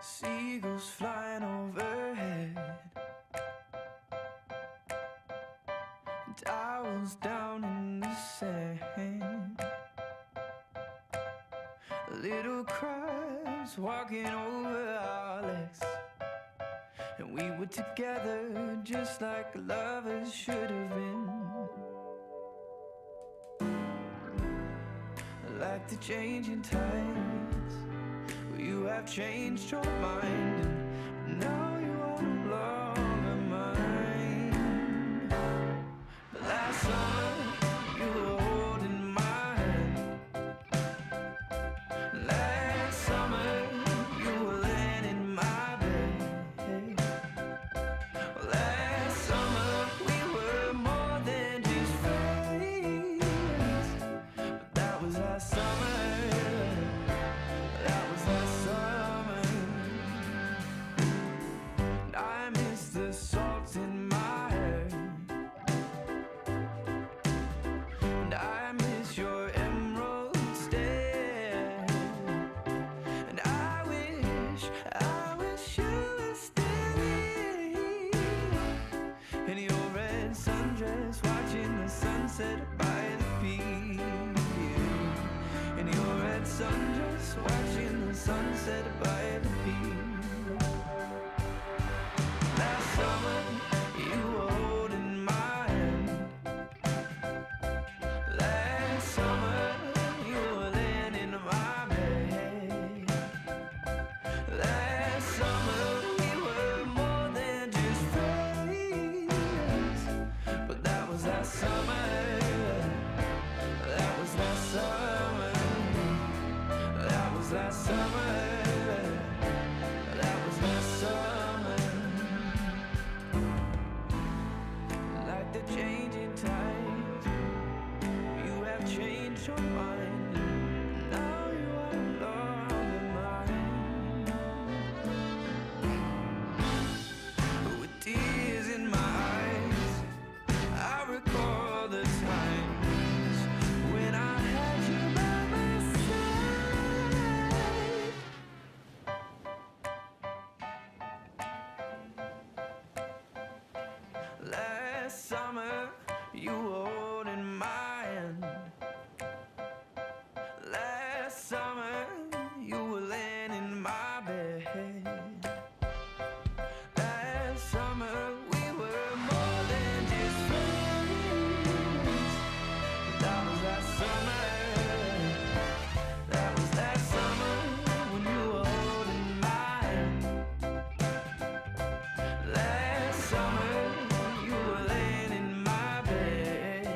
Seagulls flying overhead, and I was down in the sand. Little crabs walking over our legs, and we were together just like lovers should have been. Like the changing tides, you have changed your mind, and now you are no longer mine. But last summer you were holding my hand. Last summer you were laying in my bed. Last summer we were more than just friends. But that was last summer. The salt in my hair, and I miss your emerald stare, and I wish you were still here in your red sundress, watching the sunset by the pier. In your red sundress, watching the sunset by the pier. Summer, you were holding my hand. Last summer, you were laying in my bed. Last summer, we were more than just friends. But that was last summer. That was last summer. That was last summer. That was last summer. The changing tides, you have changed your mind. Now you are no longer mine. With tears in my eyes, I recall the times when I had you by my side. Last summer, you were holding my hand. Last summer, you were laying in my bed. Last summer, we were more than just friends. That was last summer. That was last summer when you were holding my hand. Last summer, you were laying in my bed.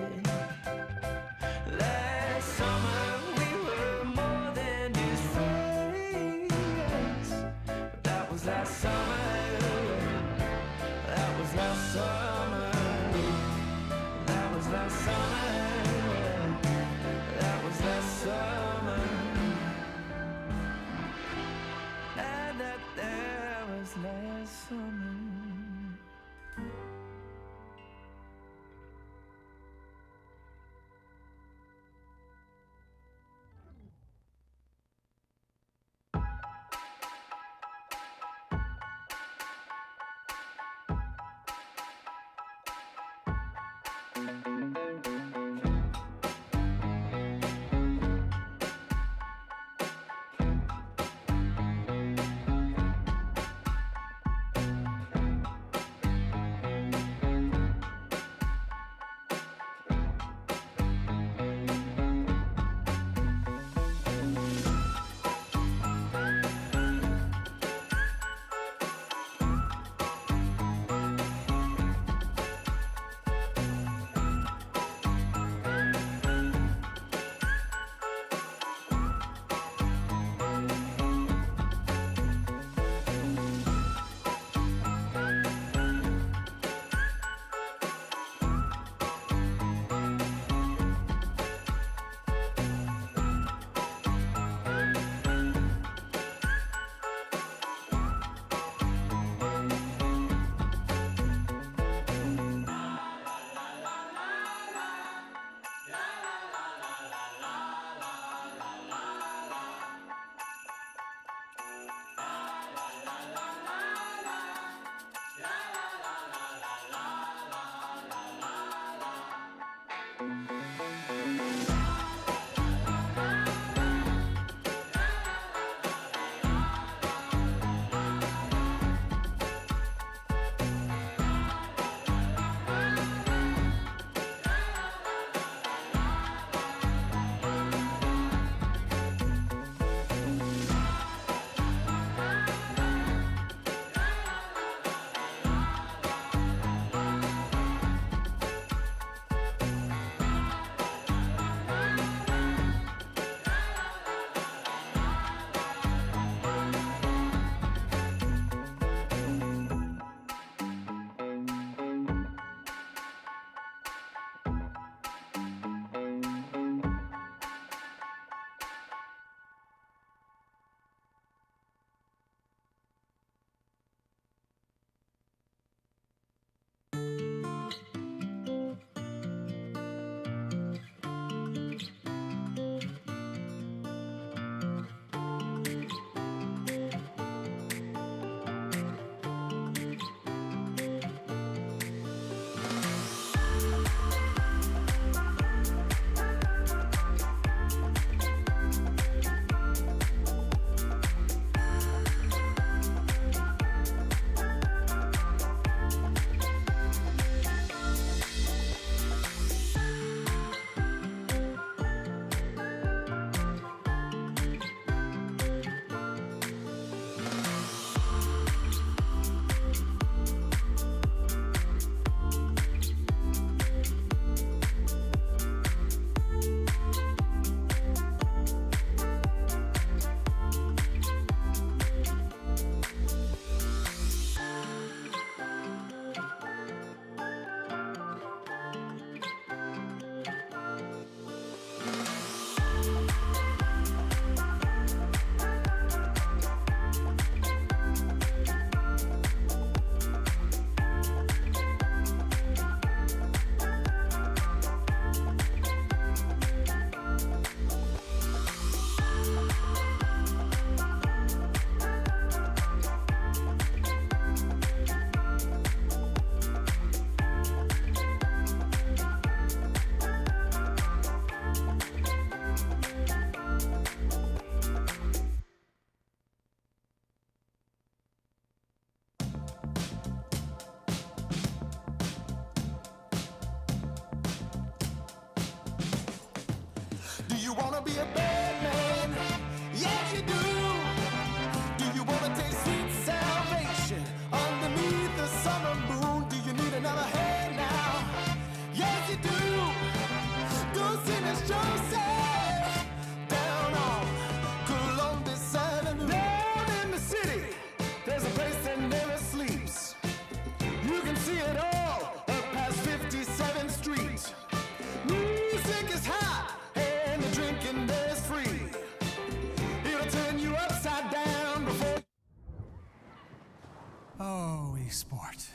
sport.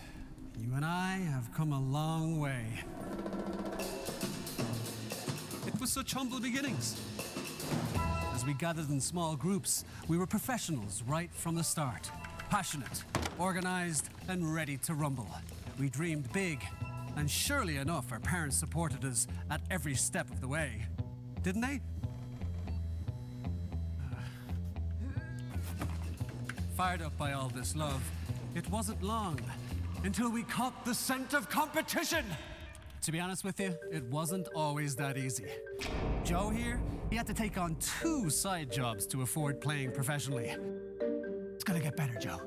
You and I have come a long way. It was such humble beginnings. As we gathered in small groups, we were professionals right from the start. Passionate, organized, and ready to rumble. We dreamed big, and surely enough, our parents supported us at every step of the way. Didn't they? Fired up by all this love, it wasn't long until we caught the scent of competition. To be honest with you, it wasn't always that easy. Joe here, he had to take on 2 side jobs to afford playing professionally. It's gonna get better, Joe.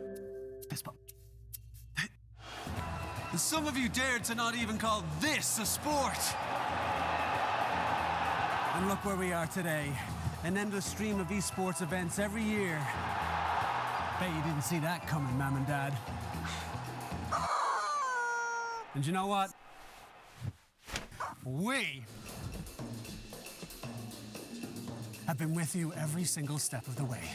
Some of you dared to not even call this a sport. And look where we are today. An endless stream of esports events every year. Bet you didn't see that coming, Mom and Dad. And you know what? We have been with you every single step of the way.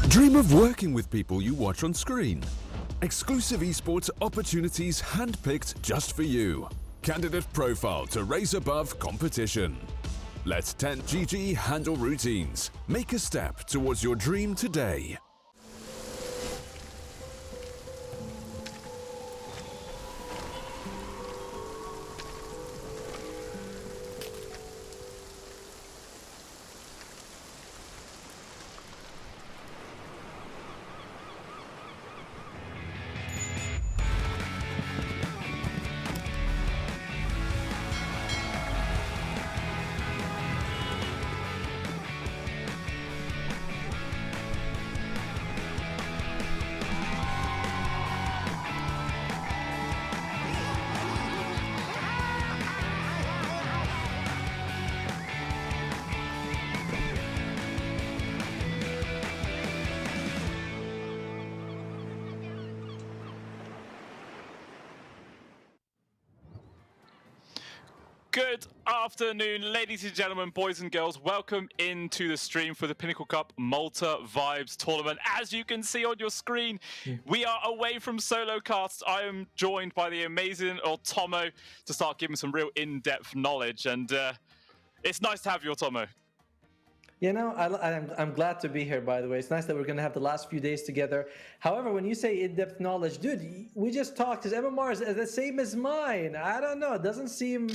Dream of working with people you watch on screen. Exclusive esports opportunities handpicked just for you. Candidate profile to raise above competition. Let 10GG handle routines. Make a step towards your dream today. Good afternoon, ladies and gentlemen, boys and girls. Welcome into the stream for the Pinnacle Cup Malta Vibes Tournament. As you can see on your screen, we are away from solo casts. I am joined by the amazing Otomo to start giving some real in-depth knowledge. And it's nice to have you, Otomo. You know, I'm glad to be here, by the way. It's nice that we're going to have the last few days together. However, when you say in-depth knowledge, dude, we just talked. His MMR is the same as mine. I don't know. It doesn't seem,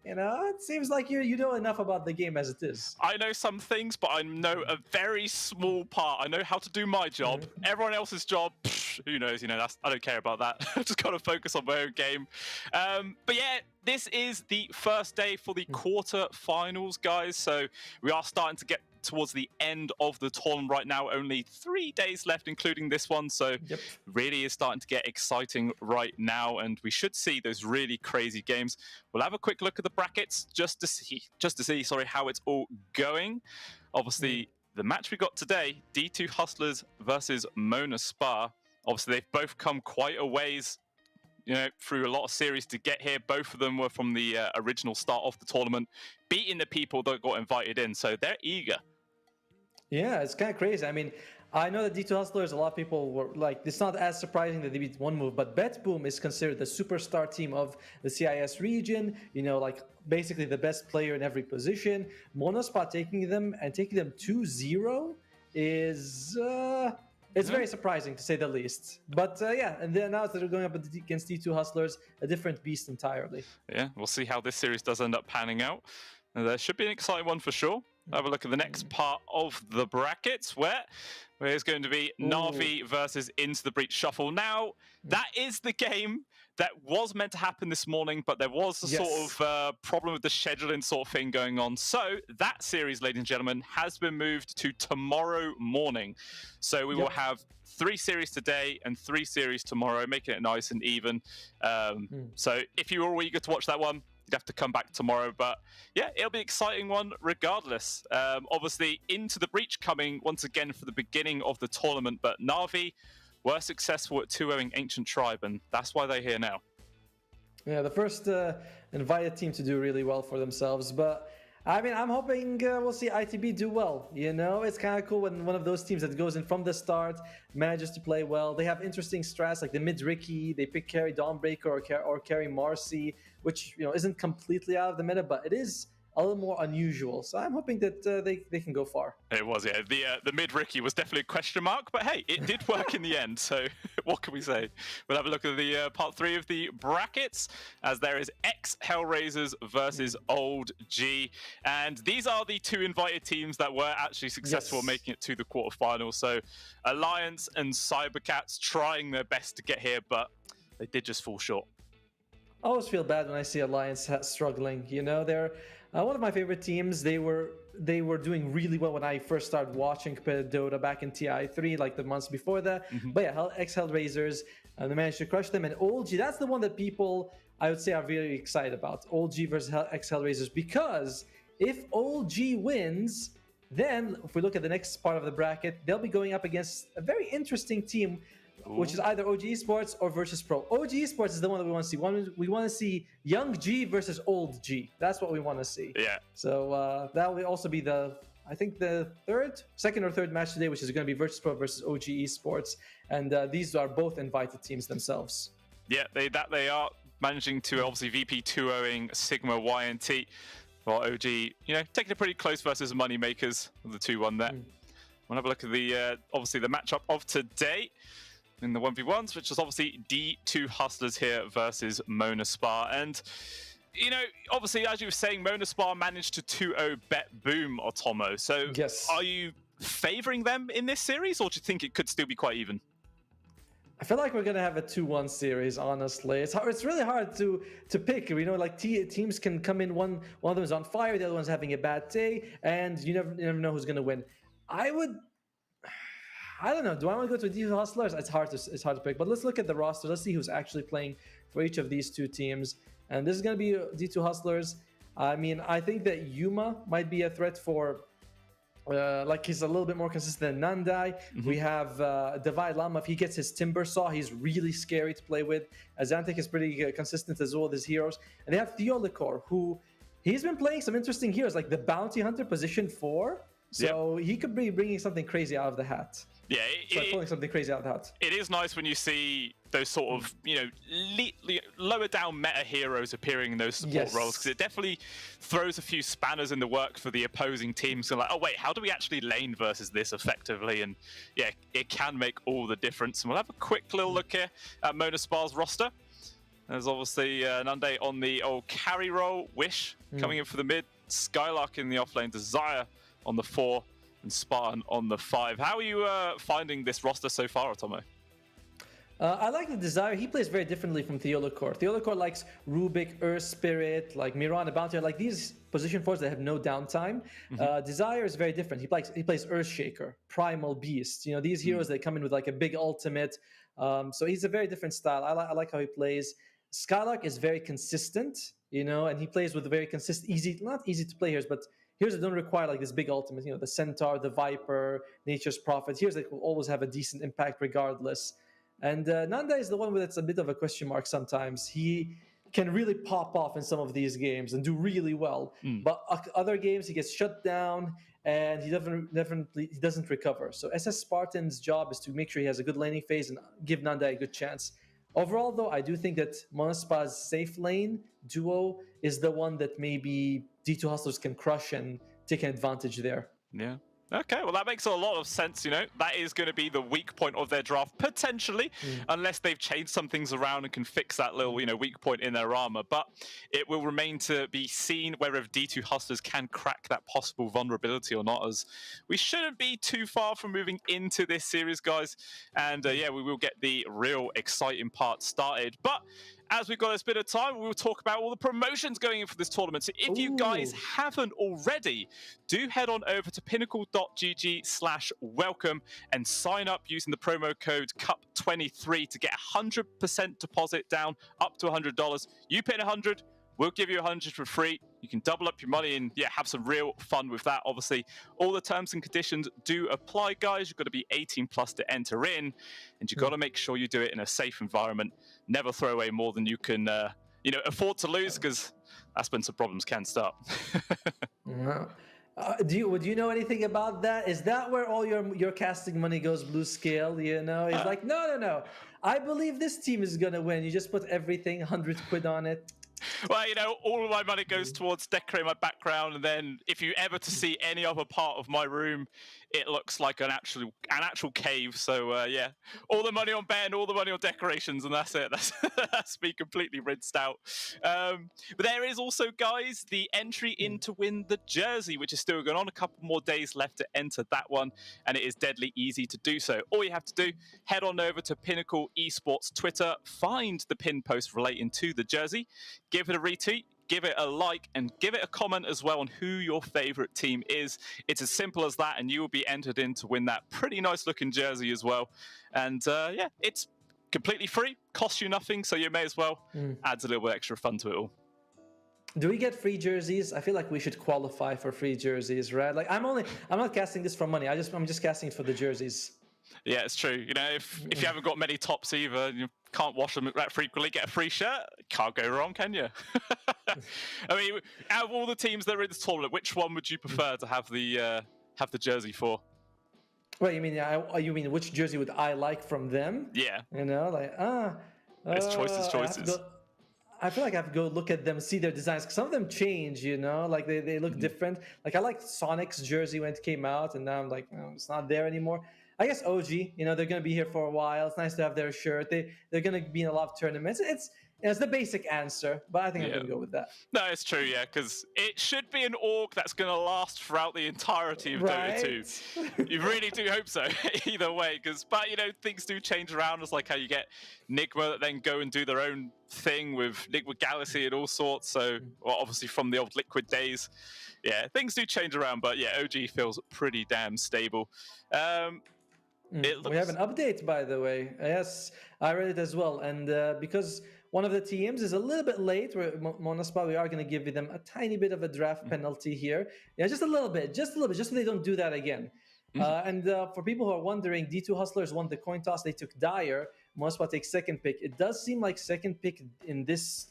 you know, it seems like you know enough about the game as it is. I know some things, but I know a very small part. I know how to do my job. Everyone else's job, who knows? You know, I don't care about that. I just got to focus on my own game. But yeah, this is the first day for the quarter-finals, guys. So we are starting to get towards the end of the tournament right now. Only 3 days left, including this one. So really is starting to get exciting right now. And we should see those really crazy games. We'll have a quick look at the brackets just to see, how it's all going. Obviously, the match we got today, D2 Hustlers versus Mona Spa. Obviously, they've both come quite a ways, you know, through a lot of series to get here. Both of them were from the original start of the tournament, beating the people that got invited in. So they're eager. Yeah, it's kind of crazy. I mean, I know that D2 Hustlers, a lot of people were like, it's not as surprising that they beat one move, but BetBoom is considered the superstar team of the CIS region, you know, like basically the best player in every position. Mona Spa taking them 2-0 is... It's very surprising, to say the least. But yeah, and then now that they're going up against D2 Hustlers, a different beast entirely. Yeah, we'll see how this series does end up panning out. And there should be an exciting one for sure. Have a look at the next part of the brackets, where there's going to be Na'Vi versus Into the Breach Shuffle. Now, that is the game that was meant to happen this morning, but there was a Yes. sort of problem with the scheduling sort of thing going on. So that series, ladies and gentlemen, has been moved to tomorrow morning. So we will have 3 series today and 3 series tomorrow, making it nice and even. So if you were all eager to watch that one, you'd have to come back tomorrow. But yeah, it'll be an exciting one regardless. Obviously, Into the Breach coming once again for the beginning of the tournament, but Na'Vi were successful at 2-0ing Ancient Tribe, and that's why they're here now. Yeah, the first invited team to do really well for themselves. But I mean, I'm hoping we'll see ITB do well. You know, it's kind of cool when one of those teams that goes in from the start manages to play well. They have interesting strats like the mid Ricky. They pick carry Dawnbreaker or carry Marcy, which isn't completely out of the meta, but it is a little more unusual. So I'm hoping that they can go far. It was, yeah. The mid Ricky was definitely a question mark, but hey, it did work in the end. So what can we say? We'll have a look at the part 3 of the brackets, as there is ex-Hellraisers versus Old G, and these are the 2 invited teams that were actually successful making it to the quarterfinals. So Alliance and Cybercats trying their best to get here, but they did just fall short. I always feel bad when I see Alliance struggling. They're one of my favorite teams. They were doing really well when I first started watching competitive Dota back in TI3, like the months before that. But yeah, ex-Hellraisers, they managed to crush them. And Old G, that's the one that people, I would say, are really excited about. Old G versus ex-Hellraisers, because if Old G wins, then if we look at the next part of the bracket, they'll be going up against a very interesting team, which is either OG Esports or Virtus Pro. OG Esports is the one that we want to see. We want to see Young G versus Old G. That's what we want to see. Yeah. So that will also be the second or third match today, which is going to be Virtus Pro versus OG Esports. And these are both invited teams themselves. Yeah, they are managing to obviously VP 2-0ing Sigma YNT. While OG, taking it pretty close versus Moneymakers, the 2-1 there. We'll have a look at the obviously the matchup of today in the 1v1s, which is obviously D2 Hustlers here versus Mona Spa. And, obviously, as you were saying, Mona Spa managed to 2-0 Bet Boom Otomo. So are you favoring them in this series, or do you think it could still be quite even? I feel like we're going to have a 2-1 series, honestly. It's really hard to pick. Teams can come in, one of them is on fire, the other one's having a bad day, and you never know who's going to win. I don't know. Do I want to go to D2 Hustlers? It's hard to pick. But let's look at the roster. Let's see who's actually playing for each of these 2 teams. And this is going to be D2 Hustlers. I mean, I think that Yuma might be a threat for, he's a little bit more consistent than Nandai. We have Divide Lama. If he gets his Timber Saw, he's really scary to play with. Azantic is pretty consistent as well with his heroes. And they have Theolicor, who he's been playing some interesting heroes, like the Bounty Hunter position 4. So he could be bringing something crazy out of the hat. Yeah, pulling something crazy out of the hat. It is nice when you see those sort of, lower down meta heroes appearing in those support roles, because it definitely throws a few spanners in the work for the opposing teams. So oh wait, how do we actually lane versus this effectively? And yeah, it can make all the difference. And we'll have a quick little look here at Mona Spa's roster. There's obviously Nande on the old carry role, Wish coming in for the mid, Skylark in the offlane, Desire on the 4, and Spartan on the 5. How are you finding this roster so far, Otomo? I like the Desire. He plays very differently from Theolicor. Theolicor likes Rubik, Earth Spirit, like Miran, Bounty, like these position 4s that have no downtime. Desire is very different. He plays Earthshaker, Primal Beast. These heroes that come in with like a big ultimate. So he's a very different style. I like how he plays. Skylark is very consistent, and he plays with very consistent, not easy to play heroes, but heroes that don't require like this big ultimate, the Centaur, the Viper, Nature's Prophet, heroes that will always have a decent impact regardless. And Nanda is the one that's a bit of a question mark sometimes. He can really pop off in some of these games and do really well. But other games, he gets shut down and he doesn't recover. So SS Spartan's job is to make sure he has a good laning phase and give Nanda a good chance. Overall, though, I do think that Monospa's safe lane duo is the one that maybe D2 Hustlers can crush and take an advantage there. Yeah. Okay, well, that makes a lot of sense, That is going to be the weak point of their draft, potentially, unless they've changed some things around and can fix that little, weak point in their armor. But it will remain to be seen whether D2 Hustlers can crack that possible vulnerability or not, as we shouldn't be too far from moving into this series, guys. And, we will get the real exciting part started. But as we've got this bit of time, we will talk about all the promotions going in for this tournament. So if you guys haven't already, do head on over to pinnacle.gg/welcome and sign up using the promo code CUP23 to get 100% deposit down up to $100. You pay 100, we'll give you 100 for free. You can double up your money and have some real fun with that. Obviously, all the terms and conditions do apply, guys. You've got to be 18 plus to enter in, and you've got to make sure you do it in a safe environment. Never throw away more than you can, afford to lose, because that's when some problems can start. Do you know anything about that? Is that where all your casting money goes blue scale? It's like, no. I believe this team is gonna win. You just put everything, 100 quid on it. Well, all of my money goes towards decorating my background, and then if you ever to see any other part of my room, it looks like an actual cave. So all the money on Ben, all the money on decorations, and that's it. That's me completely rinsed out. But there is also, guys, the entry in to win the jersey, which is still going on. A couple more days left to enter that one, and it is deadly easy to do so. All you have to do, head on over to Pinnacle Esports Twitter, find the pin post relating to the jersey, give it a retweet, give it a like, and give it a comment as well on who your favorite team is. It's as simple as that, and you will be entered in to win that pretty nice looking jersey as well. And it's completely free, costs you nothing, so you may as well. Adds a little bit extra fun to it all. Do we get free jerseys? I feel like we should qualify for free jerseys, right? Like I'm not casting this for money. I'm just casting it for the jerseys. Yeah, it's true. If you haven't got many tops either, you can't wash them that frequently, get a free shirt, can't go wrong, can you? I mean, out of all the teams that are in this tournament, which one would you prefer to have the jersey for? Well, you mean which jersey would I like from them? Yeah. It's choices. I feel like I have to go look at them, see their designs. Some of them change, like they look different. Like I liked Sonic's jersey when it came out, and now I'm like, it's not there anymore. I guess OG, they're going to be here for a while. It's nice to have their shirt. They're going to be in a lot of tournaments. It's the basic ansce, but I think I'm going to go with that. No, it's true, because it should be an org that's going to last throughout the entirety of Dota 2. You really do hope so, either way. But things do change around. It's like how you get Nigma that then go and do their own thing with Nigma Galaxy and all sorts. So, obviously from the old Liquid days. Yeah, things do change around, but OG feels pretty damn stable. We have an update, by the way. Yes, I read it as well. And because one of the teams is a little bit late, Monospa, we are going to give them a tiny bit of a draft penalty here. Yeah, just a little bit, just so they don't do that again. And for people who are wondering, D2 Hustlers won the coin toss. They took Dyer. Monospa takes second pick. It does seem like second pick in this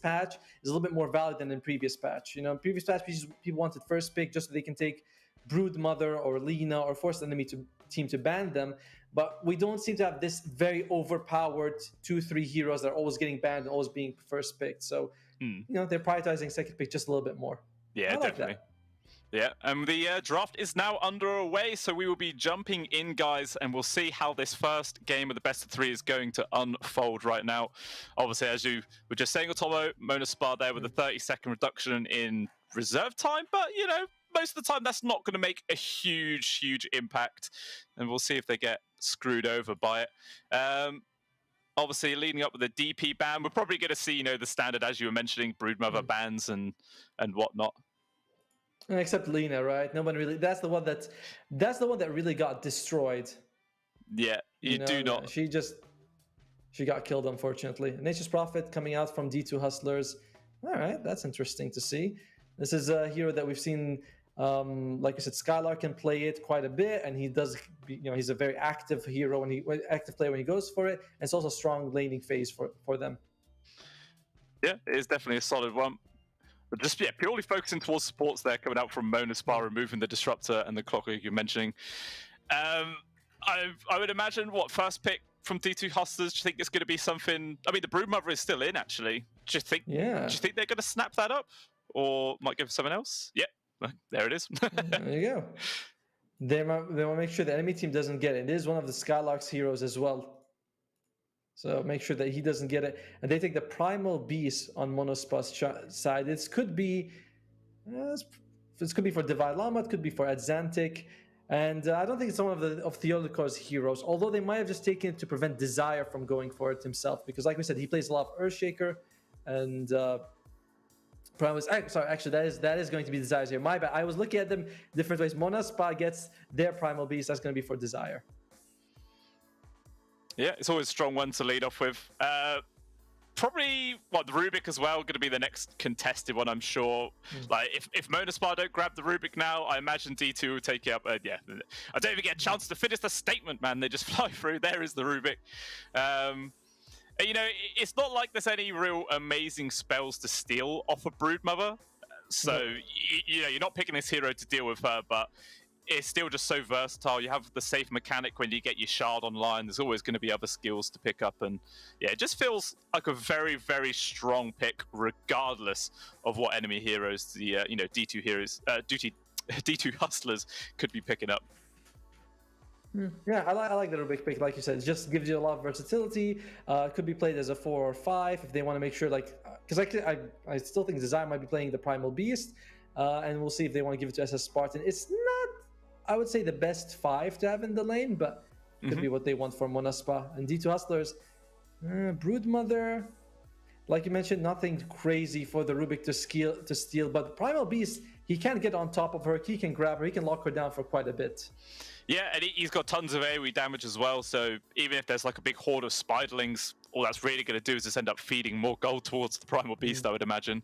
patch is a little bit more valid than in previous patch. In previous patch, people wanted first pick just so they can take Broodmother or Lina or force the enemy team to ban them, but we don't seem to have this very overpowered 2-3 heroes that are always getting banned and always being first picked. So they're prioritizing second pick just a little bit more. Yeah, definitely. Yeah, and the draft is now underway, so we will be jumping in, guys, and we'll see how this first game of the best of 3 is going to unfold right now. Obviously, as you were just saying, Otomo, Monospa there with a 30-second reduction in reserve time, but most of the time that's not going to make a huge impact, and we'll see if they get screwed over by it. Obviously, leading up with the DP ban, we're probably going to see the standard, as you were mentioning, Broodmother bans and whatnot. Except Lina, right? No one really. That's the one that really got destroyed. Yeah, you do not. She got killed, unfortunately. Nature's Prophet coming out from D2 Hustlers. All right, that's interesting to see. This is a hero that we've seen. Like I said, Skylar can play it quite a bit, and he does. He's a very active hero active player when he goes for it. And it's also a strong laning phase for them. Yeah, it is definitely a solid one. But just purely focusing towards supports there, coming out from Monospa, removing the disruptor and the clock you're mentioning. I would imagine first pick from D2 Hustlers. Do you think it's going to be something? I mean, the Broodmother is still in, actually. Do you think? Yeah. Do you think they're going to snap that up, or might give someone else? Yep. There it is. There you go. They want to make sure the enemy team doesn't get it. It is one of the Skylark's heroes as well. So make sure that he doesn't get it. And they take the Primal Beast on Monospa's side. This could be for Divine Llama. It could be for Adzantic. And I don't think it's one of Theodor's heroes, although they might have just taken it to prevent Desire from going for it himself. Because like we said, he plays a lot of Earthshaker and Primal. Sorry, actually, that is going to be Desire's here. My bad. I was looking at them different ways. Monaspa gets their Primal Beast. That's going to be for Desire. Yeah, it's always a strong one to lead off with. Probably, the Rubik as well, going to be the next contested one, I'm sure. Like, if Monaspar don't grab the Rubik now, I imagine D2 will take it up. Yeah, I don't even get a chance to finish the statement, man. They just fly through. There is the Rubik. You know, it's not like there's any real amazing spells to steal off a Broodmother. So, you know, you're not picking this hero to deal with her, but it's still just so versatile. You have the safe mechanic when you get your shard online. There's always going to be other skills to pick up, and yeah, it just feels like a very, very strong pick, regardless of what enemy heroes the you know, D2 heroes, D2 hustlers could be picking up. Yeah, I like the Rubik pick. Like you said, it just gives you a lot of versatility. It could be played as a 4 or 5 if they want to make sure, like, because I still think Desire might be playing the Primal Beast, and we'll see if they want to give it to SS Spartan. It's not, I would say, the best 5 to have in the lane, but could be what they want for Monaspa. And D2 Hustlers, Broodmother, like you mentioned, nothing crazy for the Rubik to steal, but Primal Beast, he can get on top of her, he can grab her, he can lock her down for quite a bit. Yeah, and he's got tons of AoE damage as well, so even if there's like a big horde of Spiderlings, all that's really going to do is just end up feeding more gold towards the Primal Beast, I would imagine.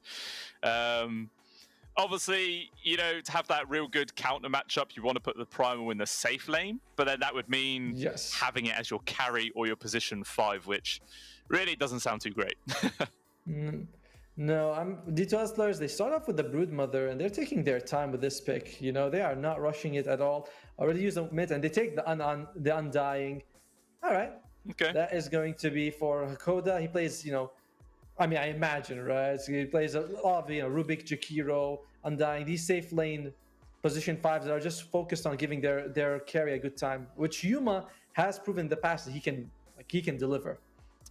Obviously, you know, to have that real good counter matchup, you want to put the Primal in the safe lane, but then that would mean having it as your carry or your position 5, which really doesn't sound too great. No, D2 Hustlers, they start off with the Broodmother, and they're taking their time with this pick. You know, they are not rushing it at all. Already used the mid, and they take the Undying. All right. Okay. That is going to be for Hakoda. He plays, you know, I mean, I imagine, right? So he plays a lot of, you know, Rubik, Jakiro, Undying, these safe lane position 5s that are just focused on giving their carry a good time, which Yuma has proven in the past that he can deliver.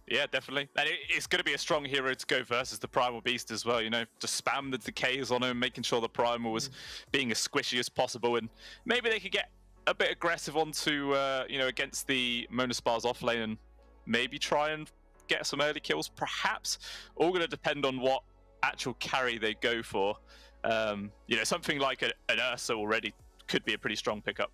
Yeah, definitely. And it's going to be a strong hero to go versus the Primal Beast as well, you know, just spam the decays on him, making sure the Primal was being as squishy as possible, and maybe they could get a bit aggressive onto, you know, against the Monaspar's offlane and maybe try and get some early kills, perhaps. All going to depend on what actual carry they go for. You know, something like an Ursa already could be a pretty strong pickup.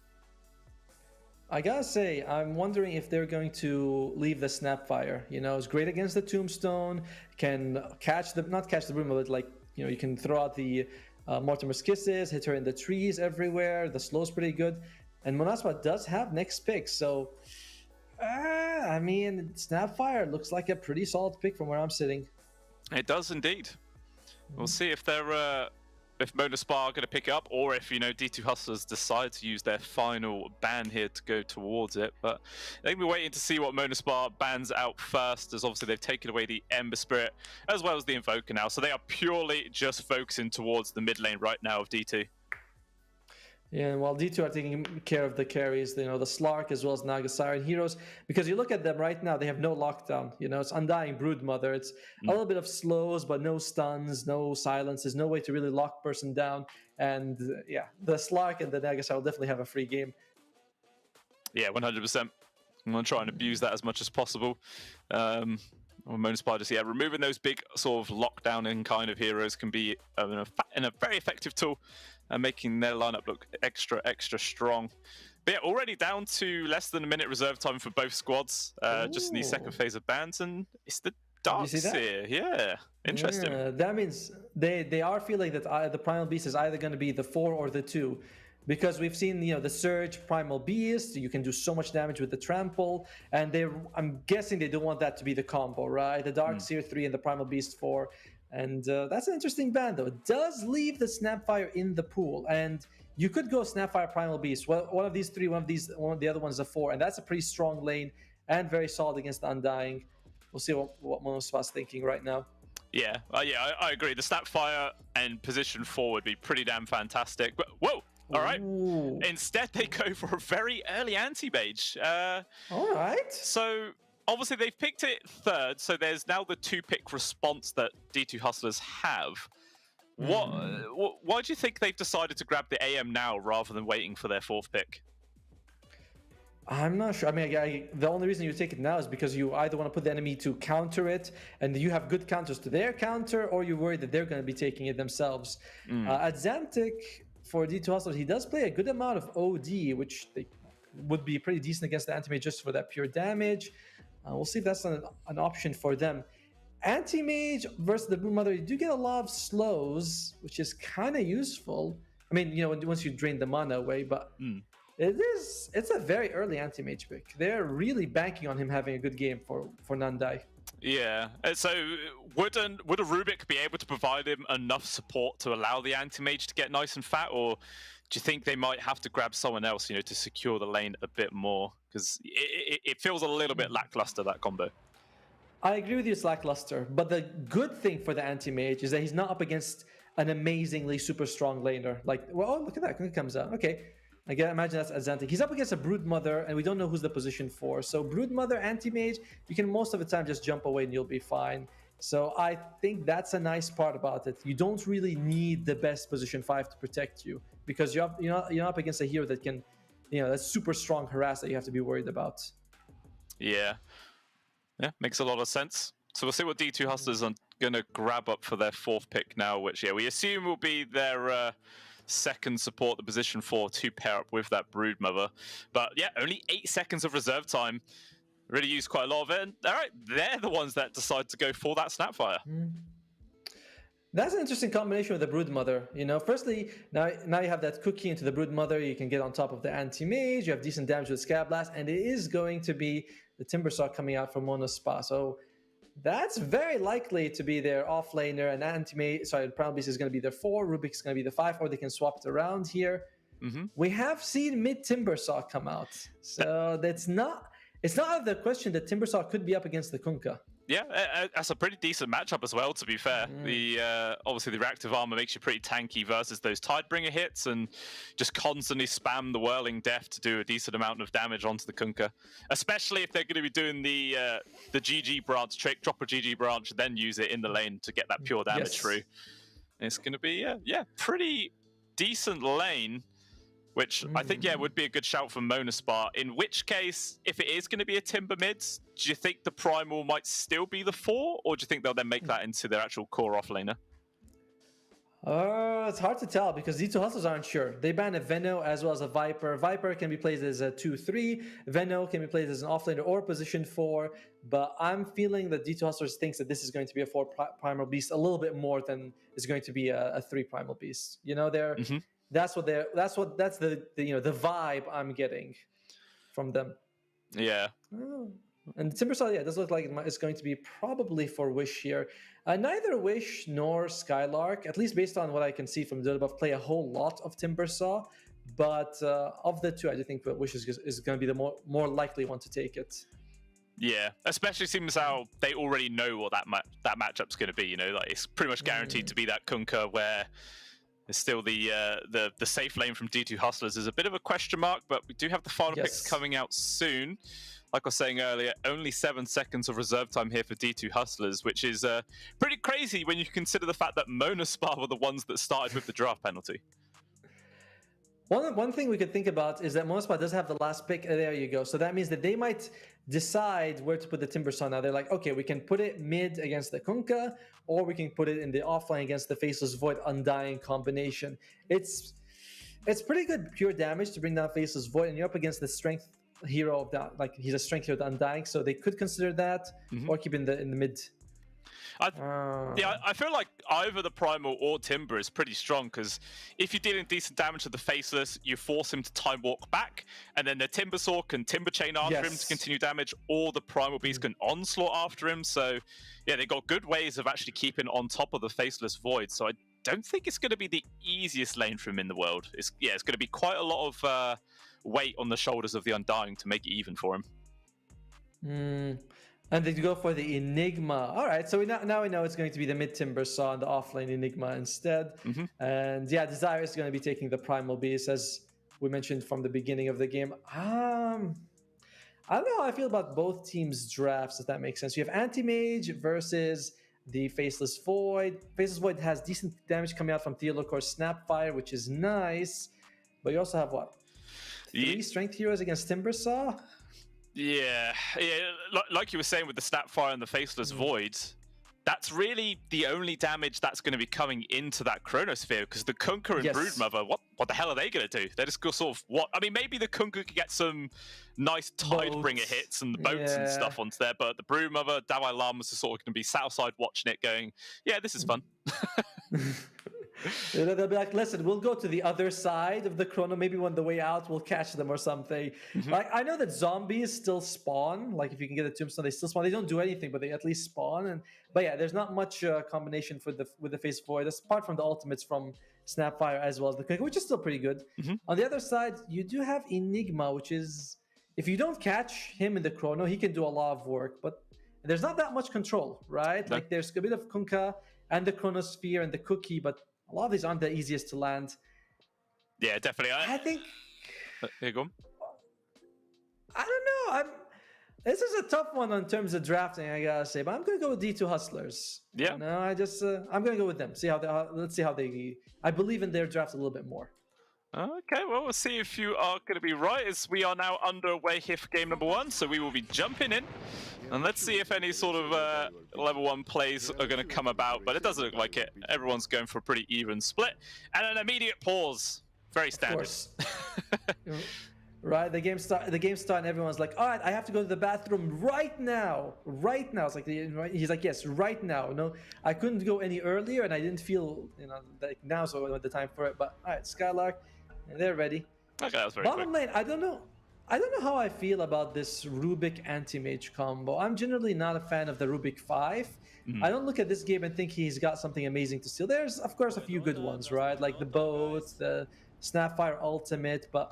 I gotta say, I'm wondering if they're going to leave the Snapfire. You know, it's great against the Tombstone, can not catch the Broom, but like, you know, you can throw out the Mortimer's Kisses, hit her in the trees everywhere. The slow's pretty good. And Monaspa does have next pick, so I mean, Snapfire looks like a pretty solid pick from where I'm sitting. It does indeed. We'll see if they're if Monaspar are going to pick it up, or if, you know, D2 Hustlers decide to use their final ban here to go towards it. But I think we're waiting to see what Monaspar bans out first, as obviously they've taken away the Ember Spirit as well as the Invoker now, so they are purely just focusing towards the mid lane right now of D2. Yeah, and while D2 are taking care of the carries, you know, the Slark as well as Naga Siren heroes, because you look at them right now, they have no lockdown. You know, it's Undying Broodmother. It's a little bit of slows, but no stuns, no silences, no way to really lock person down. And yeah, the Slark and the Naga Siren will definitely have a free game. Yeah, 100%. I'm going to try and abuse that as much as possible. Monaspar just, removing those big sort of lockdown-in kind of heroes can be a very effective tool, and making their lineup look extra strong. But yeah, already down to less than a minute reserve time for both squads, just in the second phase of bans, and it's the Darks here. Yeah, interesting. Yeah, that means they are feeling that the Primal Beast is either going to be the 4 or the 2. Because we've seen, you know, the Surge, Primal Beast, you can do so much damage with the Trample, and I'm guessing they don't want that to be the combo, right? The Darks here 3 and the Primal Beast 4. And that's an interesting ban, though. It does leave the Snapfire in the pool, and you could go Snapfire, Primal Beast. Well, one of these 3, one of the other one's a 4, and that's a pretty strong lane and very solid against the Undying. We'll see what Monospa's thinking right now. Yeah, I agree. The Snapfire and position 4 would be pretty damn fantastic. But whoa! All right. Ooh. Instead, they go for a very early anti-mage. All right. So obviously they've picked it 3rd, so there's now the 2-pick response that D2 Hustlers have. Why do you think they've decided to grab the AM now rather than waiting for their 4th pick? I'm not sure. I mean, the only reason you take it now is because you either want to put the enemy to counter it, and you have good counters to their counter, or you're worried that they're going to be taking it themselves. At Xantic, for D2 Hustlers, he does play a good amount of OD, which they would be pretty decent against the Anti-Mage just for that pure damage. We'll see if that's an option for them. Anti-Mage versus the Broodmother, you do get a lot of slows, which is kind of useful. I mean, once you drain the mana away, but... It's a very early anti-mage pick. They're really banking on him having a good game for Nandai. Yeah. So would a Rubik be able to provide him enough support to allow the anti-mage to get nice and fat, or do you think they might have to grab someone else, to secure the lane a bit more? Because it feels a little bit lackluster, that combo. I agree with you, it's lackluster. But the good thing for the anti-mage is that he's not up against an amazingly super strong laner. Like, well, look at that. It comes out. Okay. I can imagine that's Xantic. He's up against a Broodmother, and we don't know who's the position for. So Broodmother, Anti-Mage, you can most of the time just jump away and you'll be fine. So I think that's a nice part about it. You don't really need the best position 5 to protect you, because you're not up against a hero that can, that's super strong harass that you have to be worried about. Yeah, makes a lot of sense. So we'll see what D2 Hustlers are going to grab up for their 4th pick now, which we assume will be their... second support, the position 4 to pair up with that Broodmother. But yeah, only 8 seconds of reserve time. Really used quite a lot of it. And all right, they're the ones that decide to go for that Snapfire. That's an interesting combination with the Broodmother. Firstly, now you have that cookie into the Broodmother. You can get on top of the Anti-Mage. You have decent damage with Scab Blast, and it is going to be the Timbersaw coming out from Mono Spa. So that's very likely to be their offlaner, and Primal Beast is going to be their 4, Rubik's going to be the 5, or they can swap it around here. We have seen mid Timbersaw come out, so it's not out of the question that Timbersaw could be up against the Kunkka. Yeah, that's a pretty decent matchup as well, to be fair. Obviously the reactive armor makes you pretty tanky versus those Tidebringer hits, and just constantly spam the Whirling Death to do a decent amount of damage onto the Kunkka. Especially if they're going to be doing the GG branch trick, drop a GG branch, then use it in the lane to get that pure damage through. It's going to be, pretty decent lane, which I think, would be a good shout for Monospar. In which case, if it is going to be a Timber mid, do you think the Primal might still be the 4, or do you think they'll then make that into their actual core offlaner? It's hard to tell, because D2 Hustlers aren't sure. They ban a Venno as well as a Viper. Viper can be played as a 2-3. Venno can be played as an offlaner or position 4. But I'm feeling that D2 Hustlers thinks that this is going to be a 4 Primal Beast a little bit more than it's going to be a 3 Primal Beast. They're... That's the vibe I'm getting from them. Yeah. And Timbersaw, it does look like it's going to be probably for Wish here. Neither Wish nor Skylark, at least based on what I can see from Dota, play a whole lot of Timbersaw. But of the two, I do think that Wish is going to be the more likely one to take it. Yeah, especially seems how they already know what that matchup's going to be. It's pretty much guaranteed to be that Kunkka, where it's still the safe lane from D2 Hustlers is a bit of a question mark, but we do have the final picks coming out soon. Like I was saying earlier, only 7 seconds of reserve time here for D2 Hustlers, which is pretty crazy when you consider the fact that Monospar were the ones that started with the draft penalty. One thing we could think about is that Monospar does have the last pick. There you go. So that means that they might decide where to put the Timbersaw now. They're like, okay, we can put it mid against the Kunkka, or we can put it in the offline against the Faceless Void Undying combination. It's pretty good pure damage to bring down Faceless Void, and you're up against the strength hero of that. Like, he's a strength hero with Undying, so they could consider that, or keep in the mid. I feel like either the Primal or Timber is pretty strong, because if you're dealing decent damage to the Faceless, you force him to time walk back, and then the Timbersaw can Timber Chain after him to continue damage, or the Primal Beast can Onslaught after him. So yeah, they've got good ways of actually keeping on top of the Faceless Void. So I don't think it's going to be the easiest lane for him in the world. It's going to be quite a lot of weight on the shoulders of the Undying to make it even for him. And they go for the Enigma. All right, so now we know it's going to be the mid Timbersaw and the offlane Enigma instead. And yeah, Desire is going to be taking the Primal Beast, as we mentioned from the beginning of the game. I don't know how I feel about both teams' drafts, if that makes sense. You have Anti-Mage versus the Faceless Void. Faceless Void has decent damage coming out from Theolocor's Snapfire, which is nice. But you also have what? 3 strength heroes against Timbersaw. Yeah. Like you were saying with the Snapfire and the Faceless Void, that's really the only damage that's going to be coming into that Chronosphere, because the Kunkka and Broodmother, what the hell are they going to do? They're just going to sort of I mean, maybe the Kunkka could get some nice Tidebringer hits and the boats and stuff onto there, but the Broodmother, Dalai Lama's are sort of going to be Southside watching it, going, yeah, this is fun. They'll be like, listen, we'll go to the other side of the Chrono. Maybe on the way out, we'll catch them or something. Like, I know that zombies still spawn. Like, if you can get a Tombstone, they still spawn. They don't do anything, but they at least spawn. But yeah, there's not much combination with the Face Void, apart from the ultimates from Snapfire as well as the Quick, which is still pretty good. On the other side, you do have Enigma, which is, if you don't catch him in the Chrono, he can do a lot of work. But there's not that much control, right? Like, there's a bit of Kunkka and the Chronosphere and the Cookie, but a lot of these aren't the easiest to land. Yeah, definitely. I think. Here you go. I don't know. This is a tough one in terms of drafting, I gotta say. But I'm gonna go with D2 Hustlers. Yeah. No, I'm gonna go with them. Let's see how they. I believe in their draft a little bit more. Okay, well, we'll see if you are going to be right, as we are now underway here for game number 1, so we will be jumping in. And let's see if any sort of level 1 plays are going to come about, but it doesn't look like it. Everyone's going for a pretty even split. And an immediate pause. Very standard. Of course. Right, the game start, and everyone's like, all right, I have to go to the bathroom right now. Right now. It's like, he's like, yes, right now. No, I couldn't go any earlier, and I didn't feel, like now, so the time for it. But all right, Skylark, they're ready. Okay, that was very Bottom quick. lane, I don't know how I feel about this Rubik anti-mage combo. I'm generally not a fan of the Rubik 5. I don't look at this game and think he's got something amazing to steal. There's, of course, a few good ones, right? Like the boats, the Snapfire ultimate, but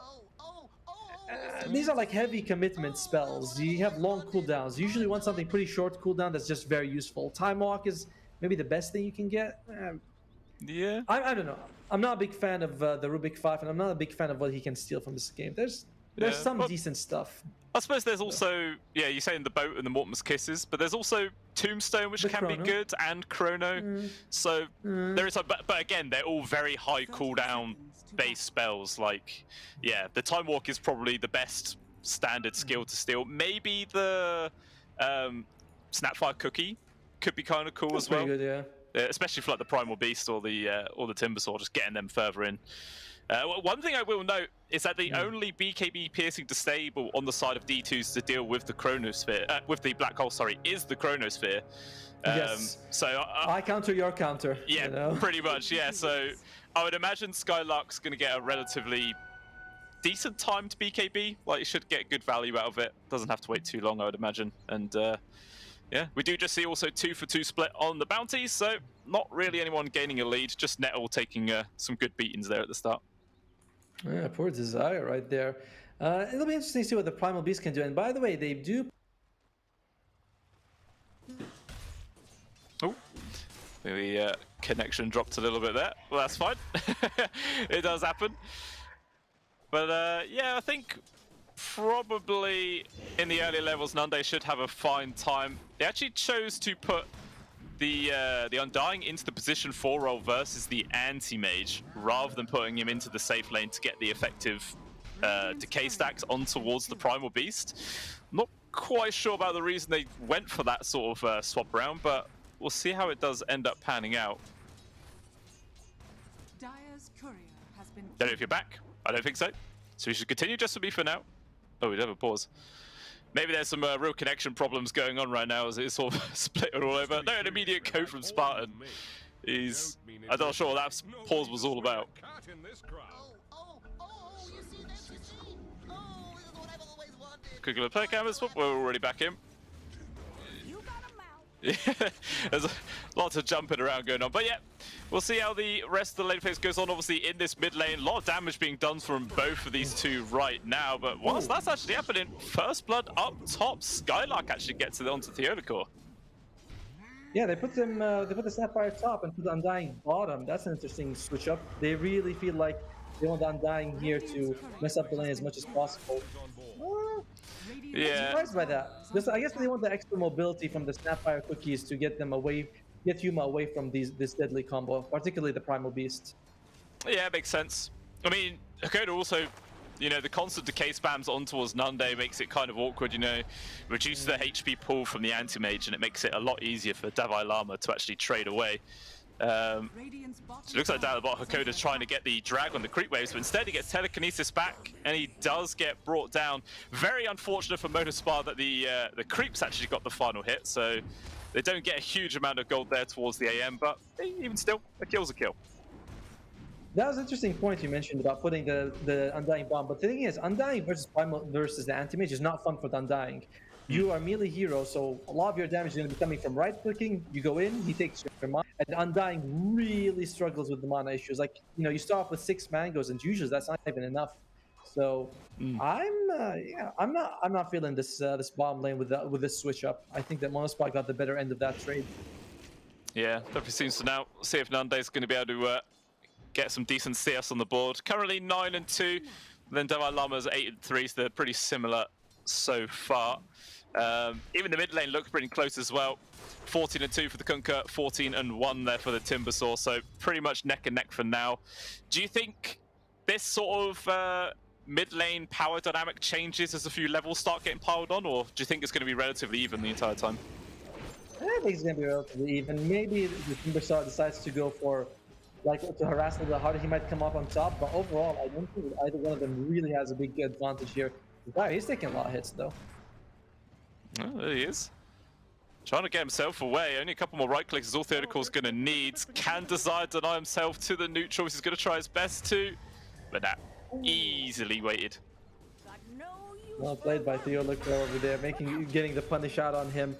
these are like heavy commitment spells. You have long cooldowns. You usually want something pretty short cooldown that's just very useful. Time Walk is maybe the best thing you can get. Yeah. I don't know. I'm not a big fan of the Rubik 5, and I'm not a big fan of what he can steal from this game. There's some decent stuff. I suppose there's also, you're saying the boat and the Mortimer's Kisses, but there's also Tombstone, which can be good, and Chrono. So there is, but again, they're all very high cooldown base spells. Like, the Time Walk is probably the best standard skill to steal. Maybe the Snapfire Cookie could be kind of cool as well. Pretty good, yeah. Especially for like the Primal Beast or the Timbersaw, just getting them further in. One thing I will note is that the only BKB piercing disable on the side of D2s to deal with the Chronosphere, with the Black Hole, sorry, is the Chronosphere. Yes. So I counter your counter. Yeah, pretty much. Yeah. So I would imagine Skylark's going to get a relatively decent timed BKB. Like, you should get good value out of it. Doesn't have to wait too long, I would imagine. And we do just see also 2-for-2 split on the bounties. So not really anyone gaining a lead. Just Nettle taking some good beatings there at the start. Yeah, poor Desire right there. It'll be interesting to see what the Primal Beast can do. And by the way, they do. Oh, the connection dropped a little bit there. Well, that's fine. It does happen. But I think probably in the early levels, Nunde should have a fine time. They actually chose to put the Undying into the position 4 role versus the anti-mage, rather than putting him into the safe lane to get the effective decay stacks on towards the Primal Beast. Not quite sure about the reason they went for that sort of swap around, but we'll see how it does end up panning out. Dire's courier has been. Don't know if you're back. I don't think so. So we should continue just with me for now. Oh, we did have a pause. Maybe there's some real connection problems going on right now as it's sort of split all over. No, an immediate code from Spartan. I'm not sure what that pause was all about. Quick little play canvas. We're already back in. Yeah, there's lots of jumping around going on, but we'll see how the rest of the lane phase goes on. Obviously, in this mid lane, a lot of damage being done from both of these two right now. But whilst that's actually happening, First Blood up top, Skylark actually gets it onto Theodokor. Yeah, they put them. They put the Sapphire top and put the Undying bottom. That's an interesting switch up. They really feel like they want the Undying here to mess up the lane as much as possible. Yeah. I'm surprised by that. I guess they want the extra mobility from the Snapfire cookies to get them away, get Yuma away from this deadly combo, particularly the Primal Beast. Yeah, it makes sense. I mean, Hakoda also You know, the constant decay spams on towards Nunde makes it kind of awkward, you know, reduces the HP pull from the anti-mage, and it makes it a lot easier for Davai Lama to actually trade away. So it looks like down the bottom, Hakoda's trying to get the drag on the creep waves, but instead he gets telekinesis back, and he does get brought down. Very unfortunate for Motospar that the creeps actually got the final hit, so they don't get a huge amount of gold there towards the AM, but even still, a kill's a kill. That was an interesting point you mentioned about putting the Undying Bomb, but the thing is, Undying versus Primal versus the Anti-Mage is not fun for the Undying. You are a melee hero, so a lot of your damage is going to be coming from right-clicking. You go in, he takes your mana, and Undying really struggles with the mana issues. Like, you know, you start off with 6 mangoes, and usually that's not even enough. So I'm not feeling this bomb lane with this switch up. I think that Monospot got the better end of that trade. Yeah, definitely seems to now see if Nunde's going to be able to get some decent CS on the board. Currently 9-2, then Davai Lama's 8-3, so they're pretty similar so far. Even the mid lane looks pretty close as well. 14-2 for the Kunkka, 14-1 there for the Timbersaw, so pretty much neck and neck for now. Do you think this sort of mid lane power dynamic changes as a few levels start getting piled on, or do you think it's going to be relatively even the entire time? I think it's going to be relatively even. Maybe the Timbersaw decides to go for, like, to harass a little harder. He might come up on top, but overall, I don't think either one of them really has a big advantage here. He's taking a lot of hits, though. Oh, there he is. Trying to get himself away. Only a couple more right clicks is all Theodical's going to need. Can Desire deny himself to the neutrals? He's going to try his best to, but that easily waited. Well played by Theodical over there, getting the punish out on him.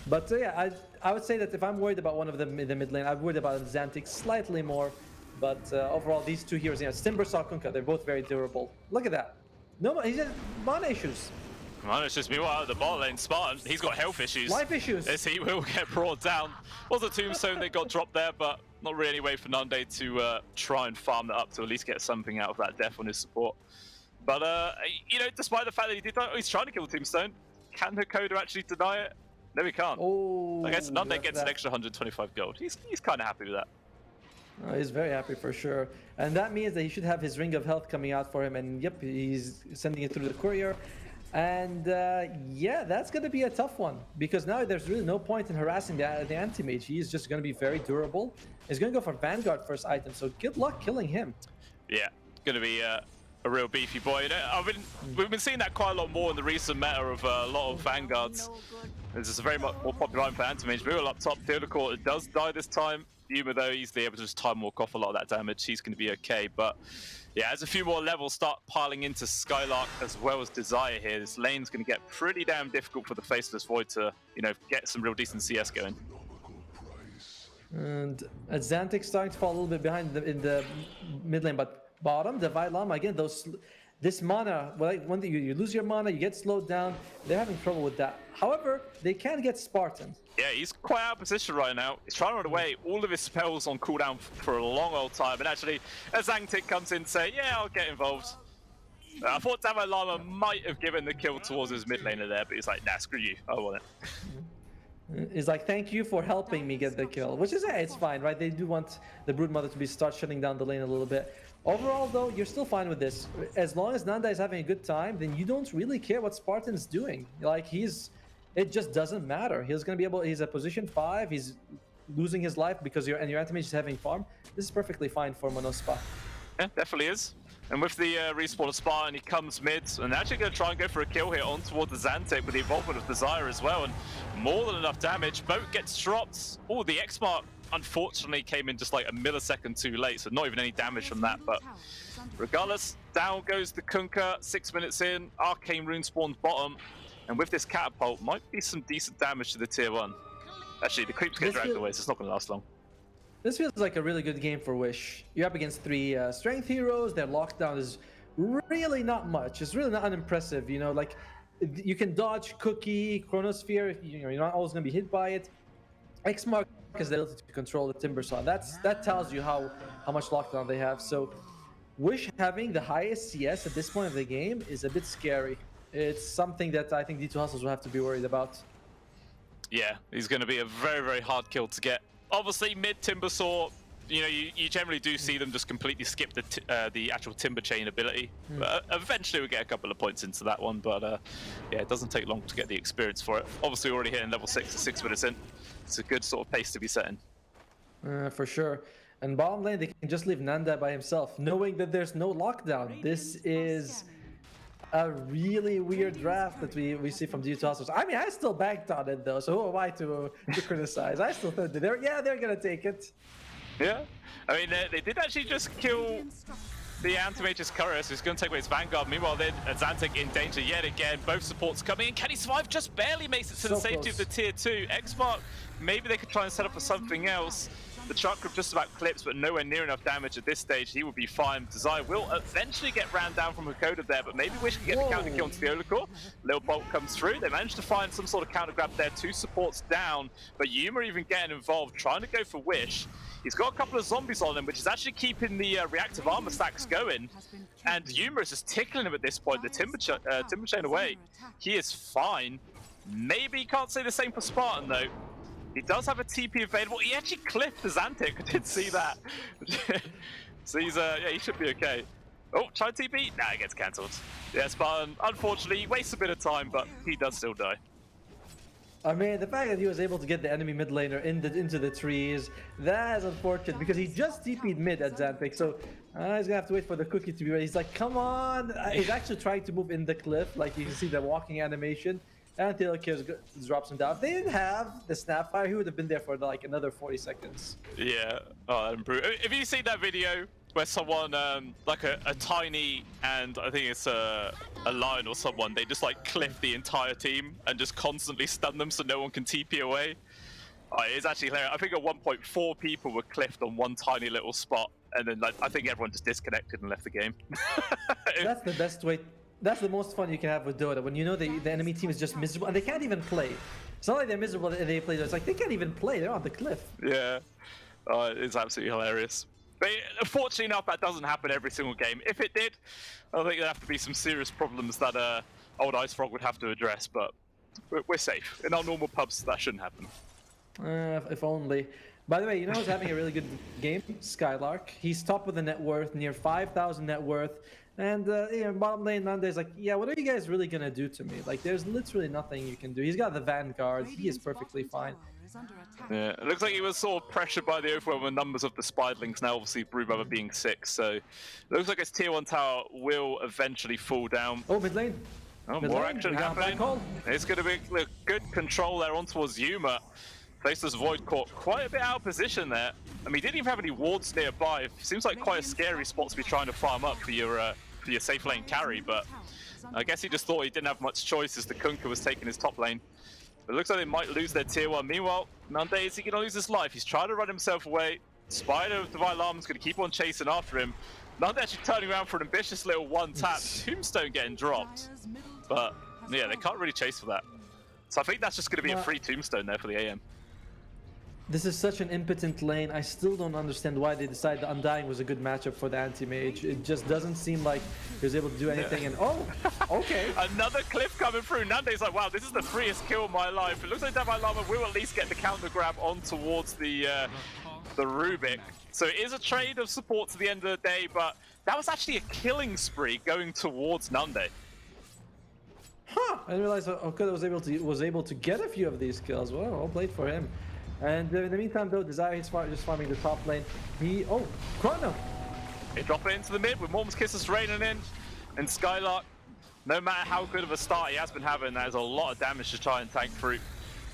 But yeah, I would say that if I'm worried about one of them in the mid lane, I'm worried about Xantic slightly more. But overall, these two heroes, Timbersaw, Kunkka, they're both very durable. Look at that. No, he's just mana issues. Man, it's just meanwhile at the bot lane, Spartan, he's got health issues. Life issues. As he will get brought down. Was a tombstone that got dropped there, but not really any way for Nunde to try and farm that up to at least get something out of that death on his support. But, you know, despite the fact that he did that, he's trying to kill the tombstone. Can Hakoda actually deny it? No, he can't. Oh, I guess Nunde gets an extra 125 gold. He's kind of happy with that. He's very happy for sure. And that means that he should have his Ring of Health coming out for him. And yep, he's sending it through the courier. And yeah, that's going to be a tough one. Because now there's really no point in harassing the anti-mage. He's just going to be very durable. He's going to go for Vanguard first item. So good luck killing him. Yeah, going to be a real beefy boy. You know, we've been seeing that quite a lot more in the recent meta of a lot of Vanguards. This is a very much more popular item for anti-mage. Mule up top, Theodical, it does die this time. Yuma, though, easily able to just time walk off a lot of that damage. He's going to be okay, but yeah, as a few more levels start piling into Skylark as well as Desire here, this lane's going to get pretty damn difficult for the Faceless Void to, you know, get some real decent CS going. And Xantic starting to fall a little bit behind in the mid lane, but bottom, Davai Lama, again, this mana, when you lose your mana, you get slowed down. They're having trouble with that. However, they can get Spartan. Yeah, he's quite out of position right now. He's trying to run away. All of his spells on cooldown for a long old time. And actually, as Xantic comes in, say, yeah, I'll get involved. I thought Davai Lama might have given the kill towards his mid laner there, but he's like, nah, screw you, I want it. He's like, thank you for helping me get the kill, which is, it's fine, right? They do want the Broodmother to start shutting down the lane a little bit. Overall, though, you're still fine with this. As long as Nanda is having a good time, then you don't really care what Spartan's doing. Like, it just doesn't matter. He's going to be able, he's at position 5, he's losing his life because your anti-mage is having farm. This is perfectly fine for Monospa. Yeah, definitely is. And with the respawn of Spartan, he comes mid, and actually going to try and go for a kill here on towards the Xantic with the involvement of Desire as well, and more than enough damage. Boat gets dropped. Oh, the X-Mark unfortunately came in just like a millisecond too late, so not even any damage from that, but regardless, down goes the Kunkka, 6 minutes in, Arcane Rune spawns bottom, and with this catapult, might be some decent damage to the tier 1. Actually, the creeps get dragged away, so it's not going to last long. This feels like a really good game for Wish. You're up against 3 strength heroes, their lockdown is really not much, it's really not unimpressive, you know, like, you can dodge Cookie, Chronosphere, you know, you're not always going to be hit by it. X-Mark is the ability to control the Timbersaw. That tells you how much lockdown they have. So Wish having the highest CS at this point of the game is a bit scary. It's something that I think D2 Hustles will have to be worried about. Yeah, he's going to be a very, very hard kill to get. Obviously, mid Timbersaw, you know, you generally do see them just completely skip the actual timber chain ability. But eventually we get a couple of points into that one, but yeah, it doesn't take long to get the experience for it. Obviously, we're already hitting level 6 at 6 minutes in. It's a good sort of pace to be setting. For sure. And bottom lane, they can just leave Nanda by himself, knowing that there's no lockdown. This is a really weird draft that we see from D2 Hustlers. I mean, I still banked on it though, so who am I to criticize? I still think that they're gonna take it. Yeah, I mean, they did actually just kill the Antimage's courier, so he's going to take away his Vanguard. Meanwhile, then Azantic in danger yet again. Both supports coming in. Can he survive? Just barely makes it to the safety of the tier 2. X-Mark, maybe they could try and set up for something else. The truck group just about clips, but nowhere near enough damage at this stage. He will be fine. Desire will eventually get ran down from Hakoda there, but maybe Wish can get the counter kill onto the Olakor. Little Bolt comes through. They managed to find some sort of counter grab there. 2 supports down, but Yuma even getting involved, trying to go for Wish. He's got a couple of zombies on him, which is actually keeping the reactive armor stacks going. And Yuma is just tickling him at this point. The timber chain away. He is fine. Maybe you can't say the same for Spartan though. He does have a TP available. He actually clipped the Xantic. I did see that. So he's yeah, he should be okay. Oh, try TP? Nah, it gets cancelled. Yeah, Spartan, unfortunately, he wastes a bit of time, but he does still die. I mean, the fact that he was able to get the enemy mid laner into the trees, that is unfortunate because he just TP'd mid at Xantic, so he's gonna have to wait for the cookie to be ready. He's like, come on! He's actually trying to move in the cliff, like you can see the walking animation. And Taylor Kills drops him down. If they didn't have the Snapfire, he would have been there for like another 40 seconds. Yeah, oh, have you seen that video where someone, like a tiny, and I think it's a lion or someone, they just like cliff the entire team and just constantly stun them so no one can TP away? Oh, it's actually hilarious. I think at 1.4 people were cliffed on one tiny little spot, and then like I think everyone just disconnected and left the game. That's the best way. That's the most fun you can have with Dota, when you know the enemy team is just miserable and they can't even play. It's not like they're miserable and they play. It's like they can't even play. They're on the cliff. Yeah, it's absolutely hilarious. But fortunately enough, that doesn't happen every single game. If it did, I think there'd have to be some serious problems that old Ice Frog would have to address. But we're safe. In our normal pubs, that shouldn't happen. If only. By the way, you know who's having a really good game? Skylark. He's top of the net worth, near 5,000 net worth. And you know, bottom lane Nanda is like, yeah, what are you guys really gonna do to me? Like, there's literally nothing you can do. He's got the Vanguard. He is perfectly fine. Yeah, it looks like he was sort of pressured by the overwhelming numbers of the Spiderlings. Now, obviously, Brewbrother being 6, so it looks like his tier 1 tower will eventually fall down. Oh, mid lane. Oh, more action happening. It's going to be a good control there on towards Yuma. Faceless Void caught quite a bit out of position there. I mean, he didn't even have any wards nearby. Seems like quite a scary spot to be trying to farm up for your safe lane carry, but I guess he just thought he didn't have much choice as the Kunkka was taking his top lane. But it looks like they might lose their tier 1. Meanwhile, Nanda, is he going to lose his life? He's trying to run himself away. Spider of Divine Alarm's going to keep on chasing after him. Nanda actually turning around for an ambitious little one-tap. Tombstone getting dropped. But yeah, they can't really chase for that. So I think that's just going to be a free Tombstone there for the AM. This is such an impotent lane. I still don't understand why they decided the Undying was a good matchup for the anti-mage. It just doesn't seem like he was able to do anything. And oh, okay. Another cliff coming through. Nande's like, wow, this is the freest kill of my life. It looks like Divine Llama will at least get the counter grab on towards the Rubik. So it is a trade of support to the end of the day, but that was actually a killing spree going towards Nande. Huh! I didn't realize Hakoda was able to get a few of these kills. Well, well played for him. And in the meantime, though, Desire is just farming the top lane. Oh, Chrono! They drop it into the mid with Morm's Kisses raining in. And Skylark, no matter how good of a start he has been having, there's a lot of damage to try and tank through.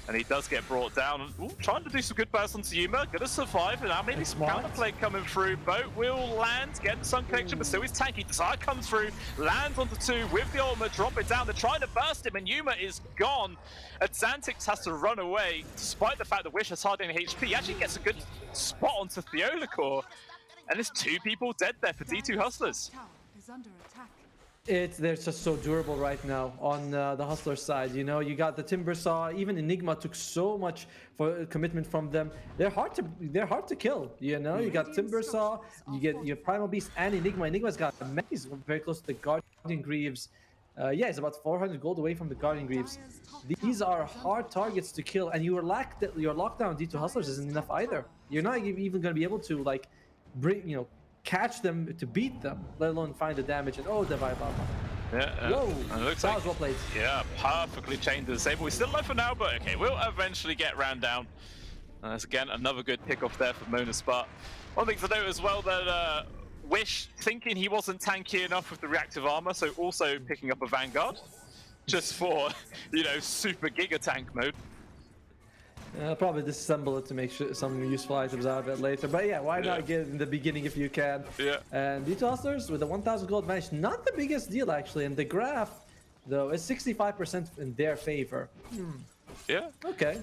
And he does get brought down. Ooh, trying to do some good bursts onto Yuma. Gonna survive. And now maybe some counterplay coming through. Boat will land, get the Sun Connection, but still he's tanky. Desire comes through, lands onto 2 with the ultimate, drop it down. They're trying to burst him, and Yuma is gone. Xantix has to run away, despite the fact that Wish has hardly any HP. He actually gets a good spot onto Theolacor. And there's 2 people dead there for D2 Hustlers. They're just so durable right now on the Hustler side. You know, you got the Timber Saw. Even Enigma took so much for commitment from them. They're hard to kill. You know, you got Timber Saw, you get your Primal Beast and Enigma. Enigma's got he's very close to the Guardian Greaves. Yeah, it's about 400 gold away from the Guardian Greaves. These are hard targets to kill, and your lockdown D2 Hustlers isn't enough either. you're not even going to be able to like bring, catch them to beat them, let alone find the damage. And oh, Divide Lava. Yeah, Whoa, and it looks that like, was well played. yeah, perfectly chained to the sable. We're still alive for now, but okay, we'll eventually get ran down. That's again another good pick off there for Monaspart. One thing to note as well that Wish, thinking he wasn't tanky enough with the reactive armor, so also picking up a Vanguard, just for, super giga tank mode. I'll probably disassemble it to make sure some useful items out of it later. But yeah, why not get it in the beginning if you can? Yeah. And D2 Hustlers with a 1,000 gold advantage, not the biggest deal actually. And the graph, though, is 65% in their favor. Yeah. Okay.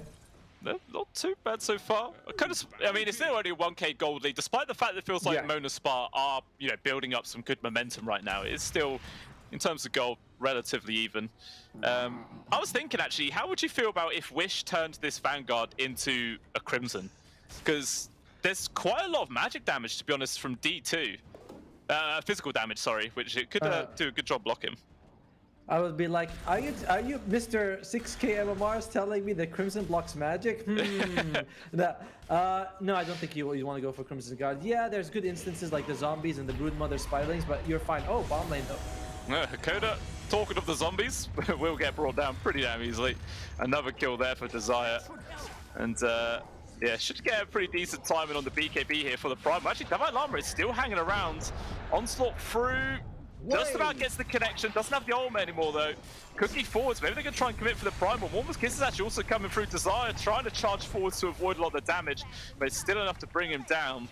Not too bad so far. I mean, it's still only a 1k gold lead, despite the fact that it feels like Monaspart are, building up some good momentum right now. It's still, in terms of gold, relatively even. I was thinking, actually, how would you feel about if Wish turned this Vanguard into a Crimson? Because there's quite a lot of magic damage, to be honest, from D2. Physical damage, sorry, which it could do a good job blocking. I would be like, are you Mr. 6k MMRs telling me that Crimson blocks magic? No, I don't think you want to go for Crimson Guard. Yeah, there's good instances like the zombies and the Broodmother Spiralings, but you're fine. Oh, bomb lane though. Hakoda, talking of the zombies, will get brought down pretty damn easily. Another kill there for Desire. And yeah, should get a pretty decent timing on the BKB here for the Prime. Actually, Divine Llama is still hanging around. Onslaught through. Just about gets the connection, doesn't have the ultimate anymore though. Cookie forwards, maybe they're going to try and commit for the Prime, but Warmer's Kiss is actually also coming through Desire, trying to charge forwards to avoid a lot of the damage, but it's still enough to bring him down.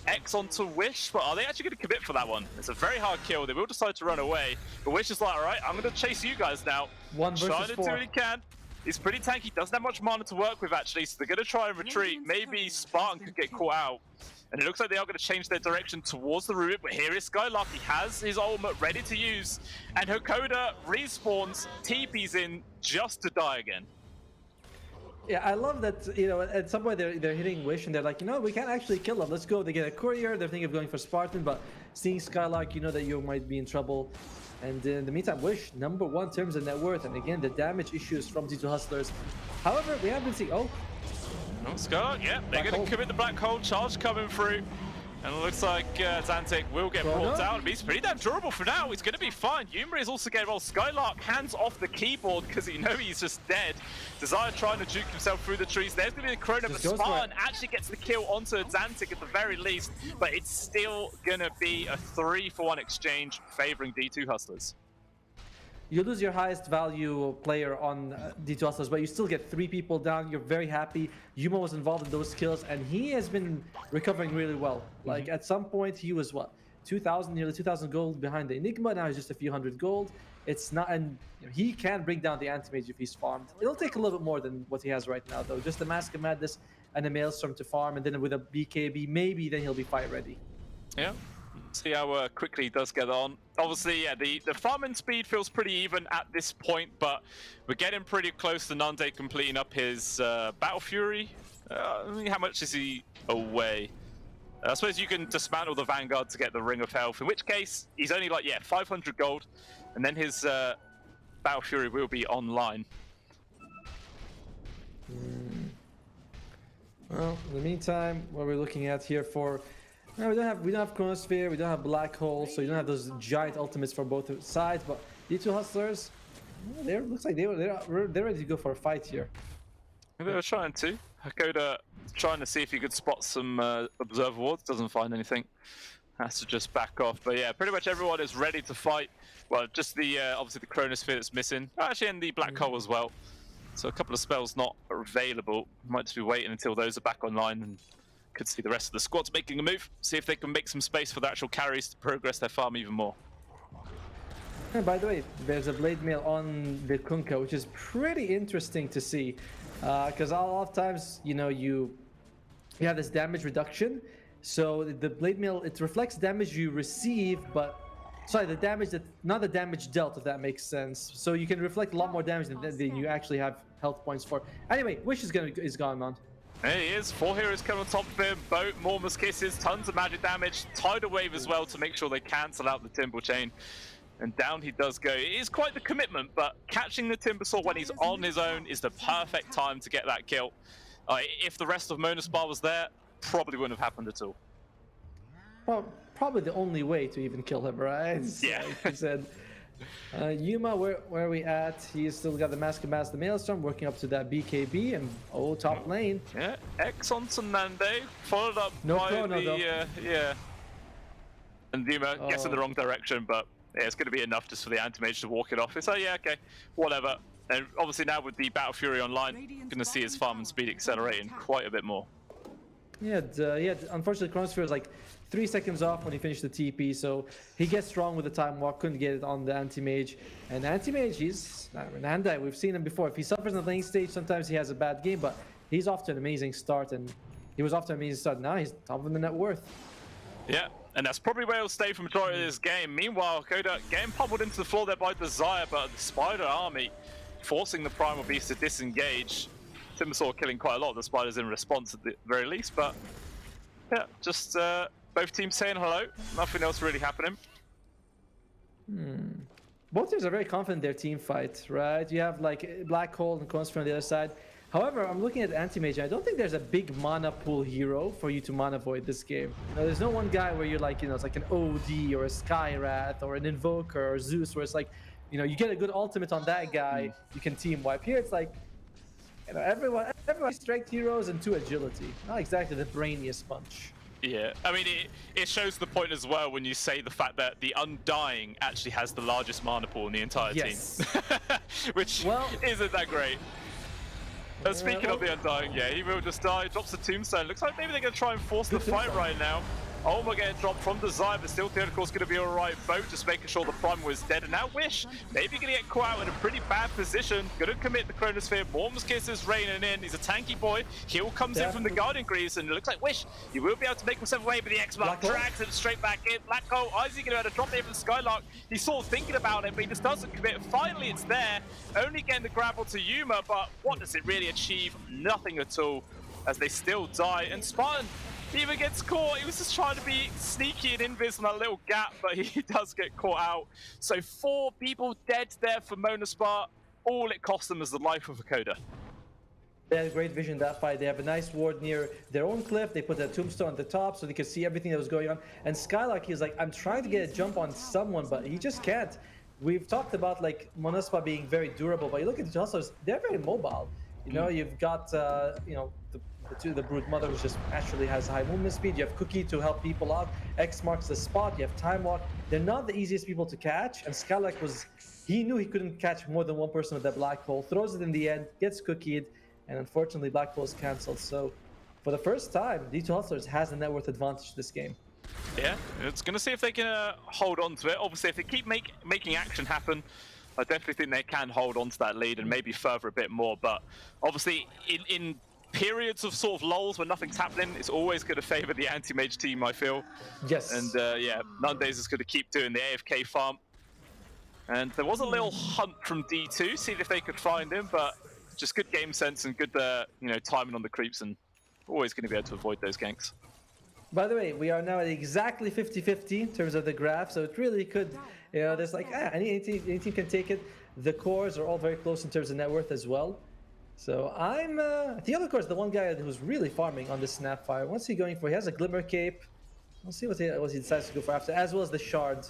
X onto Wish, but are they actually going to commit for that one? It's a very hard kill, they will decide to run away, but Wish is like, alright, I'm going to chase you guys now. One versus trying to four. do what he can. He's pretty tanky, doesn't have much mana to work with actually, so they're going to try and retreat. Maybe Spartan could get caught out. And it looks like they are going to change their direction towards the Ruin, but here is Skylark. He has his ultimate ready to use. And Hakoda respawns, TP's in just to die again. Yeah, I love that, at some point they're hitting Wish and they're like, we can't actually kill him. Let's go. They get a courier. They're thinking of going for Spartan, but seeing Skylark, that you might be in trouble. And in the meantime, Wish, #1 in terms of net worth. And again, the damage issues from D2 Hustlers. However, we have been seeing, Oh, Skylark, yeah, they're going to commit the black hole, charge coming through. And it looks like Zantic will get brought down. He's pretty damn durable for now. He's going to be fine. Yumri is also getting well. Skylark hands off the keyboard because he's just dead. Desire trying to juke himself through the trees. There's going to be the Chrono, but Spartan actually gets the kill onto Zantic at the very least. But it's still going to be a 3-for-1 exchange favoring D2 Hustlers. You lose your highest value player on D2 Hustlers, but you still get 3 people down. You're very happy. Yuma was involved in those kills, and he has been recovering really well. Like, at some point, he was, nearly 2,000 gold behind the Enigma. Now he's just a few hundred gold. It's not, and he can bring down the Anti-Mage if he's farmed. It'll take a little bit more than what he has right now, though. Just the Mask of Madness and a Maelstrom to farm, and then with a BKB, maybe then he'll be fight ready. Yeah. See how quickly he does get on. Obviously, yeah, the farming speed feels pretty even at this point, but we're getting pretty close to Nande completing up his Battle Fury. How much is he away? I suppose you can dismantle the Vanguard to get the Ring of Health, in which case he's only 500 gold, and then his Battle Fury will be online. Well, in the meantime, what we're looking at here for... No, we don't have Chronosphere, we don't have Black Hole, so you don't have those giant ultimates for both sides. But D2 Hustlers, looks like they're ready to go for a fight here. They were trying to. Hakoda trying to see if he could spot some Observer Wards, doesn't find anything. Has to just back off. But yeah, pretty much everyone is ready to fight. Well, just the obviously the Chronosphere that's missing. Actually, and the Black Hole as well. So a couple of spells not available. Might just be waiting until those are back online and could see the rest of the squads making a move, see if they can make some space for the actual carries to progress their farm even more. And by the way, there's a blade mail on the Kunkka, which is pretty interesting to see, because a lot of times, you have this damage reduction. So the blade mail, it reflects damage you receive, but the damage not the damage dealt, if that makes sense. So you can reflect a lot more damage than you actually have health points for. Anyway, Wish is gone, man. There he is, 4 heroes coming on top of him, Boat, Mormor's Kisses, tons of magic damage, Tidal Wave as well to make sure they cancel out the Timber Chain. And down he does go. It is quite the commitment, but catching the Timbersaw when he's on his own is the perfect time to get that kill. If the rest of Monaspar was there, probably wouldn't have happened at all. Well, probably the only way to even kill him, right? Yeah. Like you said. Yuma, where are we at? He's still got the Mask of Mass, the Maelstrom, working up to that BKB, and top lane. Yeah, X on Nande, followed up No by chrono, though. yeah. And Yuma gets in the wrong direction, but yeah, it's going to be enough just for the anti-mage to walk it off. It's like, yeah, okay, whatever. And obviously now with the Battle Fury online, going to see his farm and speed accelerating quite a bit more. Yeah, unfortunately, Chronosphere was like 3 seconds off when he finished the TP, so he gets strong with the time walk, couldn't get it on the anti-mage. And anti-mage, he's Nandai, we've seen him before. If he suffers in the lane stage, sometimes he has a bad game, but he's off to an amazing start, and he was off to an amazing start. Now he's top of the net worth. Yeah, and that's probably where he'll stay for the majority of this game. Meanwhile, Coda getting pummeled into the floor there by Desire, but the Spider army forcing the Primal Beast to disengage. Timbersaw killing quite a lot of the spiders in response at the very least, but yeah, just both teams saying hello, nothing else really happening. Both teams are very confident in their team fight, right? You have like Black Hole and Chronosphere on the other side. However, I'm looking at Anti-Mage, and I don't think there's a big mana pool hero for you to mana void this game. There's no one guy where you're like, it's like an OD or a Skywrath or an Invoker or Zeus, where it's like, you get a good ultimate on that guy, you can team wipe. Here it's like, everyone strength heroes and 2 agility. Not exactly the brainiest bunch. Yeah, I mean, it shows the point as well when you say the fact that the Undying actually has the largest mana pool in the entire team. Which isn't that great. Speaking of the Undying, yeah, he will just die, drops the Tombstone. Looks like maybe they're going to try and force the fight right now. Ulma getting dropped from Desire, but still Theodore's going to be alright. Bo just making sure the Primal was dead. And now Wish, maybe going to get caught out in a pretty bad position. Going to commit the Chronosphere. Morm's Kiss is raining in. He's a tanky boy. Heal comes in from the Guardian Greaves, and it looks like Wish, he will be able to make himself away, but the X-Mark drags him straight back in. Black Hole, Isaac going to be able to drop it from Skylark. He's sort of thinking about it, but he just doesn't commit. Finally, it's there. Only getting the grapple to Yuma, but what does it really achieve? Nothing at all, as they still die. And Spartan, he even gets caught. He was just trying to be sneaky and invis on that little gap, but he does get caught out. So 4 people dead there for Monaspar. All it cost them is the life of a Coda. They had great vision that fight. They have a nice ward near their own cliff. They put a tombstone on the top so they could see everything that was going on. And Skylark, he's like, I'm trying to get a jump on someone, but he just can't. We've talked about like Monaspar being very durable, but you look at the hustlers, they're very mobile. You've got the Brood Mother, who just naturally has high movement speed. You have Cookie to help people out. X marks the spot. You have Time Walk. They're not the easiest people to catch. And Skylark he knew he couldn't catch more than one person with that Black Hole. Throws it in the end, gets cookied, and unfortunately Black Hole is cancelled. So for the first time, D2 Hustlers has a net worth advantage this game. Yeah, it's going to see if they can hold on to it. Obviously, if they keep making action happen, I definitely think they can hold on to that lead and maybe further a bit more. But obviously, in periods of sort of lulls when nothing's happening, it's always going to favor the anti-mage team, I feel. Yes. And yeah, Nundays is going to keep doing the AFK farm. And there was a little hunt from D2, see if they could find him, but just good game sense and good timing on the creeps, and always going to be able to avoid those ganks. By the way, we are now at exactly 50-50 in terms of the graph, so it really could, there's like, any team can take it. The cores are all very close in terms of net worth as well. So I'm, the other core is the one guy who's really farming on the Snapfire. What's he going for? He has a Glimmer Cape. We'll see what he decides to go for after, as well as the Shard.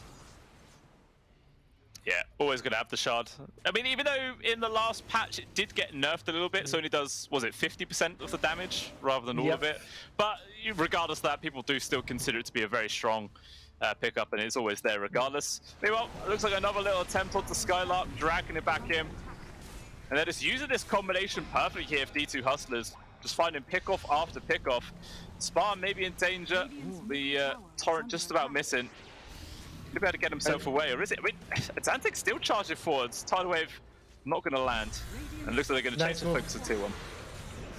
Yeah, always going to have the Shard. I mean, even though in the last patch it did get nerfed a little bit, so only does, was it 50% of the damage rather than all of it? But regardless of that, people do still consider it to be a very strong pickup, and it's always there regardless. Meanwhile, it looks like another little attempt onto Skylark, dragging it back in. And they're just using this combination perfectly here for D2 Hustlers. Just finding pickoff after pickoff. Spartan maybe in danger. Ooh, the Torrent just about missing. He'll be able to get himself away, or is it? I mean, Atlantic still charging forwards. Tidal Wave not going to land. And it looks like they're going to change the focus to 2-1.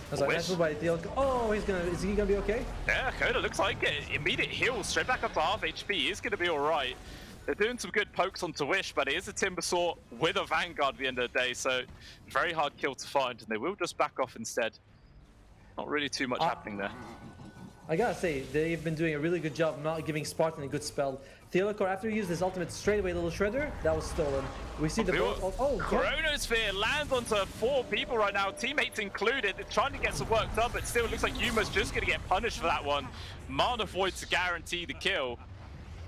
That's nice move by Deal. Oh, is he going to be okay? Yeah, Coda looks like it. Immediate heal straight back up to half HP. He's going to be alright. They're doing some good pokes onto Wish, but it is a Timbersaw with a Vanguard at the end of the day, so very hard kill to find, and they will just back off instead. Not really too much happening there. I gotta say, they've been doing a really good job not giving Spartan a good spell. Theodore, after he used his ultimate straight away, little shredder, that was stolen. We see the Chronosphere lands onto 4 people right now, teammates included. They're trying to get some work done, but still it looks like Yuma's just going to get punished for that one. Mana Void to guarantee the kill.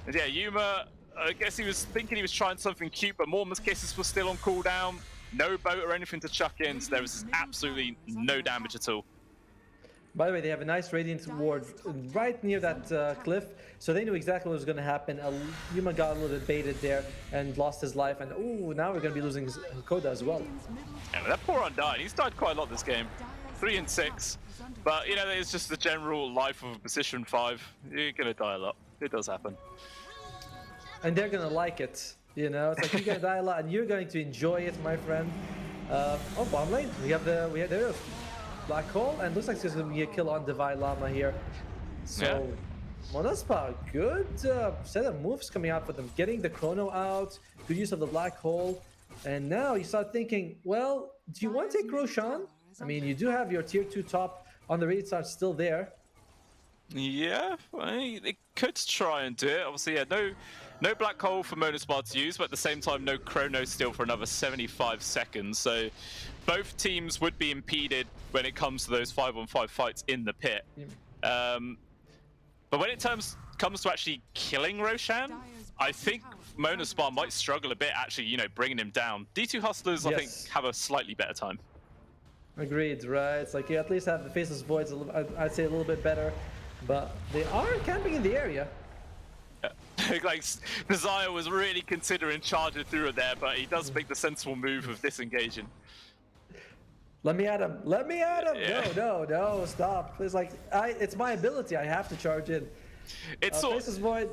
And yeah, Yuma, I guess he was thinking he was trying something cute, but Mormon's Kisses was still on cooldown. No boat or anything to chuck in, so there was absolutely no damage at all. By the way, they have a nice Radiant Ward right near that cliff, so they knew exactly what was going to happen. Yuma got a little bit baited there and lost his life, and ooh, now we're going to be losing Koda as well. Yeah, that poor Undyne, he's died quite a lot this game. 3 and 6, but you know, it's just the general life of a position 5. You're going to die a lot. It does happen. And they're going to like it, you know? It's like you're going to die a lot, and you're going to enjoy it, my friend. Oh, bottom lane. There it is. Black hole, and looks like there's gonna be a kill on Divine Llama here. So, Monospa, good set of moves coming out for them. Getting the Chrono out, good use of the black hole, and now you start thinking, well, do you want to take Roshan? I mean, you do have your tier 2 top on the Radiant Star still there. Yeah, I mean, they could try and do it. Obviously, yeah, no black hole for Monospa to use, but at the same time, no Chrono still for another 75 seconds. So both teams would be impeded when it comes to those 5-on-5 fights in the pit. But when it comes to actually killing Roshan, I think Monospa might struggle a bit, actually, you know, bringing him down. D2 Hustlers, I think, have a slightly better time. Agreed, right? It's like you at least have the Faceless Voids, I'd say a little bit better, but they are camping in the area. Like, Desire was really considering charging through it there, but he does make the sensible move of disengaging. Let me at him! Let me at him! Yeah. No, stop! It's like it's my ability. I have to charge in. It's sort Faceless Void.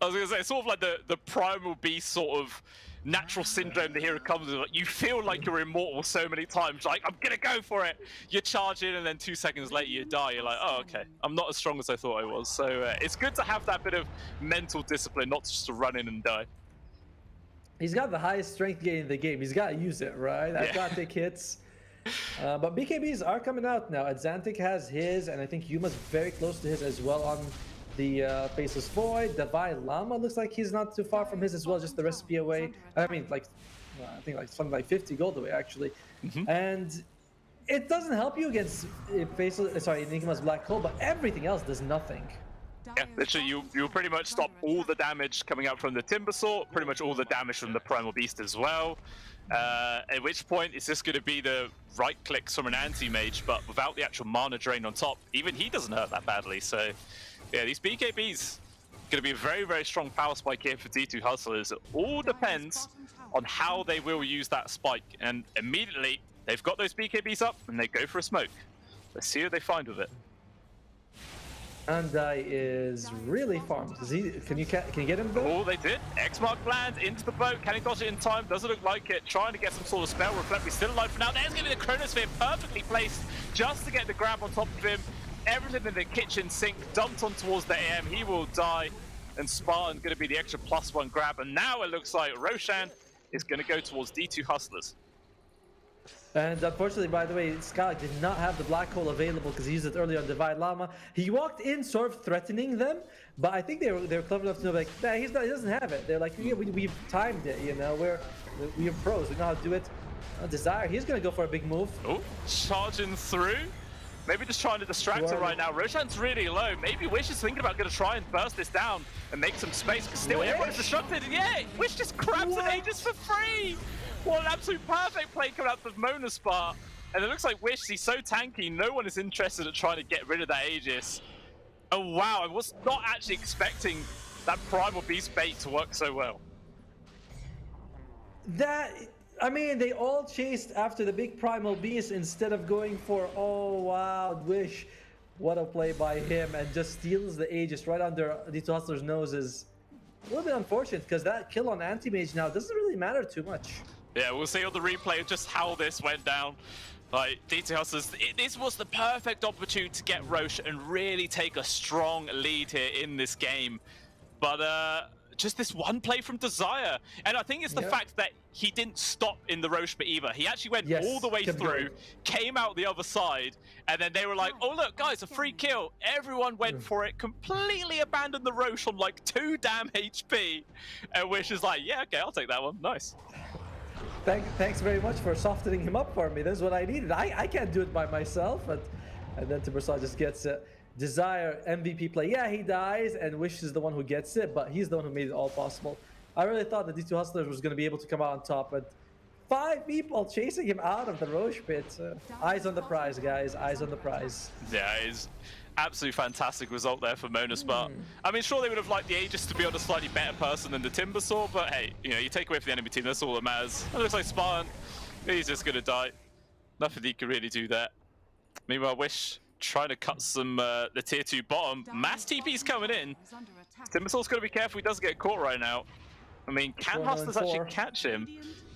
I was gonna say, it's sort of like the primal beast sort of natural syndrome the hero comes with. Like, you feel like you're immortal so many times. Like, I'm gonna go for it. You charge in, and then 2 seconds later you die. You're like, oh, okay, I'm not as strong as I thought I was. So it's good to have that bit of mental discipline, not just to run in and die. He's got the highest strength gain in the game. He's got to use it, right? I've got to take hits. But BKBs are coming out now. Xantic has his, and I think Yuma's very close to his as well on the Faceless Void. Divine Llama looks like he's not too far from his as well, just the recipe away. I mean, like, I think like something like 50 gold away, actually. And it doesn't help you against Enigma's Black Hole, but everything else does nothing. Yeah, literally, you'll pretty much stop all the damage coming out from the Timber Sword, pretty much all the damage from the Primal Beast as well. At which point, it's just going to be the right clicks from an anti-mage, but without the actual mana drain on top. Even he doesn't hurt that badly, so yeah, these BKBs going to be a very, very strong power spike here for D2 Hustlers. It all depends on how they will use that spike, and immediately they've got those BKBs up and they go for a smoke. Let's see what they find with it. Andai is really farmed. Can you get him though? Oh, they did. X-Mark lands into the boat. Can he dodge it in time? Doesn't look like it. Trying to get some sort of spell reflect. He's still alive for now. There's going to be the Chronosphere perfectly placed just to get the grab on top of him. Everything in the kitchen sink dumped on towards the AM. He will die. And Spartan going to be the extra +1 grab. And now it looks like Roshan is going to go towards D2 Hustlers. And unfortunately, by the way, Sky did not have the black hole available because he used it earlier on Divine Llama. He walked in sort of threatening them, but I think they were clever enough to know, like, nah, he doesn't have it. They're like, yeah, we've timed it, you know, we are pros, we know how to do it. Desire, he's going to go for a big move. Oh, charging through. Maybe just trying to distract her right now. Roshan's really low. Maybe Wish is thinking about going to try and burst this down and make some space, because still everyone is distracted. And yeah, Wish just grabs an Aegis for free. What an absolute perfect play coming out of Monospa. And it looks like Wish, he's so tanky, no one is interested in trying to get rid of that Aegis. Oh wow, I was not actually expecting that Primal Beast bait to work so well. I mean, they all chased after the big Primal Beast instead of going for, oh wow, Wish. What a play by him, and just steals the Aegis right under D2 Hustler's noses. A little bit unfortunate, because that kill on Anti-Mage now doesn't really matter too much. Yeah, we'll see on the replay just how this went down. Like, D2 Hustlers, this was the perfect opportunity to get Roche and really take a strong lead here in this game. But just this one play from Desire. And I think it's the fact that he didn't stop in the Roche either. He actually went all the way kept through, going. came out the other side, and then they were like, oh look guys, a free kill. Everyone went for it, completely abandoned the Roche on like 2 damn HP. And Wish is like, yeah, okay, I'll take that one. Nice. Thanks very much for softening him up for me. That's what I needed. I can't do it by myself. And then Timbersaw just gets Desire MVP play. Yeah, he dies, and Wish is the one who gets it, but he's the one who made it all possible. I really thought that D2 Hustlers was going to be able to come out on top, but 5 people chasing him out of the Roche pit. Eyes on the prize, guys. Eyes on the prize. Yeah, it's absolutely fantastic result there for Monas, but I mean, sure they would have liked the Aegis to be on a slightly better person than the Timbersaw, but hey, you know, you take away from the enemy team, that's all that matters. It looks like Spartan, he's just gonna die. Nothing he can really do there. Meanwhile, Wish trying to cut some the tier 2 bottom. Mass TP's coming in. Timbersaw's got to be careful he doesn't get caught right now. I mean, can Hustlers actually catch him?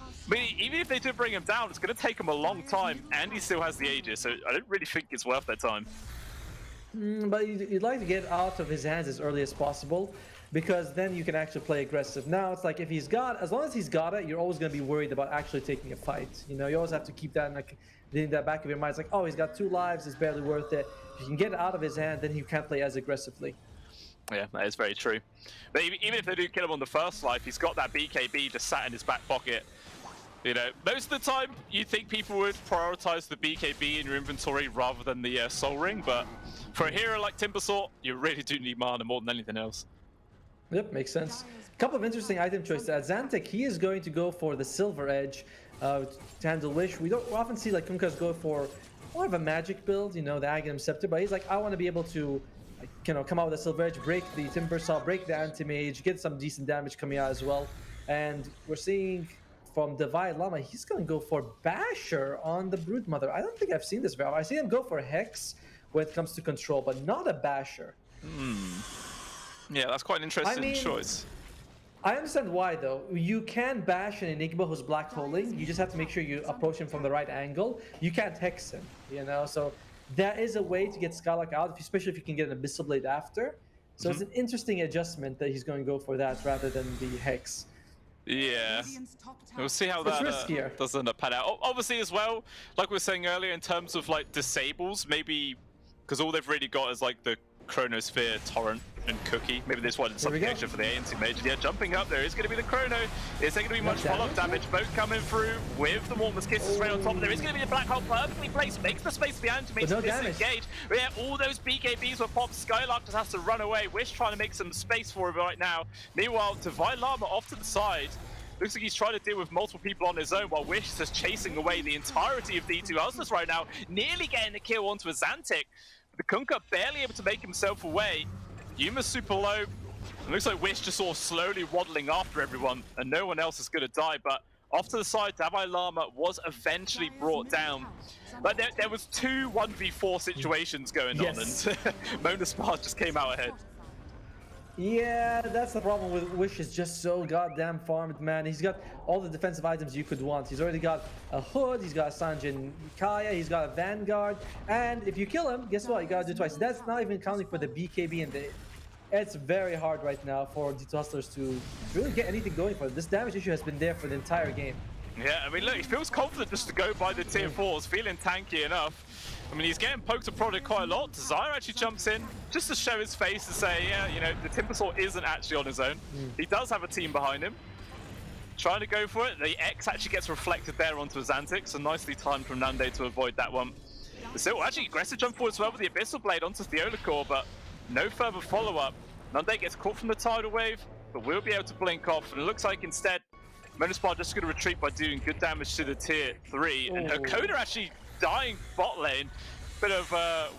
I mean, even if they do bring him down, it's going to take him a long time, and he still has the Aegis, so I don't really think it's worth their time. But you'd like to get out of his hands as early as possible, because then you can actually play aggressive. Now it's like if he's got, as long as he's got it, you're always going to be worried about actually taking a fight. You know, you always have to keep that in, like, in the back of your mind. It's like, oh, he's got 2 lives, it's barely worth it. If you can get it out of his hand, then he can't play as aggressively. Yeah, that is very true. But even if they do kill him on the first life, he's got that BKB just sat in his back pocket. You know, most of the time, you'd think people would prioritize the BKB in your inventory rather than the Soul Ring, but for a hero like Timbersaw, you really do need mana more than anything else. Yep, makes sense. A couple of interesting item choices. At Xantec, he is going to go for the Silver Edge to handle Wish. We don't often see like Kunkkas go for more of a magic build, you know, the Aghanim Scepter, but he's like, I want to be able to, like, you know, come out with a Silver Edge, break the Timbersaw, break the Anti-Mage, get some decent damage coming out as well. And we're seeing from Divide Llama, he's going to go for Basher on the Broodmother. I don't think I've seen this very often. I see him go for Hex when it comes to control, but not a Basher. Yeah, that's quite an interesting choice. I understand why, though. You can bash an Enigma who's black holing. You just have to make sure you approach him from the right angle. You can't hex him, you know? So that is a way to get Skylark out, especially if you can get an Abyssal Blade after. So it's an interesting adjustment that he's going to go for that rather than the hex. Yeah, we'll see how that does end up pan out. Obviously, as well, like we were saying earlier, in terms of like disables, maybe because all they've really got is like the Chronosphere, Torrent, and Cookie. Maybe this one is something extra for the ANC Mage. Yeah, jumping up there is going to be the Chrono. Is there going to be much follow-up damage? Both coming through with the Warmest Kisses straight on top. There is going to be the Black Hole perfectly placed, makes the space for the Anti-Mage to disengage. But yeah, all those BKBs were popped. Skylark just has to run away. Wish trying to make some space for him right now. Meanwhile, Divine Llama off to the side. Looks like he's trying to deal with multiple people on his own, while Wish is just chasing away the entirety of D2 Hustlers right now, nearly getting a kill onto a Xantec. The Kunkka barely able to make himself away. Yuma's super low. It looks like Wish just sort of slowly waddling after everyone, and no one else is going to die. But off to the side, Divine Llama was eventually brought down. But there was 2 1v4 situations going on, and Mona Spar just came out ahead. Yeah, that's the problem with Wish. Is just so goddamn farmed, man. He's got all the defensive items you could want. He's already got a Hood, he's got a Sanjin Kaya, he's got a Vanguard, and if you kill him, guess what? You gotta do it twice. That's not even counting for the BKB and the... It's very hard right now for D2 Hustlers to really get anything going for them. This damage issue has been there for the entire game. Yeah, I mean, look, he feels confident just to go by the tier 4s, feeling tanky enough. I mean, he's getting poked and prodded quite a lot. Desire actually jumps in just to show his face to say, yeah, you know, the Timbersaw isn't actually on his own. He does have a team behind him. Trying to go for it. The X actually gets reflected there onto a Xantec, so nicely timed from Nande to avoid that one. But still, actually, aggressive jump forward as well with the Abyssal Blade onto Theolacore, but no further follow-up. Nande gets caught from the tidal wave, but will be able to blink off, and it looks like instead, Monospar just going to retreat by doing good damage to the tier 3, and Hakoda actually dying bot lane. Bit of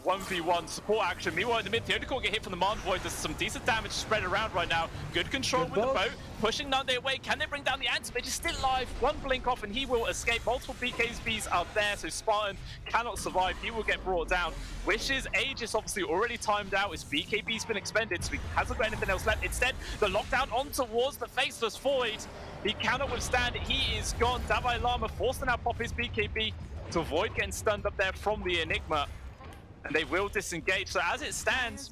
1v1 support action. Meanwhile, in the mid, Theodicore get hit from the Mand Void. There's some decent damage spread around right now. Good control with the boat. Pushing Nande away. Can they bring down the Anti-Mage? He's still alive. One blink off and he will escape. Multiple BKBs out there, so Spartan cannot survive. He will get brought down. Wish's Aegis obviously already timed out. His BKB's been expended, so he hasn't got anything else left. Instead, the lockdown on towards the Faceless Void. He cannot withstand it. He is gone. Divine Llama forced to now pop his BKB to avoid getting stunned up there from the Enigma, and they will disengage. So as it stands,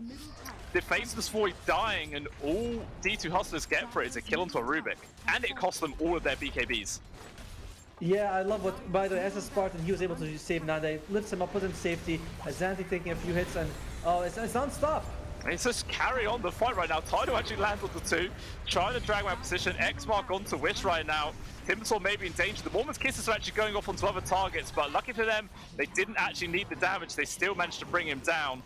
the face of the Void dying, and all D2 Hustlers get for it is a kill onto a Rubik. And it costs them all of their BKBs. Yeah, I love what, by the way, as a Spartan, he was able to save Nande, lifts him up, puts him in safety, Azanti taking a few hits, and oh, it's non-stop. It's just carry on the fight right now. Tidal actually lands on the 2, trying to drag my position. X-Mark onto Wish right now. Timbersaw may be in danger. The Mormon's Kisses are actually going off onto other targets, but lucky for them, they didn't actually need the damage. They still managed to bring him down.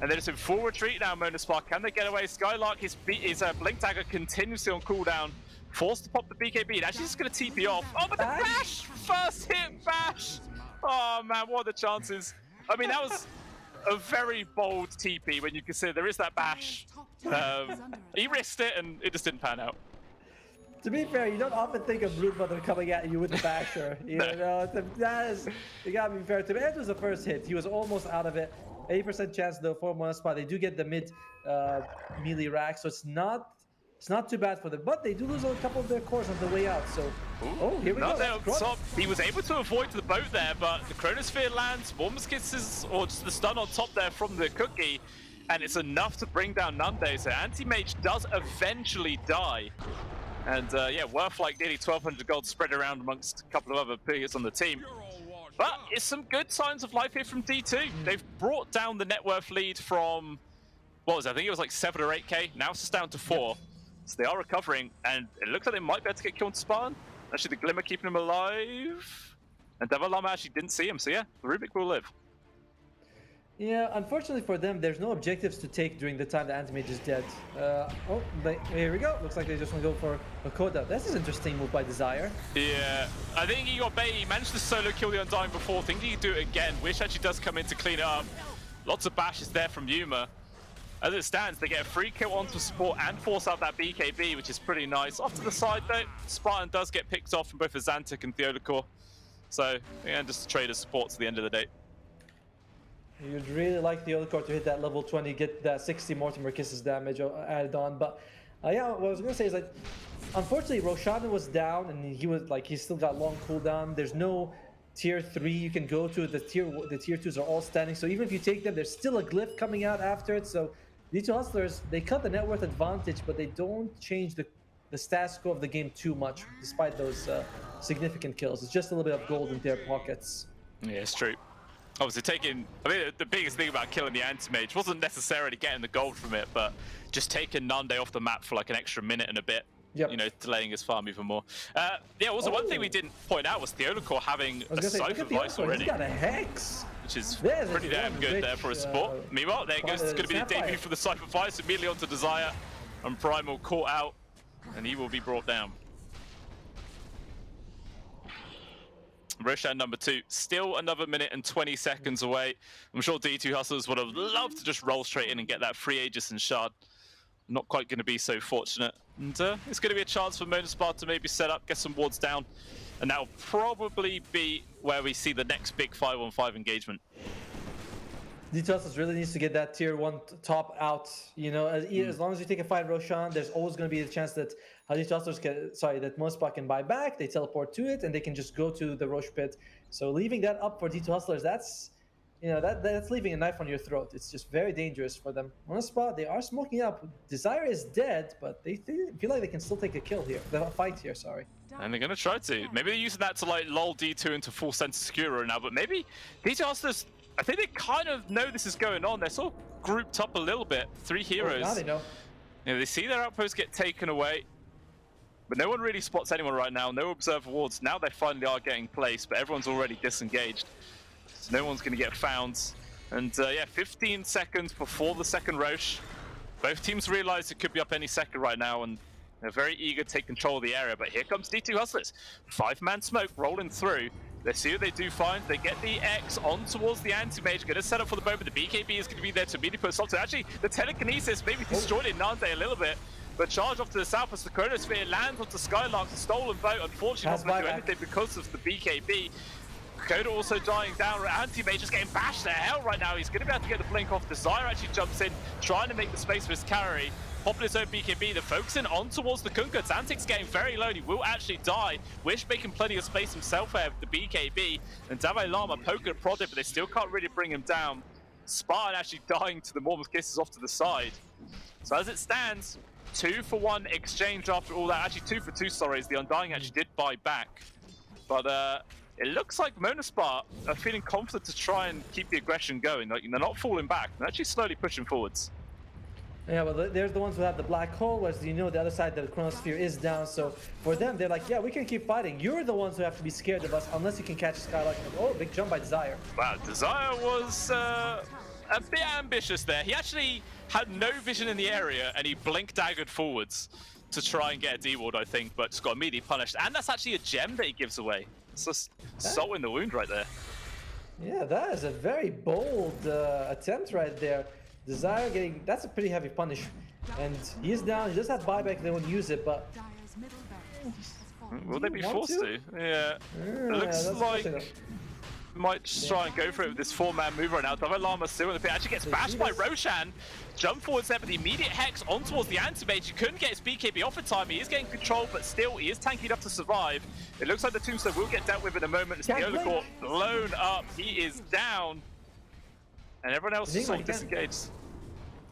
And then it's in full retreat now, Monospark. Can they get away? Skylark, his Blink Dagger continuously on cooldown. Forced to pop the BKB, and actually just going to TP off. Oh, but the bash! First hit bash! Oh man, what are the chances? I mean, that was a very bold TP when you consider there is that bash. He risked it, and it just didn't pan out. To be fair, you don't often think of Broodmother coming at you with the basher. You know, that is, you gotta be fair to him. It was the first hit. He was almost out of it. 80% chance though for Monospark. They do get the mid melee rack, so it's not too bad for them. But they do lose a couple of their cores on the way out. So, oh, here we go. There on top. He was able to avoid the boat there, but the Chronosphere lands, Mormon's Kisses, or just the stun on top there from the cookie, and it's enough to bring down Nande. So Anti-Mage does eventually die. And yeah, worth like nearly 1,200 gold spread around amongst a couple of other players on the team. But it's some good signs of life here from D2. They've brought down the net worth lead from, what was it? I think it was like 7 or 8k. Now it's just down to 4. So they are recovering, and it looks like they might be able to get killed on Spartan. Actually, the Glimmer keeping him alive. And Devil Llama actually didn't see him, so yeah, the Rubik will live. Yeah, unfortunately for them, there's no objectives to take during the time the Anti-Mage is dead. Oh, here we go. Looks like they just want to go for a Coda. This is an interesting move by Desire. Yeah, I think he got bait. He managed to solo kill the Undying before. Thinking he could do it again. Wish actually does come in to clean it up. Lots of bashes there from Yuma. As it stands, they get a free kill onto support and force out that BKB, which is pretty nice. Off to the side though, Spartan does get picked off from both Azantic and Theodocor. So, again, just trade as support to the end of the day. You'd really like Theodocor to hit that level 20, get that 60 Mortimer Kisses damage added on. But yeah, what I was gonna say is like, unfortunately, Ro16 was down, and he still got long cooldown. There's no tier 3 you can go to. The tier 2s are all standing. So even if you take them, there's still a glyph coming out after it. So D2 Hustlers, they cut the net worth advantage, but they don't change the status quo of the game too much, despite those significant kills. It's just a little bit of gold in their pockets. Yeah, it's true. Obviously I mean, the biggest thing about killing the Anti-Mage wasn't necessarily getting the gold from it, but just taking Nande off the map for like an extra minute and a bit. Yep. You know, delaying his farm even more. Yeah, also one thing we didn't point out was Theodocor having a Cypher Vice already. He's got a Hex! Which is pretty damn good there for a support. Meanwhile, there goes going to be the debut for the Cypher Vice, immediately onto Desire, and Primal caught out, and he will be brought down. Roshan number 2, still another minute and 20 seconds away. I'm sure D2 Hustlers would have loved to just roll straight in and get that free Aegis and Shard. Not quite going to be so fortunate. And it's going to be a chance for Monospark to maybe set up, get some wards down. And that'll probably be where we see the next big 5-on-5 engagement. D2 Hustlers really needs to get that tier 1 top out. You know, as long as you take a fight Roshan, there's always going to be the chance that D2 Hustlers that Monospark can buy back, they teleport to it, and they can just go to the Roche pit. So leaving that up for D2 Hustlers, that's, you know, that's leaving a knife on your throat. It's just very dangerous for them. Monospark, they are smoking up. Desire is dead, but they feel like they can still take a kill here, the fight here, sorry. And they're going to try to. Maybe they're using that to like lull D2 into full sense of secure now, but maybe D2 Hustlers, I think they kind of know this is going on. They're sort of grouped up a little bit. 3 heroes. Now they know. You know, they see their outposts get taken away, but no one really spots anyone right now. No observer wards. Now they finally are getting placed, but everyone's already disengaged. So no one's going to get found. And yeah, 15 seconds before the second Roche. Both teams realize it could be up any second right now, and they're very eager to take control of the area. But here comes D2 Hustlers. 5-man smoke rolling through. Let's see what they do find. They get the X on towards the Anti-Mage. Going to set up for the bow, but the BKB is going to be there to immediately put a stop to it. Actually, the telekinesis maybe destroyed in Nande a little bit. But charge off to the south as the Chronosphere lands onto Skylark. The stolen boat, unfortunately, not going to do anything because of the BKB. Coda also dying down. Anti-Mage just getting bashed to hell right now. He's going to be able to get the blink off. Desire actually jumps in, trying to make the space for his carry. Popping his own BKB, they're focusing on towards the Kunkka. Zantic's getting very low, he will actually die. Wish making plenty of space himself there with the BKB. And Dave Lama poking and prodding, but they still can't really bring him down. Spartan actually dying to the Mormon's Kisses off to the side. So as it stands, 2-for-1 exchange after all that. Actually 2-for-2, sorry, as the Undying actually did buy back. But it looks like Monospar are feeling confident to try and keep the aggression going. Like, they're not falling back, they're actually slowly pushing forwards. Yeah, well, there's the ones who have the black hole, whereas you know the other side, the chronosphere is down. So for them, they're like, yeah, we can keep fighting. You're the ones who have to be scared of us unless you can catch Skylark. Oh, big jump by Desire. Wow, Desire was a bit ambitious there. He actually had no vision in the area and he blink daggered forwards to try and get a D-ward, I think, but just got immediately punished. And that's actually a gem that he gives away. It's just salt in the wound right there. Yeah, that is a very bold attempt right there. Desire getting, that's a pretty heavy punish. And he's down, he does have buyback, they won't use it, but... Dire's middle barracks has fallen. Will they be want forced to? Yeah. It looks that's like possible. might just try and go for it with this 4-man move right now. Dalai Lama still in the pit. Actually gets bashed by Ro16. Jump forwards there, but the immediate hex on towards the anti-mage. He couldn't get his BKB off in time. He is getting control, but still he is tanky enough to survive. It looks like the tombstone will get dealt with in a moment. It's the Olacor blown up. He is down. And everyone else is sort of disengaged.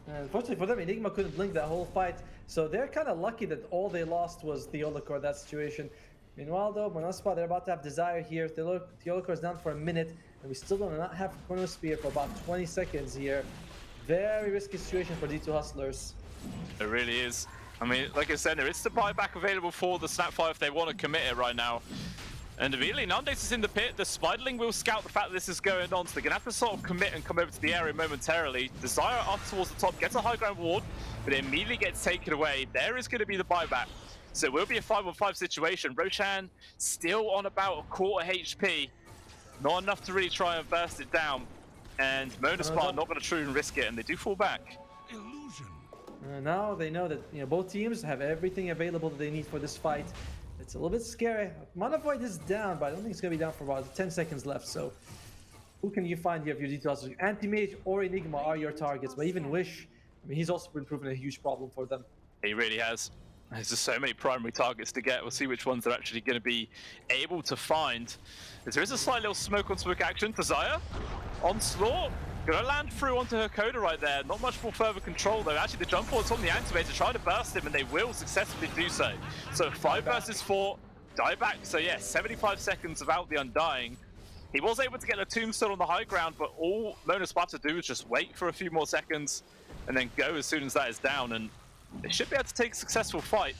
Unfortunately for them, Enigma couldn't blink that whole fight, so they're kind of lucky that all they lost was the Theolacor, that situation. Meanwhile though, Monospa, they're about to have Desire here. Theolacor is down for a minute, and we still do not have Chronosphere for about 20 seconds here. Very risky situation for D2 Hustlers. It really is. I mean, like I said, there is the buyback available for the Snapfire if they want to commit it right now. And immediately, Nandes is in the pit. The Spiderling will scout the fact that this is going on, so they're going to have to sort of commit and come over to the area momentarily. Desire up towards the top, gets a high ground ward, but it immediately gets taken away. There is going to be the buyback. So it will be a 5-on-5 situation. Roshan still on about a quarter HP. Not enough to really try and burst it down. And Monospar not going to try and risk it, and they do fall back. Now they know that both teams have everything available that they need for this fight. It's a little bit scary. Mana Void is down, but I don't think it's going to be down for about 10 seconds left. So who can you find here if your details? Anti-Mage or Enigma are your targets, but even Wish, I mean, he's also been proving a huge problem for them. He really has. There's just so many primary targets to get. We'll see which ones they're actually going to be able to find. There is a slight little smoke on smoke action. Desire, Onslaught, gonna land through onto her Coda right there. Not much more further control though. Actually, the jump forwards on the Activator trying to burst him, and they will successfully do so. So 5 versus 4, die back. So yeah, 75 seconds without the Undying. He was able to get a tombstone on the high ground, but all Monospar to do is just wait for a few more seconds and then go as soon as that is down, and they should be able to take a successful fight.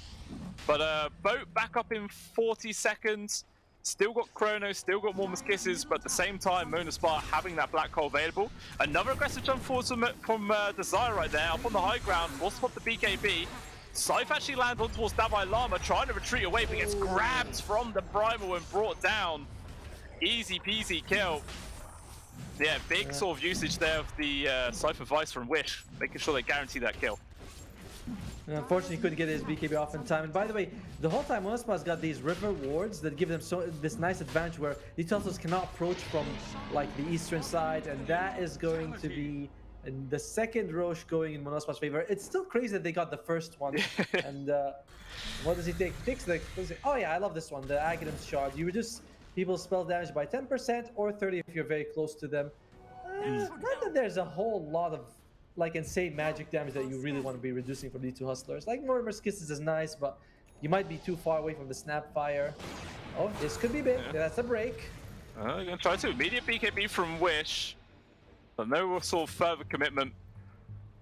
But Boat back up in 40 seconds. Still got Chrono, still got Mormon's Kisses, but at the same time, Monospar having that black hole available. Another aggressive jump forward from Desire right there, up on the high ground, force spot the BKB. Scythe actually lands on towards Dalai Lama, trying to retreat away, but gets grabbed from the Primal and brought down. Easy peasy kill. Yeah, big sort of usage there of the Cypher Vice from Wish, making sure they guarantee that kill. And unfortunately, he couldn't get his BKB off in time. And by the way, the whole time, Monospa's got these river wards that give them this nice advantage where the Tulsos cannot approach from like the eastern side, and that is going to be the second Roche going in Monospa's favor. It's still crazy that they got the first one. And what does he take? He takes oh yeah, I love this one, the Aghanim's Shard. You reduce people's spell damage by 10% or 30% if you're very close to them. Not that there's a whole lot of like insane magic damage that you really want to be reducing from D2 Hustlers. Like Mormon's Kisses is nice, but you might be too far away from the Snapfire. Oh, this could be big. Yeah. That's a break. You're gonna try to immediate BKB from Wish, but no sort of further commitment.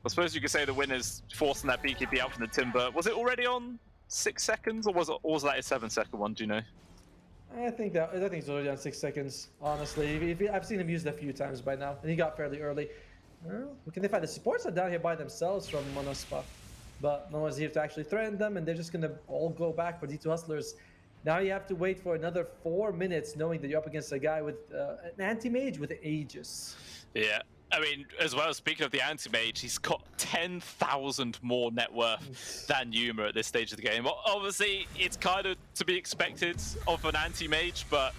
I suppose you could say the win is forcing that BKB out from the Timber. Was it already on 6 seconds, or was that a 7-second one? Do you know? I think it's already on 6 seconds. Honestly, I've seen him use it a few times by now, and he got fairly early. Well, what can they find? The supports are down here by themselves from Monospa, but no one's here to actually threaten them, and they're just gonna all go back for D2 Hustlers. Now you have to wait for another 4 minutes, knowing that you're up against a guy with an anti-mage with Aegis. Yeah, I mean, as well, speaking of the anti-mage, he's got 10,000 more net worth than Yuma at this stage of the game. Obviously, it's kind of to be expected of an anti-mage, but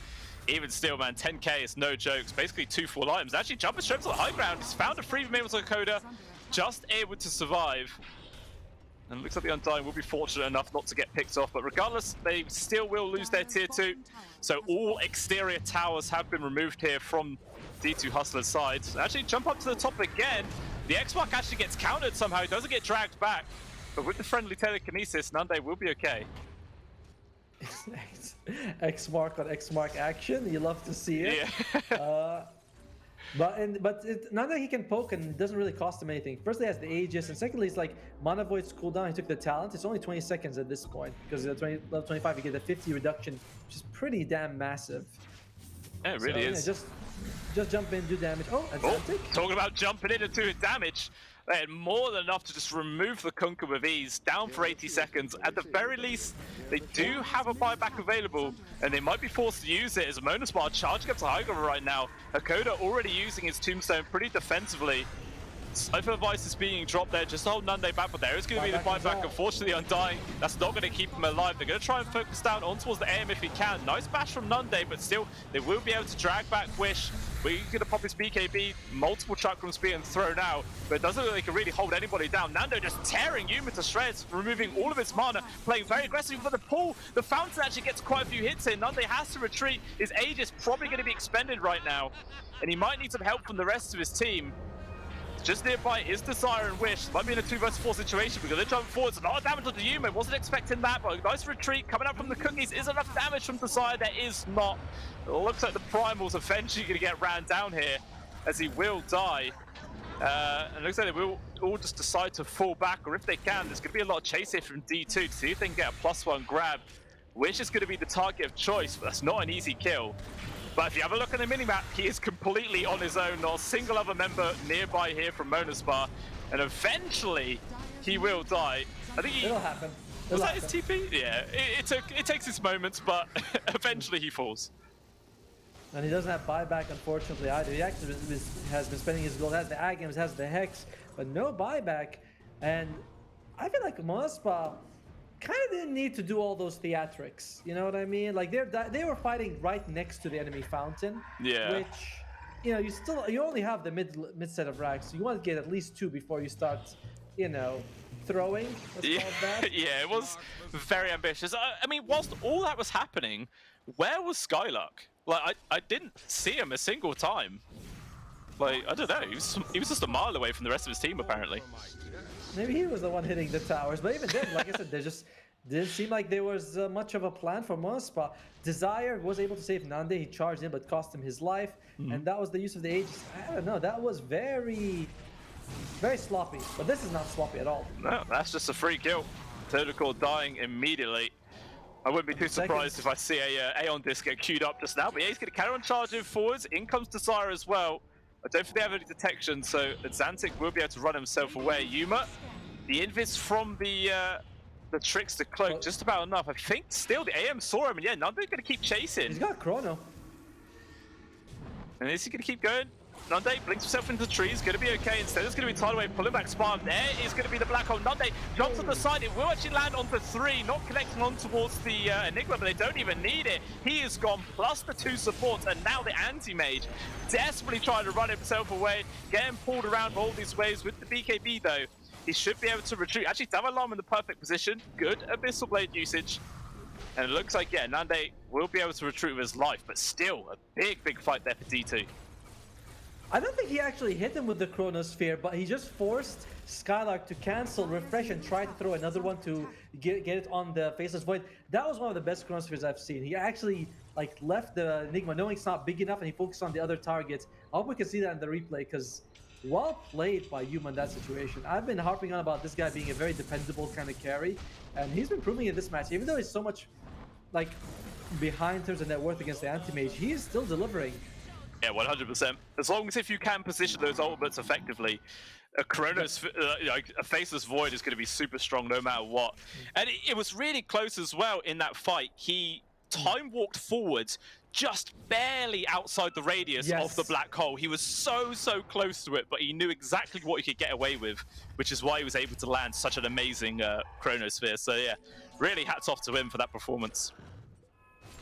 even still, man, 10k is no jokes. Basically 2 full items. Actually, Jumper Stripes on the high ground. He's found a free from Coda, just able to survive. And it looks like the Undying will be fortunate enough not to get picked off. But regardless, they still will lose their tier 2. So all exterior towers have been removed here from D2 Hustler's side. Actually, jump up to the top again. The X-Mark actually gets countered somehow. He doesn't get dragged back. But with the friendly telekinesis, Nande will be okay. X-Mark on X-Mark action. You love to see it. Yeah. Now that he can poke and it doesn't really cost him anything. Firstly, he has the Aegis, and secondly, it's like Mana Void's cooldown. He took the talent. It's only 20 seconds at this point because at level 25 you get a 50 reduction, which is pretty damn massive. Yeah, it really is. Yeah, just jump in, do damage. Oh, Atlantic. Talking about jumping in and doing damage. They had more than enough to just remove the Kunkka with ease, down for 80 seconds. At the very least, they do have a buyback available, and they might be forced to use it as Monospar charging up to high ground right now. Hakoda already using his Tombstone pretty defensively. Cypher Vice is being dropped there just to hold Nande back, but there is going to be the buyback. Unfortunately, Undying, that's not going to keep him alive. They're going to try and focus down on towards the AM if he can. Nice bash from Nande, but still, they will be able to drag back Wish. We're going to pop his BKB, multiple chakrams being thrown out, but it doesn't look like they can really hold anybody down. Nando just tearing Yuma to shreds, removing all of his mana, playing very aggressively for the pull. The Fountain actually gets quite a few hits in. Nande has to retreat. His Aegis probably going to be expended right now, and he might need some help from the rest of his team. Just nearby is Desire and Wish. Might be in a 2 vs 4 situation because they jump forwards. A lot of damage onto Yuma. Wasn't expecting that, but a nice retreat coming up from the Cookies. Is enough damage from Desire? There is not. It looks like the Primal's eventually going to get ran down here as he will die. And it looks like they will all just decide to fall back, or if they can, there's going to be a lot of chase here from D2 to see if they can get a +1 grab. Wish is going to be the target of choice, but that's not an easy kill. But if you have a look at the minimap, he is completely on his own. Not a single other member nearby here from Monospar. And eventually, he will die. I think he... It'll happen. Was that his TP? Yeah, it takes its moments, but eventually he falls. And he doesn't have buyback, unfortunately, either. He actually has been spending his gold, has the Agams, has the Hex, but no buyback. And I feel like Monospa kind of didn't need to do all those theatrics. You know what I mean? Like they were fighting right next to the enemy fountain. Yeah. Which, you know, you only have the mid set of racks. So you want to get at least 2 before you start, you know, throwing. Yeah, yeah, it was very ambitious. I mean, whilst all that was happening, where was Skylark? Like, I didn't see him a single time. Like, I don't know, he was just a mile away from the rest of his team, apparently. Maybe he was the one hitting the towers, but even then, like I said, there just didn't seem like there was much of a plan for Monospa. Desire was able to save Nande, he charged in, but cost him his life, and that was the use of the Aegis. I don't know, that was very sloppy, but this is not sloppy at all. No, that's just a free kill. Totocor dying immediately. I wouldn't be too surprised if I see a Aeon disc get queued up just now, but yeah, he's going to carry on charging forwards. In comes Desire as well. I don't think they have any detection, so Xantic will be able to run himself away. Yuma, the invis from the Trickster cloak, just about enough. I think still the AM saw him, and yeah, Nande's going to keep chasing. He's got Chrono. And is he going to keep going? Nande blinks himself into the trees, going to be okay. Instead, it's going to be tied away, pulling back Spark. There is going to be the black hole. Nande jumps on the side. It will actually land onto 3, not connecting on towards the Enigma, but they don't even need it. He is gone, plus the 2 supports, and now the anti-mage desperately trying to run himself away, getting pulled around all these ways with the BKB though. He should be able to retreat. Actually, Davalam in the perfect position. Good Abyssal Blade usage. And it looks like, yeah, Nande will be able to retreat with his life, but still a big fight there for D2. I don't think he actually hit him with the Chronosphere, but he just forced Skylark to cancel, refresh, and try to throw another one to get it on the Faceless Void. That was one of the best Chronospheres I've seen. He actually like left the Enigma knowing it's not big enough, and he focused on the other targets. I hope we can see that in the replay, because well played by Yuma in that situation. I've been harping on about this guy being a very dependable kind of carry, and he's been proving in this match. Even though he's so much like behind in terms of net worth against the Anti-Mage, he is still delivering. Yeah, 100%. As long as if you can position those ultimates effectively, a Kronos, a Faceless Void is going to be super strong no matter what. And it was really close as well in that fight. He time walked forwards just barely outside the radius of the black hole. He was so close to it, but he knew exactly what he could get away with, which is why he was able to land such an amazing Chronosphere. So yeah, really hats off to him for that performance.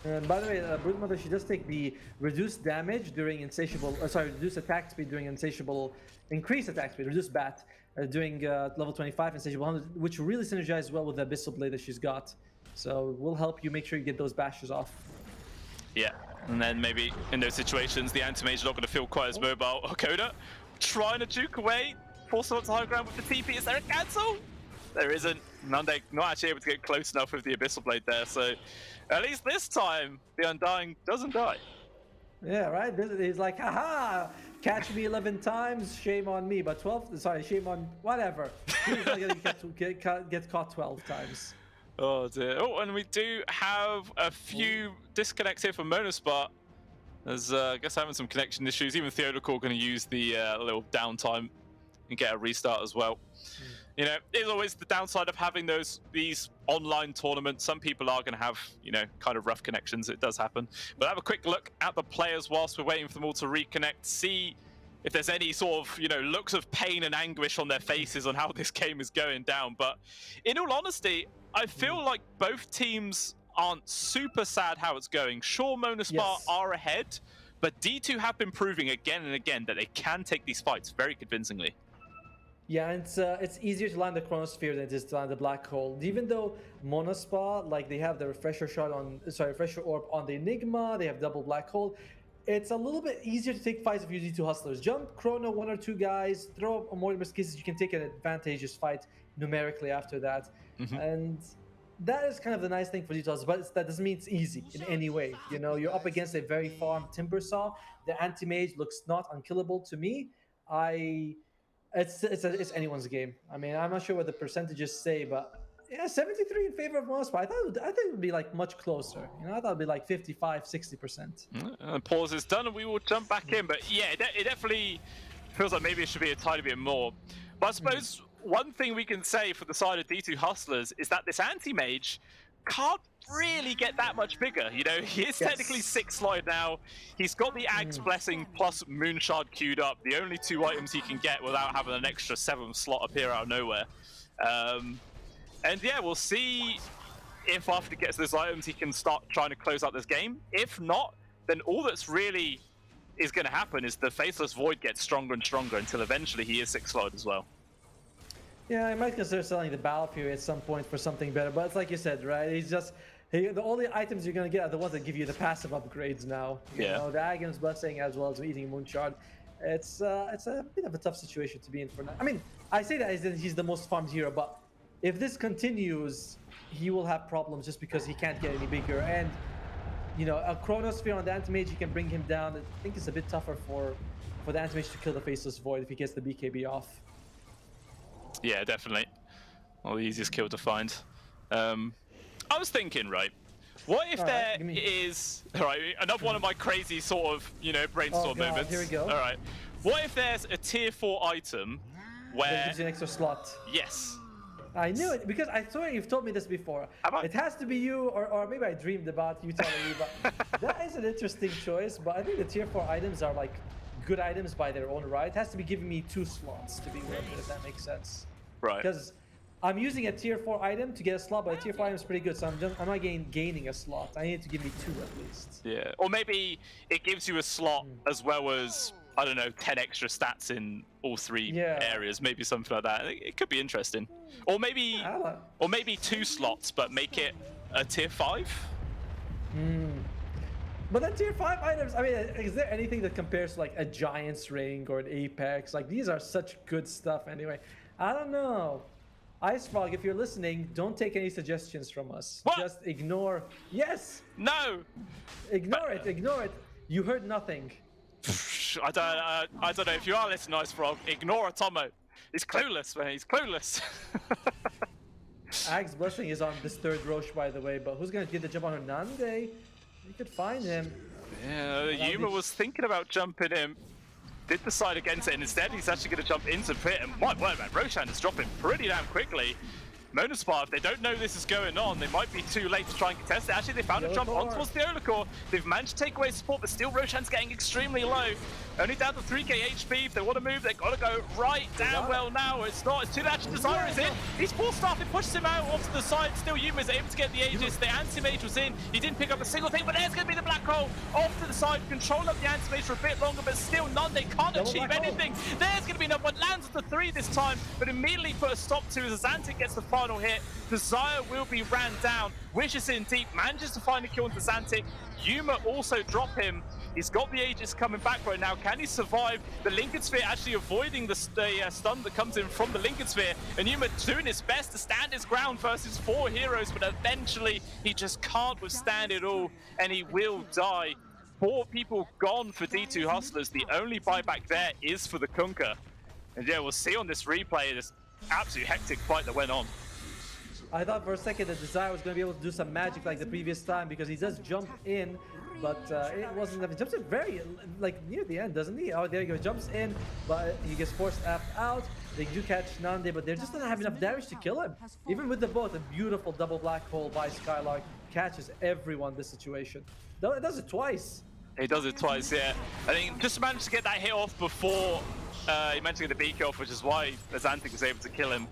And by the way, Broodmother, she does take the reduced damage during insatiable, reduced attack speed during insatiable, increased attack speed, reduced bat during level 25 insatiable 100, which really synergizes well with the Abyssal Blade that she's got. So it will help you make sure you get those bashes off. Yeah, and then maybe in those situations, the anti-mage not going to feel quite as mobile. Okoda trying to juke away, force him up to high ground with the TP. Is there a cancel? There isn't. Nande not actually able to get close enough with the Abyssal Blade there, so at least this time, the Undying doesn't die. Yeah, right? He's like, haha, catch me 11 times, shame on me, but 12, sorry, shame on whatever. He's not gonna get caught 12 times. Oh dear. Oh, and we do have a few disconnects here from Monospot. There's, I guess, having some connection issues. Even Theodocor going to use the little downtime and get a restart as well. You know, it's always the downside of having these online tournaments. Some people are going to have, you know, kind of rough connections. It does happen. But have a quick look at the players whilst we're waiting for them all to reconnect. See if there's any sort of, you know, looks of pain and anguish on their faces on how this game is going down. But in all honesty, I feel like both teams aren't super sad how it's going. Sure, Monospar are ahead, but D2 have been proving again and again that they can take these fights very convincingly. Yeah, and it's easier to land the Chronosphere than it is to land the Black Hole. Even though Monospar, like, they have the refresher orb on the Enigma, they have double Black Hole. It's a little bit easier to take fights if you do 2 hustlers. Jump, chrono, 1 or 2 guys, throw up more cases, you can take an advantageous fight numerically after that. And that is kind of the nice thing for D2 hustlers, but that doesn't mean it's easy in any way. You know, you're up against a very farmed Timbersaw. The anti-mage looks not unkillable to me. It's anyone's game. I mean, I'm not sure what the percentages say, but yeah, 73 in favor of Monospar. I think it would be like much closer. You know, I thought it'd be like 55, 60%. Pause is done, and we will jump back in. But yeah, it definitely feels like maybe it should be a tiny bit more. But I suppose one thing we can say for the side of D2 Hustlers is that this anti-mage can't really get that much bigger. You know, he is technically 6 slotted now. He's got the Ag's Blessing plus Moonshard queued up, the only 2 items he can get without having an extra 7th slot appear out of nowhere. And yeah, we'll see if after he gets those items, he can start trying to close out this game. If not, then all that's really is going to happen is the Faceless Void gets stronger and stronger until eventually he is 6 slotted as well. Yeah, I might consider selling the Battle Fury at some point for something better, but it's like you said, right? He's just the only items you're gonna get are the ones that give you the passive upgrades now. You know, the Aghan's Blessing as well as eating Moonshard. It's a bit of a tough situation to be in for now. I mean, I say that as in he's the most farmed hero, but if this continues, he will have problems just because he can't get any bigger. And you know, a Chronosphere on the Anti-Mage, you can bring him down. I think it's a bit tougher for the Anti-Mage to kill the Faceless Void if he gets the BKB off. Yeah, definitely. Well, the easiest kill to find. I was thinking, right, what if is another one of my crazy sort of, you know, brainstorm moments. Here we go. All right. What if there's a tier 4 item where that gives you an extra slot? Yes. I knew it because I swear you've told me this before. It has to be you, or maybe I dreamed about you telling me, but that is an interesting choice. But I think the tier 4 items are like good items by their own right. It has to be giving me 2 slots to be worth it, if that makes sense. Right. Because I'm using a tier 4 item to get a slot, but a tier 4 item is pretty good, so I'm not gaining a slot. I need it to give me 2 at least. Yeah, or maybe it gives you a slot as well as, I don't know, 10 extra stats in all 3 areas, maybe something like that. It could be interesting. Or maybe 2 slots, but make it a tier 5. But then tier 5 items, I mean, is there anything that compares to like a Giant's Ring or an Apex? Like, these are such good stuff anyway. I don't know. Ice Frog, if you're listening, don't take any suggestions from us. What? Just ignore. Yes! No! Ignore it. You heard nothing. I don't know. If you are listening, Ice Frog, ignore Atomo. He's clueless, man. He's clueless. Ag's Blessing is on this 3rd Roche, by the way, but who's going to get the jump on Hernande? You could find him. Yeah, Yuma was thinking about jumping him. Did decide against it, and instead he's actually going to jump into pit. And my word, man, Ro16 is dropping pretty damn quickly. Monospar, if they don't know this is going on, they might be too late to try and contest it. Actually, they found a jump on towards the Olacor. They've managed to take away support, but still Ro16's getting extremely low. Only down to 3k HP. If they want to move, they've got to go right down well now. It's not. It's too much. Desire is in. He's full staff. It pushes him out off to the side. Still, Yuma is able to get the Aegis. The Anti-Mage was in. He didn't pick up a single thing, but there's going to be the Black Hole off to the side. Control up the Anti-Mage for a bit longer, but still none. They can't achieve anything. There's going to be another one. Lands at the 3 this time, but immediately put a stop to as Azantic gets the 5. final hit. Desire will be ran down. Wish is in deep, manages to find a kill into Xantic. Yuma also drop him. He's got the Aegis coming back right now. Can he survive? The Lincoln Sphere actually avoiding the stun that comes in from the Lincoln Sphere. And Yuma doing his best to stand his ground versus 4 heroes, but eventually he just can't withstand it all, and he will die. 4 people gone for D2 Hustlers. The only buyback there is for the Kunkka. And yeah, we'll see on this replay, this absolute hectic fight that went on. I thought for a second that Desire was going to be able to do some magic like the previous time, because he does jump in, but it wasn't enough. He jumps in very, like, near the end, doesn't he? Oh, there he goes. Jumps in, but he gets forced out. They do catch Nande, but they just don't have enough damage to kill him. Even with the boat, a beautiful double black hole by Skylark catches everyone this situation. Though it does it twice. He does it twice, yeah. I think just managed to get that hit off before he managed to get the beak off, which is why Xantic was able to kill him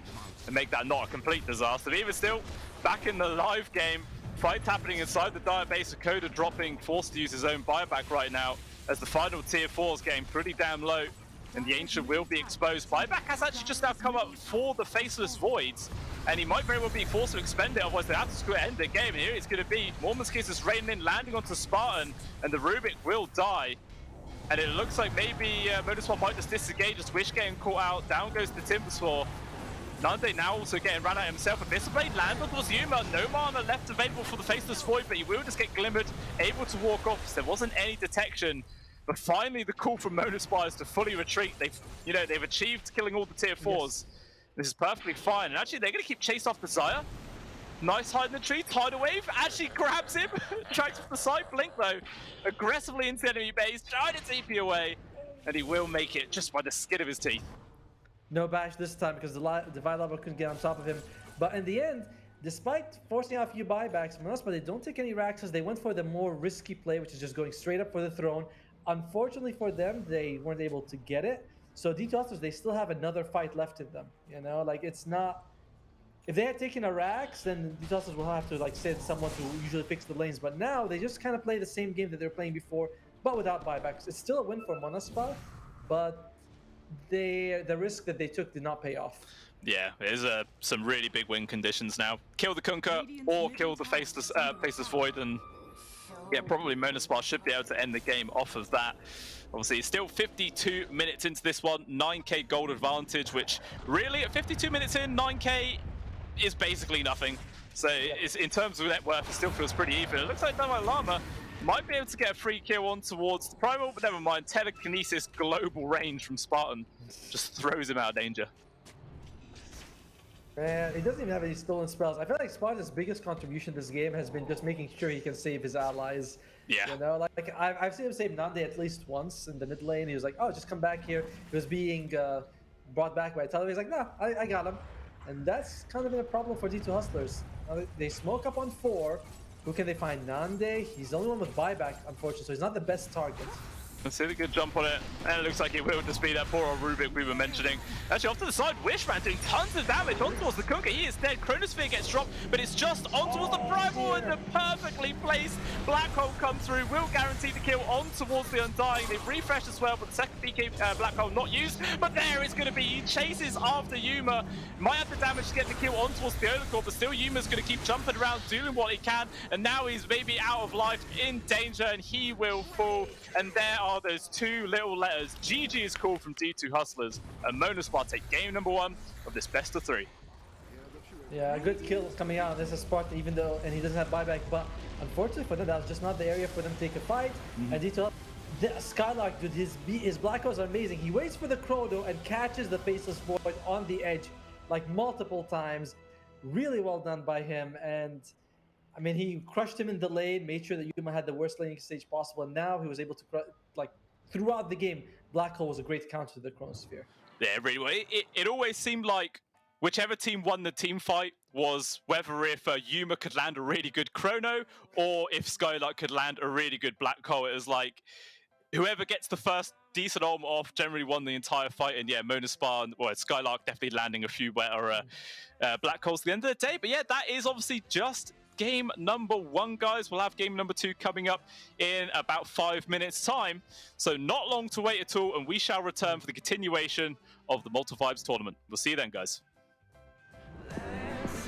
and make that not a complete disaster. But even still, back in the live game, fight happening inside the Dire base, Koda dropping, forced to use his own buyback right now as the final tier 4s getting pretty damn low, and the Ancient will be exposed. Buyback has actually just now come up for the Faceless Voids, and he might very well be forced to expend it, otherwise they have to end the game. And here it's going to be Mormon's Kiss is raining in, landing onto Spartan, and the Rubik will die. And it looks like maybe Motorsport might just disengage, as Wish getting caught out. Down goes the Timbersaw. Nande now also getting run out himself. And Missile Blade land towards Yuma. No mana left available for the Faceless Void, but he will just get glimmered, able to walk off. So there wasn't any detection. But finally, the call from Monospire is to fully retreat. They've achieved killing all the tier 4s. Yes. This is perfectly fine. And actually, they're going to keep chase off Desire. Nice hide in the tree. Tidal Wave actually grabs him. Tracks off the side. Blink, though, aggressively into the enemy base. Trying to TP away. And he will make it just by the skin of his teeth. No bash this time because the Divine Lava couldn't get on top of him. But in the end, despite forcing out a few buybacks, but they don't take any Raxes. They went for the more risky play, which is just going straight up for the throne. Unfortunately for them, they weren't able to get it. So D2 Hustlers, they still have another fight left in them. You know, like, it's not... If they had taken a Rax, then D2 Hustlers will have to, like, send someone to usually fix the lanes. But now, they just kind of play the same game that they were playing before, but without buybacks. It's still a win for Monospa, but the risk that they took did not pay off. Yeah, there's some really big win conditions now. Kill the Kunkka or kill the Faceless Void, and yeah, probably Monospar should be able to end the game off of that. Obviously, it's still 52 minutes into this one, 9k gold advantage, which really at 52 minutes in, 9k is basically nothing. So it's, in terms of net worth, it still feels pretty even. It looks like Dynamite Llama might be able to get a free kill on towards the Primal, but never mind. Telekinesis global range from Spartan just throws him out of danger. Man, he doesn't even have any stolen spells. I feel like Spartan's biggest contribution to this game has been just making sure he can save his allies. Yeah. You know, like I've seen him save Nande at least once in the mid lane. He was like, oh, just come back here. He was being brought back by Television. He's like, no, I got him. And that's kind of been a problem for D2 Hustlers. They smoke up on 4. Who can they find? Nande. He's the only one with buyback, unfortunately, so he's not the best target. Let's see the good jump on it, and it looks like it will just be that poor old Rubik we were mentioning. Actually, off to the side, Wishman doing tons of damage on towards the Kunkka. He is dead. Chronosphere gets dropped, but it's just on towards the Primal, and the perfectly placed Black Hole comes through. Will guarantee the kill on towards the Undying. They've refreshed as well, but the second BK Black Hole not used. But there it's going to be. He chases after Yuma. Might have the damage to get the kill on towards the Overcore, but still Yuma's going to keep jumping around, doing what he can. And now he's maybe out of life, in danger, and he will fall. And there are those 2 little letters. GG is called from D2 Hustlers, and Monospar take game number 1 of this best of 3. Yeah, a good kill coming out. This is Sparta, even though, and he doesn't have buyback, but unfortunately for them, that was just not the area for them to take a fight. And D2, the Skylark, dude, his Black Holes are amazing. He waits for the Chrono and catches the Faceless Void on the edge, like multiple times. Really well done by him, and I mean, he crushed him in the lane, made sure that Yuma had the worst laning stage possible, and now he was able to, like, throughout the game, Black Hole was a great counter to the Chronosphere. Yeah, really well. It always seemed like whichever team won the team fight was whether if Yuma could land a really good Chrono or if Skylark could land a really good Black Hole. It was like whoever gets the first decent ultimate off generally won the entire fight. And yeah, Monospar, well, Skylark definitely landing a few better Black Holes at the end of the day. But yeah, that is obviously just game number 1, guys. We'll have game number 2 coming up in about 5 minutes time, so not long to wait at all, and we shall return for the continuation of the Malta Vibes tournament. We'll see you then, guys. Let's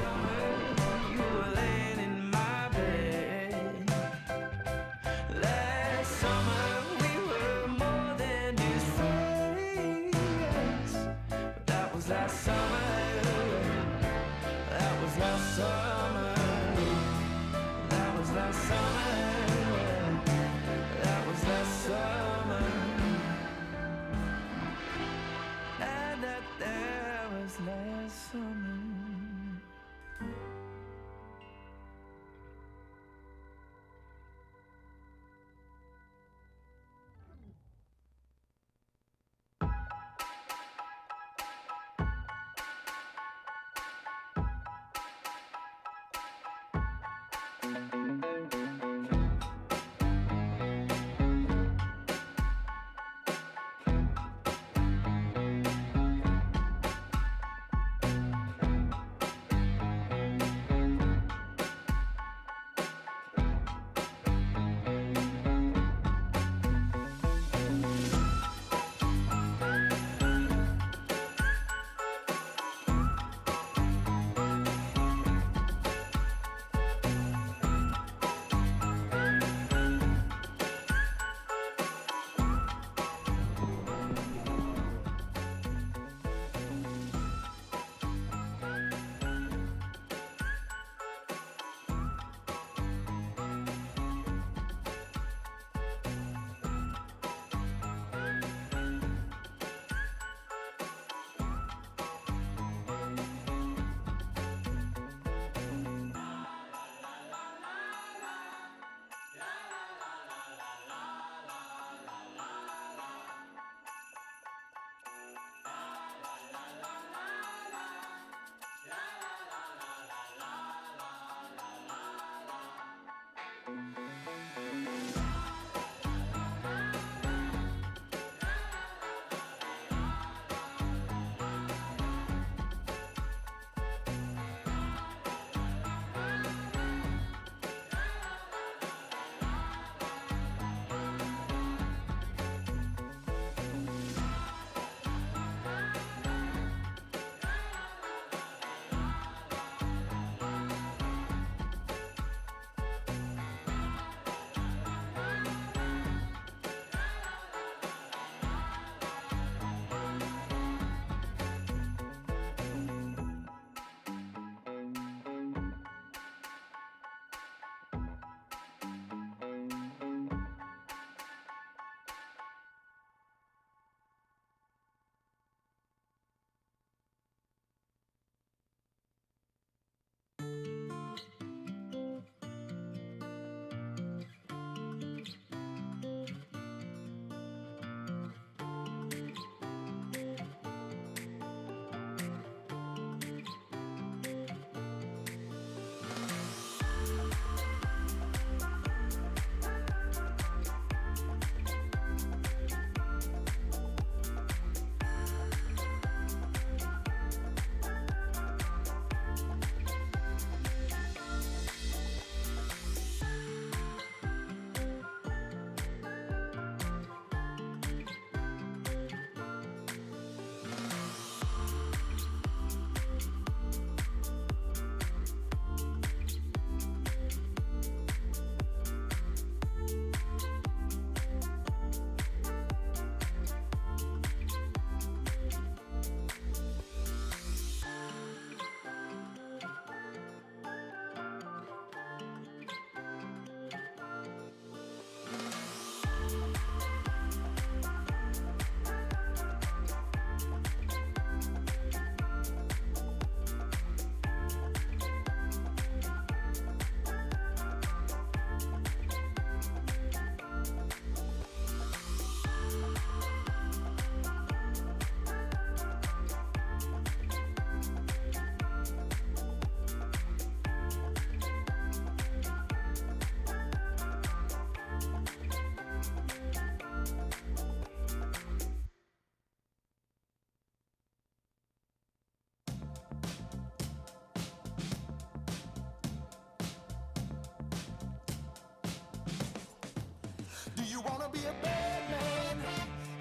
you wanna be a bad man?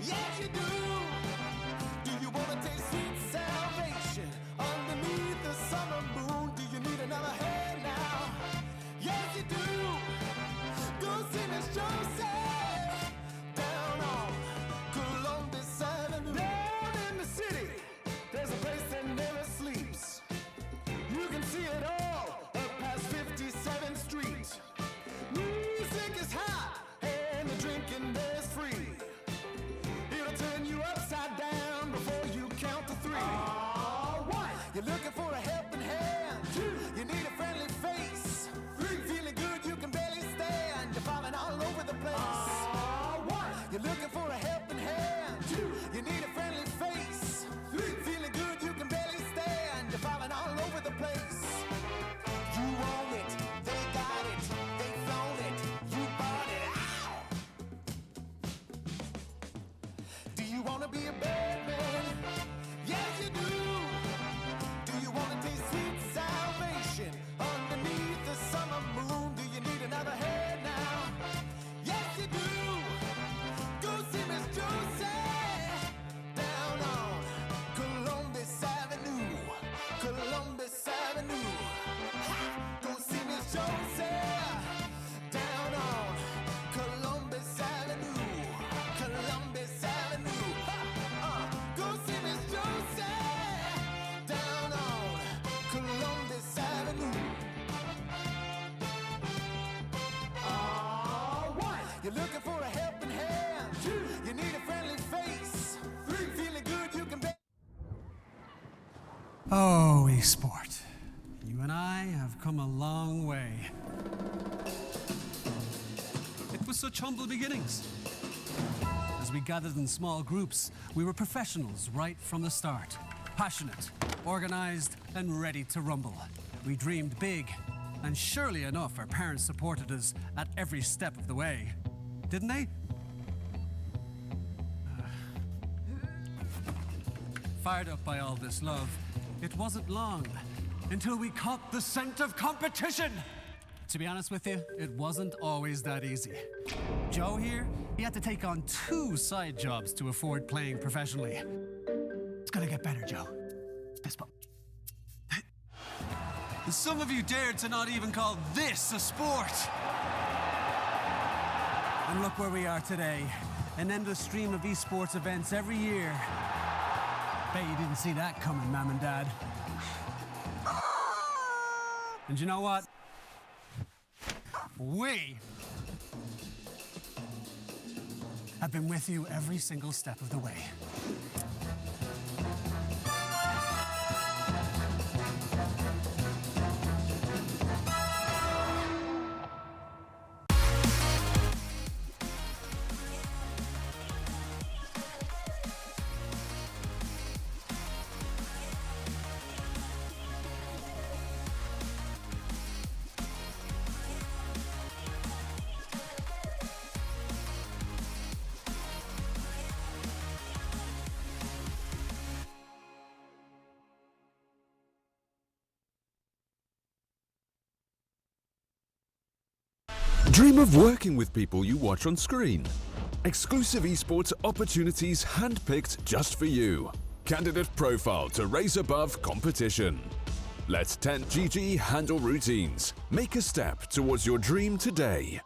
Yes, you do. Do you wanna taste sweet salvation underneath the summer moon? Do you need another hand now? Yes, you do. Go see Miss Joseph down on Columbus Avenue. Down in the city, there's a place that never sleeps. You can see it all up past 57th Street. Music is hot and the drinking there's free. be a bad man? Yes, you do. Do you wanna taste sweet salvation underneath the summer moon? Do you need another hand now? Yes, you do. Go see Miss Josie down on Columbus Avenue. Columbus Avenue. Ha! Go see Miss Josie down on Columbus Avenue. Columbus Avenue. Ha! Go see Miss Josie down on Columbus Avenue. All right. You're looking for a helping hand. You need a friendly face. Feeling good, you can bet. Oh, esport. You and I have come a long way. It was such humble beginnings. As we gathered in small groups, we were professionals right from the start. Passionate, organized, and ready to rumble. We dreamed big, and surely enough, our parents supported us at every step of the way. Didn't they? Fired up by all this love, it wasn't long until we caught the scent of competition. To be honest with you, it wasn't always that easy. Joe here, he had to take on 2 side jobs to afford playing professionally. It's gonna get better, Joe. Fist bump. Some of you dared to not even call this a sport. And look where we are today. An endless stream of esports events every year. Bet you didn't see that coming, Mom and Dad. And you know what? We have been with you every single step of the way. Dream of working with people you watch on screen. Exclusive esports opportunities handpicked just for you. Candidate profile to raise above competition. Let 10GG handle routines. Make a step towards your dream today.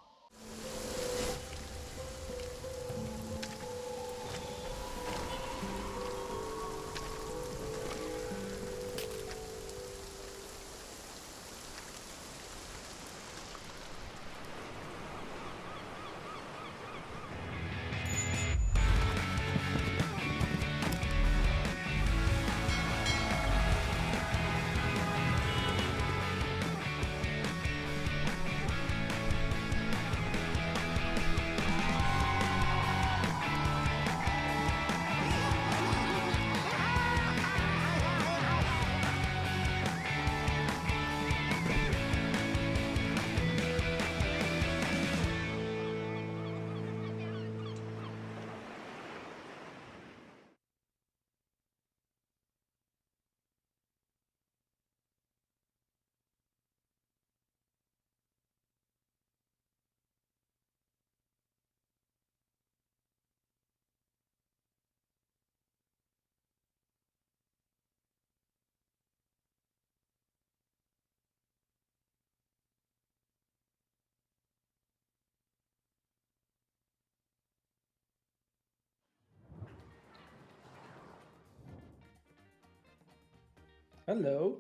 Hello.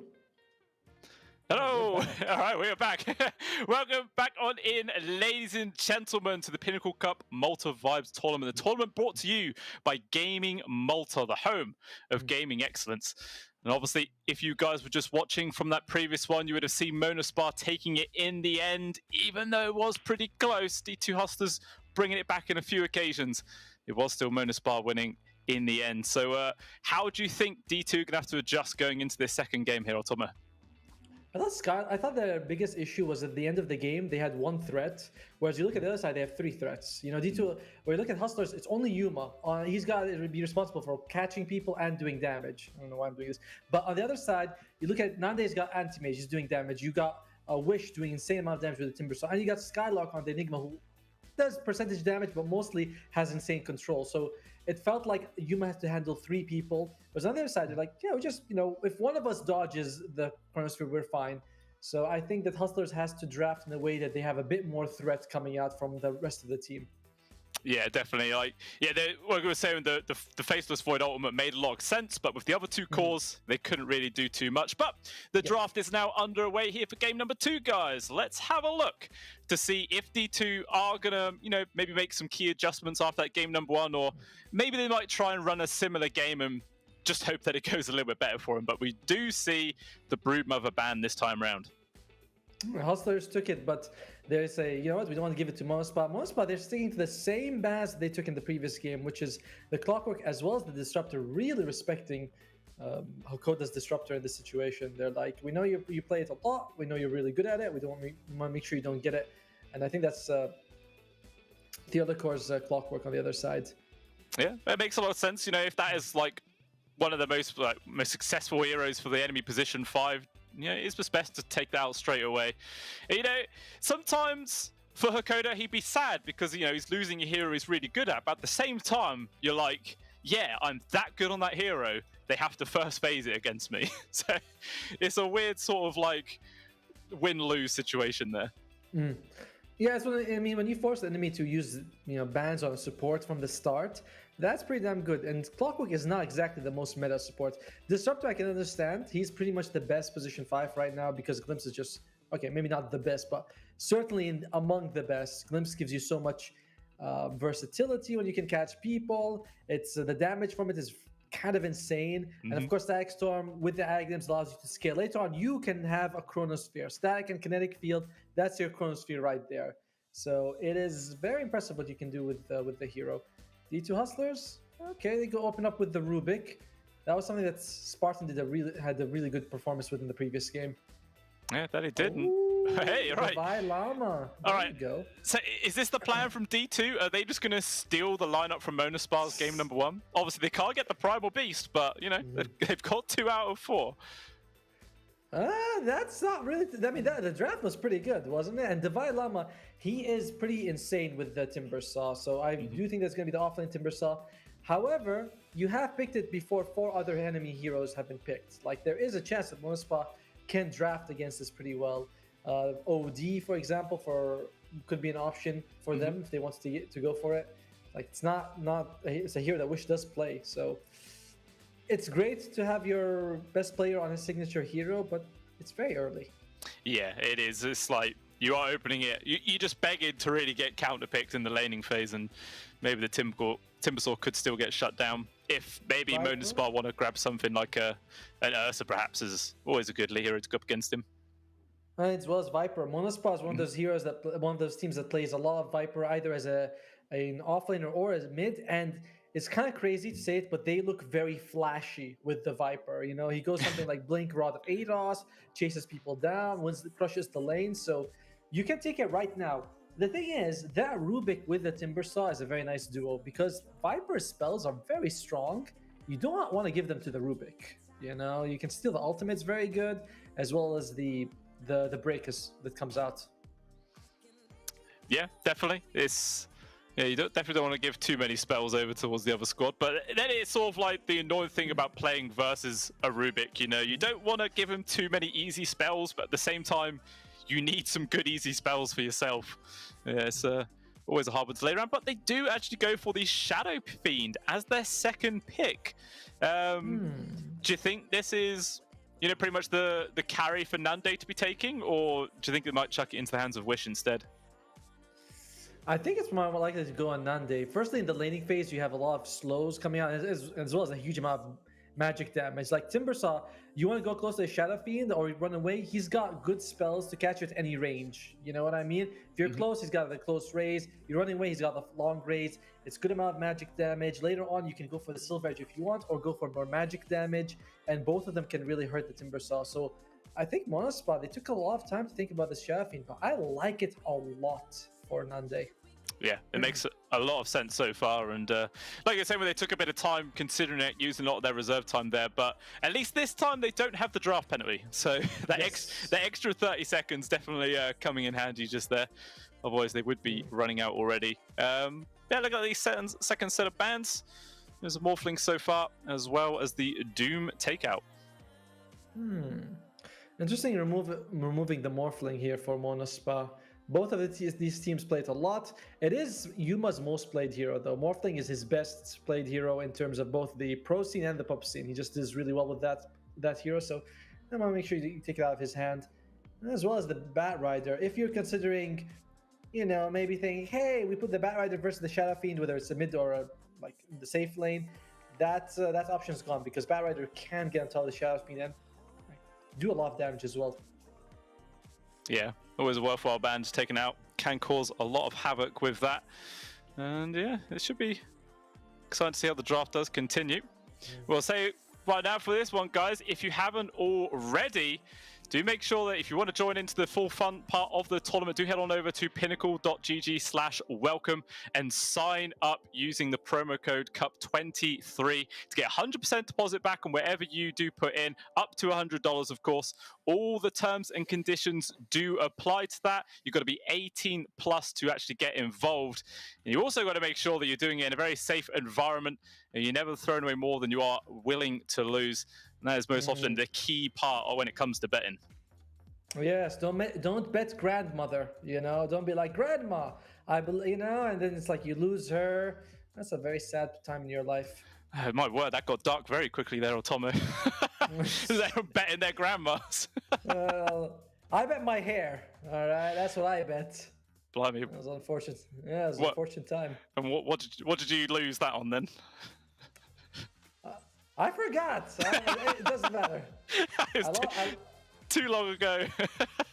Hello! All right, we are back. Welcome back on in, ladies and gentlemen, to the Pinnacle Cup Malta Vibes Tournament. The tournament brought to you by Gaming Malta, the home of gaming excellence. And obviously, if you guys were just watching from that previous one, you would have seen Monospar taking it in the end, even though it was pretty close. D2 Hustlers bringing it back in a few occasions. It was still Monospar winning in the end. So how do you think D2 are going to have to adjust going into this second game here, Otoma? I thought their biggest issue was at the end of the game they had one threat, whereas you look at the other side they have three threats. You know, D2. When you look at Hustlers, it's only Yuma. He's got to be responsible for catching people and doing damage. I don't know why I'm doing this, but on the other side, you look at Nande's got anti-mage, he's doing damage. You got Wish doing insane amount of damage with the Timber Saw, and you got Skylock on the Enigma who does percentage damage, but mostly has insane control. So it felt like Yuma has to handle three people. But on the other side, they're like, yeah, we just, you know, if one of us dodges the Chronosphere, we're fine. So I think that Hustlers has to draft in a way that they have a bit more threat coming out from the rest of the team. Yeah, definitely. Like, yeah, what we were saying, the Faceless Void Ultimate made a lot of sense, but with the other two cores, they couldn't really do too much. But the draft is now underway here for game number 2, guys. Let's have a look to see if D2 are gonna, you know, maybe make some key adjustments after that game number 1, or maybe they might try and run a similar game and just hope that it goes a little bit better for him. But we do see the Broodmother ban this time round. Hustlers took it, but there's a, you know what, we don't want to give it to Monospa. Monospa, they're sticking to the same bans they took in the previous game, which is the Clockwork as well as the Disruptor, really respecting how Koda's Disruptor in this situation. They're like, we know you play it a lot, we know you're really good at it, we want to make sure you don't get it. And I think that's the other core's Clockwork on the other side. Yeah, it makes a lot of sense. You know, if that is like one of the most successful heroes for the enemy position 5, you know, it's just best to take that out straight away. You know, sometimes for Hakoda, he'd be sad because, you know, he's losing a hero he's really good at. But at the same time, you're like, yeah, I'm that good on that hero. They have to first phase it against me. So it's a weird sort of like win-lose situation there. Yeah, so I mean, when you force the enemy to use, you know, bans on support from the start, that's pretty damn good. And Clockwork is not exactly the most meta support. Disruptor, I can understand. He's pretty much the best position 5 right now because Glimpse is just, okay, maybe not the best, but certainly among the best. Glimpse gives you so much versatility when you can catch people. It's the damage from it is kind of insane. And of course, Static Storm with the Agams allows you to scale. Later on, you can have a Chronosphere. Static and Kinetic Field, that's your Chronosphere right there. So it is very impressive what you can do with the hero. D2 Hustlers, okay, they go open up with the Rubik. That was something that Spartan had a really good performance with in the previous game. Yeah, that he didn't. Ooh, hey, right. Bye, Llama. All There right. you go. So is this the plan from D2? Are they just going to steal the lineup from Monospar's game number 1? Obviously, they can't get the Primal Beast, but, you know, they've got 2 out of 4. That's not really. I mean, the draft was pretty good, wasn't it? And Divine Llama, he is pretty insane with the Timber Saw. So I do think that's going to be the offlane Timber Saw. However, you have picked it before 4 other enemy heroes have been picked. Like, there is a chance that Monospa can draft against this pretty well. OD, for example, could be an option for them if they want to go for it. Like, it's a hero that Wish does play. So it's great to have your best player on his signature hero, but it's very early. Yeah, it is. It's like you are opening it. You just begging to really get counterpicked in the laning phase, and maybe the Timbersaw could still get shut down. If maybe Monospar want to grab something like an Ursa, perhaps, is always a good hero to go up against him. As well as Viper. Monospar is one of those heroes one of those teams that plays a lot of Viper, either as an offlaner or as mid, and it's kind of crazy to say it, but they look very flashy with the Viper. You know, he goes something like Blink Rod of ADOS, chases people down, crushes the lane, so you can take it right now. The thing is, that Rubik with the Timbersaw is a very nice duo because Viper's spells are very strong. You don't want to give them to the Rubik. You know, you can steal the ultimate's very good, as well as the breakers that comes out. Yeah, definitely. You definitely don't want to give too many spells over towards the other squad, but then it's sort of like the annoying thing about playing versus a Rubik. You know, you don't want to give him too many easy spells, but at the same time, you need some good easy spells for yourself. Yeah, it's always a hard one to lay around, but they do actually go for the Shadow Fiend as their second pick. Do you think this is, you know, pretty much the carry for Nande to be taking, or do you think they might chuck it into the hands of Wish instead? I think it's more likely to go on Nande. Firstly, in the laning phase, you have a lot of slows coming out, as well as a huge amount of magic damage. Like Timbersaw, you want to go close to the Shadow Fiend or run away, he's got good spells to catch you at any range. You know what I mean? If you're close, he's got the close raise. You're running away, he's got the long raise. It's good amount of magic damage. Later on, you can go for the Silver Edge if you want, or go for more magic damage, and both of them can really hurt the Timbersaw. So I think Monospot, they took a lot of time to think about this Shadow Fiend, but I like it a lot for Nande. Yeah, it makes a lot of sense so far. And like I said, when they took a bit of time considering it, using a lot of their reserve time there, but at least this time they don't have the draft penalty. So that, that extra 30 seconds definitely coming in handy just there. Otherwise, they would be running out already. Yeah, look at these second set of bans. There's a Morphling so far, as well as the Doom takeout. Interesting removing the Morphling here for Monospa. Both of these teams played a lot. It is Yuma's most played hero, though. Morphling is his best played hero in terms of both the pro scene and the pub scene. He just does really well with that hero, so I want to make sure you take it out of his hand. As well as the Bat Rider. If you're considering, you know, maybe thinking, hey, we put the Bat Rider versus the Shadow Fiend, whether it's a mid or like the safe lane, that option's gone because Bat Rider can get on top of the Shadow Fiend and do a lot of damage as well. Yeah, always a worthwhile ban taken out. Can cause a lot of havoc with that. And yeah, it should be exciting to see how the draft does continue. We'll say right now for this one, guys, if you haven't already, do make sure that if you want to join into the full fun part of the tournament, do head on over to pinnacle.gg/welcome and sign up using the promo code CUP23 to get 100% deposit back on wherever you do put in, up to $100, of course. All the terms and conditions do apply to that. You've got to be 18 plus to actually get involved. And you also got to make sure that you're doing it in a very safe environment and you're never throwing away more than you are willing to lose. And that is most often the key part when it comes to betting. Yes, don't bet grandmother. You know, don't be like grandma. I believe, you know, and then it's like you lose her. That's a very sad time in your life. My word, that got dark very quickly there, Otomo. They were betting their grandmas. I bet my hair. All right, that's what I bet. Blimey. It was unfortunate. Yeah, it was an unfortunate time. And what did you lose that on then? I forgot. It doesn't matter. Too long ago.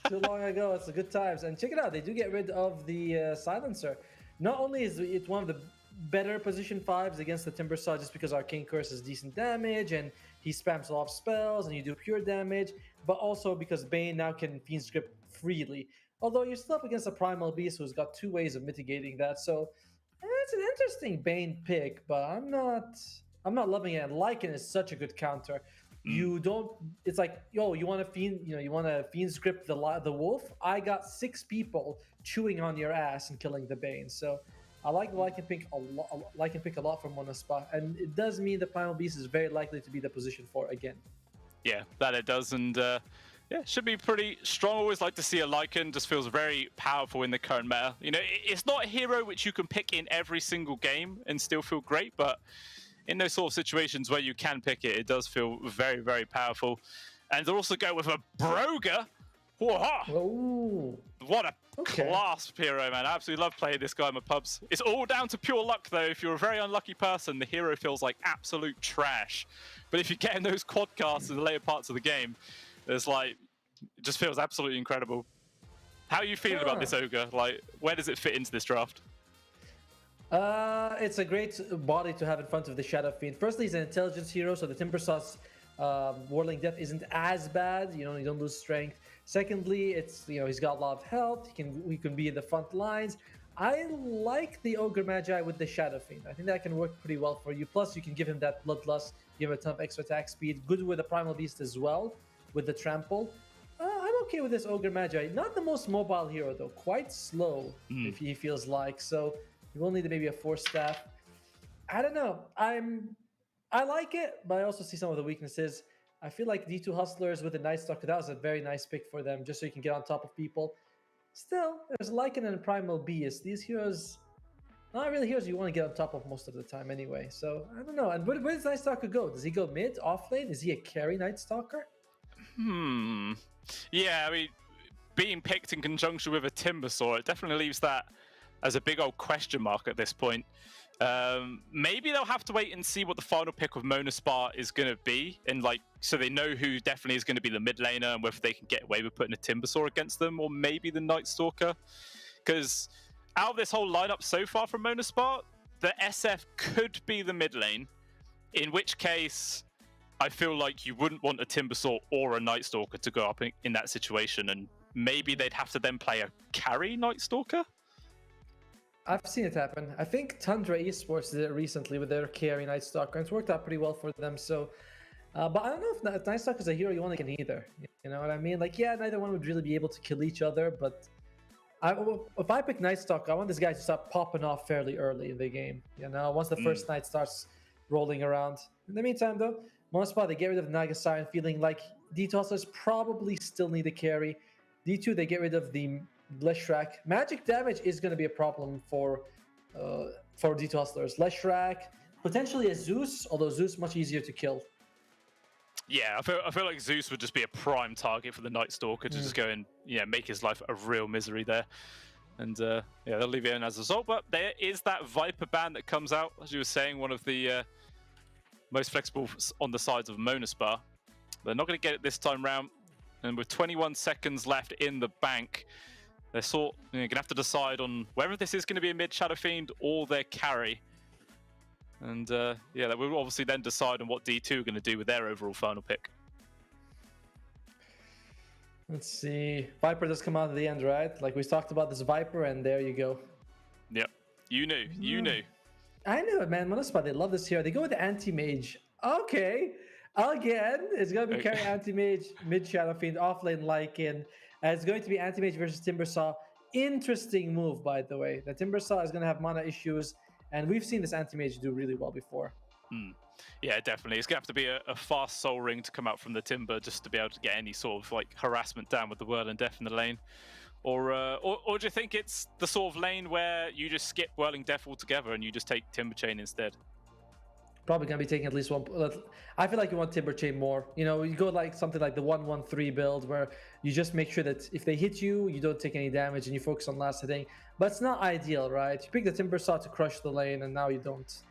Too long ago. It's a good times. And check it out. They do get rid of the silencer. Not only is it one of the better position 5s against the Timbersaw just because Arcane Curse is decent damage and he spams a lot of spells and you do pure damage, but also because Bane now can Fiend's Grip freely. Although you're still up against a Primal Beast who's got 2 ways of mitigating that. So it's an interesting Bane pick, but I'm not loving it. And Lycan is such a good counter. You don't. It's like, yo, you want to fiend, you want to Fiend's Grip the wolf. I got 6 people chewing on your ass and killing the Bane. So I like the Lycan pick a lot from Monospa, and it does mean the Primal Beast is very likely to be the position 4 again. Yeah, that it does, and yeah, should be pretty strong. Always like to see a Lycan. Just feels very powerful in the current meta. You know, it's not a hero which you can pick in every single game and still feel great, but in those sort of situations where you can pick it, it does feel very, very powerful. And they'll also go with a Broga. Whoa! What a class hero, man. I absolutely love playing this guy in my pubs. It's all down to pure luck, though. If you're a very unlucky person, the hero feels like absolute trash. But if you get in those quadcasts in the later parts of the game, it's like, it just feels absolutely incredible. How are you feeling about this Ogre? Like, where does it fit into this draft? It's a great body to have in front of the Shadow Fiend. Firstly, he's an intelligence hero, so the Timbersaw's Whirling Death isn't as bad. You don't lose strength. Secondly, it's he's got a lot of health. He can be in the front lines. I like the Ogre Magi with the Shadow Fiend. I think that can work pretty well for you. Plus, you can give him that Bloodlust, give him a ton of extra attack speed. Good with the Primal Beast as well, with the Trample. I'm okay with this Ogre Magi. Not the most mobile hero, though. Quite slow, if he feels like. So you will need maybe a 4-staff. I don't know. I like it, but I also see some of the weaknesses. I feel like D2 Hustlers with the Night Stalker, that was a very nice pick for them, just so you can get on top of people. Still, there's Lycan and Primal Beast. These heroes, not really heroes you want to get on top of most of the time anyway. So, I don't know. And where does Night Stalker go? Does he go mid, off lane? Is he a carry Night Stalker? Yeah, I mean, being picked in conjunction with a Timbersaw, it definitely leaves that as a big old question mark at this point. Maybe they'll have to wait and see what the final pick of Monospa is going to be, and so they know who definitely is going to be the mid laner and whether they can get away with putting a Timbersaw against them, or maybe the Night Stalker. Because out of this whole lineup so far from Monospa, the SF could be the mid lane, in which case I feel like you wouldn't want a Timbersaw or a Night Stalker to go up in that situation, and maybe they'd have to then play a carry Night Stalker. I've seen it happen. I think Tundra Esports did it recently with their carry Night Stalker, and it's worked out pretty well for them. So, but I don't know if Night Stalker is a hero you want to get either. You know what I mean? Like, yeah, neither one would really be able to kill each other, but if I pick Night Stalker, I want this guy to start popping off fairly early in the game. You know, once the first night starts rolling around. In the meantime, though, Monospa, they get rid of Naga Siren, feeling like D2 Hustlers probably still need a carry. D2, they get rid of the Leshrac. Magic damage is going to be a problem for D2 Hustlers. Leshrac, potentially a Zeus, although Zeus much easier to kill. Yeah, I feel like Zeus would just be a prime target for the Night Stalker to just go and make his life a real misery there. And yeah, they'll leave it in as a result. But there is that Viper ban that comes out, as you were saying, one of the most flexible on the sides of Monospa. They're not going to get it this time round. And with 21 seconds left in the bank, they're going to have to decide on whether this is going to be a mid Shadow Fiend or their carry. And yeah, that will obviously then decide on what D2 are going to do with their overall final pick. Let's see. Viper does come out at the end, right? Like we talked about this Viper, and there you go. Yep. You knew. You knew. I knew it, man. Monospa, they love this hero. They go with the anti-mage. Okay. Again, it's going to be carry anti-mage, mid Shadow Fiend, offlane Lycan. It's going to be anti-mage versus Timbersaw. Interesting move, by the way. The Timbersaw is going to have mana issues, and we've seen this anti-mage do really well before. Yeah, definitely. It's going to have to be a fast Soul Ring to come out from the Timber just to be able to get any sort of like harassment down with the Whirl and Death in the lane. Or do you think it's the sort of lane where you just skip Whirling Death altogether and you just take Timber Chain instead? Probably going to be taking at least one. I feel like you want Timber Chain more. You know, you go like something like the 1-1-3 build where you just make sure that if they hit you, you don't take any damage and you focus on last hitting. But it's not ideal, right? You pick the Timbersaw to crush the lane and now you don't.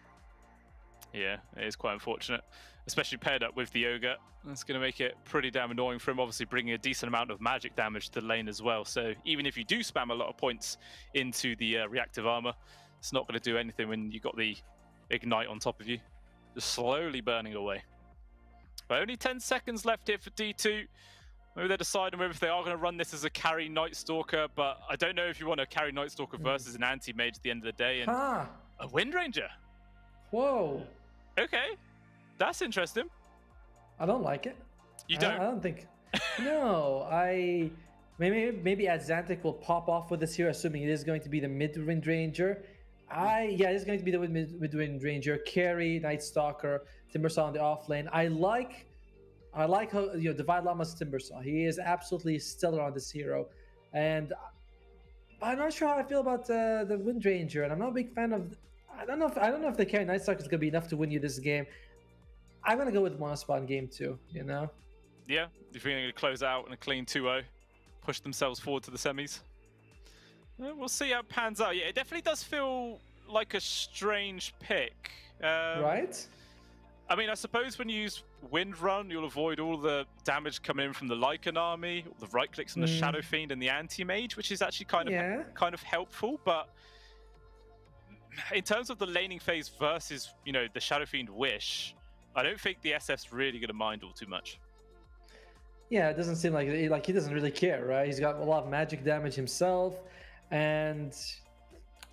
Yeah, it is quite unfortunate, especially paired up with the Ogre. That's going to make it pretty damn annoying for him, obviously bringing a decent amount of magic damage to the lane as well. So even if you do spam a lot of points into the reactive armor, it's not going to do anything when you've got the Ignite on top of you. Just slowly burning away. But only 10 seconds left here for D2. Maybe they're deciding whether they are going to run this as a carry Night Stalker, but I don't know if you want to carry Night Stalker versus an anti-mage at the end of the day. And a Wind Ranger. Whoa. Okay, that's interesting. I don't like it. You don't? I don't think. No, maybe Xantic will pop off with this here, assuming it is going to be the mid-Wind Ranger. Yeah, it's going to be the mid-Wind Ranger, carry, Night Stalker, Timbersaw on the off lane. I like how Divide Llama's Timbersaw. He is absolutely stellar on this hero, and I'm not sure how I feel about the Wind Ranger, and I'm not a big fan of. I don't know if the carry Night Stalker is going to be enough to win you this game. I'm going to go with Monospa in game 2. You know. Yeah, if you're going to close out in a clean 2-0, push themselves forward to the semis. We'll see how it pans out. Yeah, it definitely does feel like a strange pick. Right? I mean, I suppose when you use Wind Run, you'll avoid all the damage coming in from the Lycan army, the right clicks on the Shadow Fiend and the Anti-Mage, which is actually kind of helpful. But in terms of the laning phase versus, the Shadow Fiend Wish, I don't think the SF's really going to mind all too much. Yeah, it doesn't seem like he doesn't really care, right? He's got a lot of magic damage himself. And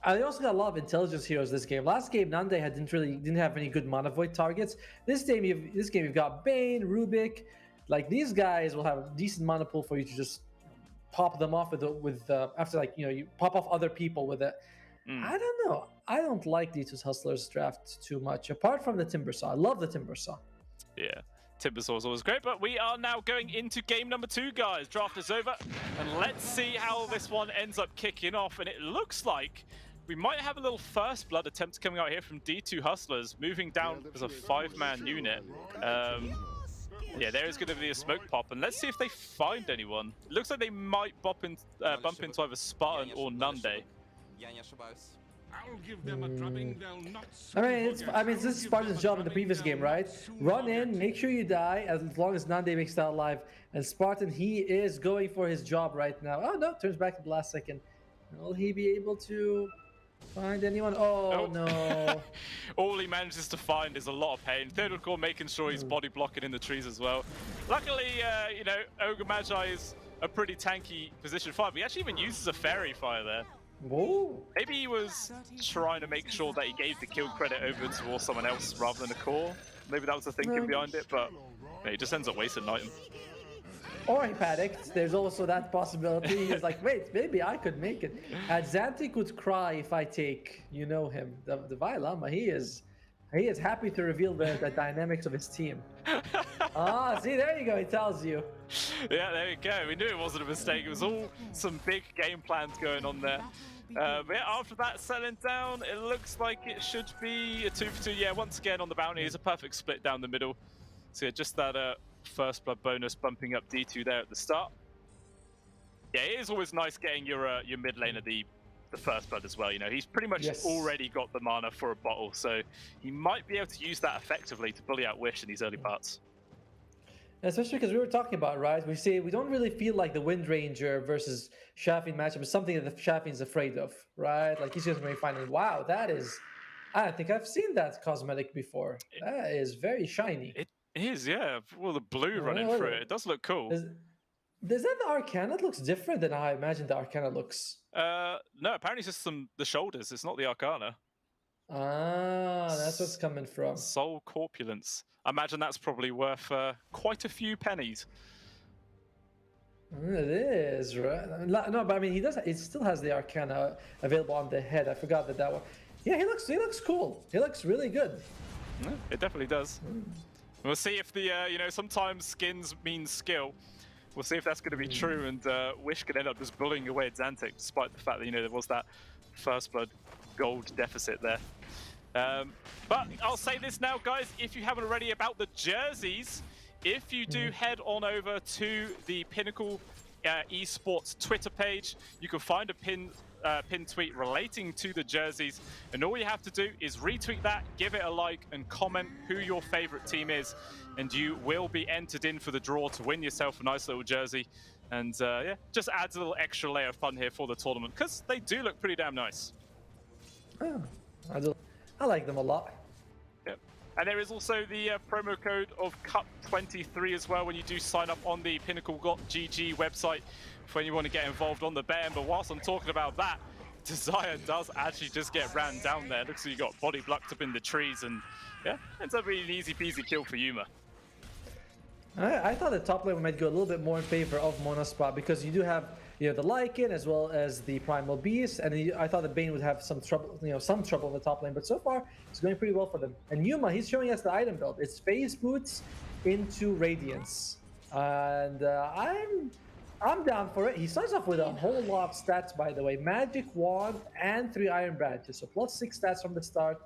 they also got a lot of intelligence heroes this game. Last game, Nande didn't have any good mana void targets. This game you've got Bane, Rubik. Like these guys will have a decent mana pool for you to just pop them off with after you pop off other people with it. I don't know. I don't like D2's Hustlers draft too much. Apart from the Timbersaw, I love the Timbersaw. Yeah. Timbersaw is always great, but we are now going into game number 2, guys. Draft is over, and let's see how this one ends up kicking off. And it looks like we might have a little first blood attempt coming out here from D2 Hustlers, moving down as a 5-man unit. Yeah, there is going to be a smoke pop, and let's see if they find anyone. It looks like they might bump into either Spartan or Nande. I'll give them a drubbing they'll not this is Spartan's job in the previous game, right? Run in, make sure you die, as long as Nande makes it out alive. And Spartan, he is going for his job right now. Oh no, turns back at the last second. Will he be able to Find anyone? Oh, no. All he manages to find is a lot of pain. Pinnacle making sure he's body blocking in the trees as well. Luckily, you know, Ogre Magi is a pretty tanky position 5. He actually even uses a fairy fire there. Whoa. Maybe he was trying to make sure that he gave the kill credit over towards someone else rather than a core. Maybe that was the thinking behind it, but yeah, he just ends up wasting an item. Or he panicked. There's also that possibility. He's like, wait, maybe I could make it. Xantic would cry if I take, you know him, the Vailama. He is happy to reveal the dynamics of his team. See, there you go. He tells you. Yeah, there you go. We knew it wasn't a mistake. It was all some big game plans going on there. But yeah, after that settling down, it looks like it should be a 2-for-2. Yeah, once again on the bounty, it's a perfect split down the middle. So yeah, just that first blood bonus bumping up D2 there at the start. Yeah, it is always nice getting your mid lane at the first blood as well. You know, he's pretty much already got the mana for a bottle, so he might be able to use that effectively to bully out Wish in these early parts. Especially because we were talking about, right? We don't really feel like the Wind Ranger versus Shafin matchup is something that the Shafin's afraid of, right? Like he's just going to be finding, wow, that is, I don't think I've seen that cosmetic before. That is very shiny. It is, yeah. Well, the blue running through it. It does look cool. Does that the Arcana? It looks different than how I imagine the Arcana looks. No, apparently it's just the shoulders. It's not the Arcana. Ah, that's what's coming from. Soul Corpulence. I imagine that's probably worth quite a few pennies. It is, right? No, but I mean, it still has the Arcana available on the head. I forgot that one. Yeah, he looks cool. He looks really good. Yeah, it definitely does. We'll see if the, you know, sometimes skins mean skill. We'll see if that's going to be true, and Wish could end up just bullying away at Xantic, despite the fact that, you know, there was that first blood gold deficit there. But I'll say this now, guys, if you haven't already, about the jerseys, if you do head on over to the Pinnacle esports Twitter page, you can find a pinned tweet relating to the jerseys, and all you have to do is retweet that, give it a like, and comment who your favorite team is, and you will be entered in for the draw to win yourself a nice little jersey. And yeah, just adds a little extra layer of fun here for the tournament, because they do look pretty damn nice. Oh, I like them a lot. Yep. And there is also the promo code of CUP23 as well when you do sign up on the Pinnacle.gg website when you want to get involved on the bet. But whilst I'm talking about that, Desire does actually just get ran down there. Looks like you got body blocked up in the trees, and yeah, ends up being an easy peasy kill for Yuma. I thought the top lane might go a little bit more in favor of Monospot, because you do have, you know, the Lycan as well as the Primal Beast, and I thought the Bane would have some trouble, you know, some trouble in the top lane, but so far it's going pretty well for them. And Yuma, he's showing us the item build. It's Phase Boots into Radiance, and I'm down for it. He starts off with a whole lot of stats, by the way. Magic Wand and 3 Iron Branches, so plus 6 stats from the start.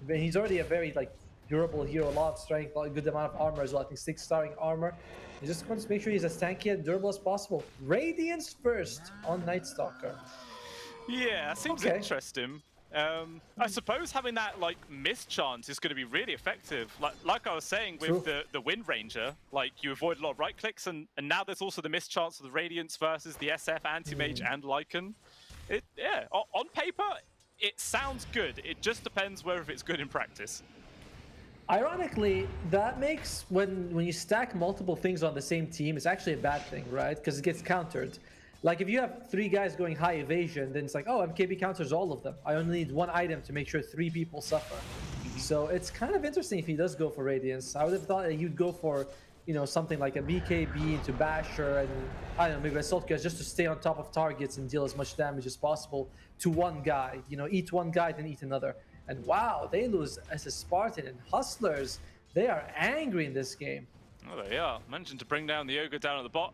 He's already a very, like, durable hero, a lot of strength, a good amount of armor as well. I think 6 starring armor. He just wants to make sure he's as tanky and durable as possible. Radiance first on Night Stalker. Yeah, that seems interesting. I suppose having that, like, miss chance is going to be really effective. Like I was saying with the Wind Ranger, like, you avoid a lot of right clicks, and now there's also the miss chance of the Radiance versus the SF Anti-Mage and Lycan. Yeah, on paper, it sounds good. It just depends whether it's good in practice. Ironically, that makes when you stack multiple things on the same team, it's actually a bad thing, right? Because it gets countered. Like if you have 3 guys going high evasion, then it's like, oh, MKB counters all of them. I only need 1 item to make sure 3 people suffer. So it's kind of interesting if he does go for Radiance. I would have thought that he would go for, you know, something like a BKB into Basher, and I don't know, maybe Assault Gas, just to stay on top of targets and deal as much damage as possible to one guy. You know, eat one guy, then eat another. And wow, they lose as a Spartan, and Hustlers, they are angry in this game. Oh, they are. Managing to bring down the Ogre down at the bot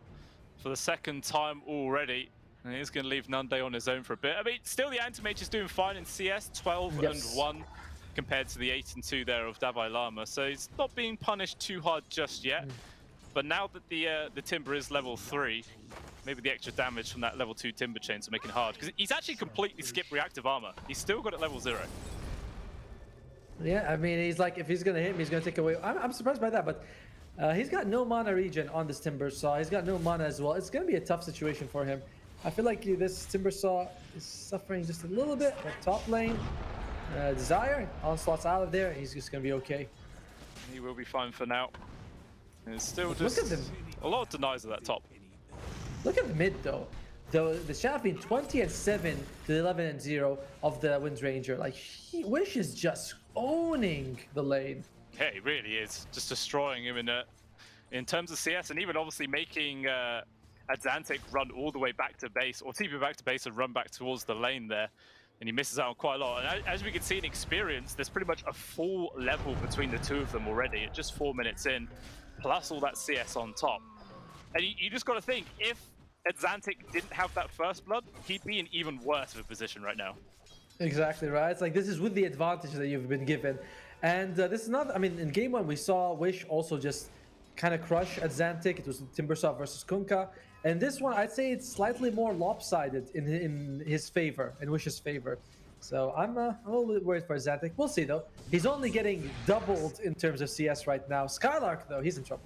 for the 2nd time already. And he's going to leave Nunde on his own for a bit. I mean, still the Anti-Mage is doing fine in CS, 12-1 compared to the 8-2 there of Davai Lama. So he's not being punished too hard just yet. But now that the Timber is level 3, maybe the extra damage from that level 2 Timber chains are making it hard. Because he's actually completely skipped reactive armor. He's still got it level 0. Yeah, I mean, he's like, if he's going to hit me, he's going to take away. I'm surprised by that, but he's got no mana regen on this Timber, so he's got no mana as well. It's going to be a tough situation for him. I feel like this Timbersaw is suffering just a little bit. But top lane, Desire, Onslaught's out of there. He's just gonna be okay. He will be fine for now. It's still Look just at them. a lot of denies at that top. Look at the mid though. The champion 20-7 to 11-0 of the Windranger. Like Wish is just owning the lane. Yeah, he really is. Just destroying him in terms of CS, and even obviously making Atlantic run all the way back to base, or TP back to base and run back towards the lane there. And he misses out on quite a lot. And as we can see in experience, there's pretty much a full level between the two of them already at just 4 minutes in, plus all that CS on top. And you just got to think, if Atlantic didn't have that first blood, he'd be in even worse of a position right now. Exactly right. It's like this is with the advantage that you've been given. And this is not, I mean, in game 1 we saw Wish also just kind of crush Atlantic. It was Timbersaw versus Kunkka. And this one, I'd say it's slightly more lopsided in his favor, in Wish's favor. So I'm a little bit worried for Atlantic. We'll see though. He's only getting doubled in terms of CS right now. Skylark though, he's in trouble.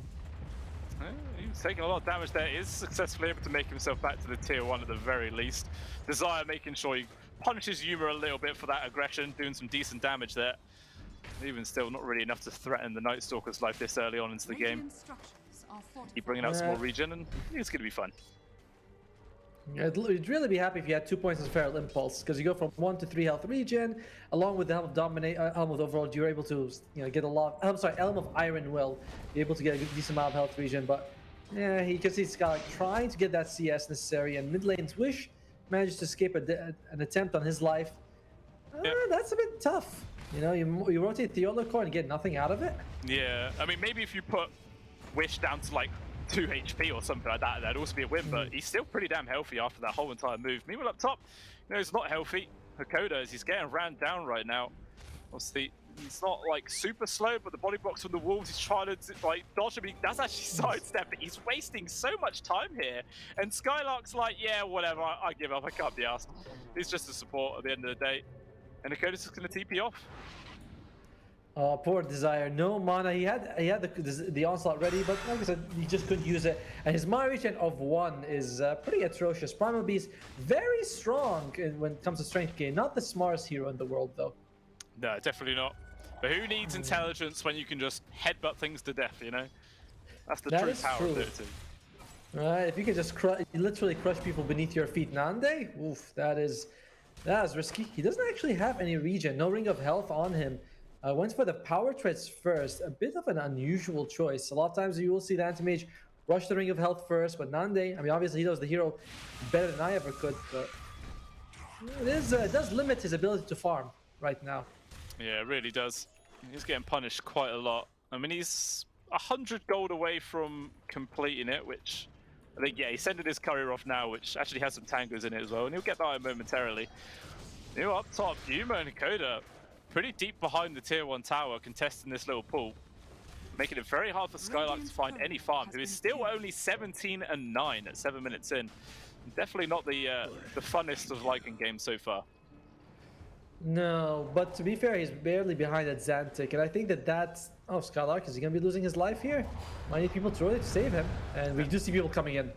He's taking a lot of damage there. He is successfully able to make himself back to the tier 1 at the very least. Desire making sure he punishes Yuma a little bit for that aggression, doing some decent damage there. Even still, not really enough to threaten the Night Stalker's life this early on into the game. Keep bringing out some more regen, and it's going to be fun. You'd really be happy if you had 2 points of Feral Impulse, because you go from 1 to 3 health regen, along with the Helm of Dominate, Helm of Overlord, you're able to get a lot. I'm sorry, Helm of Iron Will, you're able to get a decent amount of health regen, but yeah, you can see Skylark trying to get that CS necessary, and mid lane's Wish manages to escape an attempt on his life. That's a bit tough. You know, you rotate the Yolo core and get nothing out of it. Yeah, I mean, maybe if you put Wish down to like 2 HP or something like that, that'd also be a win, but he's still pretty damn healthy after that whole entire move. Meanwhile, up top, he's not healthy. Hakoda, as he's getting ran down right now. Obviously, he's not like super slow, but the body blocks from the wolves, he's trying to like dodge him. That's actually sidestepping. He's wasting so much time here. And Skylark's like, yeah, whatever, I give up, I can't be asked. He's just a support at the end of the day. And Hakoda's just going to TP off. Oh, poor Desire. No mana. He had the onslaught ready, but like I said, he just couldn't use it. And his mana regen of 1 is pretty atrocious. Primal Beast, very strong when it comes to strength gain. Not the smartest hero in the world, though. No, definitely not. But who needs intelligence when you can just headbutt things to death, you know? That's the true power of it. Right, if you can just literally crush people beneath your feet. Nande, oof, that is risky. He doesn't actually have any regen, no ring of health on him. Went for the power treads first, a bit of an unusual choice. A lot of times you will see the anti-mage rush the ring of health first, but Nande, I mean, obviously he knows the hero better than I ever could, but it does limit his ability to farm right now. Yeah, it really does. He's getting punished quite a lot. I mean, he's 100 gold away from completing it, which I think, yeah, he's sending his courier off now, which actually has some tangos in it as well, and he'll get that momentarily. Up top, Yuma and Hakoda pretty deep behind the tier 1 tower, contesting this little pool, making it very hard for Skylark to find any farm, who is still only 17-9 at 7 minutes in. Definitely not the funnest of Lycan games so far. No, but to be fair, he's barely behind at Xantic, and I think that's... Oh, Skylark, is he going to be losing his life here? Might need people to save him, and we do see people coming in.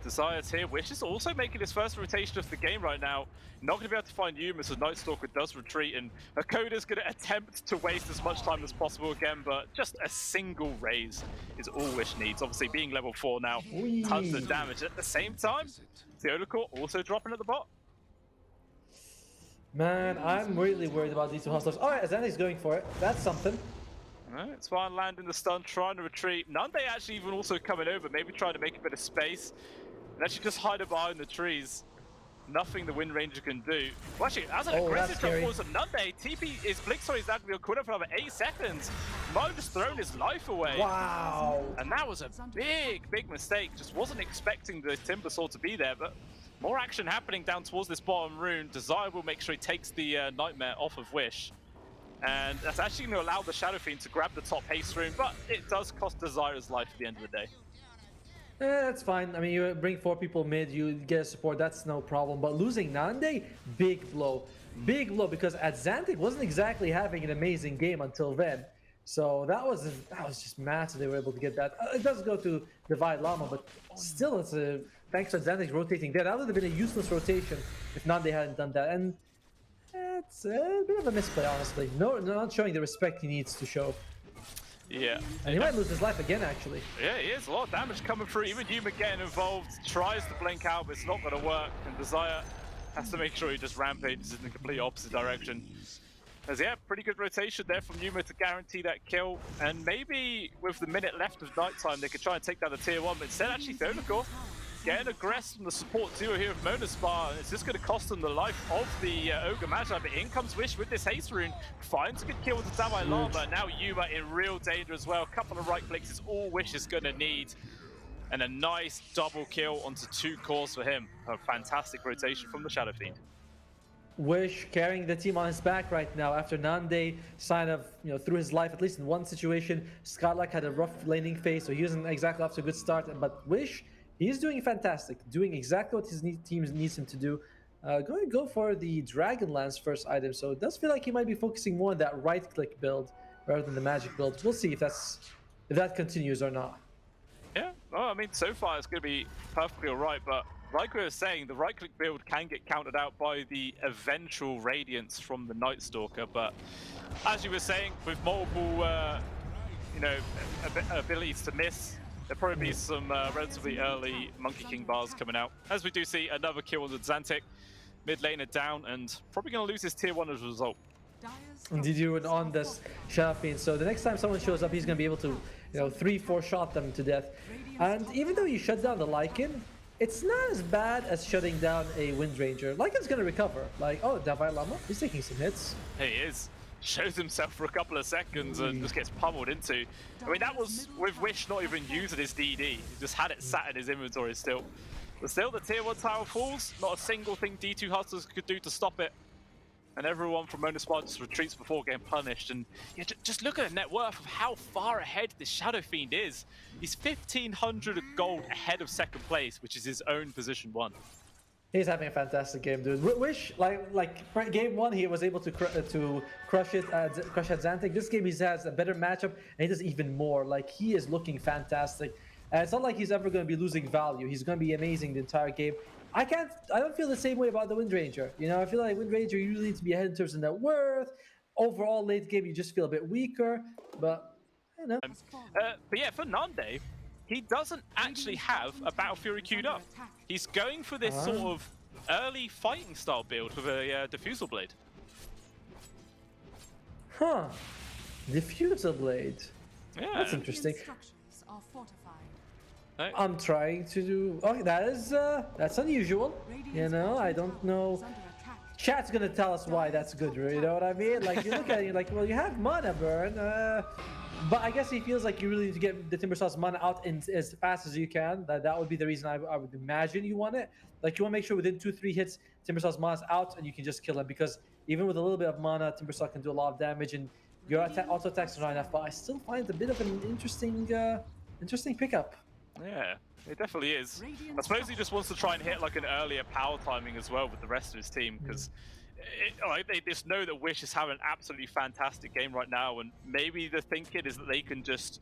Desire's here, Wish is also making his first rotation of the game right now. Not going to be able to find Yuma, so Night Stalker does retreat, and Hakoda's going to attempt to waste as much time as possible again, but just a single raise is all Wish needs. Obviously, being level 4 now, tons of damage. At the same time, the Core also dropping at the bot. Man, I'm really worried about these two hustlers. Alright, Azani's going for it. That's something. Alright, it's fine, landing the stun, trying to retreat. Nande actually even also coming over, maybe trying to make a bit of space. And actually just hide behind the trees. Nothing the Wind Ranger can do. Well, actually, that's an aggressive drop force of Nande. TP is Blink, sorry, is that real quick for another 8 seconds. Mo just thrown his life away. Wow. And that was a big mistake. Just wasn't expecting the Timbersaw to be there, but more action happening down towards this bottom rune. Desire will make sure he takes the Nightmare off of Wish. And that's actually going to allow the Shadow Fiend to grab the top haste rune, but it does cost Desire's life at the end of the day. That's fine. I mean, you bring 4 people mid, you get support, that's no problem. But losing Nande, big blow. Big blow, because Atlantic wasn't exactly having an amazing game until then. So that was just massive. They were able to get that. It does go to Divide Llama, but still, it's a thanks to Xanax rotating there. That would have been a useless rotation if not they hadn't done that. And it's a bit of a misplay, honestly. No, not showing the respect he needs to show. Yeah. And he might lose his life again, actually. Yeah, he is. A lot of damage coming through. Even Yuma getting involved, tries to blink out, but it's not going to work. And Desire has to make sure he just rampages in the complete opposite direction. As yeah, pretty good rotation there from Yuma to guarantee that kill. And maybe with the minute left of nighttime, they could try and take down the tier 1. But instead, actually, Thonakor getting aggressed from the support duo here of Monaspar. And it's just going to cost them the life of the Ogre Magi. But in comes Wish with this haste rune. Finds a good kill with the Davai Lama. Now Yuma in real danger as well. A couple of right clicks is all Wish is going to need. And a nice double kill onto 2 cores for him. A fantastic rotation from the Shadow Fiend. Wish carrying the team on his back right now after Nande sign of, threw his life at least in one situation. Scarlac had a rough laning phase, so he wasn't exactly off to a good start. But Wish, he's doing fantastic, doing exactly what his team needs him to do. Going to go for the Dragonlance first item, so it does feel like he might be focusing more on that right-click build rather than the magic build. We'll see if that continues or not. Yeah, well, I mean, so far it's going to be perfectly all right, but like we were saying, the right-click build can get countered out by the eventual Radiance from the Night Stalker, but as you were saying, with multiple, abilities to miss, there'll probably be some relatively early Monkey King bars coming out. As we do see another kill on the Xantic, mid laner down, and probably going to lose his tier 1 as a result. Indeed, you would on this Shadow Fiend. So the next time someone shows up, he's going to be able to, 3-4 shot them to death. And even though you shut down the Lycan, it's not as bad as shutting down a Wind Ranger. Lycan's going to recover. Like, oh, Davai Lama, he's taking some hits. He is. Shows himself for a couple of seconds and just gets pummeled into. I mean, that was with Wish not even using his DD. He just had it sat in his inventory still. But still, the tier 1 tower falls. Not a single thing D2 Hustlers could do to stop it. And everyone from Monaspar just retreats before getting punished. And yeah, just look at the net worth of how far ahead this Shadow Fiend is. He's 1,500 gold ahead of second place, which is his own position 1. He's having a fantastic game, dude. Wish, like game 1, he was able to crush at Xantic. This game he has a better matchup, and he does even more. Like, he is looking fantastic. And it's not like he's ever going to be losing value. He's going to be amazing the entire game. I don't feel the same way about the Wind Ranger. I feel like Wind Ranger usually needs to be ahead in terms of net worth. Overall, late game, you just feel a bit weaker. But, but yeah, for Nande, he doesn't actually have a Battle Fury queued up. He's going for this sort of early fighting style build with a Diffusal Blade. Huh. Diffusal Blade. Yeah. That's interesting. Structures are fortified. I'm trying to do... Oh, that's unusual. I don't know. Chat's gonna tell us why that's good, you know what I mean? Like, you look at it, you're like, well, you have mana burn, but I guess he feels like you really need to get the Timbersaw's mana out as fast as you can. That would be the reason I would imagine you want it. Like, you want to make sure within 2-3 hits, Timbersaw's mana's out and you can just kill him, because even with a little bit of mana, Timbersaw can do a lot of damage and your auto attacks are not enough. But I still find it a bit of an interesting pickup. Yeah, it definitely is. I suppose he just wants to try and hit like an earlier power timing as well with the rest of his team, because they just know that Wish is having an absolutely fantastic game right now, and maybe the thinking is that they can just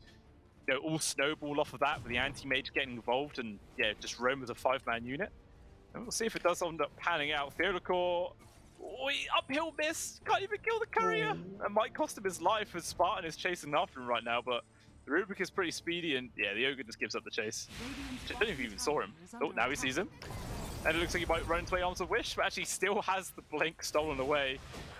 all snowball off of that with the anti-mage getting involved and just roam as a 5-man unit. And we'll see if it does end up panning out. Theodokor, uphill miss, can't even kill the courier. It might cost him his life as Spartan is chasing after him right now, but the Rubik is pretty speedy, and the Ogre just gives up the chase. I don't know if he even saw him. Oh, now he sees him. And it looks like he might run into the arms of Wish, but actually still has the blink stolen away.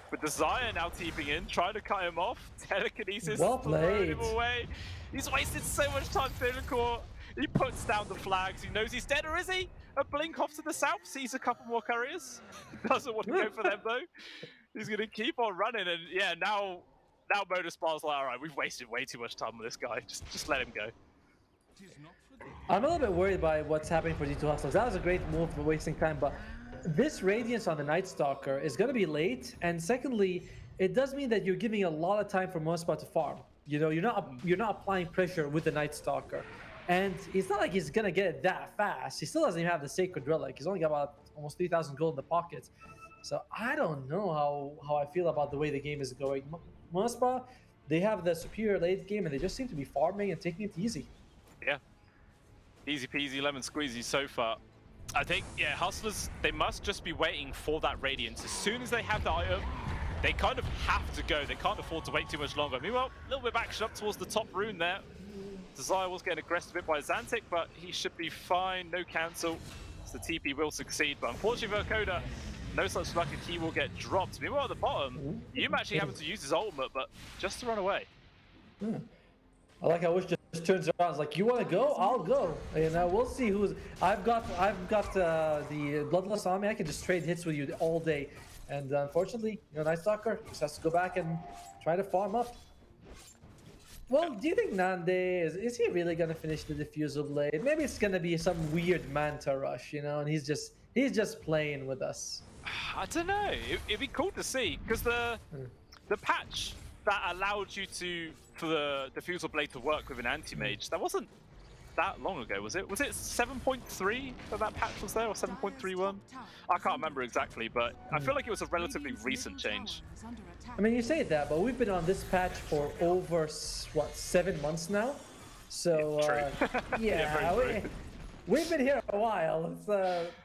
With Desire now teeping in, trying to cut him off. Telekinesis throwing him away. He's wasted so much time, Pinnacle. He puts down the flags. He knows he's dead, or is he? A blink off to the south, sees a couple more couriers. Doesn't want to go for them, though. He's going to keep on running, and now Monospar's like, all right, we've wasted way too much time with this guy. Just let him go. I'm a little bit worried by what's happening for D2 Hustlers. That was a great move for wasting time, but this Radiance on the Night Stalker is going to be late, and secondly, it does mean that you're giving a lot of time for Monospar to farm. You're not applying pressure with the Night Stalker, and it's not like he's going to get it that fast. He still doesn't even have the Sacred Relic. He's only got about almost 3,000 gold in the pocket. So I don't know how I feel about the way the game is going. Monospar, they have the superior late game, and they just seem to be farming and taking it easy. Yeah. Easy peasy, lemon squeezy so far. I think, yeah, Hustlers, they must just be waiting for that Radiance. As soon as they have the item, they kind of have to go. They can't afford to wait too much longer. Meanwhile, a little bit of action up towards the top rune there. Desire was getting aggressed a bit by Xantic, but he should be fine. No cancel. So the TP will succeed. But unfortunately for Koda, no such luck and he will get dropped. Meanwhile, at the bottom, Yuma actually having to use his ultimate, but just to run away. I like how Wish just turns around. It's like, you want to go? I'll go. You know, we'll see who's. I've got the Bloodlust Army. I can just trade hits with you all day. And unfortunately, you know, Night Stalker just has to go back and try to farm up. Well, do you think Nande is he really gonna finish the Diffusal Blade? Maybe it's gonna be some weird Manta rush, you know, and he's just playing with us. I don't know. It'd be cool to see because the patch that allowed you for the Diffusal Blade to work with an anti-mage, that wasn't that long ago, was it? Was it 7.3 that patch was there, or 7.31? I can't remember exactly, but I feel like it was a relatively recent change. I mean, you say that, but we've been on this patch for over, what, 7 months now? So, yeah, we've been here a while. It's,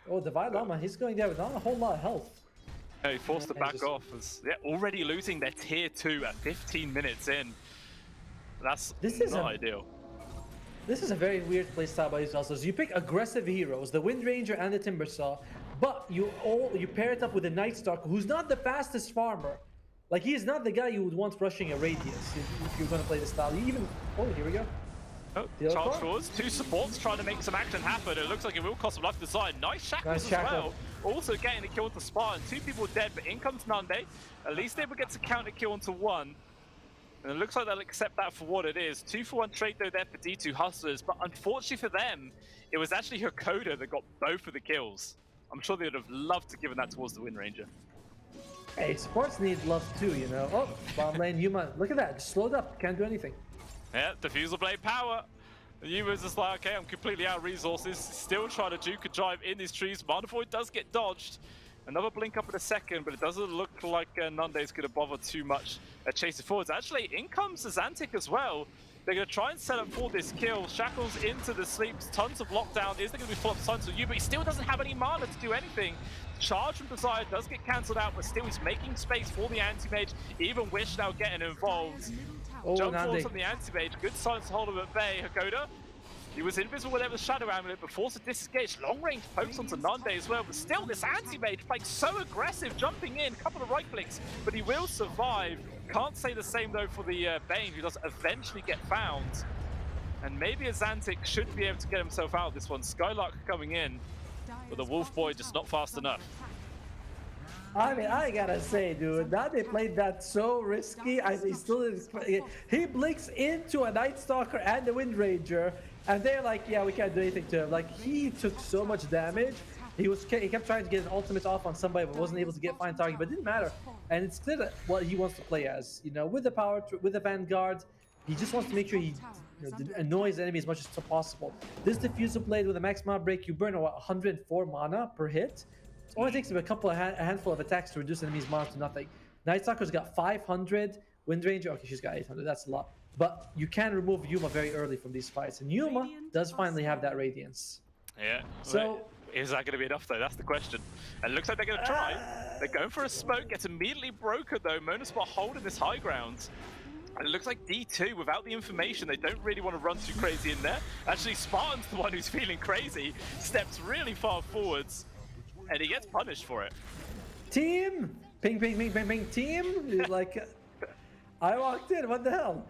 oh, Divine Llama, he's going there with not a whole lot of health. Yeah, he forced to back off. As they're already losing their tier 2 at 15 minutes in. That's not ideal. This is a very weird playstyle by these hustlers. You pick aggressive heroes, the Wind Ranger and the Timbersaw, but you pair it up with a Night Stalker, who's not the fastest farmer. Like, he is not the guy you would want rushing a Radiance if you're going to play this style. You even... Oh, here we go. Oh, charge forwards. 2 supports trying to make some action happen. It looks like it will cost some life to Desire. Nice shackles as well. Also getting a kill onto Spartan. 2 people dead, but in comes Nande. At least they will get to counter kill onto 1. And it looks like they'll accept that for what it is. 2-for-1 trade though there for D2 Hustlers, but unfortunately for them, it was actually Hakoda that got both of the kills. I'm sure they would have loved to give that towards the Wind Ranger. Hey, supports need love too, you know. Oh, bottom lane, Yuma. Look at that, just slowed up, can't do anything. Yeah, Diffusal Blade power. Yuma's just like, okay, I'm completely out of resources. Still trying to juke a drive in these trees. Mana Void does get dodged. Another blink up in a second, but it doesn't look like Nande's going to bother too much chasing forwards. Actually, in comes Xantic as well. They're going to try and set up for this kill. Shackles into the sleeps, tons of lockdown. Is there going to be follow-up signs of you? But he still doesn't have any mana to do anything. Charge from Desire does get cancelled out, but still he's making space for the anti-mage. Even Wish now getting involved. Oh, Jump Nande. forwards from the anti-mage. Good silence to hold him at bay. Hakoda. He was invisible whenever the Shadow Amulet, but forced to disengage. Long range pokes onto Nande as well, but still this anti-mage playing so aggressive, jumping in, a couple of right clicks, but he will survive. Can't say the same though for the Bane, who does eventually get found. And maybe a Xantic should be able to get himself out of this one. Skylark coming in, but the Wolf Boy just not fast enough. I mean, I gotta say, dude, now they played that so risky. He blinks into a Night Stalker and the Wind Ranger, and they're like, yeah, we can't do anything to him. Like, he took so much damage. He kept trying to get an ultimate off on somebody, but wasn't able to get fine target. But it didn't matter. And it's clear that what he wants to play as, you know, with the power, with the Vanguard, he just wants to make sure he annoys the enemy as much as possible. This Diffusal Blade with a max mana break, you burn what, 104 mana per hit. It only takes him a handful of attacks to reduce enemies' mana to nothing. Night Stalker's got 500. Wind Ranger, okay, she's got 800. That's a lot. But you can remove Yuma very early from these fights, and Yuma does finally have that Radiance. Yeah. So is that going to be enough though? That's the question. And it looks like they're going to try. They're going for a smoke. Gets immediately broken though. Monospot holding this high ground. And it looks like D2, without the information, they don't really want to run too crazy in there. Actually, Spartan's the one who's feeling crazy. Steps really far forwards. And he gets punished for it. Team! Ping, ping, ping, ping, ping, team! He's like, I walked in, what the hell?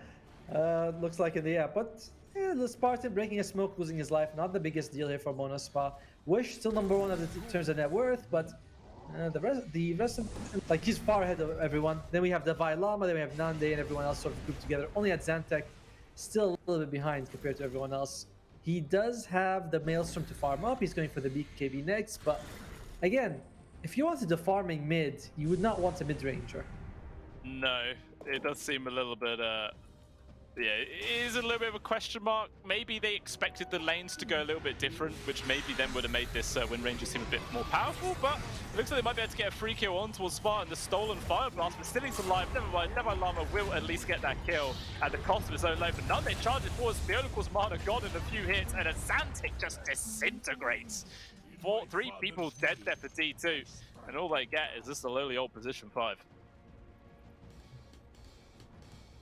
Looks like in the air, but yeah, the Spartan breaking a smoke, losing his life, not the biggest deal here for Monospa. Wish still number 1 in terms of net worth, but the rest of, like, he's far ahead of everyone. Then we have the Vailama, then we have Nande, and everyone else sort of grouped together. Only at Xantic, still a little bit behind compared to everyone else. He does have the Maelstrom to farm up. He's going for the BKB next, but again, if you wanted the farming mid, you would not want a mid-ranger. No, it does seem a little bit Yeah, it is a little bit of a question mark. Maybe they expected the lanes to go a little bit different, which maybe then would have made this Wind Ranger seem a bit more powerful, but it looks like they might be able to get a free kill on towards Spartan. The stolen Fire Blast, but still he's alive. Never mind, Never Llama will at least get that kill at the cost of his own life. But none, they charge it forwards. Bionicle's mana gone in a few hits, and a Xantic just disintegrates. 3 people dead there for D2, and all they get is just a lowly old position 5.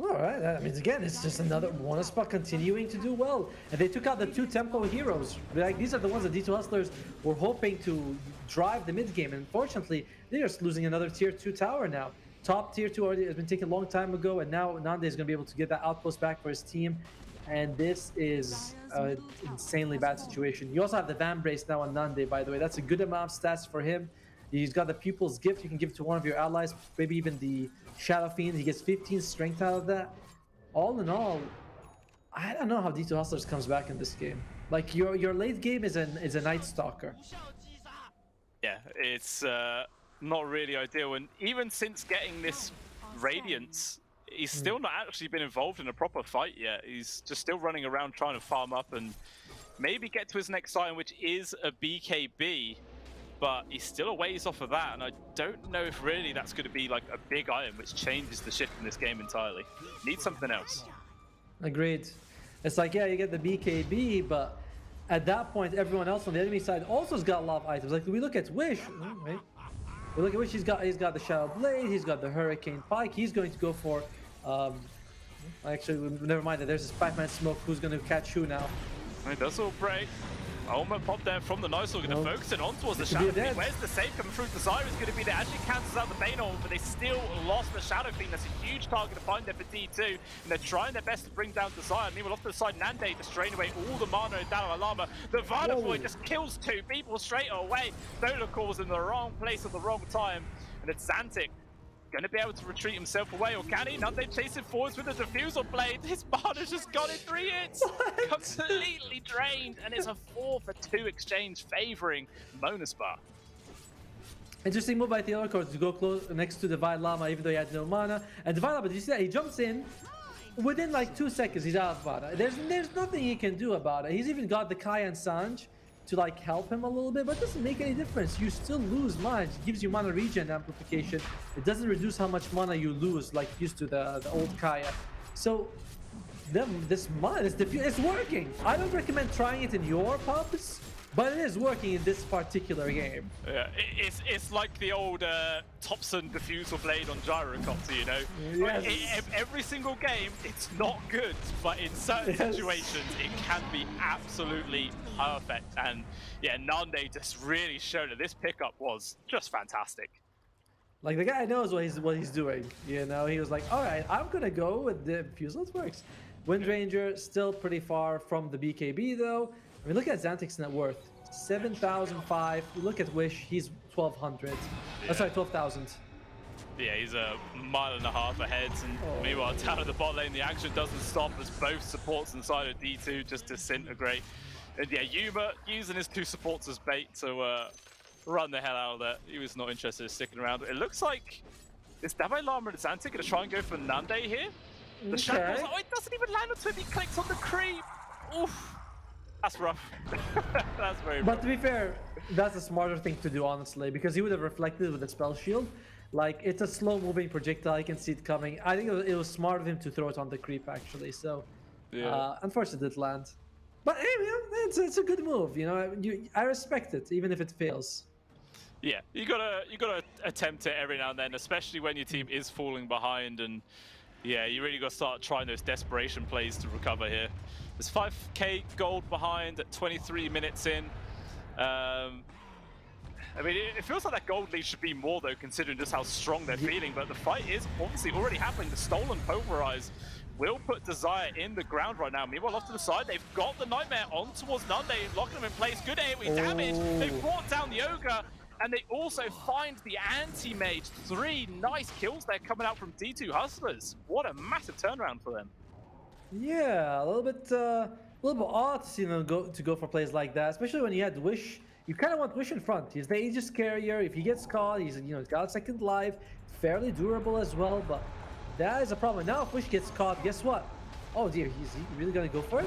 All right, that means again, it's just another one spot continuing to do well. And they took out the 2 tempo heroes. Like, these are the ones that D2 Hustlers were hoping to drive the mid game. And unfortunately, they're just losing another tier 2 tower now. Top tier 2 already has been taken a long time ago, and now Nande is going to be able to get that outpost back for his team. And this is an insanely bad situation. You also have the Van Brace now on Nande, by the way. That's a good amount of stats for him. He's got the Pupil's Gift. You can give it to one of your allies, maybe even the Shadow Fiend. He gets 15 strength out of that. All in all, I don't know how D2 Hustlers comes back in this game. Like, your late game is a Night Stalker. Yeah, it's not really ideal. And even since getting this Radiance, he's still not actually been involved in a proper fight yet. He's just still running around trying to farm up and maybe get to his next item, which is a BKB. But he's still a ways off of that, and I don't know if really that's going to be like a big item which changes the shift in this game entirely. Need something else. Agreed. It's like, yeah, you get the BKB, but at that point, everyone else on the enemy side also has got a lot of items. Like, we look at Wish. Wait. We look at Wish. He's got the Shadow Blade. He's got the Hurricane Pike. He's going to go for. Actually, never mind that. There's this Pac-Man Smoke. Who's going to catch who now? It does all break. Ultimate pop there from the Nice. We're going to focus it on towards the Shadow Fiend. Where's the save coming through? Desire is going to be there. Actually cancels out the Bane ult, but they still lost the Shadow Fiend. That's a huge target to find there for D2. And they're trying their best to bring down Desire. Meanwhile, off to the side, Nande just drain away all the mana in Dalai Lama. The Vardafoy just kills 2 people straight away. Dola calls in the wrong place at the wrong time. And it's Xantic going to be able to retreat himself away, or can he? Nande chasing forwards with a Diffusal Blade. His mana's just got in 3 hits. Completely drained, and it's a 4-for-2 exchange favoring Monaspar. Interesting move by Theodore to go close next to Divine Llama, even though he had no mana. And Divine Llama, did you see that? He jumps in. Within like 2 seconds, he's out of mana. There's nothing he can do about it. He's even got the Kai and Sanj to like help him a little bit, but it doesn't make any difference. You still lose mana. It gives you mana regen amplification. It doesn't reduce how much mana you lose like used to the old Kaya. So this mana, it's working. I don't recommend trying it in your pubs, but it is working in this particular game. Yeah, it's like the old Thompson Diffusal Blade on Gyrocopter, you know? Yes. Every single game, it's not good, but in certain situations, it can be absolutely perfect. And yeah, Nande just really showed that this pickup was just fantastic. Like, the guy knows what he's doing, you know? He was like, all right, I'm gonna go with the Diffusal. It works. Wind Ranger still pretty far from the BKB though. I mean, look at Xantic's net worth, 7,005. Look at Wish, he's 1,200. Yeah. Oh, sorry, 12,000. Yeah, he's a mile and a half ahead, and meanwhile, down at the bot lane, the action doesn't stop as both supports inside of D2 just disintegrate. And yeah, Yuma using his 2 supports as bait to run the hell out of that. He was not interested in sticking around. It looks like is Davai Lama and Xantic going to try and go for Nande here? The Shadows, oh, it doesn't even land until he clicks on the creep. Oof. That's rough. That's very rough. But to be fair, that's a smarter thing to do, honestly, because he would have reflected with the spell shield. Like, it's a slow-moving projectile. I can see it coming. I think it was smart of him to throw it on the creep, actually. So, yeah. Unfortunately, it did land. But hey, it's a good move. You know, I respect it, even if it fails. Yeah, you gotta attempt it every now and then, especially when your team is falling behind, and yeah, you really gotta start trying those desperation plays to recover here. There's 5k gold behind at 23 minutes in. I mean, it feels like that gold lead should be more though, considering just how strong they're feeling, but the fight is obviously already happening. The stolen Pulverize will put Desire in the ground right now. Meanwhile, off to the side, they've got the Nightmare on towards Nande, locking them in place. Good AoE damage. They've brought down the Ogre, and they also find the Anti-Mage. 3 nice kills there coming out from D2 Hustlers. What a massive turnaround for them. Yeah, a little bit odd to see them go for plays like that, especially when you had Wish. You kind of want Wish in front. He's the Aegis carrier. If he gets caught, he's got a second life, fairly durable as well. But that is a problem. Now if Wish gets caught, guess what? Oh dear, he's he really gonna go for it?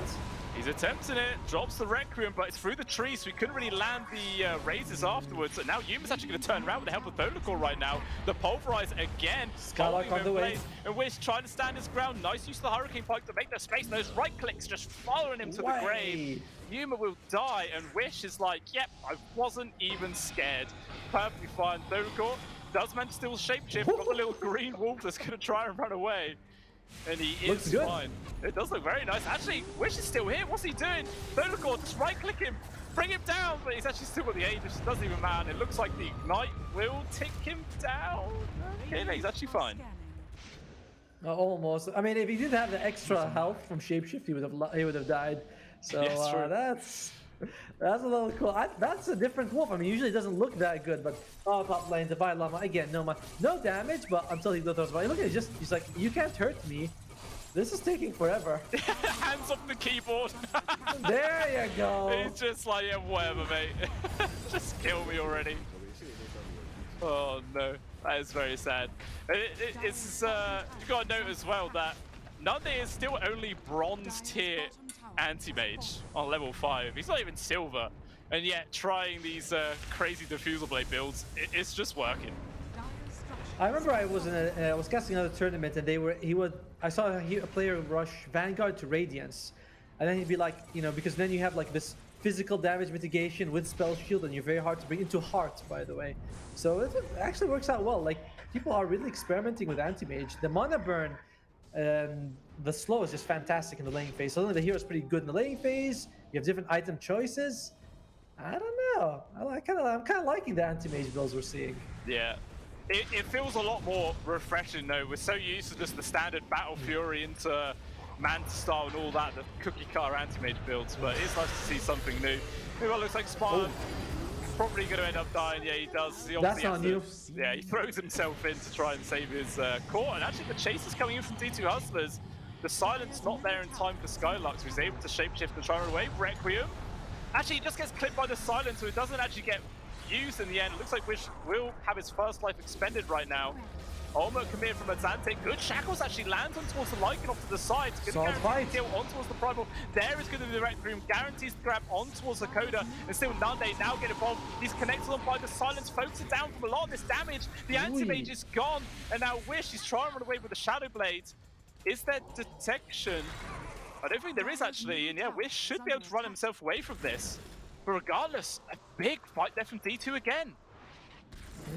He's attempting it, drops the Requiem, but it's through the trees, so he couldn't really land the raises afterwards. And now Yuma's actually going to turn around with the help of Pinnacle right now. The Pulverize again, Skylark on the way. And Wish trying to stand his ground. Nice use of the Hurricane Pike to make the space. Those right clicks just following him to the grave. Yuma will die, and Wish is like, yep, I wasn't even scared. Perfectly fine. Pinnacle does manage to still shapeshift, got the little green wolf that's going to try and run away. And he Looks is good. fine. It does look very nice. Actually, Wish is still here. What's he doing? Pinnacle, just right-click him, bring him down. But he's actually still got the Aegis. It doesn't even matter. It looks like the Ignite will tick him down. Okay, no, he's actually fine. Almost. I mean, if he didn't have the extra health from shapeshift, he would have died. So Yes, true. that's a little cool. That's a different wolf. I mean, usually it doesn't look that good, but top lane, Divine Llama again, no damage, but until he goes by. Look at it, he's like, you can't hurt me. This is taking forever. Hands off the keyboard. There you go. He's just like, yeah, whatever, mate. Just kill me already. Oh no, that is very sad. It's you got to note as well that Nande is still only bronze tier anti-mage on level 5. He's not even silver, and yet trying these crazy diffusal blade builds, it's just working. I remember I was casting another tournament, and I saw a player rush Vanguard to Radiance, and then he'd be like, because then you have like this physical damage mitigation with spell shield, and you're very hard to bring into heart, by the way. So it actually works out well. Like, people are really experimenting with anti-mage. The mana burn and the slow is just fantastic in the laning phase. Suddenly the hero is pretty good in the laning phase. You have different item choices. I don't know. I'm kind of liking the anti-mage builds we're seeing. Yeah. It feels a lot more refreshing though. We're so used to just the standard Battle Fury into Manta style and all that, the cookie cutter anti-mage builds, but it's nice to see something new. It looks like Spartan probably going to end up dying. Yeah, he does. He That's on you. Yeah, he throws himself in to try and save his core, and actually the chase is coming in from D2 Hustlers. The silence not there in time for Skylux, who's able to shapeshift and try and run away. Requiem. Actually, he just gets clipped by the silence, so it doesn't actually get used in the end. It looks like Wish will have his first life expended right now. Almost committed from Azante. Good shackles actually lands on towards the Lycan off to the side. Solid fight. Kill on towards the Primal. There is going to be the Requiem. Guarantees the grab on towards the Coda. And still Nande now get involved. He's connected on by the silence. Focuses down from a lot of this damage. The anti-mage is gone. And now Wish is trying to run away with the Shadow Blade. Is there detection? I don't think there is actually. And yeah, Wish should be able to run himself away from this. But regardless, a big fight there from D2 again.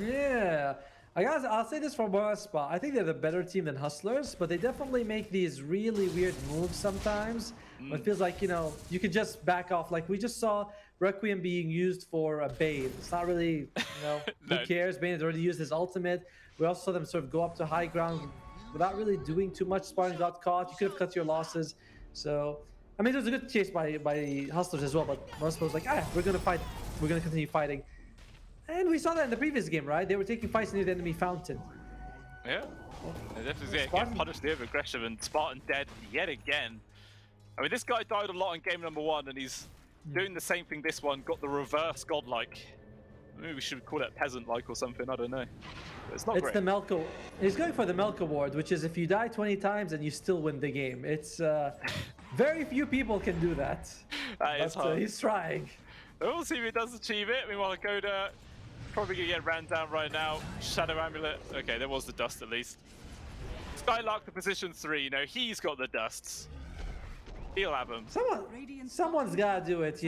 Yeah. I'll say this from one spot. I think they're the better team than Hustlers, but they definitely make these really weird moves sometimes. It feels like, you can just back off. Like, we just saw Requiem being used for a Bane. It's not really, No. who cares? Bane has already used his ultimate. We also saw them sort of go up to high ground without really doing too much. Spartan got caught. You could have cut your losses. So, I mean, it was a good chase by Hustlers as well, but most was like, we're going to fight. We're going to continue fighting. And we saw that in the previous game, right? They were taking fights near the enemy fountain. Yeah. They definitely get punished the over-aggression, and Spartan dead yet again. I mean, this guy died a lot in game number 1, and he's doing the same thing this one, got the reverse godlike. Maybe we should call it peasant-like or something, I don't know. But it's not great. The Melk. He's going for the Melk Award, which is if you die 20 times and you still win the game. It's very few people can do that. That is hard. He's trying. We'll see if he does achieve it. Meanwhile, Coda probably gonna get ran down right now. Shadow Amulet. Okay, there was the dust at least. Skylark to position 3. He's got the dusts. He'll have them. Someone's gotta do it,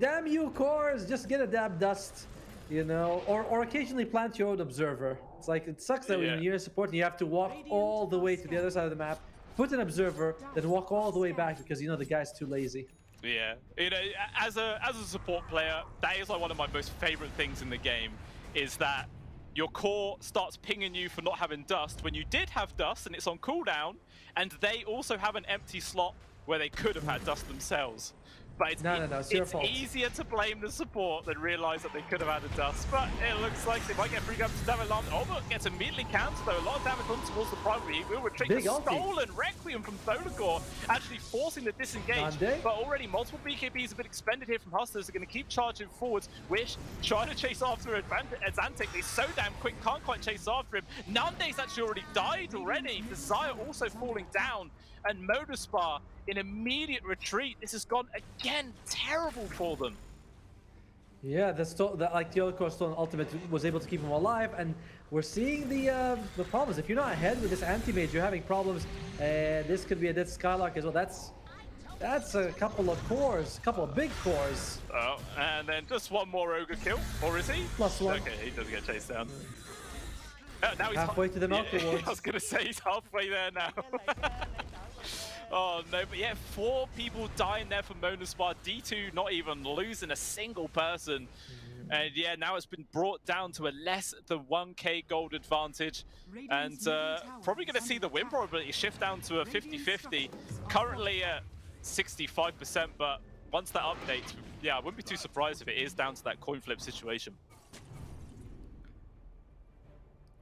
Damn you, cores, just get a damn dust, or occasionally plant your own observer. It's like, it sucks that when you're in support and you have to walk all the way to the other side of the map, put an observer, then walk all the way back because the guy's too lazy. Yeah, as a support player, that is like one of my most favorite things in the game, is that your core starts pinging you for not having dust when you did have dust and it's on cooldown, and they also have an empty slot where they could have had dust themselves. But it's easier to blame the support than realize that they could have had a dust. But it looks like they might get 3 grams to damage. But gets immediately countered though. A lot of damage on towards the primary. He will retreat. The stolen Requiem from Thonagor, actually forcing the disengage. But already multiple BKBs have been expended here from Hustlers. They're going to keep charging forwards. Wish trying to chase after Azantic. He's so damn quick, can't quite chase after him. Nande's actually already died already. Desire also falling down. and Motorspar in immediate retreat. This has gone again terrible for them. Yeah, like the other Stone Ultimate was able to keep him alive, and we're seeing the problems. If you're not ahead with this anti-mage, you're having problems. This could be a dead Skylark as well. That's a couple of cores, a couple of big cores. Oh, and then just one more Ogre kill, or is he? +1. Okay, he doesn't get chased down. Now he's Halfway to the Malta yeah, Wars. I was gonna say he's halfway there now. Oh no, but yeah, 4 people dying there for Monospar. D2 not even losing a single person. And yeah, now it's been brought down to a less than 1k gold advantage. And probably going to see the win probability shift down to a 50-50. Currently at 65%, but once that updates, yeah, I wouldn't be too surprised if it is down to that coin flip situation.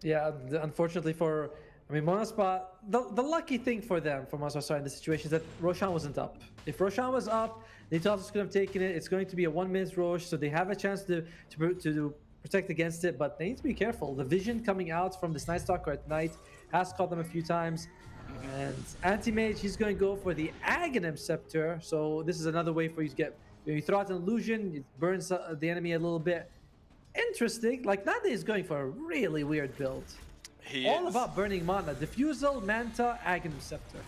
Yeah, unfortunately for, I mean, Monospa, the lucky thing for them, for Monospa in this situation, is that Ro16 wasn't up. If Ro16 was up, they thought could have taken it. It's going to be a 1-minute Roche, so they have a chance to protect against it, but they need to be careful. The vision coming out from this Night Stalker at night has caught them a few times. And Anti-Mage, he's going to go for the Aghanim Scepter, so this is another way for you to get, you throw out an illusion, it burns the enemy a little bit. Interesting, like Nande is going for a really weird build. All about burning mana, Diffusal, Manta, Aghanim Scepter.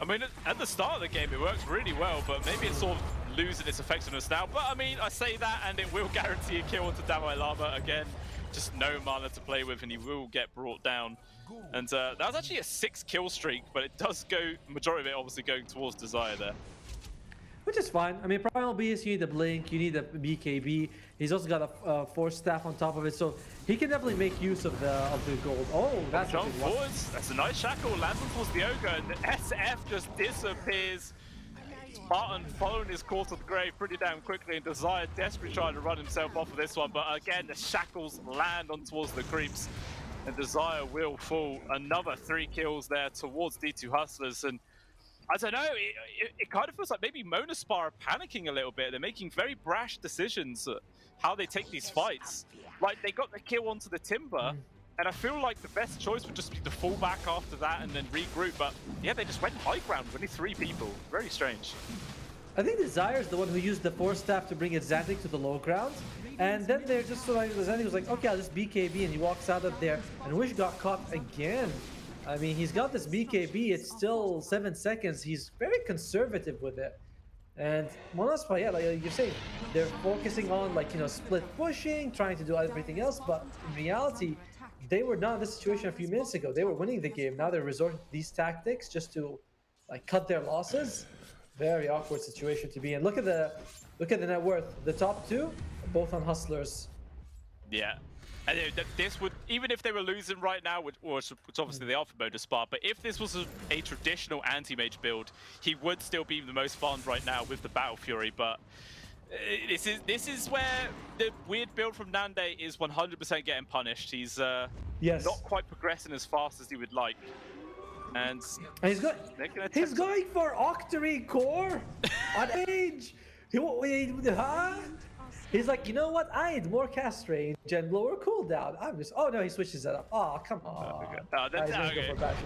I mean, at the start of the game, it works really well, but maybe it's sort of losing its effectiveness now. But I mean, I say that, and it will guarantee a kill onto Dalai Lama again. Just no mana to play with, and he will get brought down. And that was actually a 6-kill streak, but it does go, majority of it obviously going towards Desire there. Which is fine. I mean, Primal Beast, you need a Blink, you need a BKB. He's also got a Force Staff on top of it, so he can definitely make use of the gold. Oh, that's Jump forwards. That's a nice shackle. Lands towards the Ogre, and the SF just disappears. Spartan following his course to the grave pretty damn quickly, and Desire desperately trying to run himself off of this one, but again, the shackles land on towards the creeps, and Desire will fall. Another 3 kills there towards D2 Hustlers, and I don't know, it kind of feels like maybe Monospar are panicking a little bit. They're making very brash decisions how they take these fights. Like, they got the kill onto the Timber, and I feel like the best choice would just be to fall back after that and then regroup, but yeah, they just went high ground with only 3 people. Very strange. I think Desire is the one who used the Force Staff to bring Xantic to the low ground, and then they're just like, Xantic was like, okay, I'll just BKB, and he walks out of there, and Wish got caught again. I mean, he's got this BKB, it's still 7 seconds, he's very conservative with it. And Monospa, yeah, like you're saying, they're focusing on, like, you know, split pushing, trying to do everything else, but in reality, they were not in this situation a few minutes ago. They were winning the game, now they're resorting to these tactics just to, like, cut their losses. Very awkward situation to be in. Look at the net worth. The top 2, both on Hustlers. Yeah. And this would, even if they were losing right now, which obviously they are for Motorspar, but if this was a traditional anti-mage build, he would still be the most farmed right now with the Battle Fury. But this is where the weird build from Nande is 100% getting punished. He's not quite progressing as fast as he would like. And he's going for Octary Core on Age. He's like, you know what? I need more cast range and lower cooldown. I'm just, oh no, he switches that up. Oh, come on.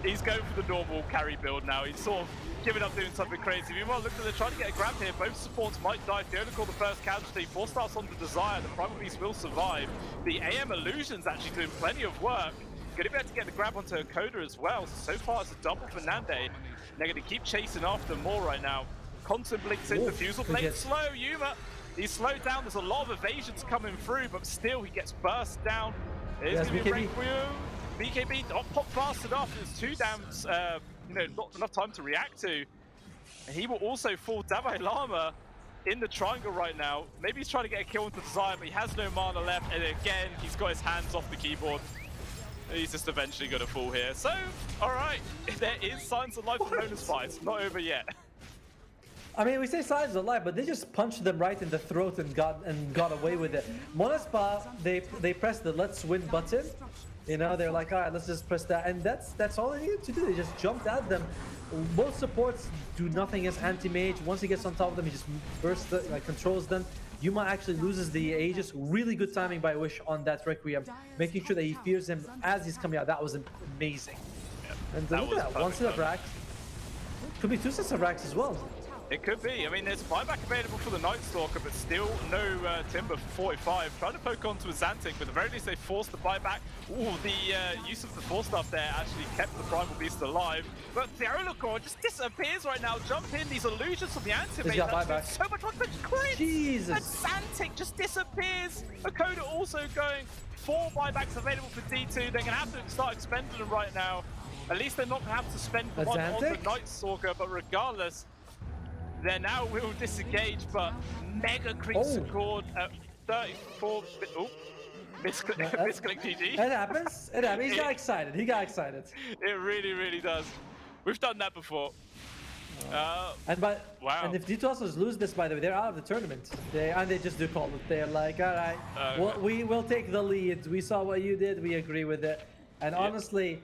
He's going for the normal carry build now. He's sort of giving up doing something crazy. Meanwhile, look at they're trying to get a grab here. Both supports might die. Fiona called the first casualty. 4 stars on the Desire. The Primal Beast will survive. The AM Illusion's actually doing plenty of work. Going to be able to get the grab onto Coda as well. So far, it's a double for Nande. They're going to keep chasing after more right now. Constant blinks in. Diffusal playing slow. Yuma, he's slowed down. There's a lot of evasions coming through, but still he gets burst down. There's going to be a break for you. BKB not pop fast enough. There's 2 dams, you know, not enough time to react to. And he will also fall Dalai Lama in the triangle right now. Maybe he's trying to get a kill into Desire, but he has no mana left. And again, he's got his hands off the keyboard. He's just eventually going to fall here. So, alright, there is signs of life for Monospar. It's not over yet. I mean, we say signs of life, but they just punched them right in the throat and got away with it. Monospa, they pressed the let's win button. You know, they're like, all right, let's just press that. And that's all they needed to do. They just jumped at them. Both supports do nothing as anti-mage. Once he gets on top of them, he just bursts, like, controls them. Yuma actually loses the Aegis. Really good timing by Wish on that Requiem, making sure that he fears him as he's coming out. That was amazing. Yep, and look at that, once in a brack. Could be 2 sets of racks as well. It could be. I mean, there's buyback available for the Night Stalker, but still no timber for 45. Trying to poke onto a Xantic, but at the very least they forced the buyback. Ooh, the use of the Force Staff there actually kept the Primal Beast alive. But the Olacor just disappears right now. Jump in, these illusions from the He's got Antimate. buyback. So much work, but crits! Jesus. And Xantic just disappears. Akoda also going. 4 buybacks available for D2. They're going to have to start expending them right now. At least they're not going to have to spend A one on the Xantic? Night Stalker, but regardless, they now will disengage, but mega creeps scored at 34. Oh, misclick GG. It happens. It happens. He got excited. He got excited. It really, really does. We've done that before. Wow. And if D2 Hustlers lose this, by the way, they're out of the tournament. They just do call it. They're like, all right, well, we will take the lead. We saw what you did. We agree with it. And honestly,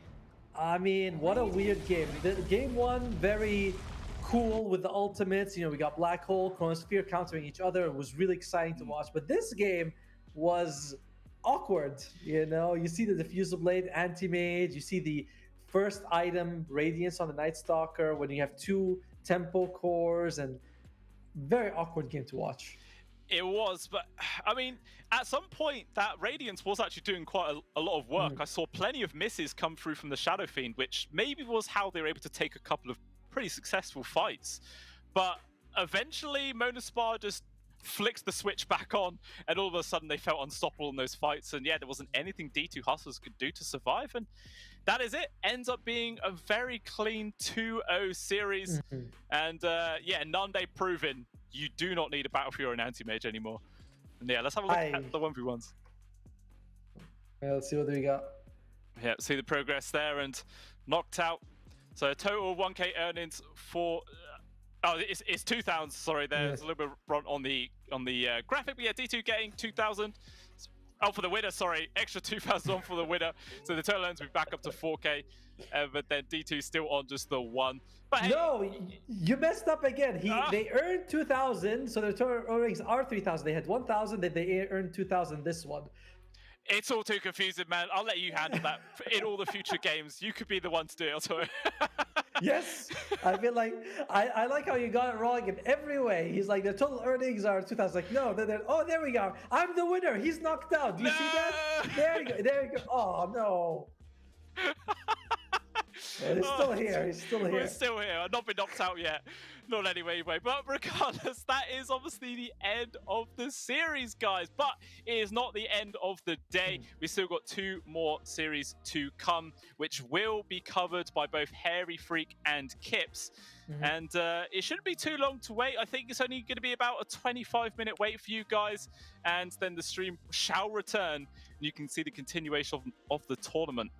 I mean, what a weird game. The game 1, very cool with the ultimates. You know, we got Black Hole, Chronosphere countering each other. It was really exciting to watch. But this game was awkward. You know, you see the Diffusal Blade, Anti-Mage. You see the first item, Radiance on the Night Stalker, when you have 2 Tempo cores, and very awkward game to watch. It was, but I mean, at some point, that Radiance was actually doing quite a lot of work. I saw plenty of misses come through from the Shadow Fiend, which maybe was how they were able to take a couple of pretty successful fights. But eventually, Monospar just flicked the switch back on, and all of a sudden they felt unstoppable in those fights. And yeah, there wasn't anything D2 Hustlers could do to survive. And that is it. Ends up being a very clean 2-0 series. And yeah, Nande proven you do not need a Battle Fury or an Anti-Mage anymore. And yeah, let's have a look at the 1v1s. Yeah, let's see what we got. Yeah, see the progress there, and knocked out. So total 1k earnings for... oh, it's 2,000. Sorry, there's a little bit wrong on the graphic. But yeah, D2 getting 2,000. Oh, for the winner, sorry, extra 2,000 on for the winner. So the total earnings will be back up to 4k. But then D2 still on just the 1. But hey, no, you messed up again. They earned 2,000, so their total earnings are 3,000. They had 1,000, then they earned 2,000 this one. It's all too confusing, man. I'll let you handle that in all the future games. You could be the one to do it, also. Yes, I feel like I like how you got it wrong in every way. He's like, the total earnings are 2,000. Like, no, oh, there we go. I'm the winner. He's knocked out. Do you see that? There you go. There you go. Oh no. He's still here. He's still here. We're still here. I've not been knocked out yet. Not anyway. But regardless, that is obviously the end of the series, guys. But it is not the end of the day. We've still got 2 more series to come, which will be covered by both Hairy Freak and Kips. And it shouldn't be too long to wait. I think it's only going to be about a 25-minute wait for you guys. And then the stream shall return. And you can see the continuation of the tournament.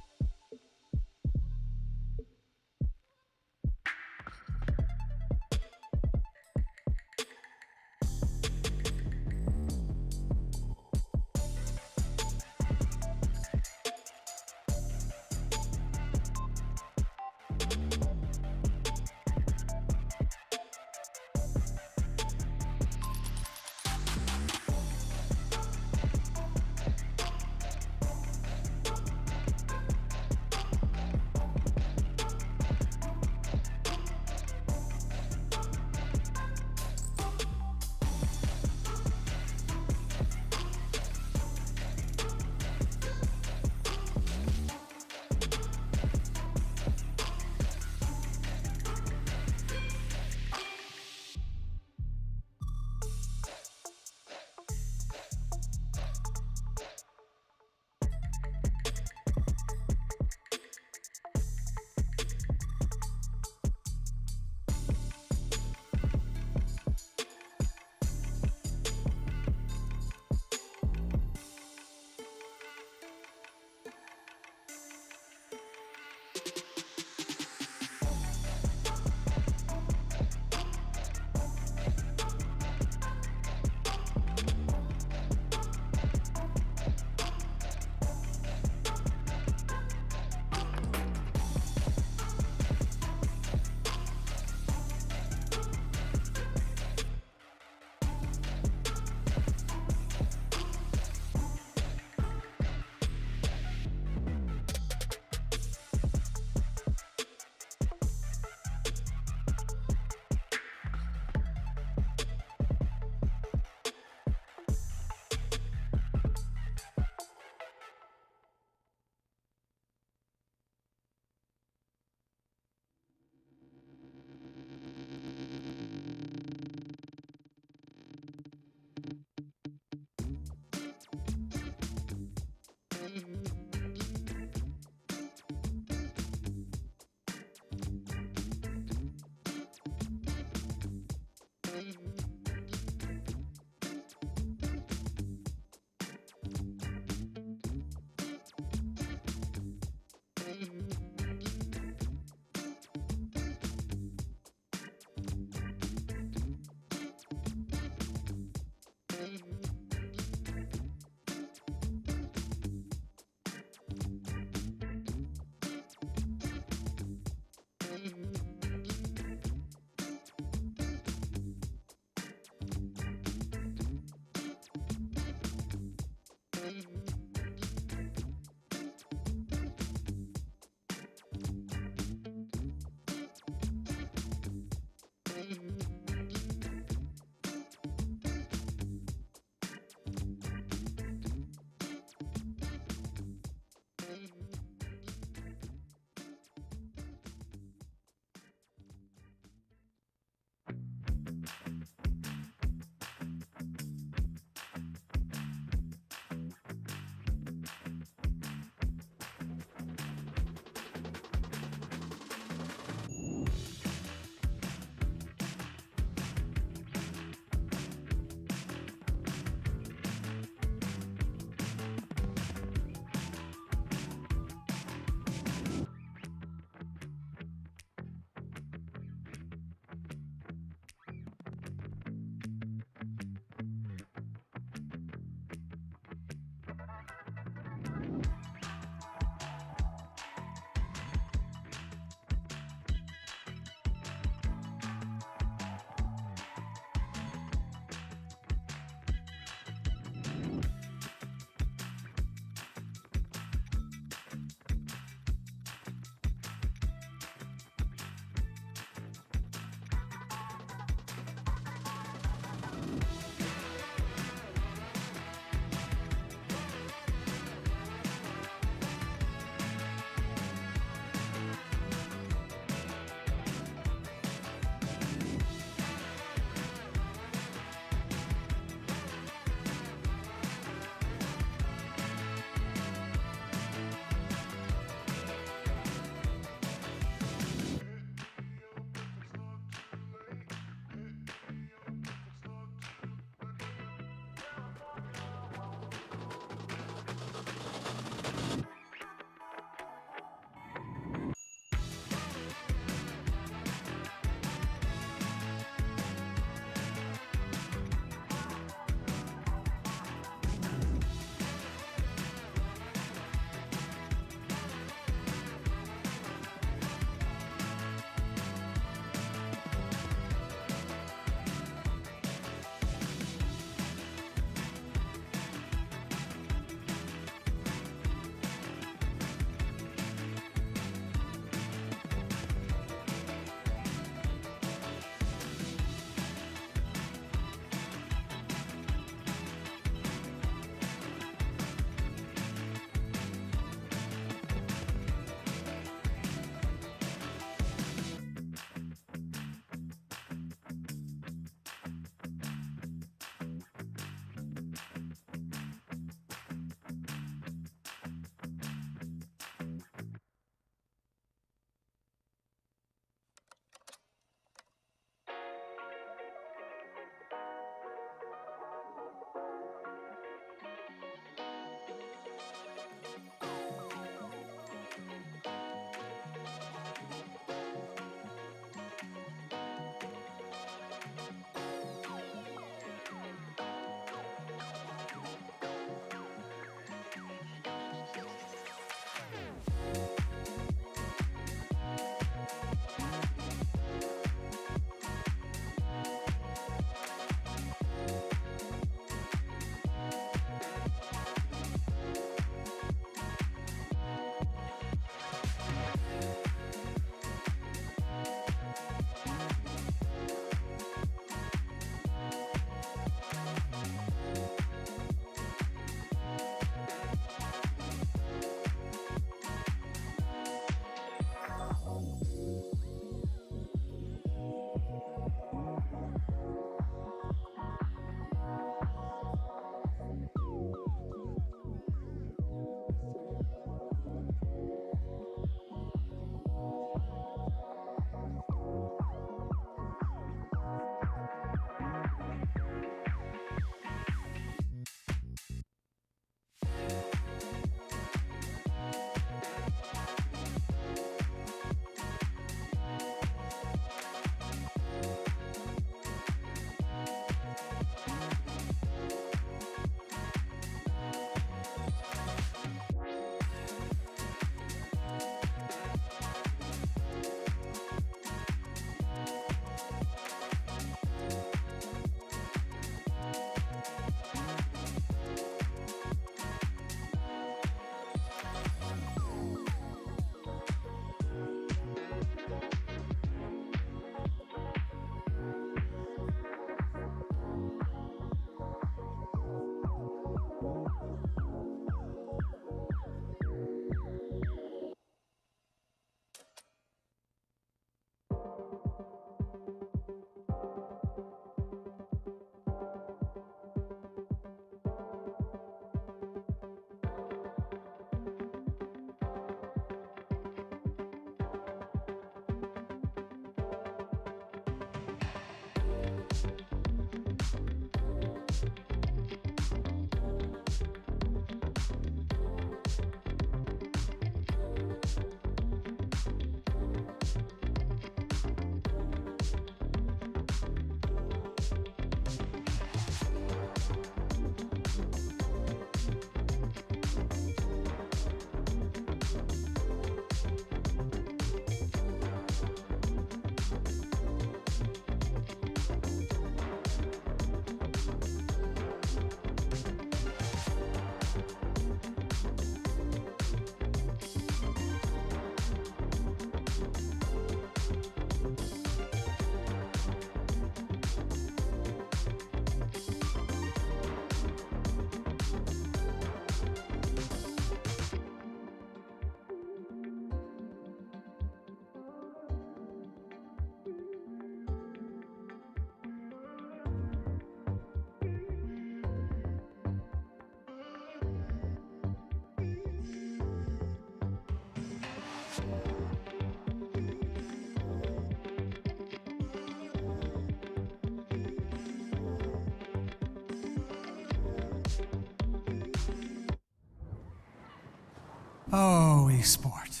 Oh, esport.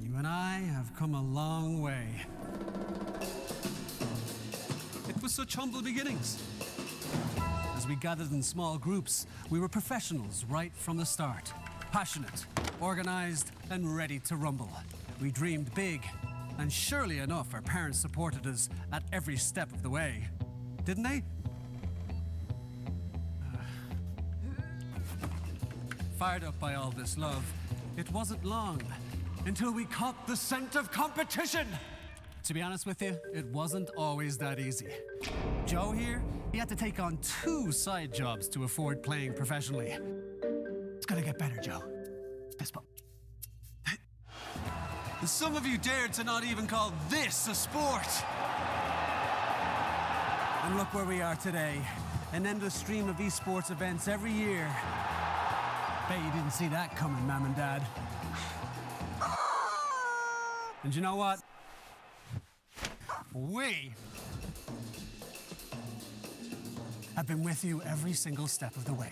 You and I have come a long way. It was such humble beginnings. As we gathered in small groups, we were professionals right from the start. Passionate, organized, and ready to rumble. We dreamed big, and surely enough, our parents supported us at every step of the way. Didn't they? Fired up by all this love, it wasn't long until we caught the scent of competition. To be honest with you, it wasn't always that easy. Joe here, he had to take on 2 side jobs to afford playing professionally. It's gonna get better, Joe. Fist bump. Some of you dared to not even call this a sport. And look where we are today. An endless stream of esports events every year. Bet you didn't see that coming, Mom and Dad. And you know what? We have been with you every single step of the way.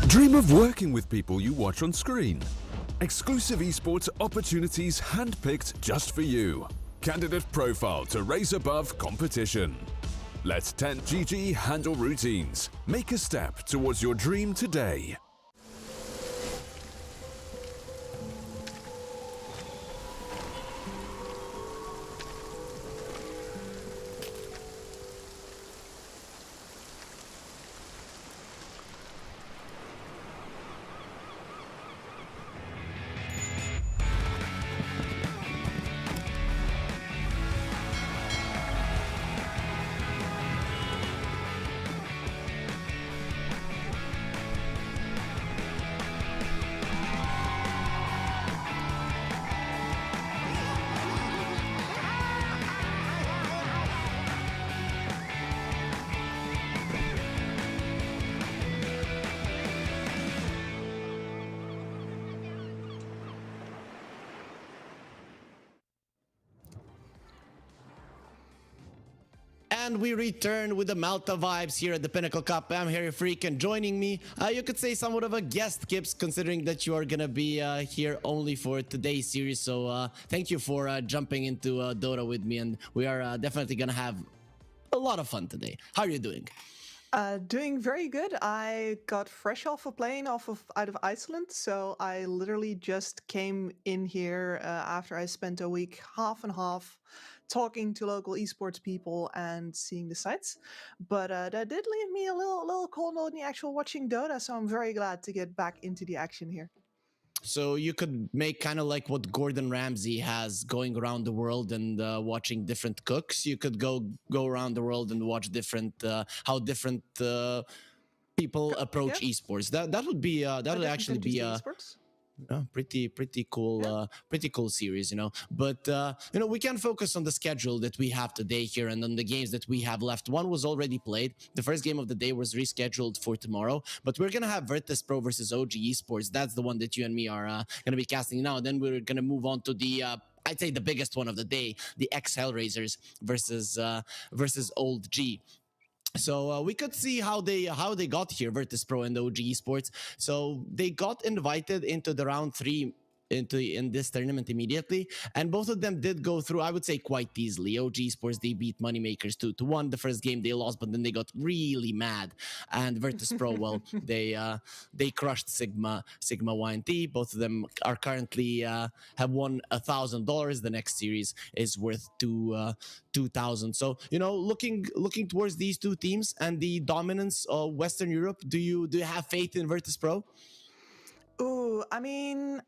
Dream of working with people you watch on screen. Exclusive esports opportunities handpicked just for you. Candidate profile to raise above competition. Let 10GG handle routines. Make a step towards your dream today. And we return with the Malta vibes here at the Pinnacle Cup. I'm Harry Freak, and joining me, you could say somewhat of a guest, Kips, considering that you are gonna be here only for today's series. So thank you for jumping into Dota with me, and we are definitely gonna have a lot of fun today. How are you doing? Doing very good. I got fresh off a plane out of Iceland, so I literally just came in here after I spent a week half and half talking to local esports people and seeing the sites. But that did leave me a little cold on the actual watching Dota, so I'm very glad to get back into the action here. So you could make kind of like what Gordon Ramsay has, going around the world and watching different cooks. You could go around the world and watch different how different people approach esports. That would be that would actually be esports. pretty cool series, you know. But you know, we can focus on the schedule that we have today here and on the games that we have left. One was already played. The first game of the day was rescheduled for tomorrow, but we're gonna have Virtus Pro versus OG Esports. That's the one that you and me are gonna be casting now. Then we're gonna move on to the I'd say the biggest one of the day, the ex-Hellraisers versus Old G. So we could see how they got here, Virtus Pro and OG Esports. So they got invited into the round 3 in this tournament immediately, and both of them did go through, I would say, quite easily. OG Sports, they beat Moneymakers 2-1. The first game they lost, but then they got really mad. And Virtus Pro, well, they crushed Sigma YNT. Both of them are currently have won $1,000. The next series is worth 2,000. So, you know, looking towards these two teams and the dominance of Western Europe, do you have faith in Virtus Pro? Ooh, I mean,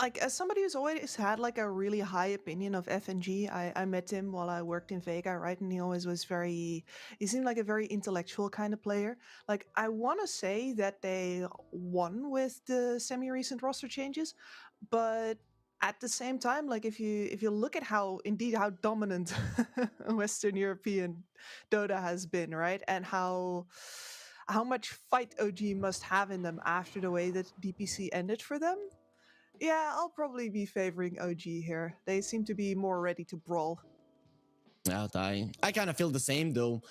like as somebody who's always had like a really high opinion of FNG, I met him while I worked in Vega, right? And he always was he seemed like a very intellectual kind of player. Like I want to say that they won with the semi-recent roster changes, but at the same time, like if you look at how dominant Western European Dota has been, right? And how much fight OG must have in them after the way that DPC ended for them. Yeah, I'll probably be favoring OG here. They seem to be more ready to brawl. I kind of feel the same though.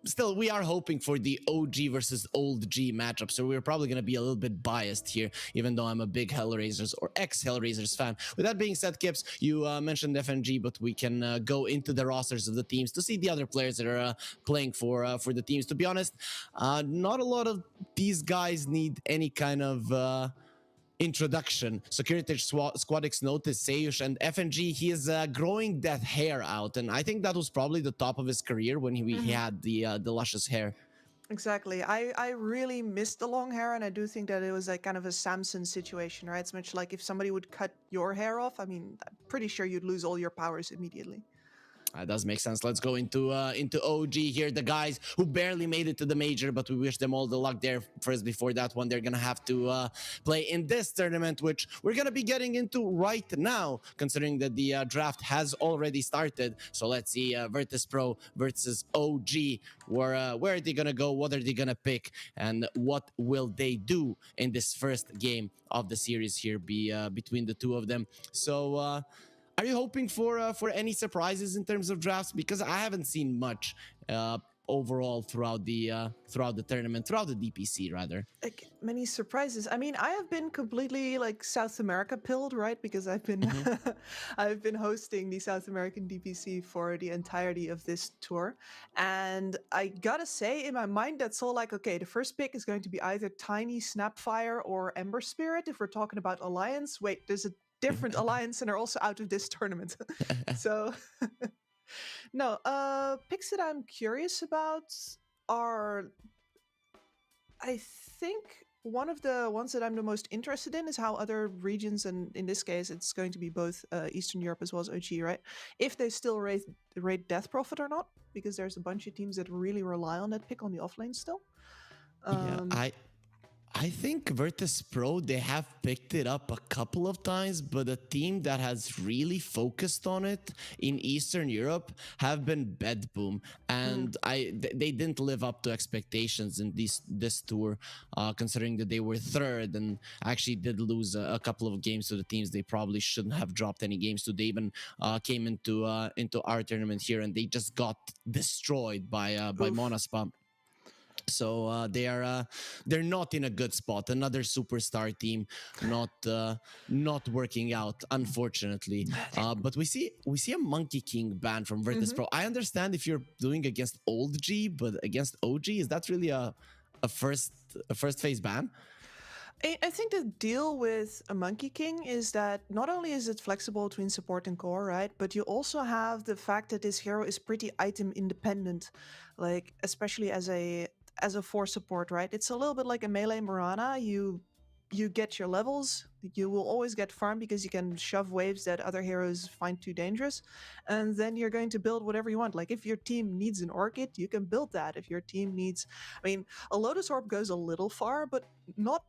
Still we are hoping for the OG versus old G matchup, so we're probably going to be a little bit biased here, even though I'm a big Hellraisers or ex-Hellraisers fan. With that being said, Kips, you mentioned FNG, but we can go into the rosters of the teams to see the other players that are playing for the teams. To be honest, not a lot of these guys need any kind of introduction. So Heritage Squadix noticed Seyush and FNG, he is growing that hair out, and I think that was probably the top of his career when he had the luscious hair. Exactly. I really missed the long hair, and I do think that it was like kind of a Samson situation, right? It's much like if somebody would cut your hair off, I mean, I'm pretty sure you'd lose all your powers immediately. That does make sense. Let's go into OG here. The guys who barely made it to the major, but we wish them all the luck there. First, before that one, they're going to have to play in this tournament, which we're going to be getting into right now, considering that the draft has already started. So let's see Virtus Pro versus OG. Where are they going to go? What are they going to pick? And what will they do in this first game of the series here between the two of them? So... are you hoping for any surprises in terms of drafts? Because I haven't seen much overall throughout the tournament, throughout the DPC rather. Like many surprises. I mean, I have been completely like South America pilled, right? Because I've been I've been hosting the South American DPC for the entirety of this tour, and I gotta say, in my mind, that's all like, okay, the first pick is going to be either Tiny, Snapfire, or Ember Spirit. If we're talking about Alliance, wait, there's a different alliance and are also out of this tournament. So no, picks that I'm curious about are, I think one of the ones that I'm the most interested in is how other regions, and in this case it's going to be both Eastern Europe as well as OG, right? If they still rate Death Prophet or not, because there's a bunch of teams that really rely on that pick on the offlane still. I think Virtus Pro, they have picked it up a couple of times, but a team that has really focused on it in Eastern Europe have been Bedboom, and they didn't live up to expectations in this tour, considering that they were third and actually did lose a couple of games to the teams they probably shouldn't have dropped any games to. They even came into our tournament here, and they just got destroyed by Monaspa. So they're not in a good spot. Another superstar team, not working out, unfortunately. But we see a Monkey King ban from Virtus Pro. I understand if you're doing against old G, but against OG, is that really a first phase ban? I think the deal with a Monkey King is that not only is it flexible between support and core, right? But you also have the fact that this hero is pretty item independent, like especially as a 4 support, right? It's a little bit like a melee Mirana. You get your levels, you will always get farm because you can shove waves that other heroes find too dangerous, and then you're going to build whatever you want. Like if your team needs an Orchid, you can build that. If your team needs, I mean, a Lotus Orb goes a little far, but not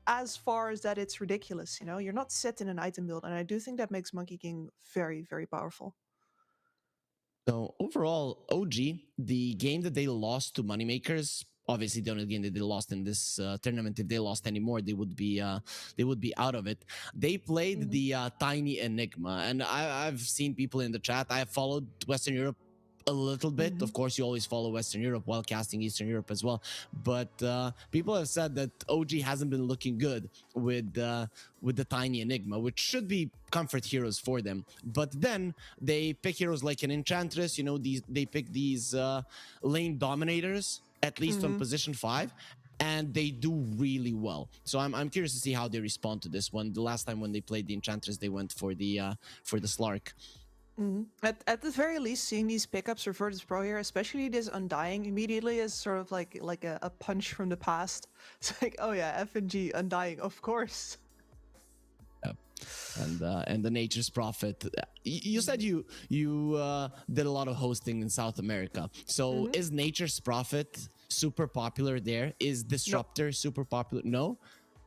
as far as that it's ridiculous, you know? You're not set in an item build, and I do think that makes Monkey King very, very powerful. So overall, OG, the game that they lost to Moneymakers, obviously the only game that they lost in this tournament, if they lost anymore, they would be out of it. They played the Tiny Enigma, and I've seen people in the chat. I have followed Western Europe a little bit. Of course, you always follow Western Europe while casting Eastern Europe as well. But people have said that OG hasn't been looking good with the Tiny Enigma, which should be comfort heroes for them. But then they pick heroes like an Enchantress. You know, they pick these lane dominators, at least on position 5. And they do really well. So I'm curious to see how they respond to this one. The last time when they played the Enchantress, they went for the Slark. At the very least, seeing these pickups for Virtus Pro here, especially this Undying, immediately is sort of like a punch from the past. It's like, oh yeah, FNG, Undying, of course. and the Nature's Prophet. You said you did a lot of hosting in South America. So is Nature's Prophet super popular there? Is Disruptor super popular? No,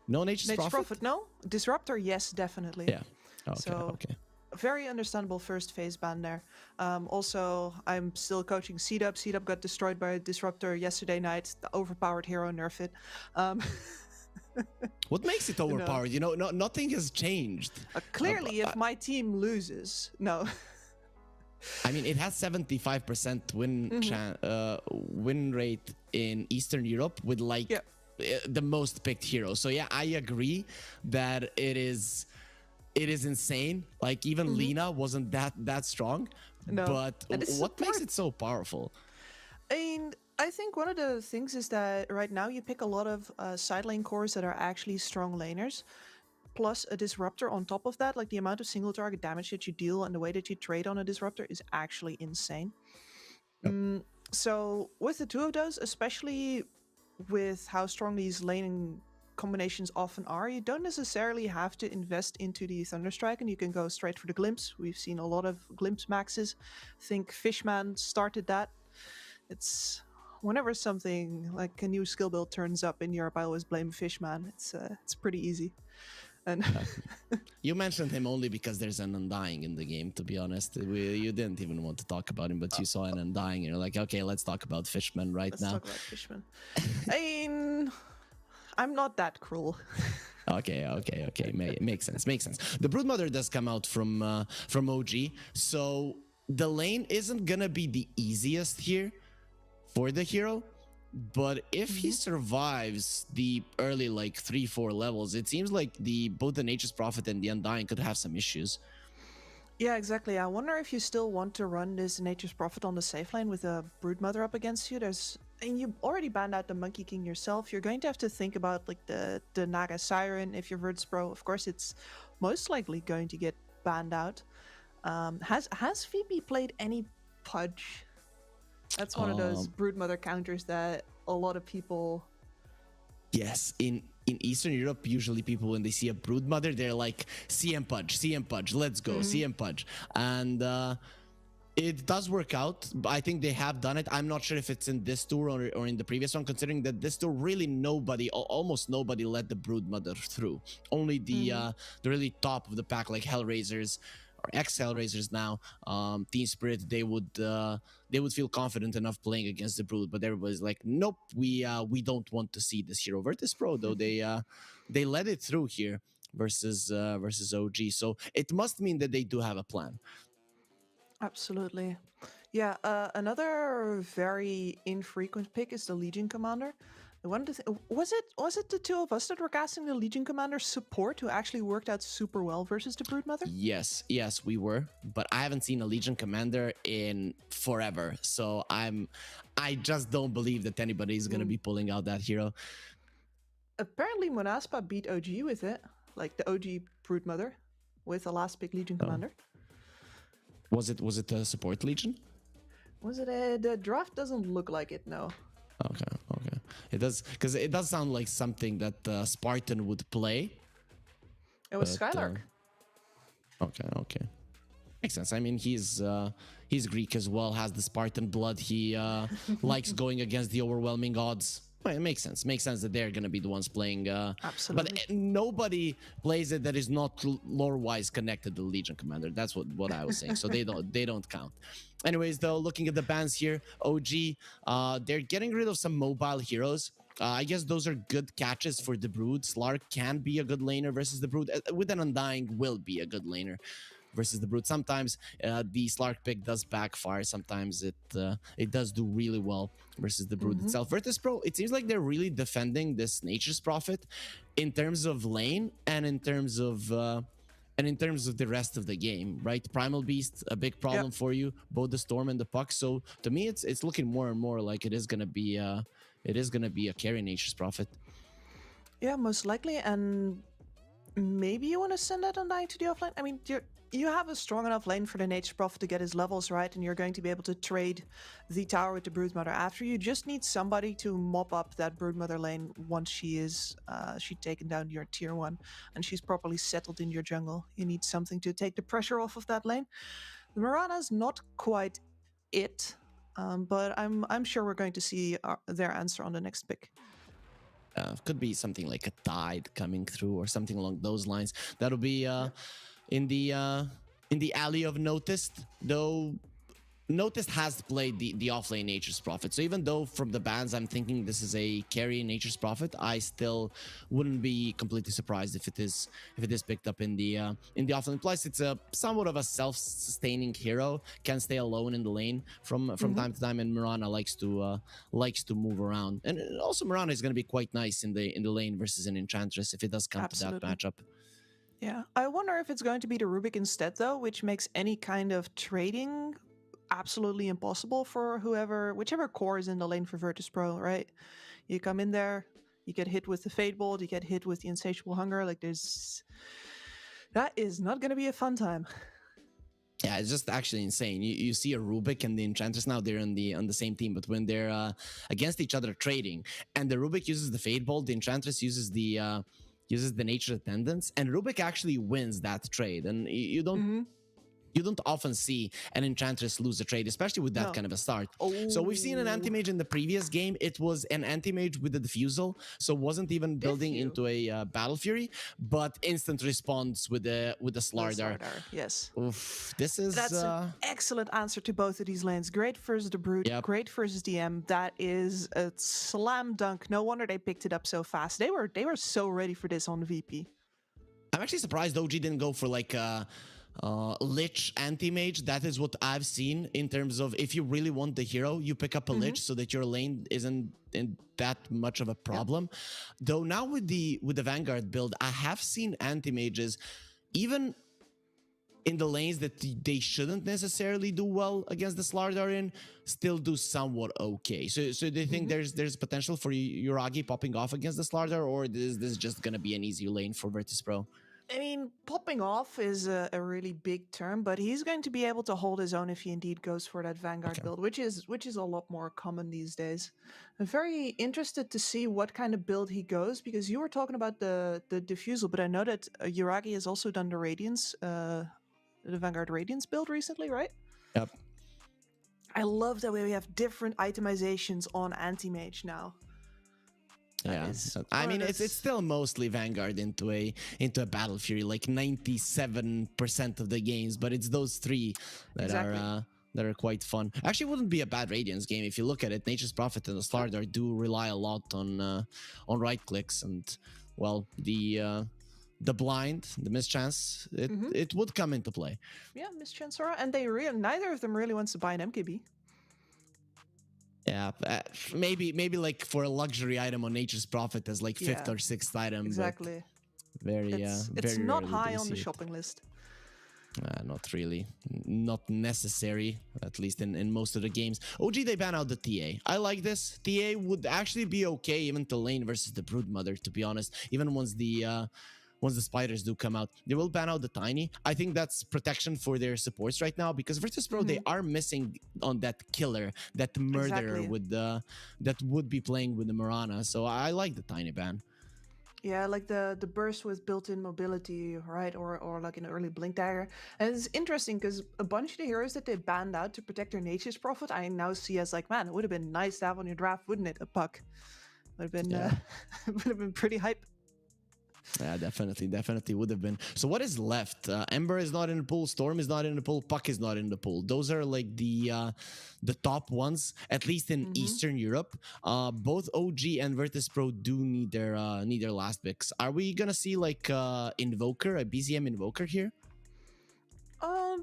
Nature's Prophet. No. Disruptor, yes, definitely. Yeah. Okay. So, okay. Very understandable first phase ban there. Also, I'm still coaching C-Dub. C-Dub got destroyed by a Disruptor yesterday night. The overpowered hero, nerf it. What makes it overpowered? You know, nothing has changed. Clearly, if my team loses, no. I mean, it has 75% win rate in Eastern Europe with the most picked hero. So yeah, I agree that it is insane. Like even Lina wasn't that strong. No, but what makes it so powerful? And I think one of the things is that right now you pick a lot of side lane cores that are actually strong laners, plus a disruptor on top of that. Like the amount of single target damage that you deal and the way that you trade on a disruptor is actually insane. Yep. So with the two of those, especially with how strong these laning combinations often are, you don't necessarily have to invest into the Thunderstrike and you can go straight for the Glimpse. We've seen a lot of Glimpse maxes. I think Fishman started that. It's whenever something like a new skill build turns up in Europe, I always blame Fishman. It's pretty easy. And you mentioned him only because there's an Undying in the game, to be honest. You didn't even want to talk about him, but you saw an Undying and you're like, okay, let's talk about Fishman now. Let's talk about Fishman. I mean, I'm not that cruel. Okay. Makes sense. The Broodmother does come out from OG, so the lane isn't gonna be the easiest here for the hero, but if he survives the early 3-4 levels, it seems like both the Nature's Prophet and the Undying could have some issues. Yeah, exactly. I wonder if you still want to run this Nature's Prophet on the safe lane with a Broodmother up against you. And you already banned out the Monkey King yourself. You're going to have to think about the Naga Siren if you're Virtus Pro. Of course, it's most likely going to get banned out. Has Phoebe played any Pudge? That's one of those Broodmother counters that a lot of people... Yes, in Eastern Europe, usually people, when they see a Broodmother, they're like, CM Pudge, let's go, CM Pudge. And it does work out. I think they have done it. I'm not sure if it's in this tour or in the previous one, considering that this tour really almost nobody let the Broodmother through. Only the really top of the pack, like Hellraisers, or ex-Hellraisers now, Team Spirit, they would feel confident enough playing against the Brood, but everybody's like, nope, we don't want to see this hero. Virtus Pro though, they let it through here versus OG, so it must mean that they do have a plan. Absolutely. Yeah, another very infrequent pick is the Legion Commander. Was it the two of us that were casting the Legion Commander support who actually worked out super well versus the Broodmother? Yes, we were, but I haven't seen a Legion Commander in forever, so I just don't believe that anybody is gonna be pulling out that hero. Apparently Monaspa beat OG with it, like the OG Broodmother with the last pick Legion Commander. Was it a support Legion? Was it the draft doesn't look like it, no. Okay. It does, because it does sound like something that Spartan would play. It was Skylark. Okay. Makes sense. I mean, he's Greek as well, has the Spartan blood. He likes going against the overwhelming odds. Well, it makes sense. Makes sense that they're gonna be the ones playing. Absolutely. But nobody plays it that is not lore-wise connected to the Legion Commander. That's what I was saying. So they don't count. Anyways, though, looking at the bans here, OG, they're getting rid of some mobile heroes. I guess those are good catches for the Brood. Slark can be a good laner versus the Brood. With an Undying, will be a good laner versus the Brood. Sometimes the Slark pick does backfire. Sometimes it does do really well versus the Brood itself. Virtus Pro, it seems like they're really defending this Nature's Prophet in terms of lane and in terms of the rest of the game, right? Primal Beast, a big problem for you, both the Storm and the Puck. So to me, it's looking more and more like it is gonna be a carry Nature's Prophet. Yeah, most likely. And maybe you want to send that Undying to the offline. I mean, you have a strong enough lane for the Nature Prophet to get his levels right, and you're going to be able to trade the tower with the Broodmother after. You just need somebody to mop up that Broodmother lane once she's taken down your tier 1 and she's properly settled in your jungle. You need something to take the pressure off of that lane. The Mirana's not quite it, but I'm sure we're going to see their answer on the next pick. Could be something like a Tide coming through or something along those lines. That'll be in the alley of Noticed, though. Noticed has played the offlane Nature's Prophet, so even though from the bans I'm thinking this is a carry Nature's Prophet, I still wouldn't be completely surprised if it is picked up in the offlane. Plus, it's a somewhat of a self-sustaining hero, can stay alone in the lane from time to time, and Mirana likes to move around. And also Mirana is going to be quite nice in the lane versus an Enchantress if it does come to that matchup. Yeah, I wonder if it's going to be the Rubik instead though, which makes any kind of trading absolutely impossible for whichever core is in the lane for Virtus Pro, right? You come in there, you get hit with the Fade Bolt, you get hit with the Insatiable Hunger. Like that is not going to be a fun time. Yeah, it's just actually insane. You see a Rubik and the Enchantress now, they're on the same team, but when they're against each other trading, and the Rubik uses the Fade Bolt, the Enchantress uses the Nature Attendance, and Rubik actually wins that trade, and you don't often see an Enchantress lose a trade, especially with that kind of a start. So we've seen an Anti-Mage in the previous game. It was an Anti-Mage with a Diffusal, so wasn't even building into a Battle Fury, but instant response with the Slardar. Yes. Oof, that's an excellent answer to both of these lanes. Great versus the Brute, great versus DM. That is a slam dunk. No wonder they picked it up so fast. They were so ready for this on VP. I'm actually surprised OG didn't go for like Lich anti-mage. That is what I've seen in terms of if you really want the hero, you pick up a Lich so that your lane isn't in that much of a problem. Though now with the Vanguard build, I have seen anti-mages even in the lanes that they shouldn't necessarily do well against the Slardar in, still do somewhat okay. So do you think there's potential for Yuragi popping off against the Slardar, or is this just gonna be an easy lane for Virtus Pro? I mean, popping off is a really big term, but he's going to be able to hold his own if he indeed goes for that Vanguard build, which is a lot more common these days. I'm very interested to see what kind of build he goes, because you were talking about the Diffusal, but I know that Yuragi has also done the Radiance, the Vanguard Radiance build recently, right? Yep. I love that we have different itemizations on Anti-Mage now. Yeah, I mean it's still mostly Vanguard into a Battle Fury, like 97% of the games, but it's those three that are quite fun. Actually, wouldn't be a bad Radiance game if you look at it. Nature's Prophet and the Slardar do rely a lot on right clicks, and well, the blind, the mischance, it would come into play. Yeah, mischance aura, and neither of them really wants to buy an MKB. Yeah, maybe like for a luxury item on Nature's Prophet as like fifth or sixth item. Exactly. It's not high on the shopping list. Not really. Not necessary, at least in most of the games. OG, they ban out the TA. I like this. TA would actually be okay even to lane versus the Broodmother, to be honest. Even once the spiders do come out, they will ban out the Tiny. I think that's protection for their supports right now, because Virtus Pro, they are missing on that killer, that murderer with that would be playing with the Mirana. So I like the Tiny ban. Yeah, like the burst with built-in mobility, right? Or like an early blink dagger. And it's interesting because a bunch of the heroes that they banned out to protect their Nature's Prophet, I now see as like, man, it would have been nice to have on your draft, wouldn't it? A puck. Would have been would have been pretty hype. Yeah, definitely would have been. So what is left? Ember is not in the pool, Storm is not in the pool, Puck is not in the pool. Those are like the top ones, at least in Eastern Europe. Both OG and Virtus Pro do need their last picks. Are we gonna see like Invoker, a BZM Invoker here?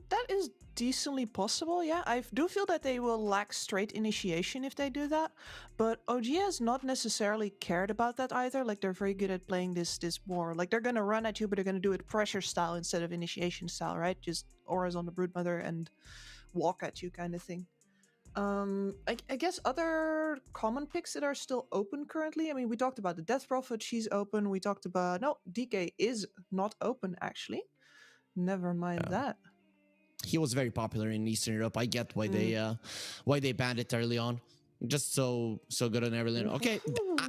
That is decently possible, yeah. I do feel that they will lack straight initiation if they do that, but OG has not necessarily cared about that either. Like, they're very good at playing this more, like, they're gonna run at you, but they're gonna do it pressure style instead of initiation style, right? Just auras on the Broodmother and walk at you kind of thing. I guess other common picks that are still open currently, I mean, we talked about the Death Prophet, she's open. We talked about, no, DK is not open actually. Never mind that. He was very popular in Eastern Europe. I get why they banned it early on. Just so good on everything. Okay,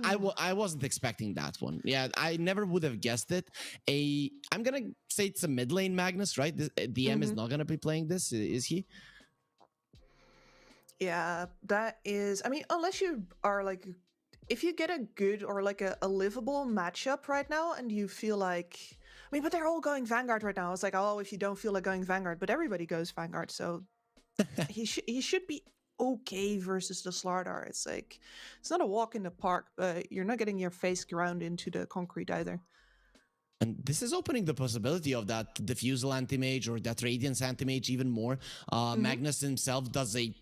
I wasn't expecting that one. Yeah, I never would have guessed it. I'm gonna say it's a mid lane Magnus, right? DM is not gonna be playing this, is he? Yeah, that is. I mean, unless you are like, if you get a good or like a livable matchup right now, and you feel like, I mean, but they're all going Vanguard right now. It's like, oh, if you don't feel like going Vanguard, but everybody goes Vanguard, so he should be okay versus the Slardar. It's like, it's not a walk in the park, but you're not getting your face ground into the concrete either. And this is opening the possibility of that Diffusal Anti-Mage or that Radiance Anti-Mage even more. Magnus himself does a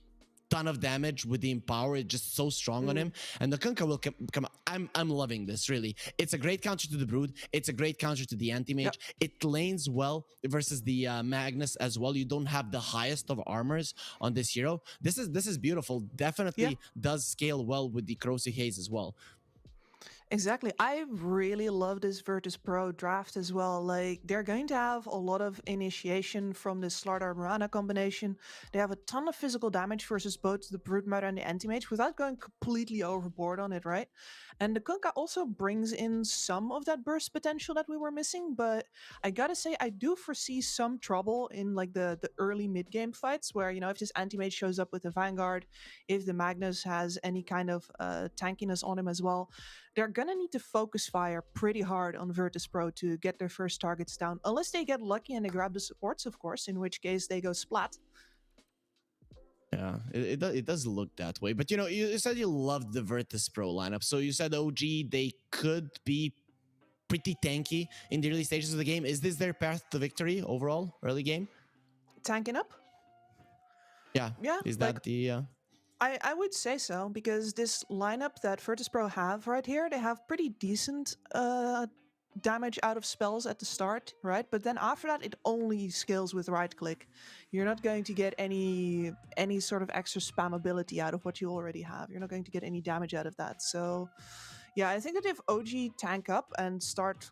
ton of damage with the Empower. It's just so strong on him. And the Kunkka will come. I'm loving this, really. It's a great counter to the Brood. It's a great counter to the Anti-Mage. Yep. It lanes well versus the Magnus as well. You don't have the highest of armors on this hero. This is beautiful. Definitely does scale well with the Corrosive Haze as well. Exactly. I really love this Virtus Pro draft as well. Like, they're going to have a lot of initiation from the Slardar Mirana combination. They have a ton of physical damage versus both the Broodmother and the Anti-Mage without going completely overboard on it, right? And the Kunkka also brings in some of that burst potential that we were missing, but I gotta say, I do foresee some trouble in like the early mid-game fights where, you know, if this Anti-Mage shows up with the Vanguard, if the Magnus has any kind of tankiness on him as well, they're gonna need to focus fire pretty hard on Virtus Pro to get their first targets down, unless they get lucky and they grab the supports, of course, in which case they go splat. Yeah, it does look that way. But, you know, you said you loved the Virtus Pro lineup. So you said OG, they could be pretty tanky in the early stages of the game. Is this their path to victory overall, early game? Tanking up? Yeah. Yeah. Is that the... I would say so, because this lineup that Virtus Pro have right here, they have pretty decent damage out of spells at the start, right? But then after that, it only scales with right click. You're not going to get any sort of extra spammability out of what you already have. You're not going to get any damage out of that. So yeah, I think that if OG tank up and start,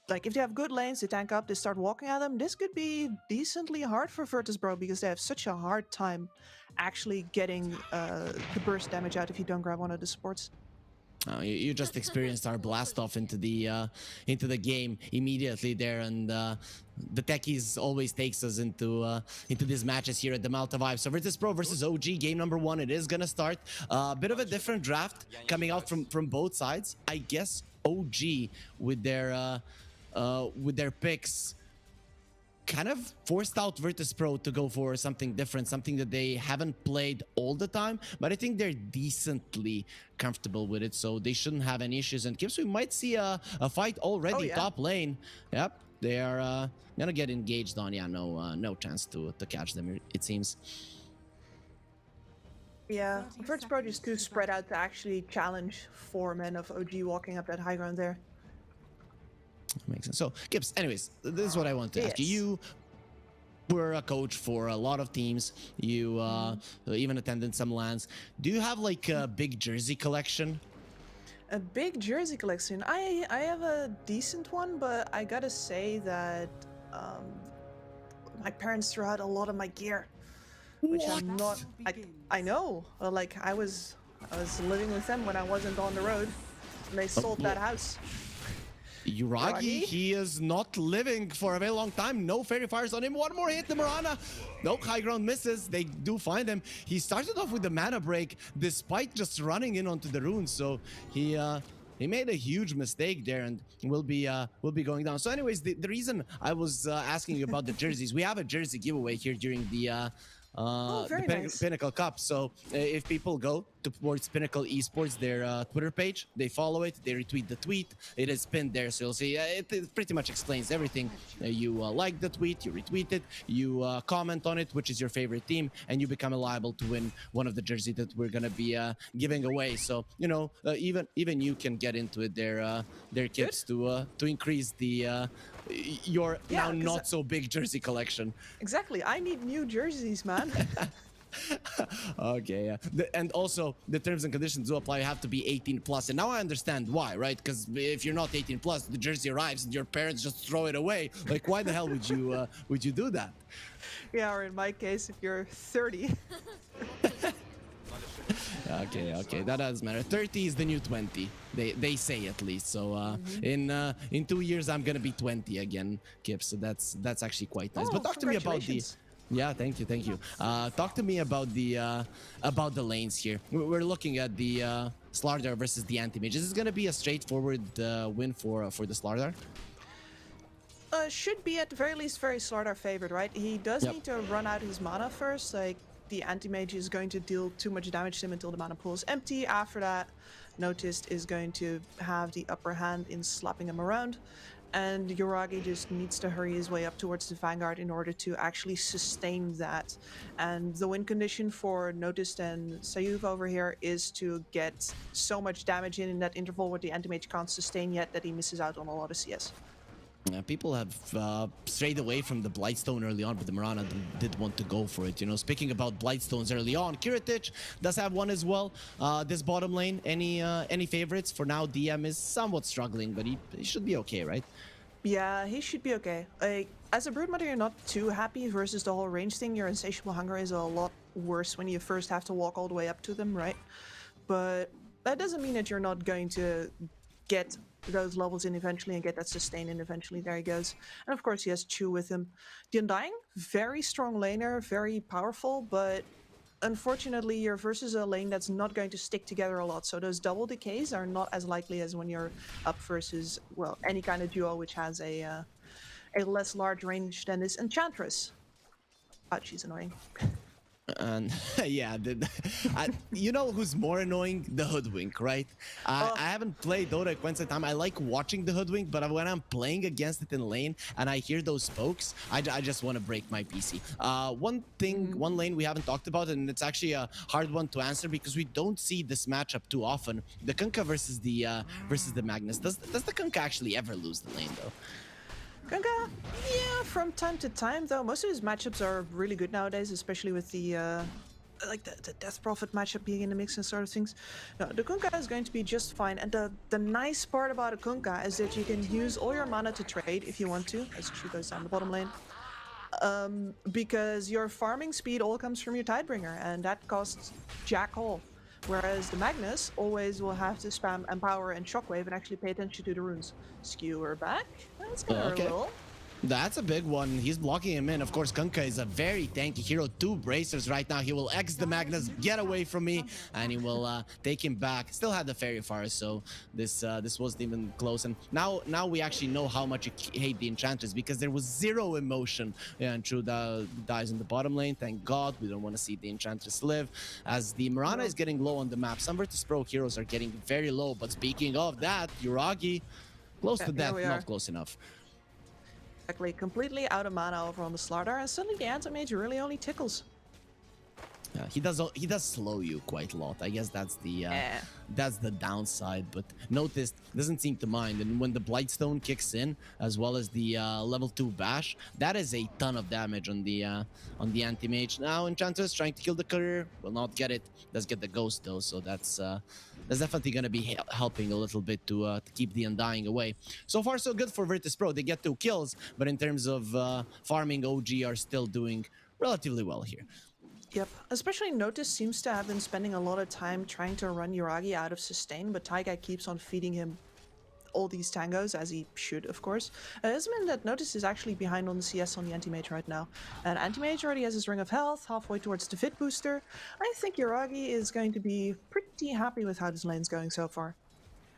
like, if they have good lanes, they tank up, they start walking at them, this could be decently hard for Virtus Pro, because they have such a hard time actually getting the burst damage out if you don't grab one of the supports. You just experienced our blast off into the game immediately there, and the techies always takes us into these matches here at the Malta Vibe. So Virtus Pro versus OG, game number 1. It is gonna start. A bit of a different draft coming out from both sides. I guess OG with their picks kind of forced out Virtus Pro to go for something different, something that they haven't played all the time, but I think they're decently comfortable with it, so they shouldn't have any issues. And Kips, we might see a fight already top lane. Yep, they are gonna get engaged on. Yeah, no chance to catch them, it seems. Yeah, Virtus Pro just too spread out to actually challenge 4 men of OG walking up that high ground there. Makes sense. So, Gibbs, anyways, this is what I want to ask you. You were a coach for a lot of teams. You even attended some LANs. Do you have like a big jersey collection? A big jersey collection? I have a decent one, but I gotta say that my parents threw out a lot of my gear, which I'm not. I know. Like, I was living with them when I wasn't on the road, and they sold that house. Yuragi, he is not living for a very long time. No fairy fires on him. One more hit, the Mirana. No, high ground misses. They do find him. He started off with the mana break despite just running in onto the runes. So he made a huge mistake there and will be going down. So anyways, the reason I was asking you about the jerseys, we have a jersey giveaway here during the Pinnacle Cup. So if people go towards Pinnacle Esports, their Twitter page, they follow it, they retweet the tweet, it is pinned there, so you'll see it pretty much explains everything. You like the tweet, you retweet it, you comment on it, which is your favorite team, and you become liable to win one of the jerseys that we're gonna be giving away. So, you know, even you can get into it, their kits to increase the your now not so big jersey collection. Exactly. I need new jerseys, man. Okay, yeah. And also, the terms and conditions do apply. You have to be 18 plus. And now I understand why, right? Because if you're not 18 plus, the jersey arrives and your parents just throw it away. Like, why the hell would you do that? Yeah, or in my case, if you're 30. Okay, that doesn't matter. 30 is the new 20. They say at least. So in 2 years I'm gonna be 20 again, Kip. So that's actually quite nice. Oh, But talk to me about the. congratulations. Yeah, thank you. Talk to me about the lanes here. We're looking at the Slardar versus the Anti-Mage. Is this gonna be a straightforward win for the Slardar? Should be at the very least very Slardar favored, right? He does Yep. need to run out his mana first. Like, the anti-mage is going to deal too much damage to him until the mana pool is empty. After that, Noticed is going to have the upper hand in slapping him around. And Yuragi just needs to hurry his way up towards the Vanguard in order to actually sustain that. And the win condition for Noticed and Sayuv over here is to get so much damage in that interval where the anti-mage can't sustain yet that he misses out on a lot of CS. Yeah, people have strayed away from the Blightstone early on, but the Mirana did want to go for it. You know, speaking about Blightstones early on, Kiritich does have one as well. This bottom lane, any favorites? For now, DM is somewhat struggling, but he should be okay, right? Yeah, he should be okay. Like, as a Broodmother, you're not too happy versus the whole range thing. Your insatiable hunger is a lot worse when you first have to walk all the way up to them, right? But that doesn't mean that you're not going to get those levels in eventually and get that sustain in eventually. There he goes. And of course he has Chew with him. The Undying, very strong laner, very powerful, but unfortunately you're versus a lane that's not going to stick together a lot. So those double decays are not as likely as when you're up versus, well, any kind of duo which has a less large range than this Enchantress. Oh, she's annoying. And yeah, you know who's more annoying? The Hoodwink, right? I haven't played Dota quite some time. I like watching the Hoodwink, but when I'm playing against it in lane and I hear those spokes, I just want to break my PC. One lane we haven't talked about, and it's actually a hard one to answer because we don't see this matchup too often. The Kunkka versus the Magnus. Does the Kunkka actually ever lose the lane though? Kunkka, yeah, from time to time though. Most of his matchups are really good nowadays, especially with the the Death Prophet matchup being in the mix and sort of things. No, the Kunkka is going to be just fine. And the nice part about a Kunkka is that you can use all your mana to trade if you want to, as she goes down the bottom lane. Because your farming speed all comes from your Tidebringer, and that costs jack all. Whereas the Magnus always will have to spam Empower and Shockwave and actually pay attention to the runes. Skewer back. That's gonna hurt a little. That's a big one. He's blocking him in. Of course, Kunkka is a very tanky hero. 2 bracers right now. He will X the Magnus, get away from me, and he will take him back. Still had the Fairy Fire, so this wasn't even close. And now we actually know how much you hate the Enchantress because there was 0 emotion. Yeah, and True dies in the bottom lane. Thank God. We don't want to see the Enchantress live. As the Mirana is getting low on the map. Some Virtus Pro heroes are getting very low. But speaking of that, Yuragi, close to death, not close enough. Exactly, completely out of mana over on the Slardar, and suddenly the Anti-Mage really only tickles. He does slow you quite a lot. I guess that's the downside. But Noticed doesn't seem to mind. And when the Blightstone kicks in, as well as the level 2 bash, that is a ton of damage on the Anti-Mage. Now Enchantress trying to kill the courier, will not get it. Does get the ghost though, so that's definitely going to be helping a little bit to keep the Undying away. So far, so good for Virtus Pro. They get 2 kills, but in terms of farming, OG are still doing relatively well here. Yep, especially Notice seems to have been spending a lot of time trying to run Yuragi out of sustain, but Taiga keeps on feeding him all these tangos, as he should, of course. It doesn't mean that Notice is actually behind on the CS on the Anti-Mage right now. And Anti-Mage already has his Ring of Health, halfway towards the Fit Booster. I think Yuragi is going to be pretty happy with how this lane's going so far.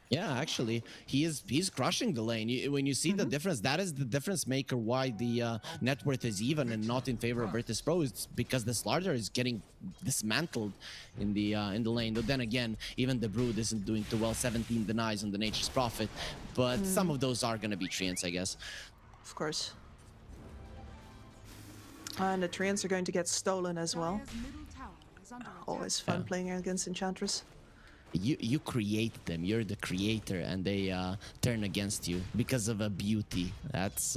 Yeah, actually, he's crushing the lane. When you see the difference, that is the difference maker why the net worth is even and not in favor of Virtus Pro. It's because the Slardar is getting dismantled in the lane. But then again, even the Brood isn't doing too well. 17 denies on the Nature's Prophet, but some of those are going to be treants, I guess. Of course. And the treants are going to get stolen as well. Always fun playing against Enchantress. You create them. You're the creator, and they turn against you because of a beauty. That's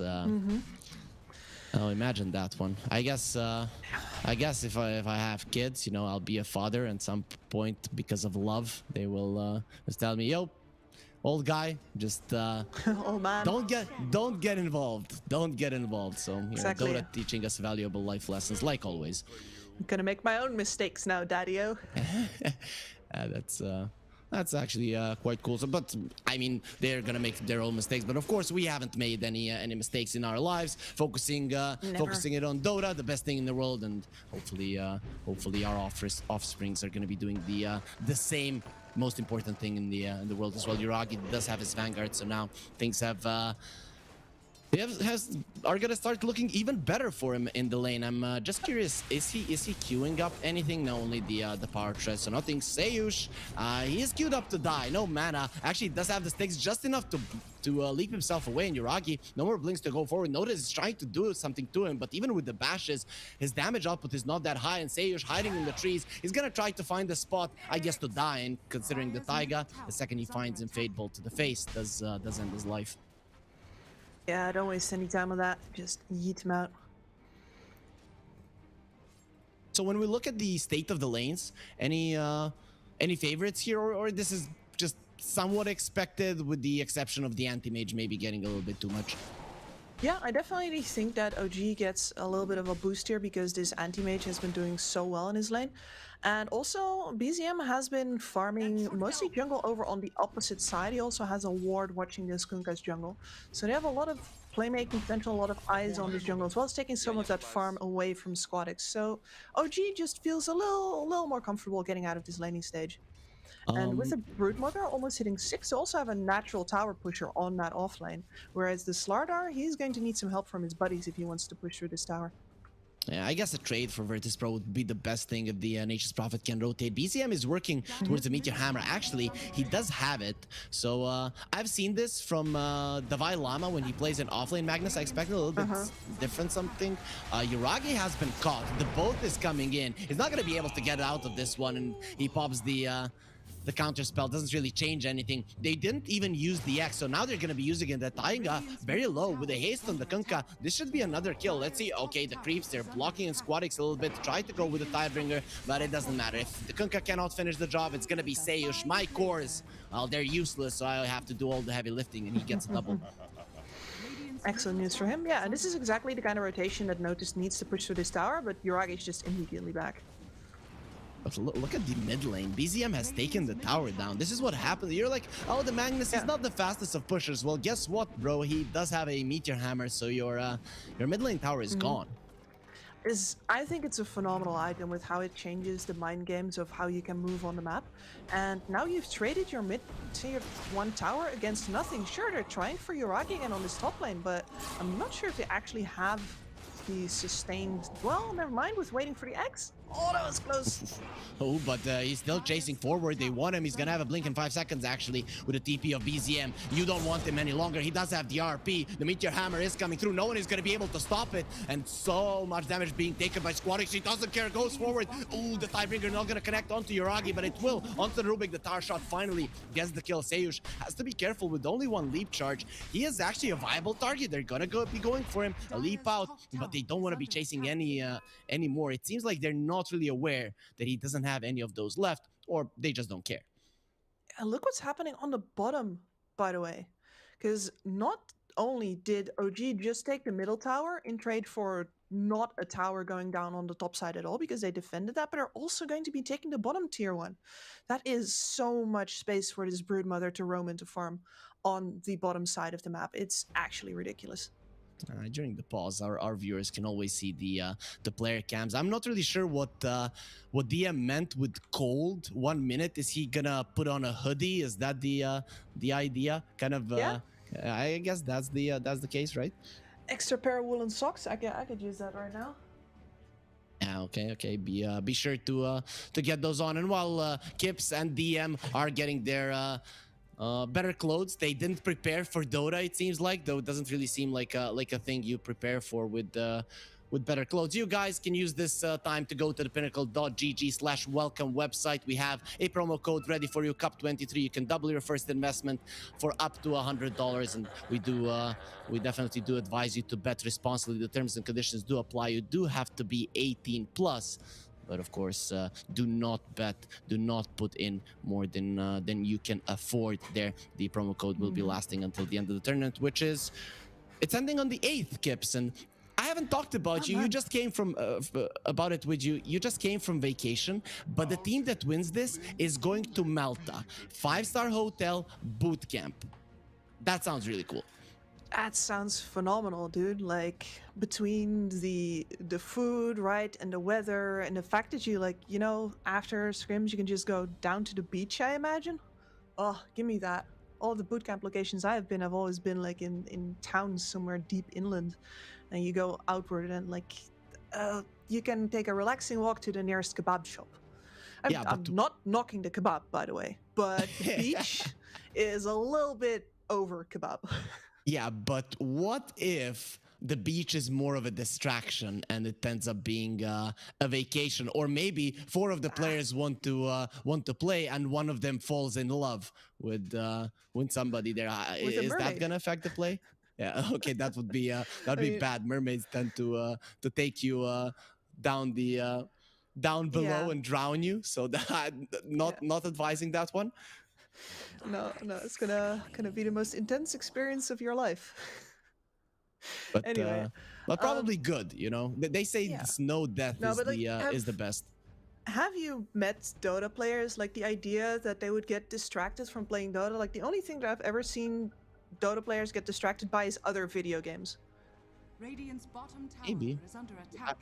Oh, imagine that one. I guess if I have kids, you know, I'll be a father at some point because of love. They will just tell me, "Yo, old guy, just Oh man. don't get involved. Don't get involved." So, you know, Exactly. Dota teaching us valuable life lessons, like always. I'm gonna make my own mistakes now, Daddy-o. That's actually quite cool. So, but I mean, they're gonna make their own mistakes. But of course, we haven't made any mistakes in our lives. Focusing it on Dota, the best thing in the world, and hopefully our offsprings are gonna be doing the same most important thing in the world as well. Yuragi does have his Vanguard, so now things have. Are gonna start looking even better for him in the lane. I'm just curious, is he queuing up anything? No, only the power tread, so nothing. Seyush, he is queued up to die. No mana. Actually, does have the stakes just enough to leap himself away. And Yuragi, no more blinks to go forward. Notice is trying to do something to him, but even with the bashes, his damage output is not that high. And Seyush hiding in the trees, he's gonna try to find a spot, I guess, to die. And considering the Taiga, the second he finds him, Fade Bolt to the face does end his life. Yeah, don't waste any time on that. Just yeet him out. So when we look at the state of the lanes, any favorites here, or this is just somewhat expected, with the exception of the anti-mage maybe getting a little bit too much? Yeah, I definitely think that OG gets a little bit of a boost here because this anti-mage has been doing so well in his lane. And also, BZM has been farming mostly jungle over on the opposite side. He also has a ward watching this Kunkka's jungle. So they have a lot of playmaking potential, a lot of eyes on this jungle, as well as taking some of that farm away from Squadix. So OG just feels a little more comfortable getting out of this laning stage. And with the Broodmother almost hitting 6, they also have a natural tower pusher on that offlane. Whereas the Slardar, he's going to need some help from his buddies if he wants to push through this tower. Yeah, I guess a trade for Virtus Pro would be the best thing if the Nature's Prophet can rotate. BCM is working towards the Meteor Hammer. Actually, he does have it. So I've seen this from Davai Lama when he plays an offlane Magnus. I expected a little bit different something. Yuragi has been caught. The boat is coming in. He's not going to be able to get out of this one, and he pops the counter spell. Doesn't really change anything. They didn't even use the X, so now they're going to be using it. The Taiga very low with a haste on the Kunkka. This should be another kill. Let's see. Okay, the creeps, they're blocking and Squadix a little bit. Try to go with the Tidebringer, but it doesn't matter. If the Kunkka cannot finish the job, it's going to be Seyush. My cores, well, they're useless, so I have to do all the heavy lifting, and he gets a double. Excellent news for him. Yeah, and this is exactly the kind of rotation that Notice needs to push through this tower, but Yuragi is just immediately back. But look at the mid lane. BZM has taken the tower down. This is what happens. You're like, oh, the Magnus is not the fastest of pushers. Well, guess what, bro? He does have a Meteor Hammer, so your mid lane tower is gone. I think it's a phenomenal item with how it changes the mind games of how you can move on the map. And now you've traded your mid tier 1 tower against nothing. Sure, they're trying for Yuragi again on this top lane, but I'm not sure if they actually have the sustained... Well, never mind with waiting for the X. Oh, that was close. Oh, but he's still chasing forward. They want him. He's gonna have a blink in 5 seconds, actually, with a TP of BZM. You don't want him any longer. He does have the RP. The Meteor Hammer is coming through. No one is gonna be able to stop it. And so much damage being taken by Squadix. He doesn't care. Goes forward. Ooh, the Tidebringer not gonna connect onto Yuragi, but it will. Onto the Rubik. The tower shot finally gets the kill. Seyush has to be careful with only 1 leap charge. He is actually a viable target. They're gonna be going for him. A leap out, but they don't want to be chasing any more. It seems like they're not really aware that he doesn't have any of those left, or they just don't care. And look what's happening on the bottom, by the way. Because not only did OG just take the middle tower in trade for not a tower going down on the top side at all, because they defended that, but they're also going to be taking the bottom tier 1. That is so much space for this Broodmother to roam into farm on the bottom side of the map. It's actually ridiculous. During the pause, our viewers can always see the player cams. I'm not really sure what DM meant with cold. 1 minute, is he gonna put on a hoodie? Is that the idea? Kind of. Yeah. I guess that's the case, right? Extra pair of woolen socks. I could use that right now. Yeah, okay. Be sure to get those on. And while Kips and DM are getting their better clothes, they didn't prepare for Dota, it seems like, though it doesn't really seem like a thing you prepare for with with better clothes. You guys can use this time to go to the pinnacle.gg/welcome website. We have a promo code ready for you, Cup23. You can double your first investment for up to $100, and we definitely do advise you to bet responsibly. The terms and conditions do apply. You do have to be 18 plus. But of course, do not bet, do not put in more than you can afford there. The promo code will be lasting until the end of the tournament, which is, it's ending on the 8th, Kips. And I haven't talked about you. You just came from, about it with you. You just came from vacation, but the team that wins this is going to Malta. 5-star hotel, boot camp. That sounds really cool. That sounds phenomenal, dude. Like, between the food, right, and the weather, and the fact that you, like, you know, after scrims, you can just go down to the beach, I imagine. Oh, give me that. All the bootcamp locations I have been, I've always been, like, in towns somewhere deep inland. And you go outward and, like, you can take a relaxing walk to the nearest kebab shop. I'm not knocking the kebab, by the way, but the beach is a little bit over kebab. Yeah, but what if the beach is more of a distraction and it ends up being a vacation? Or maybe 4 of the players want to play and one of them falls in love with somebody there. Is that gonna affect the play? Yeah, okay, that would be be bad. Mermaids tend to take you down below and drown you. So that not advising that one. No, it's gonna be the most intense experience of your life. But anyway, but probably good, you know. They say snow death is the best. Have you met Dota players? Like, the idea that they would get distracted from playing Dota. Like, the only thing that I've ever seen Dota players get distracted by is other video games. Radiant's bottom tower Maybe. is under attack.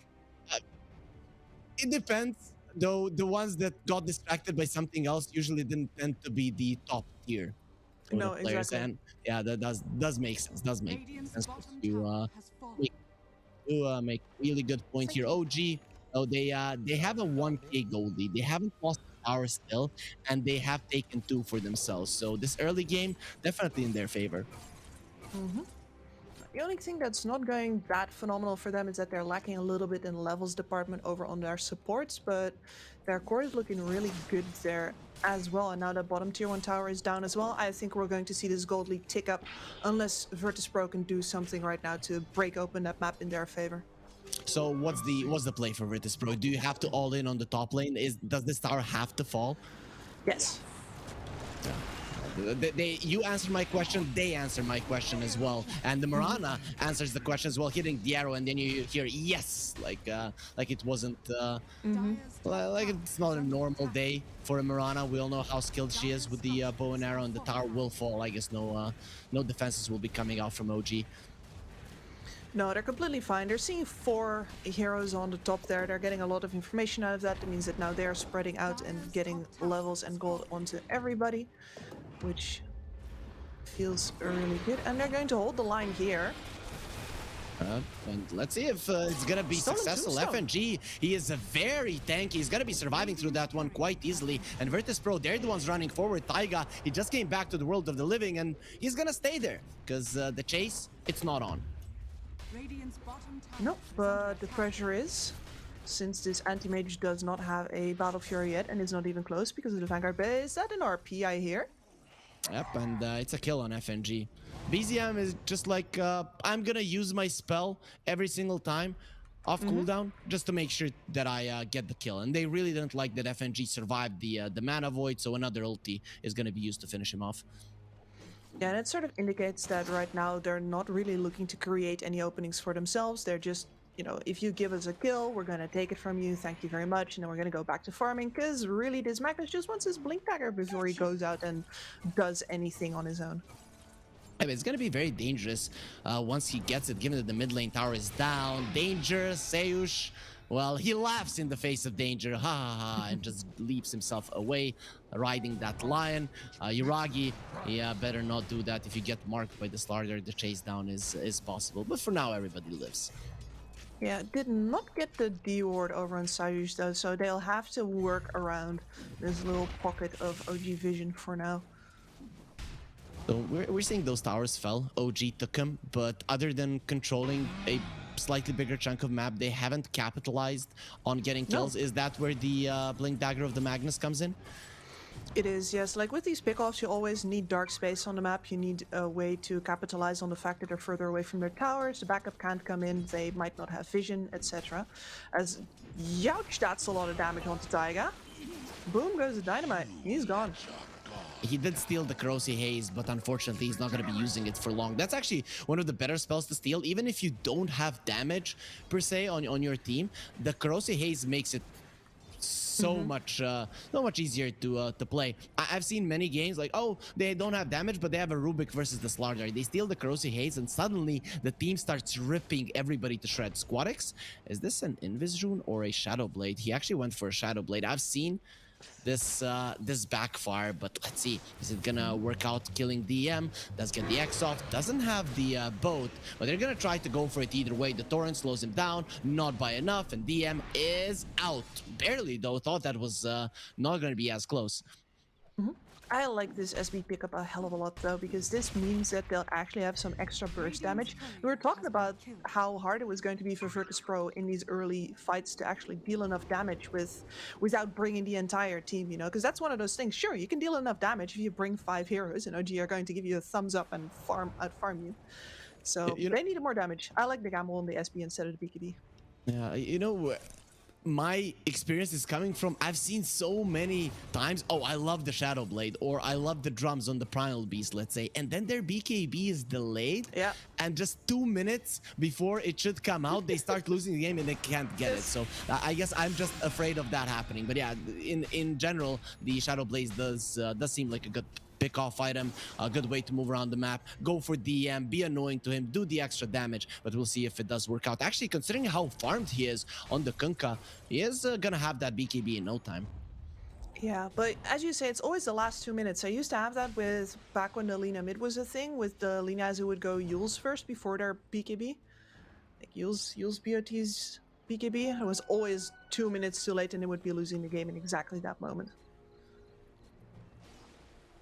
It depends. Though the ones that got distracted by something else usually didn't tend to be the top tier players. Exactly. And yeah, that does make sense. Does make sense. You make really good point here. OG, they have a 1K gold lead. They haven't lost the tower still, and they have taken 2 for themselves. So this early game definitely in their favor. The only thing that's not going that phenomenal for them is that they're lacking a little bit in levels department over on their supports, but their core is looking really good there as well. And now that bottom tier 1 tower is down as well, I think we're going to see this gold league tick up unless Virtus.pro can do something right now to break open that map in their favor. So what's the play for Virtus.pro? Do you have to all in on the top lane? Does this tower have to fall? Yes. Yeah. You answer my question, they answer my question as well, and the Mirana answers the question as well, hitting the arrow, and then you hear yes, like it wasn't like it's not a normal day for a Mirana. We all know how skilled she is with the bow and arrow, and the tower will fall. I guess no defenses will be coming out from OG. No, they're completely fine. They're seeing 4 heroes on the top there. They're getting a lot of information out of that. That means that now they're spreading out and getting levels and gold onto everybody, which feels really good. And they're going to hold the line here. And let's see if it's gonna be successful. FNG, he is a very tanky. He's gonna be surviving through that one quite easily. And Virtus.pro, they're the ones running forward. Taiga, he just came back to the world of the living, and he's gonna stay there because the chase, it's not on. Radiant's bottom tower Nope, but the pressure is, since this anti-mage does not have a Battle Fury yet and is not even close because of the Vanguard. But is that an RP I hear? Yep, and it's a kill on FNG. BZM is just like, I'm gonna use my spell every single time off cooldown just to make sure that I get the kill. And they really didn't like that FNG survived the mana void, so another ulti is gonna be used to finish him off. Yeah, and it sort of indicates that right now they're not really looking to create any openings for themselves. They're just, you know, if you give us a kill, we're going to take it from you. Thank you very much. And then we're going to go back to farming, because really this Magnus just wants his blink dagger before he goes out and does anything on his own. Yeah, it's going to be very dangerous once he gets it, given that the mid lane tower is down. Danger, Seush. Well, he laughs in the face of danger, ha ha ha, and just leaps himself away, riding that lion. Yuragi, yeah, better not do that. If you get marked by the starter, the chase down is possible. But for now, everybody lives. Yeah, did not get the D ward over on Sayush though, so they'll have to work around this little pocket of OG vision for now. So we're seeing those towers fell. OG took him, but other than controlling a slightly bigger chunk of map. They haven't capitalized on getting kills. Is that where the Blink Dagger of the Magnus comes in? It is, yes. Like with these pickoffs, you always need dark space on the map. You need a way to capitalize on the fact that they're further away from their towers. The backup can't come in. They might not have vision, etc. As youch, that's a lot of damage onto Taiga. Boom goes the dynamite. He's gone. He did steal the Corrosive Haze, but unfortunately he's not going to be using it for long. That's actually one of the better spells to steal. Even if you don't have damage per se on your team, the Corrosive Haze makes it so much easier to play. I've seen many games like, oh, they don't have damage, but they have a Rubik versus the Slardar. They steal the Corrosive Haze, and suddenly the team starts ripping everybody to shreds. Squadix, is this an Invis Rune or a Shadow Blade? He actually went for a Shadow Blade. I've seen this backfire, but let's see, is it gonna work out? Killing DM does get the X off, doesn't have the boat, but they're gonna try to go for it either way. The torrent slows him down, not by enough, and DM is out barely though. Thought that was not gonna be as close. I like this SB pickup a hell of a lot though, because this means that they'll actually have some extra burst damage. We were talking about how hard it was going to be for Virtus Pro in these early fights to actually deal enough damage without bringing the entire team, you know, because that's one of those things. Sure, you can deal enough damage if you bring 5 heroes, and OG are going to give you a thumbs up and outfarm you. So they needed more damage. I like the gamble on the SB instead of the BKB. Yeah, you know, my experience is coming from, I've seen so many times, oh, I love the Shadow Blade, or I love the drums on the Primal Beast, let's say, and then their BKB is delayed, and just 2 minutes before it should come out, they start losing the game and they can't get it. So I guess I'm just afraid of that happening. But yeah, in general, the Shadow Blade does seem like a good pick-off item, a good way to move around the map, go for DM, be annoying to him, do the extra damage, but we'll see if it does work out. Actually, considering how farmed he is on the Kunkka, he is gonna have that BKB in no time. Yeah, but as you say, it's always the last 2 minutes. I used to have that with back when the Lina mid was a thing, with the Linas who would go Yules first before their BKB. Like Yules BOT's BKB, it was always 2 minutes too late and they would be losing the game in exactly that moment.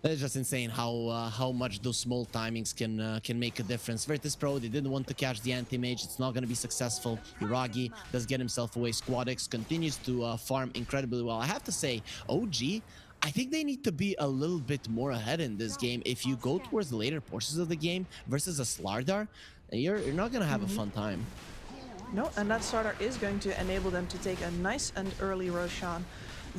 It's just insane how much those small timings can make a difference. Virtus Pro, they didn't want to catch the anti-mage. It's not going to be successful. Hiragi does get himself away. Squadix continues to farm incredibly well. I have to say, OG, I think they need to be a little bit more ahead in this game. If you go towards the later portions of the game versus a Slardar, you're not going to have a fun time. No, and that Slardar is going to enable them to take a nice and early Roshan.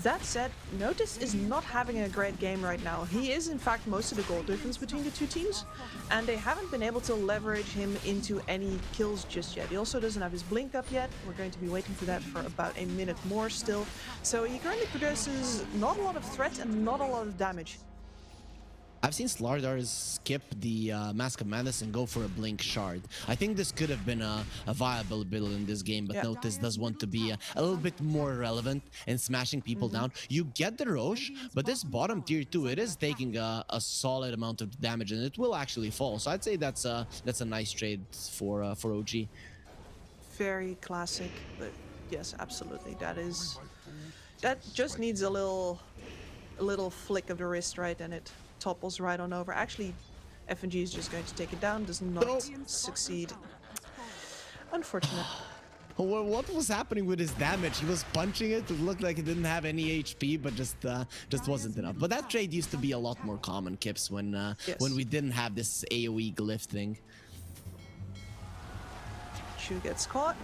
That said, Notice is not having a great game right now. He is in fact most of the goal difference between the two teams, and they haven't been able to leverage him into any kills just yet. He also doesn't have his blink up yet. We're going to be waiting for that for about a minute more still. So he currently produces not a lot of threat and not a lot of damage. I've seen Slardars skip the Mask of Madness and go for a Blink Shard. I think this could have been a viable build in this game, but Notice does want to be a little bit more relevant in smashing people down. You get the Roche, but this bottom tier 2, it is taking a solid amount of damage, and it will actually fall. So I'd say that's a nice trade for OG. Very classic, but yes, absolutely. That just needs a little flick of the wrist, right, and it topples right on over. Actually, FNG is just going to take it down, does not succeed. Unfortunate. What was happening with his damage? He was punching it. It looked like it didn't have any HP, but just wasn't enough. But that trade used to be a lot more common, Kips, when we didn't have this AoE glyph thing. Chu gets caught.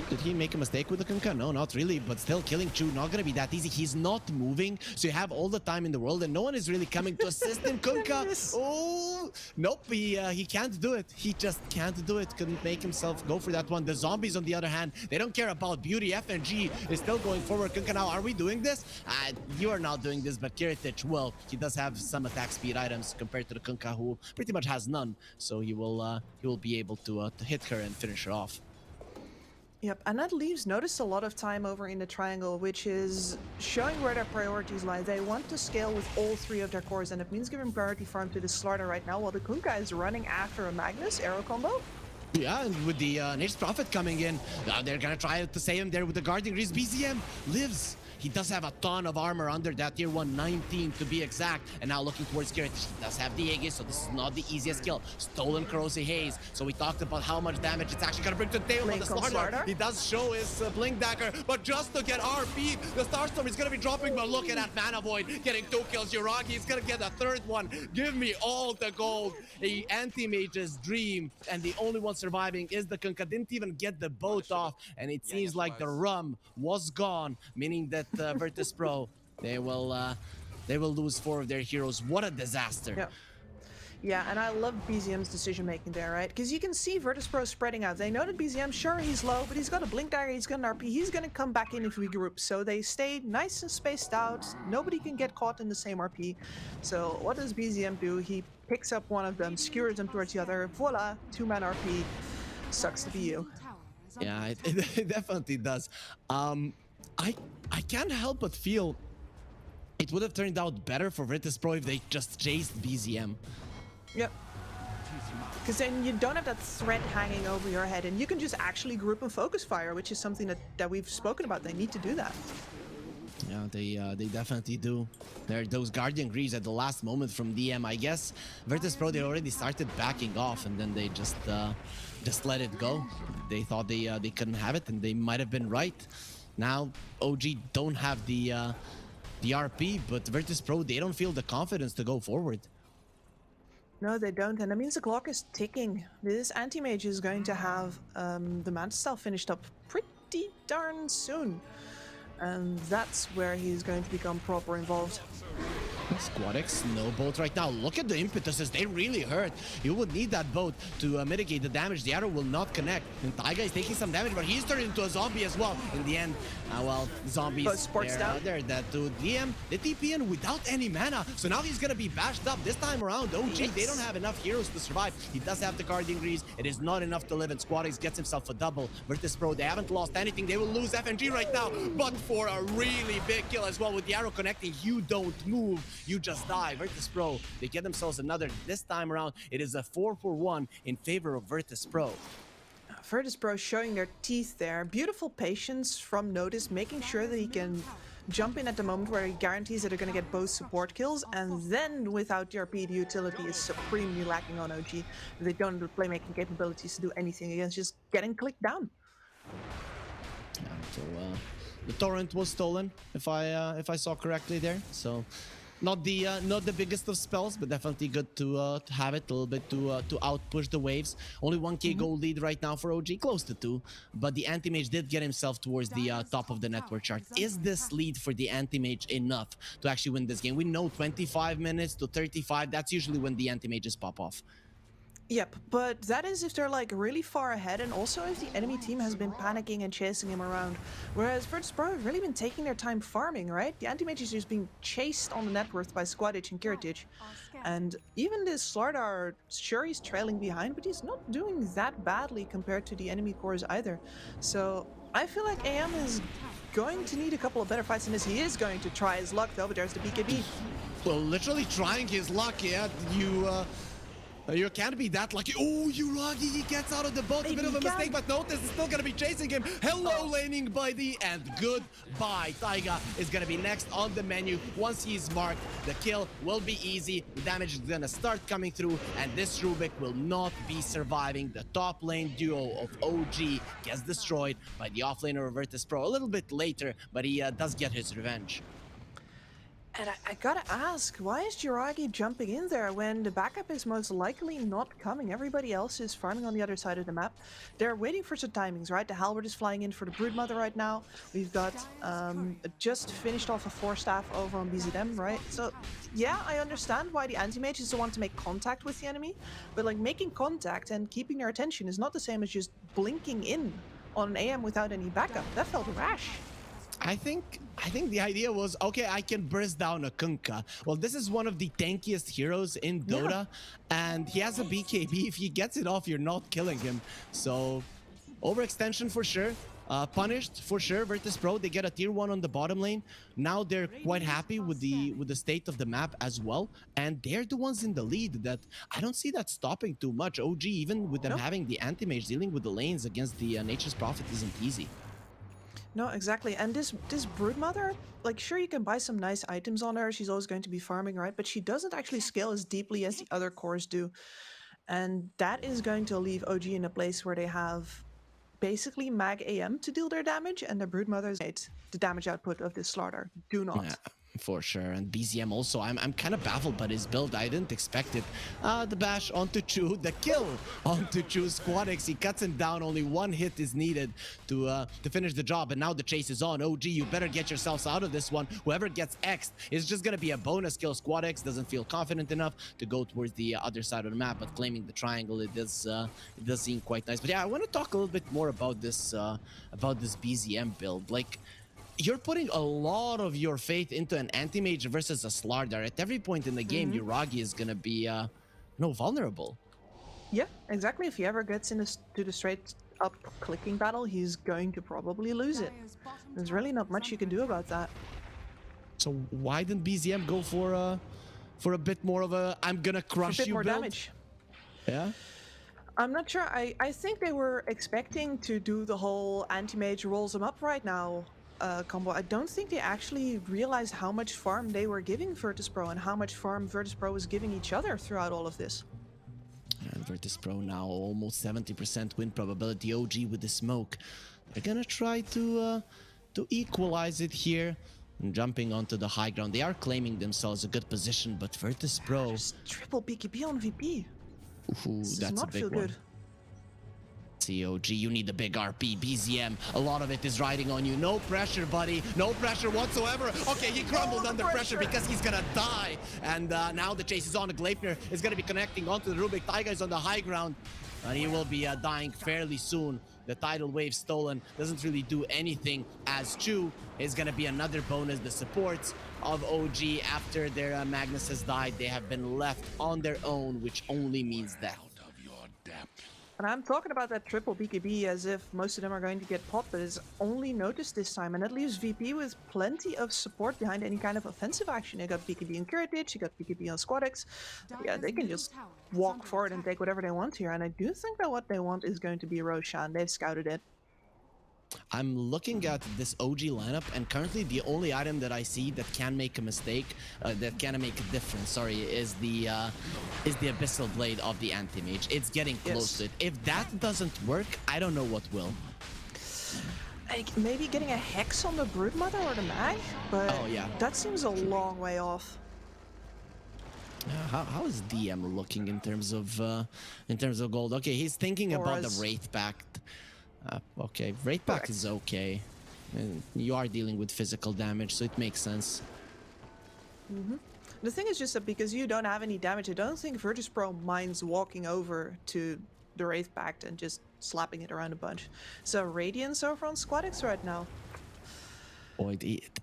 Did he make a mistake with the Kunkka? No, not really, but still killing Chu not gonna be that easy. He's not moving, so you have all the time in the world and no one is really coming to assist him. Kunkka, oh, nope, he can't do it. He just can't do it. Couldn't make himself go for that one. The zombies, on the other hand, they don't care about beauty. FNG is still going forward. Kunkka now, are we doing this? You are not doing this, but Kiritich, well, he does have some attack speed items compared to the Kunkka, who pretty much has none, so he will be able to hit her and finish her off. Yep, and that leaves Notice a lot of time over in the triangle, which is showing where their priorities lie. They want to scale with all 3 of their cores, and it means giving priority farm to the Slardar right now, while the Kunkka is running after a Magnus arrow combo. Yeah, and with the Nature's Prophet coming in, they're gonna try to save him there with the Guardian Grease. BZM lives. He does have a ton of armor under that tier 1, 19 to be exact. And now looking towards Garrett, he does have the Aegis, so this is not the easiest kill. Stolen Corrosive Haze. So we talked about how much damage it's actually gonna bring to Dale on the Slardar. He does show his Blink Dagger, but just to get RP, the Starstorm is gonna be dropping. But look at that Mana Void getting 2 kills. Yuragi is gonna get a third one. Give me all the gold. A anti-mage's dream, and the only one surviving is the Kunkka. Didn't even get the boat off, and it seems like the rum was gone, meaning that Virtus Pro, they will lose 4 of their heroes. What a disaster. Yeah. Yeah, and I love BZM's decision making there, right? Because you can see Virtus Pro spreading out. They know that BZM, sure, he's low, but he's got a Blink Dagger, he's got an RP, he's going to come back in if we group. So they stay nice and spaced out. Nobody can get caught in the same RP. So what does BZM do? He picks up one of them, skewers them towards the other. Voila, 2-man RP. Sucks to be you. Yeah, it definitely does. I can't help but feel it would have turned out better for Virtus Pro if they just chased BZM. Yep. Because then you don't have that threat hanging over your head, and you can just actually group and focus fire, which is something that we've spoken about. They need to do that. Yeah, they definitely do. There are those Guardian Greaves at the last moment from DM. I guess Virtus Pro, they already started backing off, and then they just let it go. They thought they couldn't have it, and they might have been right. Now OG don't have the RP, but Virtus Pro, they don't feel the confidence to go forward. No, they don't, and that means the clock is ticking. This anti-mage is going to have the Manta style finished up pretty darn soon. And that's where he's going to become proper involved. Squadix, no bolt right now. Look at the impetuses, they really hurt. You would need that boat to mitigate the damage. The arrow will not connect. And Taiga is taking some damage, but he's turned into a zombie as well. In the end, well, zombies, they're dead too. DM, the TP in without any mana. So now he's gonna be bashed up. This time around, OG, they don't have enough heroes to survive. He does have the Guardian Greaves. It is not enough to live, and Squadix gets himself a double. Virtus Pro, they haven't lost anything. They will lose FNG right now, but for a really big kill as well. With the arrow connecting, you don't move. You just die. Virtus Pro, they get themselves another. This time around, it is a 4-for-1 in favor of Virtus Pro. Virtus Pro showing their teeth there. Beautiful patience from Notice, making sure that he can jump in at the moment where he guarantees that they're going to get both support kills, and then without the RP, the utility is supremely lacking on OG. They don't have the playmaking capabilities to do anything against just getting clicked down. Yeah, so the torrent was stolen, if I saw correctly there. So not the biggest of spells, but definitely good to have it a little bit to outpush the waves. Only 1k gold lead right now for OG, close to 2. But the anti-mage did get himself towards the top of the network chart. Is this lead for the anti-mage enough to actually win this game? We know 25 minutes to 35. That's usually when the anti-mages pop off. Yep, but that is if they're like really far ahead, and also if the enemy team has been panicking and chasing him around. Whereas Virtus Pro have really been taking their time farming, right? The anti-mage is just being chased on the net worth by Squadich and Kiritich. And even this Slardar, sure, he's trailing behind, but he's not doing that badly compared to the enemy cores either. So I feel like AM is going to need a couple of better fights in this. He is going to try his luck though, but there's the BKB. Well, literally trying his luck, yeah. You can't be that lucky. Oh, Yuragi, he gets out of the boat. A bit of a mistake, but Notice is still going to be chasing him. Hello, laning by the end. Goodbye. Taiga is going to be next on the menu. Once he's marked, the kill will be easy. The damage is going to start coming through, and this Rubik will not be surviving. The top lane duo of OG gets destroyed by the offlaner of Virtus Pro a little bit later, but he does get his revenge. And I gotta ask, why is Jiragi jumping in there when the backup is most likely not coming? Everybody else is farming on the other side of the map. They're waiting for some timings, right? The Halberd is flying in for the Broodmother right now. We've got just finished off a 4-staff over on BZM, right? So yeah, I understand why the anti-mage is the one to make contact with the enemy, but like making contact and keeping their attention is not the same as just blinking in on an AM without any backup. That felt rash. I think the idea was, okay, I can burst down a Kunkka. Well, this is one of the tankiest heroes in Dota, and he has a BKB. If he gets it off, you're not killing him. So, overextension for sure. Punished for sure. Virtus Pro, they get a tier 1 on the bottom lane. Now they're quite happy with the state of the map as well, and they're the ones in the lead. That I don't see that stopping too much. OG, even with them having the anti-mage, dealing with the lanes against the Nature's Prophet isn't easy. No, exactly. And this broodmother, like, sure, you can buy some nice items on her. She's always going to be farming, right? But she doesn't actually scale as deeply as the other cores do. And that is going to leave OG in a place where they have basically mag AM to deal their damage, and the broodmothers hate the damage output of this slaughter. Do not. Yeah, for sure. And BZM also, I'm kind of baffled by his build. I didn't expect it. The bash onto Chu, the kill onto Chu. Squadix, he cuts him down. Only one hit is needed to finish the job. And now the chase is on. OG, you better get yourselves out of this one. Whoever gets X'd is just going to be a bonus kill. Squadix doesn't feel confident enough to go towards the other side of the map, but claiming the triangle, it does seem quite nice. But yeah, I want to talk a little bit more about this BZM build. Like, you're putting a lot of your faith into an anti-mage versus a Slardar. At every point in the game, Yuragi is gonna be, vulnerable. Yeah, exactly. If he ever gets into the straight up clicking battle, he's going to probably lose it. There's really not much you can do about that. So why didn't BZM go for a bit more of a I'm gonna crush A bit you more build? damage. Yeah. I'm not sure. I think they were expecting to do the whole anti-mage rolls them up right now combo. I don't think they actually realized how much farm they were giving Virtus Pro and how much farm Virtus Pro was giving each other throughout all of this. And Virtus Pro now almost 70% win probability. OG with the smoke. They're gonna try to equalize it here. And jumping onto the high ground. They are claiming themselves a good position, but Virtus Pro. Just triple BKB on VP. Ooh, This does that's a not big feel one. good. COG, you need the big RP. BZM, a lot of it is riding on you. No pressure, buddy. No pressure whatsoever. Okay, he crumbled under pressure because he's gonna die. And now the chase is on. Gleipnir is gonna be connecting onto the Rubik. Taiga is on the high ground. And he will be dying fairly soon. The tidal wave stolen doesn't really do anything, as Chu is gonna be another bonus. The supports of OG after their Magnus has died, they have been left on their own, which only means death. And I'm talking about that triple BKB as if most of them are going to get popped, but it's only noticed this time, and that leaves VP with plenty of support behind any kind of offensive action. They got BKB on Curatage, you got BKB on Squadix. Yeah, they can just walk forward and take whatever they want here, and I do think that what they want is going to be Ro16. They've scouted it. I'm looking at this OG lineup, and currently the only item that I see that can make a mistake, that can make a difference, sorry, is the Abyssal Blade of the Anti-Mage. It's getting close to it. If that doesn't work, I don't know what will. Like, maybe getting a Hex on the Broodmother or the Mag, but Oh, yeah. that seems a long way off. How is DM looking in terms of gold? Okay, he's thinking about the Auras. Wraith Pact. Okay, Wraith Pact is okay. And you are dealing with physical damage, so it makes sense. The thing is just that because you don't have any damage, I don't think Virtus Pro minds walking over to the Wraith Pact and just slapping it around a bunch. So Radiance over on Squadix right now. Boy,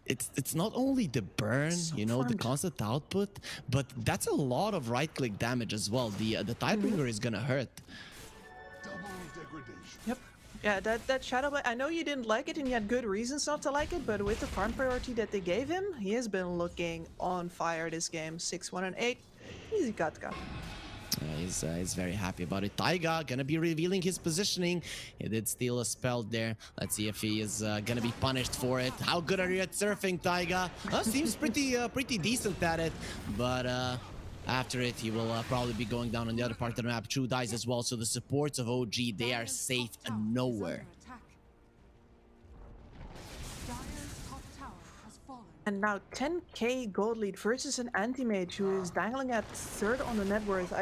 it's not only the burn, you know, the farmed. constant output, but that's a lot of right-click damage as well. The Tidebringer is gonna hurt. Yep. Yeah, that Shadow Blade, I know you didn't like it and you had good reasons not to like it, but with the farm priority that they gave him, he has been looking on fire this game. 6-1 and 8. Easy Katka. He's very happy about it. Taiga gonna be revealing his positioning. He did steal a spell there. Let's see if he is gonna be punished for it. How good are you at surfing, Taiga? Seems pretty decent at it, but after it, he will probably be going down on the other part of the map. Chu dies as well, so the supports of OG, they are safe and nowhere. And now 10k gold lead versus an anti-mage who is dangling at third on the net worth.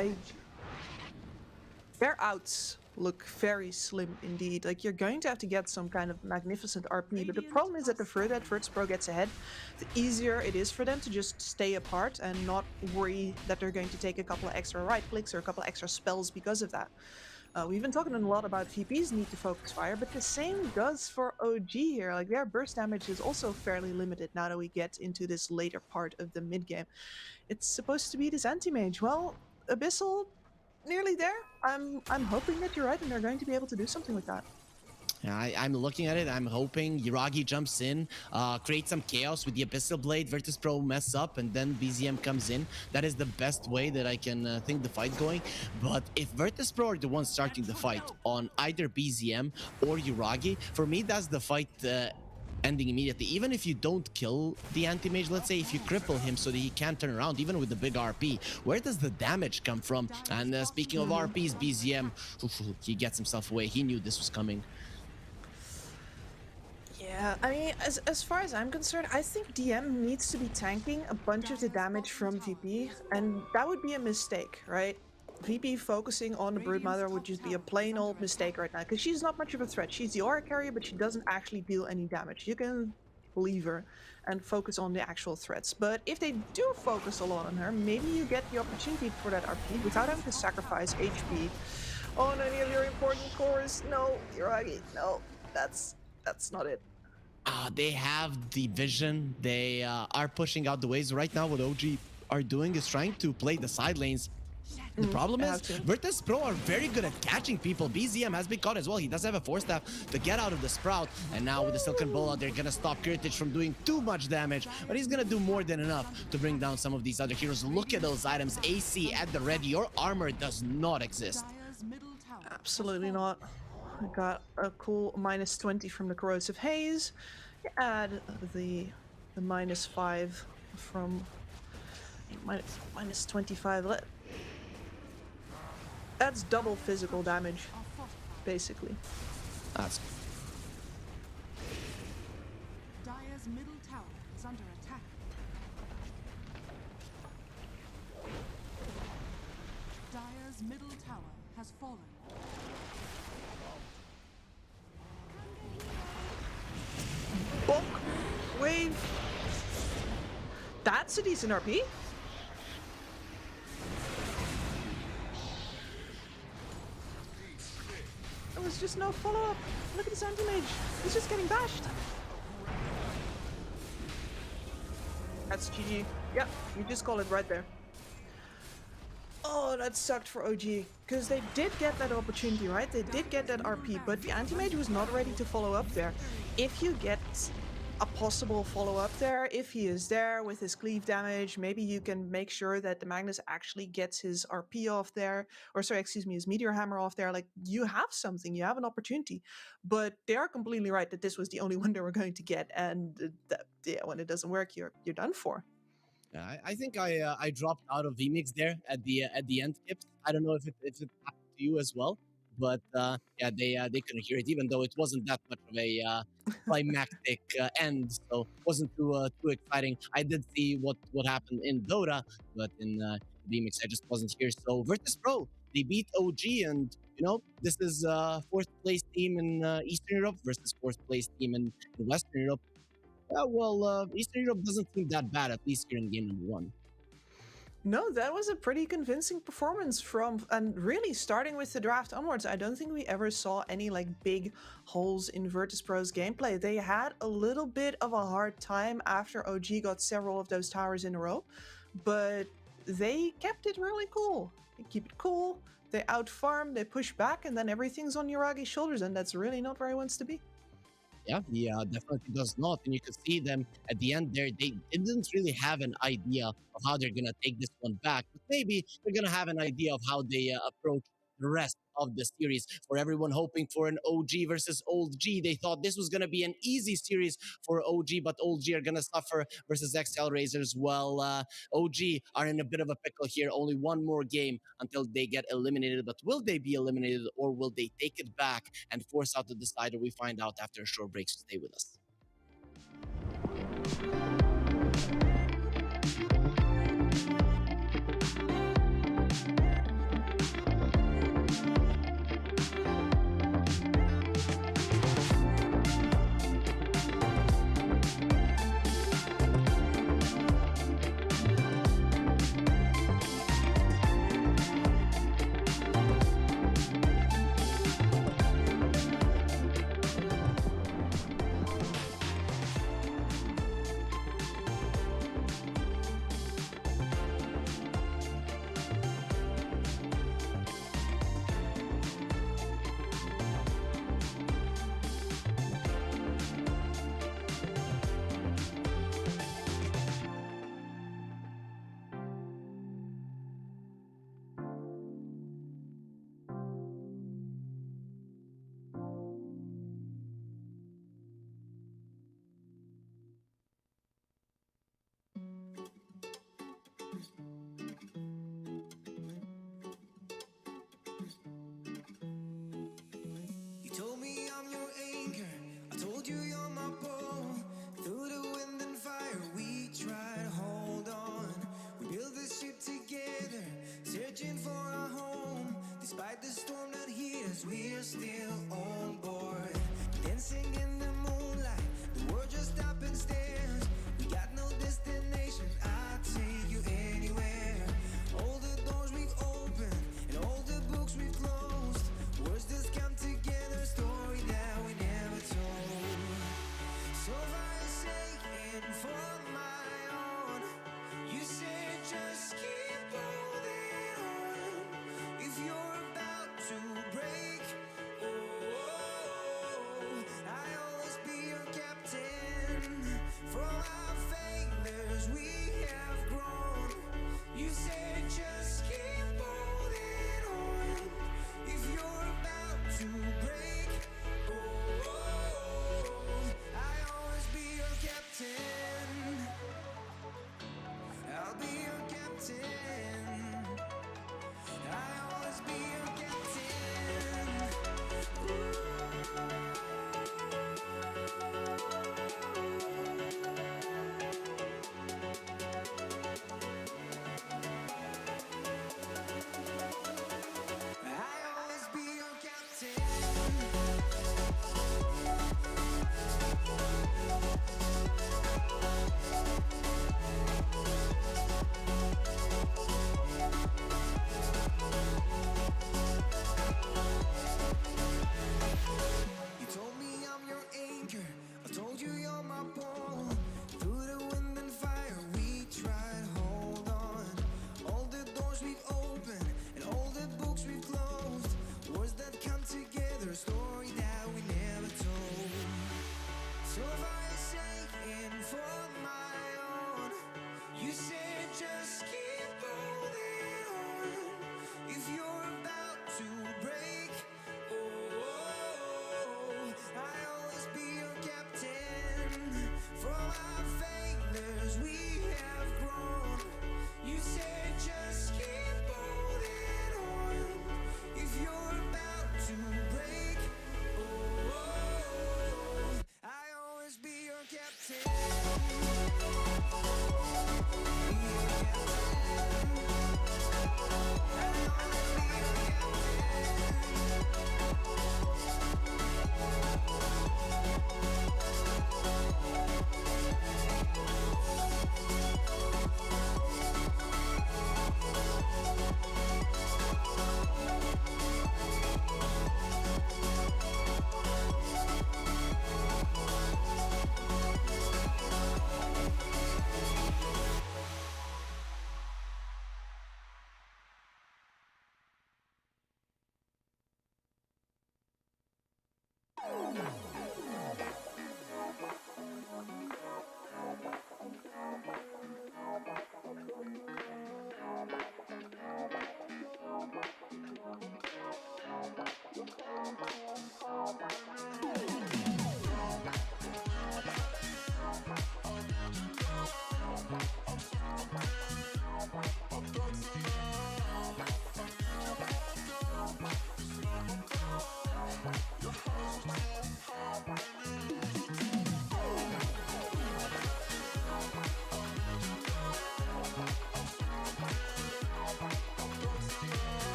Their outs look very slim indeed. Like, you're going to have to get some kind of magnificent RP, but the problem is that the further that Virtus Pro gets ahead, the easier it is for them to just stay apart and not worry that they're going to take a couple of extra right clicks or a couple of extra spells because of that. We've been talking a lot about VP's need to focus fire, but the same goes for OG here. Like, their burst damage is also fairly limited now that we get into this later part of the mid game. It's supposed to be this anti-mage. Well, Abyssal, nearly there. I'm hoping that you're right and they're going to be able to do something with that. Yeah, I'm looking at it. I'm hoping Yuragi jumps in, creates some chaos with the Abyssal Blade. Virtus Pro mess up, and then BZM comes in. That is the best way that I can think the fight going. But if Virtus Pro are the ones starting the fight on either BZM or Yuragi, for me, that's the fight ending immediately. Even if you don't kill the anti-mage, let's say if you cripple him so that he can't turn around, even with the big RP, where does the damage come from? And speaking of RPs, BZM, he gets himself away. He knew this was coming. Yeah, I mean, as far as I'm concerned, I think DM needs to be tanking a bunch of the damage from VP, and that would be a mistake, right? VP focusing on the Broodmother would just be a plain old mistake right now, because she's not much of a threat. She's the aura carrier, but she doesn't actually deal any damage. You can leave her and focus on the actual threats. But if they do focus a lot on her, maybe you get the opportunity for that RP without having to sacrifice HP on any of your important cores. No, Yuragi, no, that's not it. They have the vision. They are pushing out the waves. Right now, what OG are doing is trying to play the side lanes. The problem is, Virtus Pro are very good at catching people. BZM has been caught as well. He does have a force staff to get out of the Sprout. And now with the Silken Bola, they're gonna stop Kirtich from doing too much damage. But he's gonna do more than enough to bring down some of these other heroes. Look at those items. AC at the ready. Your armor does not exist. Absolutely not. I got a cool -20 from the Corrosive Haze. You add the -5 from -25. That's double physical damage, basically. That's Dire's middle tower is under attack. Dire's middle tower has fallen. Bonk! Wave! That's a decent RP. There was just no follow-up. Look at this anti-mage. He's just getting bashed. That's GG. Yep, you just call it right there. Oh, that sucked for OG. Because they did get that opportunity, right? They did get that RP, but the anti-mage was not ready to follow up there. If you get a possible follow-up there, if he is there with his cleave damage, maybe you can make sure that the Magnus actually gets his RP off there, or sorry, excuse me, his Meteor Hammer off there. Like, you have something, you have an opportunity. But they are completely right that this was the only one they were going to get, and yeah, when it doesn't work, you're done for. I think I dropped out of VMix there at the end tips. I don't know if it happened to you as well, but yeah, they couldn't hear it, even though it wasn't that much of a climactic end, so it wasn't too exciting. I did see what happened in Dota, but in VMix I just wasn't here. So Virtus Pro, they beat OG, and you know, this is fourth place team in Eastern Europe versus fourth place team in Western Europe. Yeah, well, Eastern Europe doesn't seem that bad, at least here in game number 1. No, that was a pretty convincing performance from, and really starting with the draft onwards, I don't think we ever saw any like big holes in Virtus Pro's gameplay. They had a little bit of a hard time after OG got several of those towers in a row, but they kept it really cool. They keep it cool, they out-farm, they push back, and then everything's on Yuragi's shoulders, and that's really not where he wants to be. Yeah, he definitely does not. And you can see them at the end there. They didn't really have an idea of how they're going to take this one back. But maybe they're going to have an idea of how they approach the rest of the series. For everyone hoping for an OG versus old G, they thought this was going to be an easy series for OG, but old G are going to suffer versus ex-Hellraisers. Well, OG are in a bit of a pickle here. Only one more game until they get eliminated. But will they be eliminated, or will they take it back and force out the decider? We find out after a short break, so stay with us. we're still on board. Dancing in the moonlight, the world just stops and stares. We got no destination, I'll take you anywhere. All the doors we've opened and all the books we've closed. Words just come together, a story that we never told. So far taken for my own. You said just keep holding on. If you're about to break, I'll always be your captain. From our failures we have grown. You said just keep holding on. If you're about to break, I'll always be your captain. I'll be your captain. I'll always be your captain. I'll always be your captain. You told me I'm your anchor. I told you you're my pole. Through the wind and fire, we tried to hold on. All the doors we've opened and all the books we've closed. Words that come together, a story that we never told. So far taken for my own. You said just keep holding on. If you're about to break, I'll always be your captain. From our failures we have grown. You said just keep holding on. If you're about to break, I'll always be your captain.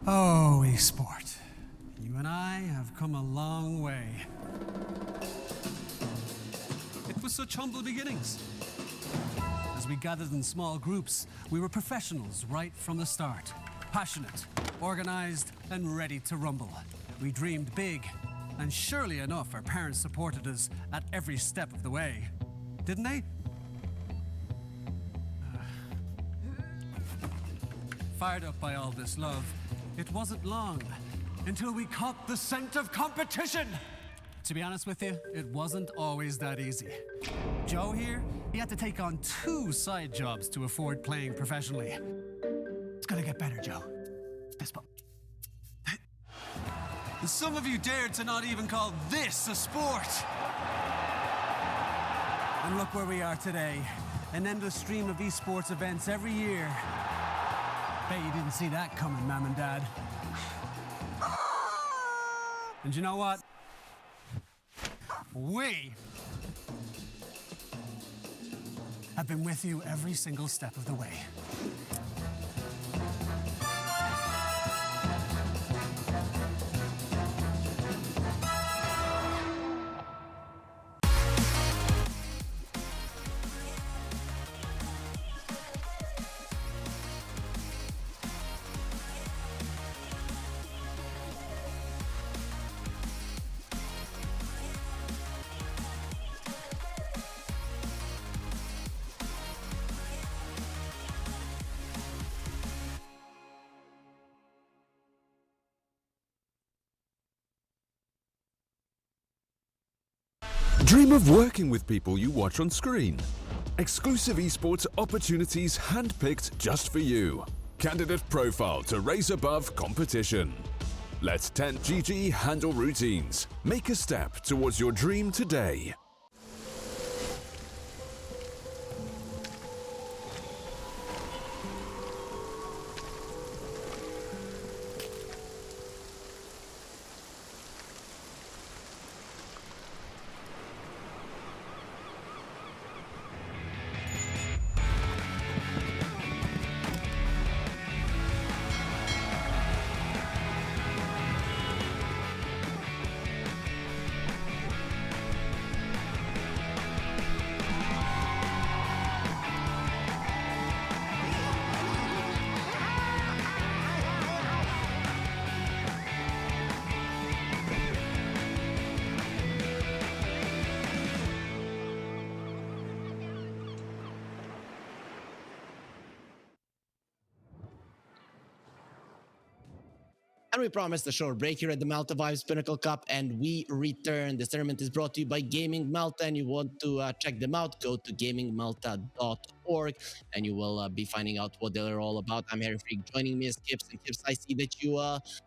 Oh, esport. You and I have come a long way. It was such humble beginnings. As we gathered in small groups, we were professionals right from the start. Passionate, organized, and ready to rumble. We dreamed big, and surely enough, our parents supported us at every step of the way. Didn't they? Fired up by all this love, it wasn't long until we caught the scent of competition. To be honest with you, it wasn't always that easy. Joe here, he had to take on 2 side jobs to afford playing professionally. It's gonna get better, Joe. And some of you dared to not even call this a sport. And look where we are today. An endless stream of esports events every year. Bet you didn't see that coming, Mom and Dad. And you know what? We have been with you every single step of the way. Dream of working with people you watch on screen. Exclusive esports opportunities handpicked just for you. Candidate profile to raise above competition. Let 10GG handle routines. Make a step towards your dream today. And we promised a short break here at the Malta Vibes Pinnacle Cup, and we return. This tournament is brought to you by Gaming Malta, and you want to check them out, go to gamingmalta.org, and you will be finding out what they're all about. I'm Harry Freak. Joining me is Kips, and Kips, I see that you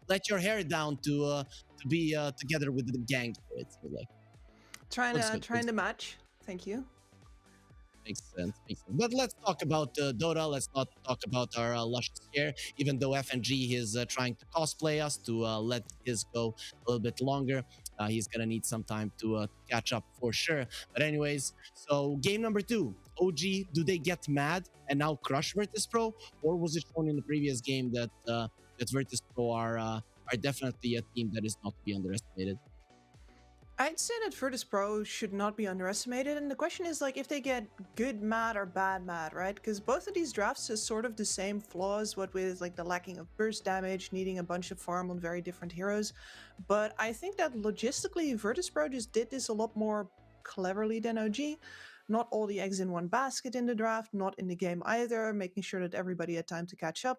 let your hair down to be together with the gang. It's like trying to match. Thank you. Makes sense. But let's talk about Dota. Let's not talk about our luscious hair, even though FNG is trying to cosplay us to let his go a little bit longer. He's going to need some time to catch up for sure. But anyways, so game number 2. OG, do they get mad and now crush Virtus Pro? Or was it shown in the previous game that that Virtus Pro are definitely a team that is not to be underestimated? I'd say that Virtus Pro should not be underestimated, and the question is like if they get good mad or bad mad, right? Because both of these drafts has sort of the same flaws, what with like the lacking of burst damage, needing a bunch of farm on very different heroes. But I think that logistically Virtus Pro just did this a lot more cleverly than OG. Not all the eggs in one basket in the draft, not in the game either, making sure that everybody had time to catch up.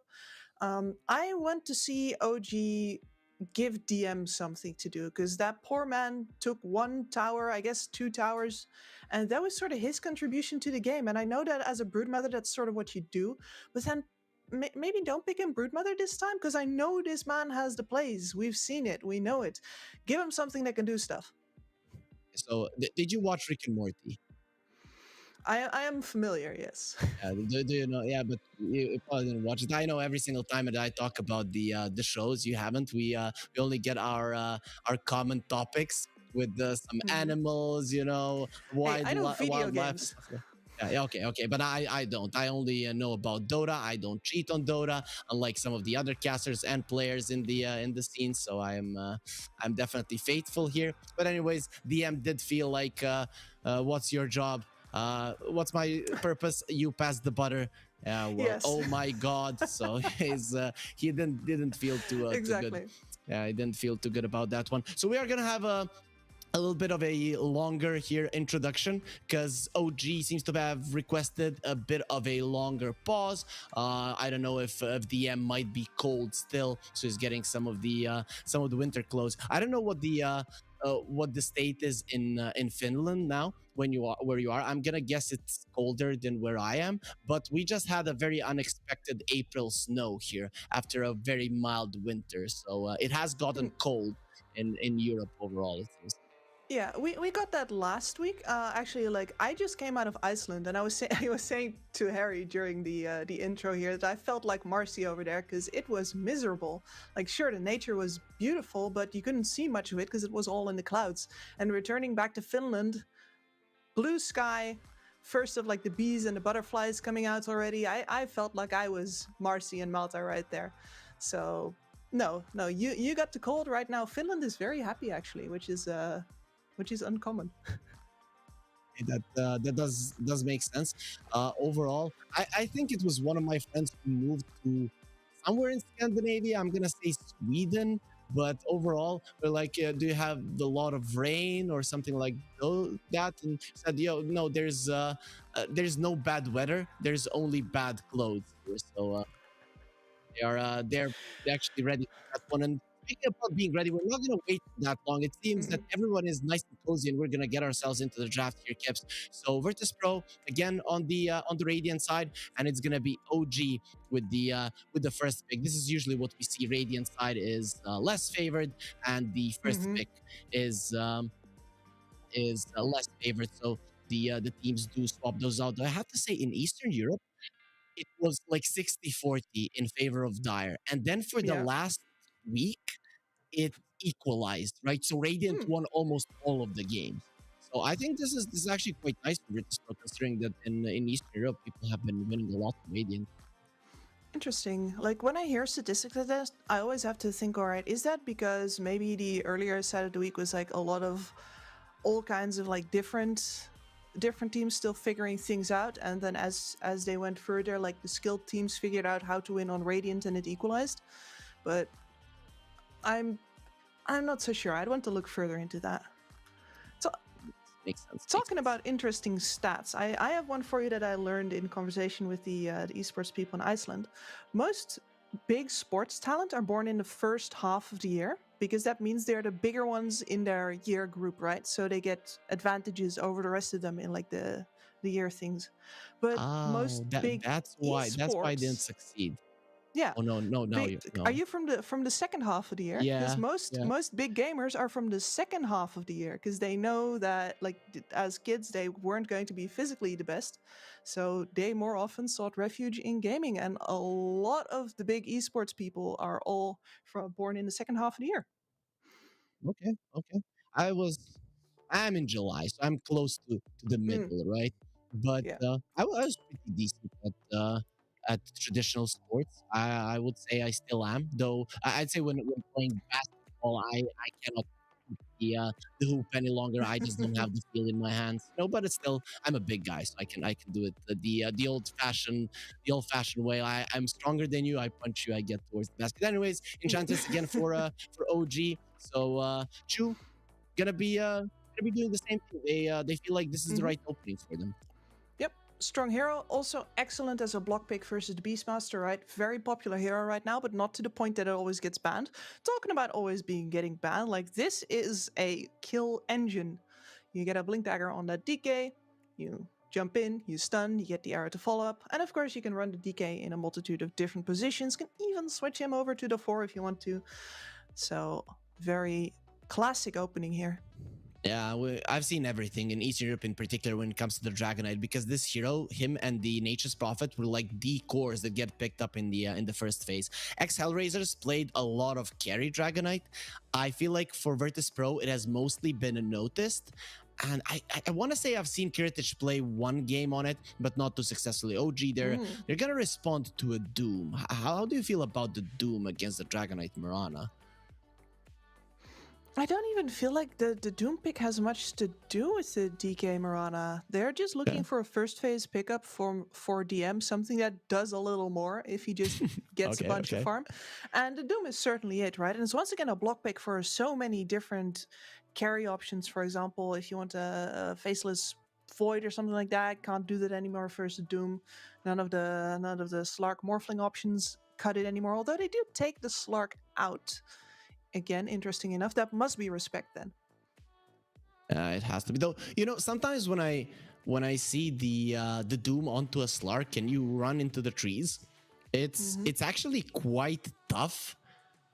I want to see OG give DM something to do, because that poor man took 1 tower, I guess 2 towers, and that was sort of his contribution to the game. And I know that as a broodmother that's sort of what you do, but then maybe don't pick him broodmother this time, because I know this man has the plays. We've seen it, we know it. Give him something that can do stuff. So did you watch Rick and Morty? I am familiar, yes. Do you know? Yeah, but you probably didn't watch it. I know every single time that I talk about the shows, you haven't. We only get our common topics with some animals, you know, I know video wildlife. games. Yeah, okay, but I don't. I only know about Dota. I don't cheat on Dota, unlike some of the other casters and players in the scene. So I'm definitely faithful here. But anyways, DM did feel like, what's your job? What's my purpose? You passed the butter. Well, yes. Oh my God! So he didn't feel too exactly. too good. Yeah, I didn't feel too good about that one. So we are gonna have a little bit of a longer here introduction, because OG seems to have requested a bit of a longer pause. I don't know if DM might be cold still, so he's getting some of the winter clothes. I don't know what the state is in Finland now where you are. I'm gonna guess it's colder than where I am, but we just had a very unexpected April snow here after a very mild winter, so it has gotten cold in Europe overall, it seems. Yeah, we got that last week. Actually, like I just came out of Iceland, and I was saying to Harry during the intro here that I felt like Marcy over there because it was miserable. Like, sure, the nature was beautiful, but you couldn't see much of it because it was all in the clouds. And returning back to Finland, blue sky, first of like the bees and the butterflies coming out already. I felt like I was Marcy and Malta right there. So no, you got the cold right now. Finland is very happy actually, which is uncommon. That does make sense. Overall, I think it was one of my friends who moved to somewhere in Scandinavia. I'm gonna say Sweden, but overall, we're like, do you have a lot of rain or something like that? And said, yo, no, there's no bad weather. There's only bad clothes here. So they're actually ready for that one. And speaking about being ready, we're not going to wait that long. It seems that everyone is nice and cozy, and we're going to get ourselves into the draft here, Kips. So Virtus Pro again on the Radiant side, and it's going to be OG with the first pick. This is usually what we see. Radiant side is less favored, and the first pick is less favored. So the teams do swap those out. I have to say, in Eastern Europe, it was like 60-40 in favor of Dire. And then for the last week, it equalized, right? So Radiant won almost all of the games. So I think this is actually quite nice for Virtus Pro, considering that in Eastern Europe, people have been winning a lot of Radiant. Interesting. Like when I hear statistics like this, I always have to think, all right, is that because maybe the earlier side of the week was like a lot of all kinds of like different teams still figuring things out, and then as they went further, like the skilled teams figured out how to win on Radiant and it equalized. But I'm not so sure. I'd want to look further into that. So makes sense. Talking about interesting stats, I have one for you that I learned in conversation with the esports people in Iceland. Most big sports talent are born in the first half of the year, because that means they're the bigger ones in their year group, right? So they get advantages over the rest of them in like the year things. But that's why they didn't succeed. Yeah. Oh no. Are you from the second half of the year? Yeah. Because most big gamers are from the second half of the year, because they know that like as kids they weren't going to be physically the best, so they more often sought refuge in gaming. And a lot of the big esports people are all born in the second half of the year. Okay. I'm in July, so I'm close to the middle, right? But I was pretty decent at traditional sports. I would say I still am, though. I'd say when playing basketball, I cannot the hoop any longer. I just don't have the feel in my hands. No, but it's still, I'm a big guy, so I can do it the old fashioned way. I'm stronger than you. I punch you. I get towards the basket. Anyways, Enchantress again for OG. So Chu gonna be doing the same thing. They feel like this is the right opening for them. Strong hero, also excellent as a block pick versus the Beastmaster, right? Very popular hero right now, but not to the point that it always gets banned. Talking about always getting banned, like this is a kill engine. You get a blink dagger on that DK, you jump in, you stun, you get the arrow to follow up, and of course you can run the DK in a multitude of different positions, can even switch him over to the 4 if you want to. So very classic opening here. Yeah, I've seen everything in Eastern Europe in particular when it comes to the Dragonite, because this hero, him and the Nature's Prophet, were like the cores that get picked up in the first phase. Ex-Hellraisers played a lot of carry Dragonite. I feel like for Virtus Pro, it has mostly been noticed. And I want to say I've seen Kiritich play one game on it, but not too successfully. OG, they're going to respond to a Doom. How do you feel about the Doom against the Dragonite Mirana? I don't even feel like the Doom pick has much to do with the DK Mirana. They're just looking for a first phase pickup for DM, something that does a little more if he just gets a bunch of farm. And the Doom is certainly it, right? And it's once again a block pick for so many different carry options. For example, if you want a faceless Void or something like that, can't do that anymore versus Doom. None of the Slark Morphling options cut it anymore, although they do take the Slark out. Again, interesting enough. That must be respect then. It has to be, though. You know, sometimes when I see the Doom onto a Slark and you run into the trees, it's actually quite tough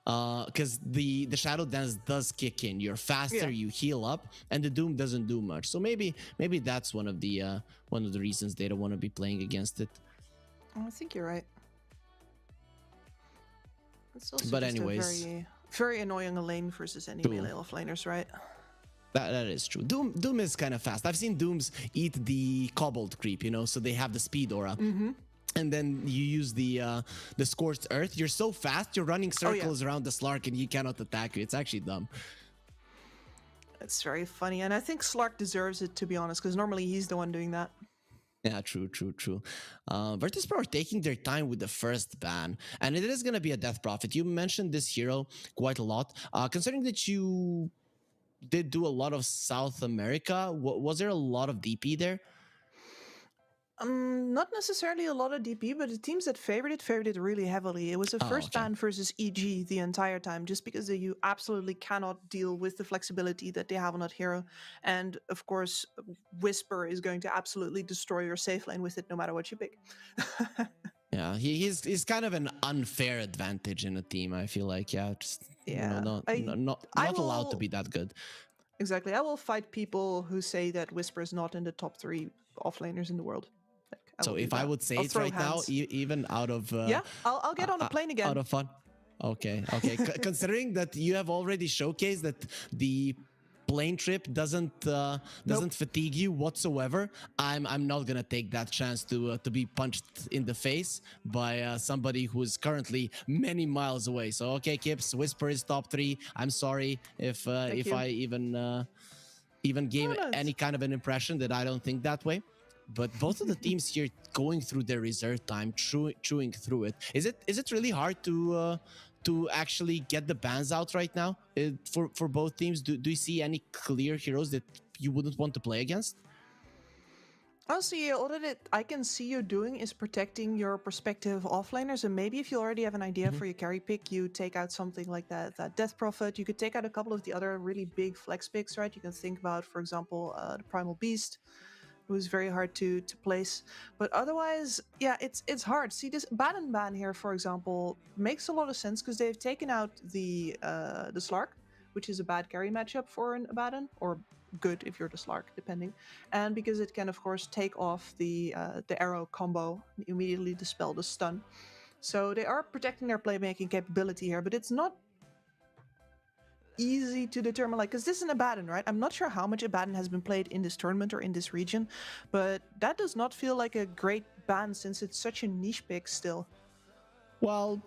because the Shadow Dance does kick in. You're faster, you heal up, and the Doom doesn't do much. So maybe that's one of the reasons they don't want to be playing against it. I think you're right. It's also But just anyways, a very, very annoying lane versus any melee offlaners, right? that is true. Doom is kind of fast. I've seen Dooms eat the Cobbled creep, so they have the speed aura. And then you use the Scorched Earth. You're so fast, you're running circles around the Slark and he cannot attack you. It's actually dumb. It's very funny. And I think Slark deserves it, to be honest, because normally he's the one doing that. Yeah, true. Virtus.pro are taking their time with the first ban, and it is going to be a death prophet. You mentioned this hero quite a lot. Considering that you did do a lot of South America, was there a lot of DP there? Not necessarily a lot of DP, but the teams that favored it really heavily. It was a first ban versus EG the entire time, just because you absolutely cannot deal with the flexibility that they have on that hero. And of course, Whisper is going to absolutely destroy your safe lane with it, no matter what you pick. Yeah, he's kind of an unfair advantage in a team. I feel like, not allowed to be that good. Exactly. I will fight people who say that Whisper is not in the top 3 offlaners in the world. So if I would say it right now, even out of I'll get on a plane again. Out of fun. Okay. Considering that you have already showcased that the plane trip doesn't fatigue you whatsoever, I'm not gonna take that chance to be punched in the face by somebody who is currently many miles away. So okay, Kips, Whisper is top 3. I'm sorry if I even gave any kind of an impression that I don't think that way. But both of the teams here going through their reserve time, chewing through it. Is it really hard to actually get the bans out right now for both teams? Do you see any clear heroes that you wouldn't want to play against? Honestly, all that I can see you doing is protecting your prospective offlaners, and maybe if you already have an idea for your carry pick, you take out something like that Death Prophet. You could take out a couple of the other really big flex picks, right? You can think about, for example, the Primal Beast, who is very hard to place. But otherwise, yeah, it's hard. See, this ban here, for example, makes a lot of sense because they've taken out the Slark, which is a bad carry matchup for an Abaddon, or good if you're the Slark, depending. And because it can, of course, take off the arrow combo, immediately dispel the stun. So they are protecting their playmaking capability here, but it's not easy to determine, like, because this is an Abaddon, right? I'm not sure how much Abaddon has been played in this tournament or in this region, but that does not feel like a great ban since it's such a niche pick still. Well,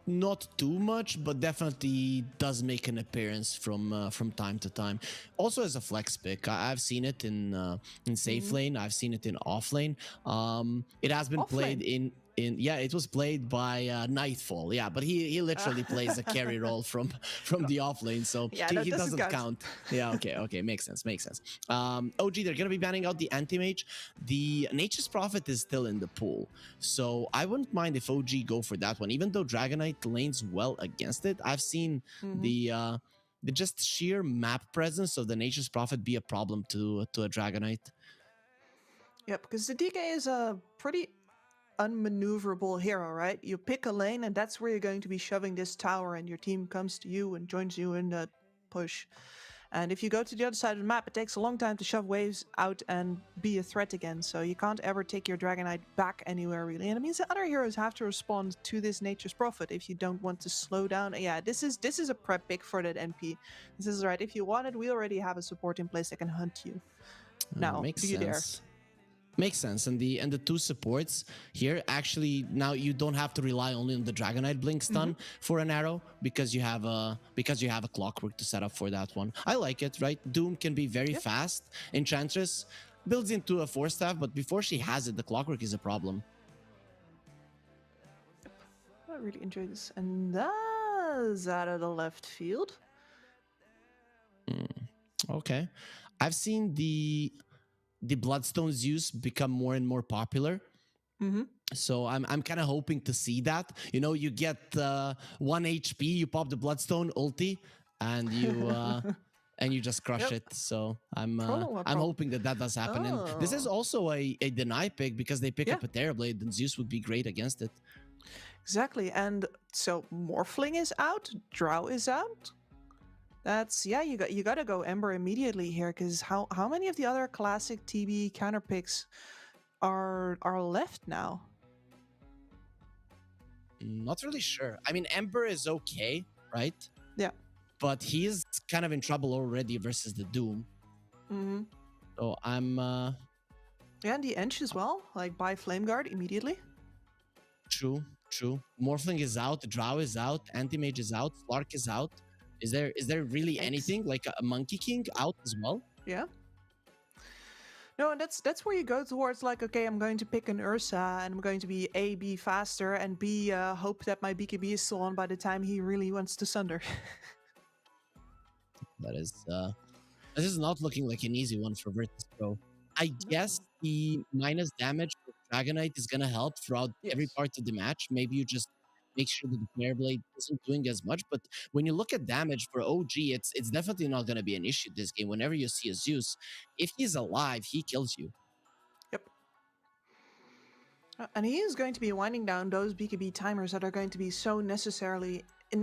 not too much, but definitely does make an appearance from time to time. Also as a flex pick, I've seen it in safe lane. I've seen it in off lane. It has been played in it was played by Nightfall. Yeah, but he literally plays a carry role from the off lane, so he doesn't count. Yeah, okay, makes sense. OG, they're gonna be banning out the anti-mage. The Nature's Prophet is still in the pool, so I wouldn't mind if OG go for that one, even though Dragonite lanes well against it. I've seen the just sheer map presence of the Nature's Prophet be a problem to a Dragonite. Yeah, because the DK is a pretty unmaneuverable hero, right? You pick a lane and that's where you're going to be shoving this tower, and your team comes to you and joins you in the push. And if you go to the other side of the map, it takes a long time to shove waves out and be a threat again, so you can't ever take your Dragonite back anywhere really. And it means that other heroes have to respond to this Nature's Prophet if you don't want to slow down. Yeah, this is a prep pick for that NP. This is right. If you want it, we already have a support in place that can hunt you. Now, do you dare? Makes sense. And the two supports here, actually, now you don't have to rely only on the Dragonite Blink stun for an arrow, because you have a Clockwork to set up for that one. I like it, right? Doom can be very fast. Enchantress builds into a 4-staff, but before she has it, the Clockwork is a problem. I really enjoy this. And that's out of the left field. Okay. I've seen the Bloodstone Zeus become more and more popular. So I'm kind of hoping to see that. You know, you get 1 HP, you pop the Bloodstone ulti, and you just crush it. So I'm hoping that does happen. And this is also a deny pick, because they pick up a Terrorblade, and Zeus would be great against it. Exactly, and so Morphling is out, Drow is out. That's you got to go Ember immediately here, because how many of the other classic TB counterpicks are left now? Not really sure. I mean, Ember is okay, right? Yeah. But he is kind of in trouble already versus the Doom. Mm-hmm. So I'm Yeah, and the Ench as well. Like buy Flame Guard immediately. true. Morphling is out, Drow is out, Anti-Mage is out, Slark is out. Is there really anything like a Monkey King out as well? Yeah. No, and that's where you go towards like, okay, I'm going to pick an Ursa and I'm going to be A, be faster, and B, hope that my BKB is still on by the time he really wants to Sunder. This is not looking like an easy one for Virtus Pro. I guess the minus damage for Dragonite is gonna help throughout every part of the match. Maybe you just make sure that the Flare Blade isn't doing as much. But when you look at damage for OG, it's definitely not gonna be an issue this game. Whenever you see a Zeus, if he's alive, he kills you. Yep. And he is going to be winding down those BKB timers that are going to be so necessary in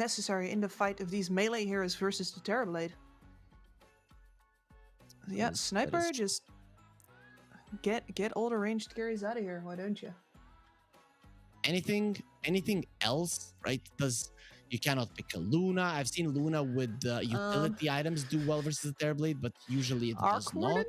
the fight of these melee heroes versus the Terrorblade. Yeah, Sniper, just get all the ranged carries out of here, why don't you? Anything else, right? Because you cannot pick a Luna. I've seen Luna with utility items do well versus the Terrorblade, but usually it does not.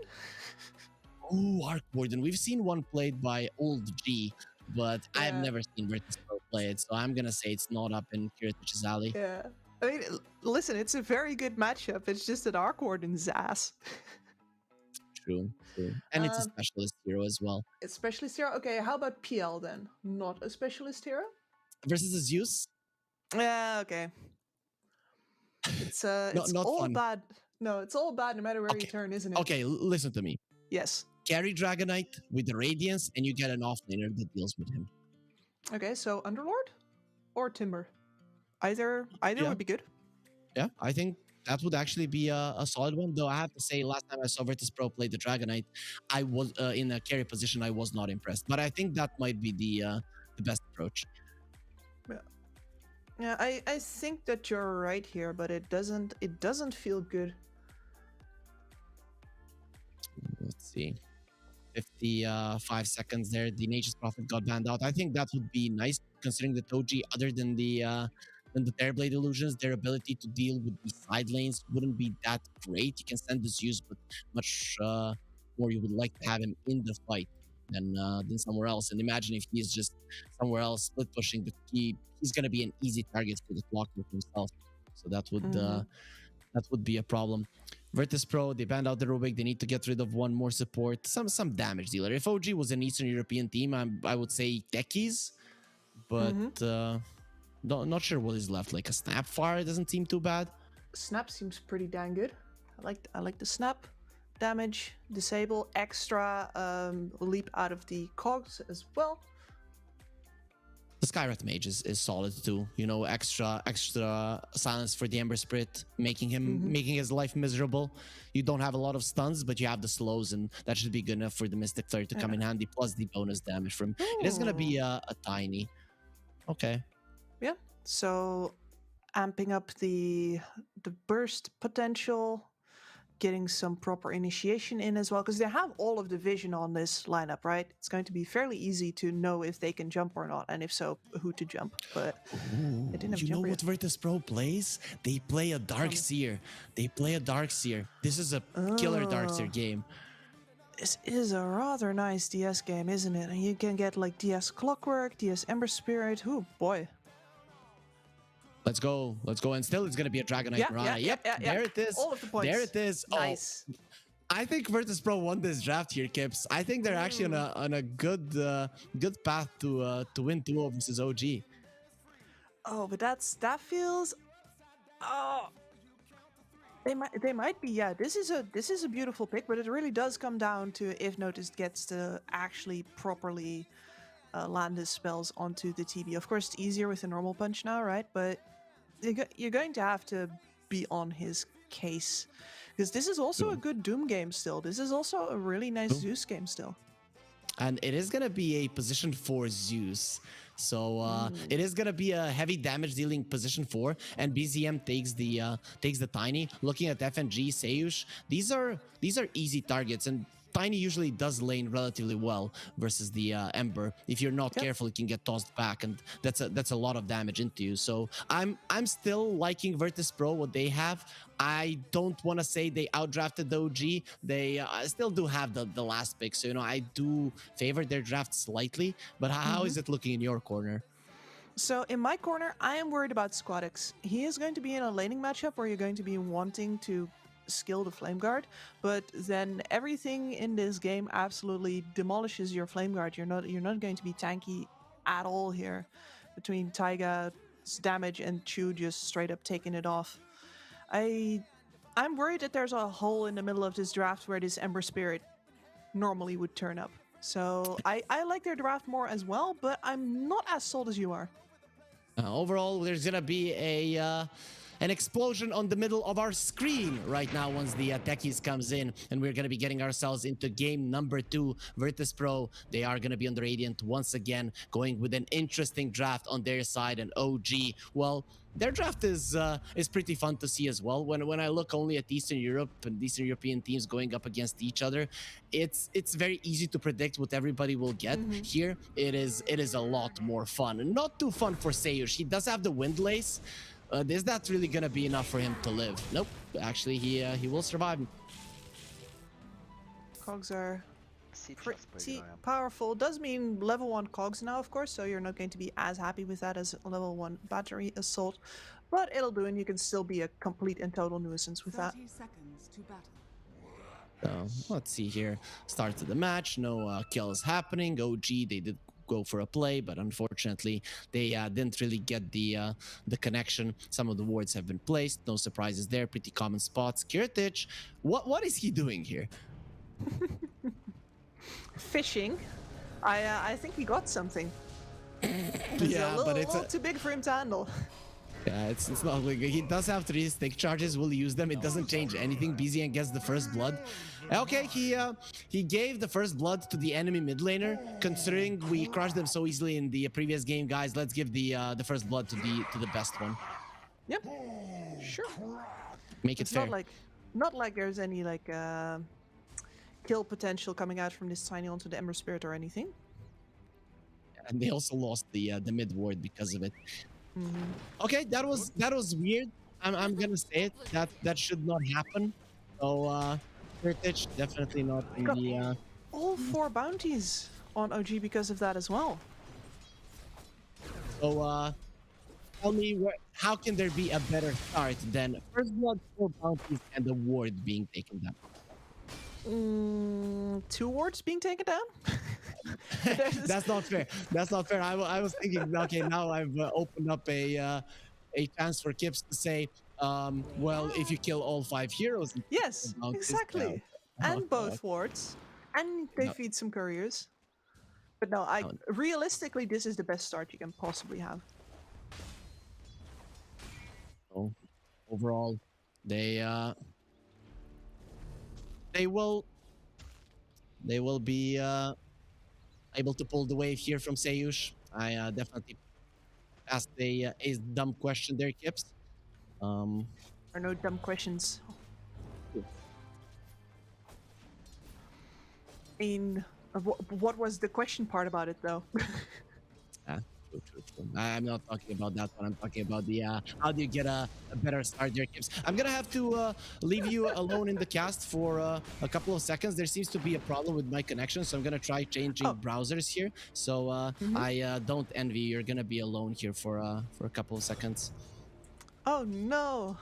Oh, Arc Warden. We've seen one played by Old G, but I've never seen Virtus Pro play it, so I'm gonna say it's not up in Kiritich's alley. Yeah. I mean, listen, it's a very good matchup. It's just that Arc Warden's ass. True. And it's a specialist hero as well. It's specialist hero? Okay, how about PL then? Not a specialist hero? Versus a Zeus? Yeah, okay. It's it's not all fun. bad. No, it's all bad no matter where you turn, isn't it? Okay, listen to me. Yes. Carry Dragonite with the Radiance, and you get an offlaner that deals with him. Okay, so Underlord or Timber? Either would be good. Yeah, I think that would actually be a solid one. Though I have to say, last time I saw Virtus Pro play the Dragonite, I was in a carry position. I was not impressed, but I think that might be the best approach. Yeah, I think that you're right here, but it doesn't feel good. Let's see. 55 seconds there. The Nature's Prophet got banned out. I think that would be nice, considering that OG, other than the Terrorblade illusions, their ability to deal with the side lanes wouldn't be that great. You can send the Zeus, but much more you would like to have him in the fight than somewhere else. And imagine if he's just somewhere else split pushing, but he's gonna be an easy target for the Clockwork himself. So that would be a problem. Virtus Pro, they banned out the Rubik. They need to get rid of one more support, some damage dealer. If OG was an Eastern European team, I would say Techies, but not sure what is left. Like a Snapfire doesn't seem too bad. Snap seems pretty dang good. I like the snap. Damage, disable, extra leap out of the cogs as well. The Skywrath Mage is solid too. You know, extra silence for the Ember Spirit, making his life miserable. You don't have a lot of stuns, but you have the slows, and that should be good enough for the Mystic Flare to come in handy. Plus the bonus damage from it is gonna be a tiny. Okay. Yeah. So amping up the burst potential, getting some proper initiation in as well, because they have all of the vision on this lineup, right? It's going to be fairly easy to know if they can jump or not, and if so, who to jump. But they didn't have you know jumper what Virtus Pro plays? They play a Darkseer. This is a killer Darkseer game. This is a rather nice DS game, isn't it? And you can get like DS Clockwork, DS Ember Spirit. Oh boy. Let's go. And still it's going to be a Dragonite Piranha. Yep, there it is. All of the points. There it is. Nice. Oh, I think Virtus Pro won this draft here, Kips. I think they're actually on a good path to win 2-0 versus OG. Oh, but that feels. Oh, they might be. Yeah, this is a beautiful pick, but it really does come down to if Noticed gets to actually properly land his spells onto the TB. Of course, it's easier with a normal punch now, right? But you're going to have to be on his case, because this is also a good Doom game still. This is also a really nice Zeus game still. And it is gonna be a position 4 Zeus. So it is gonna be a heavy damage dealing position 4, and BZM takes the Tiny. Looking at FNG, Seyush, these are easy targets, and Tiny usually does lane relatively well versus the Ember. If you're not careful, it can get tossed back, and that's a lot of damage into you. So I'm still liking Virtus Pro, what they have. I don't want to say they outdrafted the OG. They still do have the last pick, so I do favor their draft slightly. But how is it looking in your corner? So in my corner, I am worried about Squadix. He is going to be in a laning matchup where you're going to be wanting to skill the Flame Guard, but then everything in this game absolutely demolishes your Flame Guard. You're not going to be tanky at all here, between Taiga's damage and Chu just straight up taking it off. I'm worried that there's a hole in the middle of this draft where this Ember Spirit normally would turn up. So I like their draft more as well, but I'm not as sold as you are. Overall, there's gonna be an explosion on the middle of our screen right now once the techies comes in, and we're gonna be getting ourselves into game number 2. Virtus Pro, they are gonna be on the Radiant once again, going with an interesting draft on their side. And OG, well, their draft is pretty fun to see as well. When I look only at Eastern Europe and Eastern European teams going up against each other, it's very easy to predict what everybody will get. Here, it is a lot more fun, and not too fun for Seyush. He does have the Windlace. Is that really gonna be enough for him to live? Nope. Actually, he will survive. Cogs are pretty powerful. Does mean level 1 cogs now, of course, so you're not going to be as happy with that as level 1 battery assault, but it'll do, and you can still be a complete and total nuisance with that. 30 seconds to battle. So let's see here. Start of the match. No kills happening. OG, they did go for a play, but unfortunately they didn't really get the connection. Some of the wards have been placed. No surprises there. Pretty common spots. Kirtich, what is he doing here? Fishing. I think he got something. Yeah, but it's a little too big for him to handle. Yeah, it's not really good. He does have 3 stick charges. Will use them. It doesn't change anything. BZN gets the first blood. Okay, he gave the first blood to the enemy mid laner. Considering we crushed them so easily in the previous game, guys, let's give the first blood to the best one. Yep. Sure. Make it fair. Not like there's any kill potential coming out from this Tiny onto the Ember Spirit or anything. And they also lost the mid ward because of it. Okay, that was weird. I'm gonna say it. That should not happen. So Kirtich definitely not in the all 4 bounties on OG because of that as well. So tell me, how can there be a better start than first blood, 4 bounties, and the ward being taken down? 2 wards being taken down? That's not fair. That's not fair. I was thinking, okay, now I've opened up a chance for Kips to say, well, if you kill all 5 heroes, yes, exactly, and both wards, and they feed some couriers. But no, realistically, this is the best start you can possibly have. So overall, they will be able to pull the wave here from Seyush. I definitely asked a dumb question there, Kips. Or no dumb questions. I mean, what was the question part about it, though? True. I'm not talking about that one. I'm talking about the how do you get a better start there, Kips. I'm gonna have to leave you alone in the cast for a couple of seconds. There seems to be a problem with my connection, so I'm gonna try changing browsers here. So I don't envy you. You're gonna be alone here for a couple of seconds. Oh no,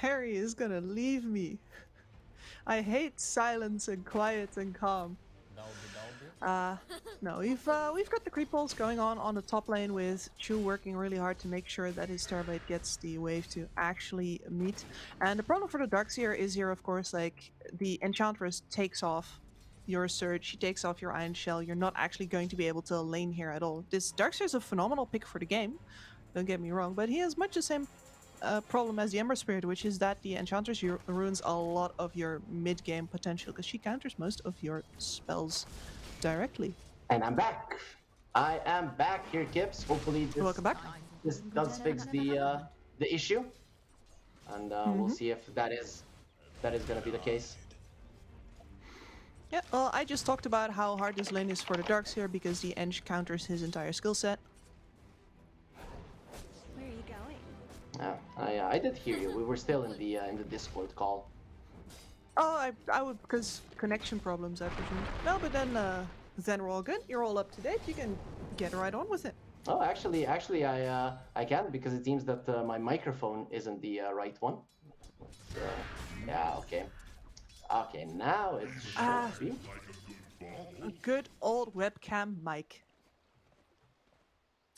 Harry is gonna leave me. I hate silence and quiet and calm. No, we've got the creep pulls going on the top lane with Chu working really hard to make sure that his Starblade gets the wave to actually meet. And the problem for the Darkseer is here, of course, like the Enchantress takes off your Surge, she takes off your Iron Shell. You're not actually going to be able to lane here at all. This Darkseer is a phenomenal pick for the game, don't get me wrong, but he has much the same problem as the Ember Spirit, which is that the Enchantress ruins a lot of your mid-game potential because she counters most of your spells directly. And I'm back. I am back here, Kips. Hopefully Welcome back. this does fix the issue, and we'll see if that is gonna be the case. Yeah, well, I just talked about how hard this lane is for the Darkseer because the Eng counters his entire skill set. Where are you going? I did hear you. We were still in the Discord call. Oh, I would, because connection problems, I presume. No, but then we're all good. You're all up to date. You can get right on with it. Oh, actually, I can, because it seems that my microphone isn't the right one. So, yeah, okay. Okay, now it should be. A good old webcam mic.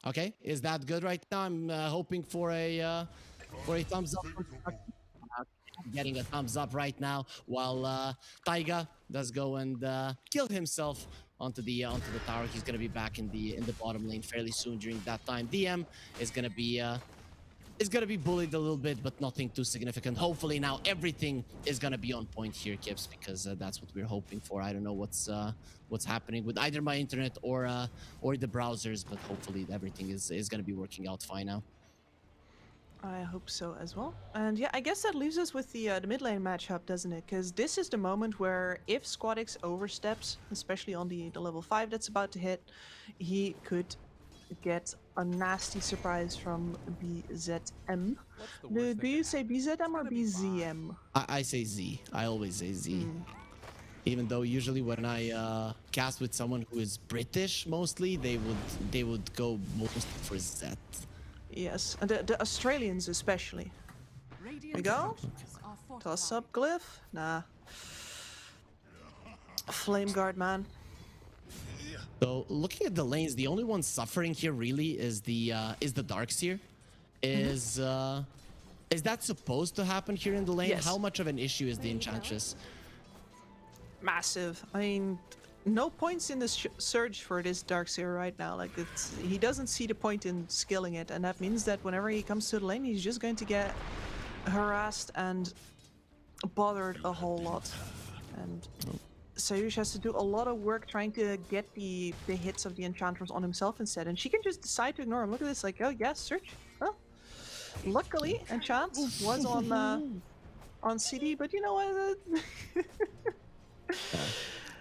Okay, is that good right now? I'm hoping for a thumbs up. Getting a thumbs up right now, while Taiga does go and kill himself onto the tower. He's gonna be back in the bottom lane fairly soon. During that time, DM is gonna be bullied a little bit, but nothing too significant. Hopefully now everything is gonna be on point here, Kips, because that's what we're hoping for. I don't know what's happening with either my internet or the browsers, but hopefully everything is gonna be working out fine now. I hope so as well. And yeah, I guess that leaves us with the mid lane matchup, doesn't it? Because this is the moment where if Squadix oversteps, especially on the level 5 that's about to hit, he could get a nasty surprise from BZM. Do you say BZM or BZM? I say Z. I always say Z. Even though usually when I cast with someone who is British mostly, they would go mostly for Z. Yes, and the Australians especially. Here we go. Toss up glyph. Nah. Flame guard, man. So looking at the lanes, the only one suffering here really is the Darkseer. Is that supposed to happen here in the lane? Yes. How much of an issue is the Enchantress? Massive. I mean, no points in the surge for this Darkseer right now. Like, he doesn't see the point in skilling it, and that means that whenever he comes to the lane, he's just going to get harassed and bothered a whole lot. And Sayush has to do a lot of work trying to get the hits of the Enchantress on himself instead, and she can just decide to ignore him. Look at this, like, oh yes, search. Well, luckily, Enchant was on CD, but you know what?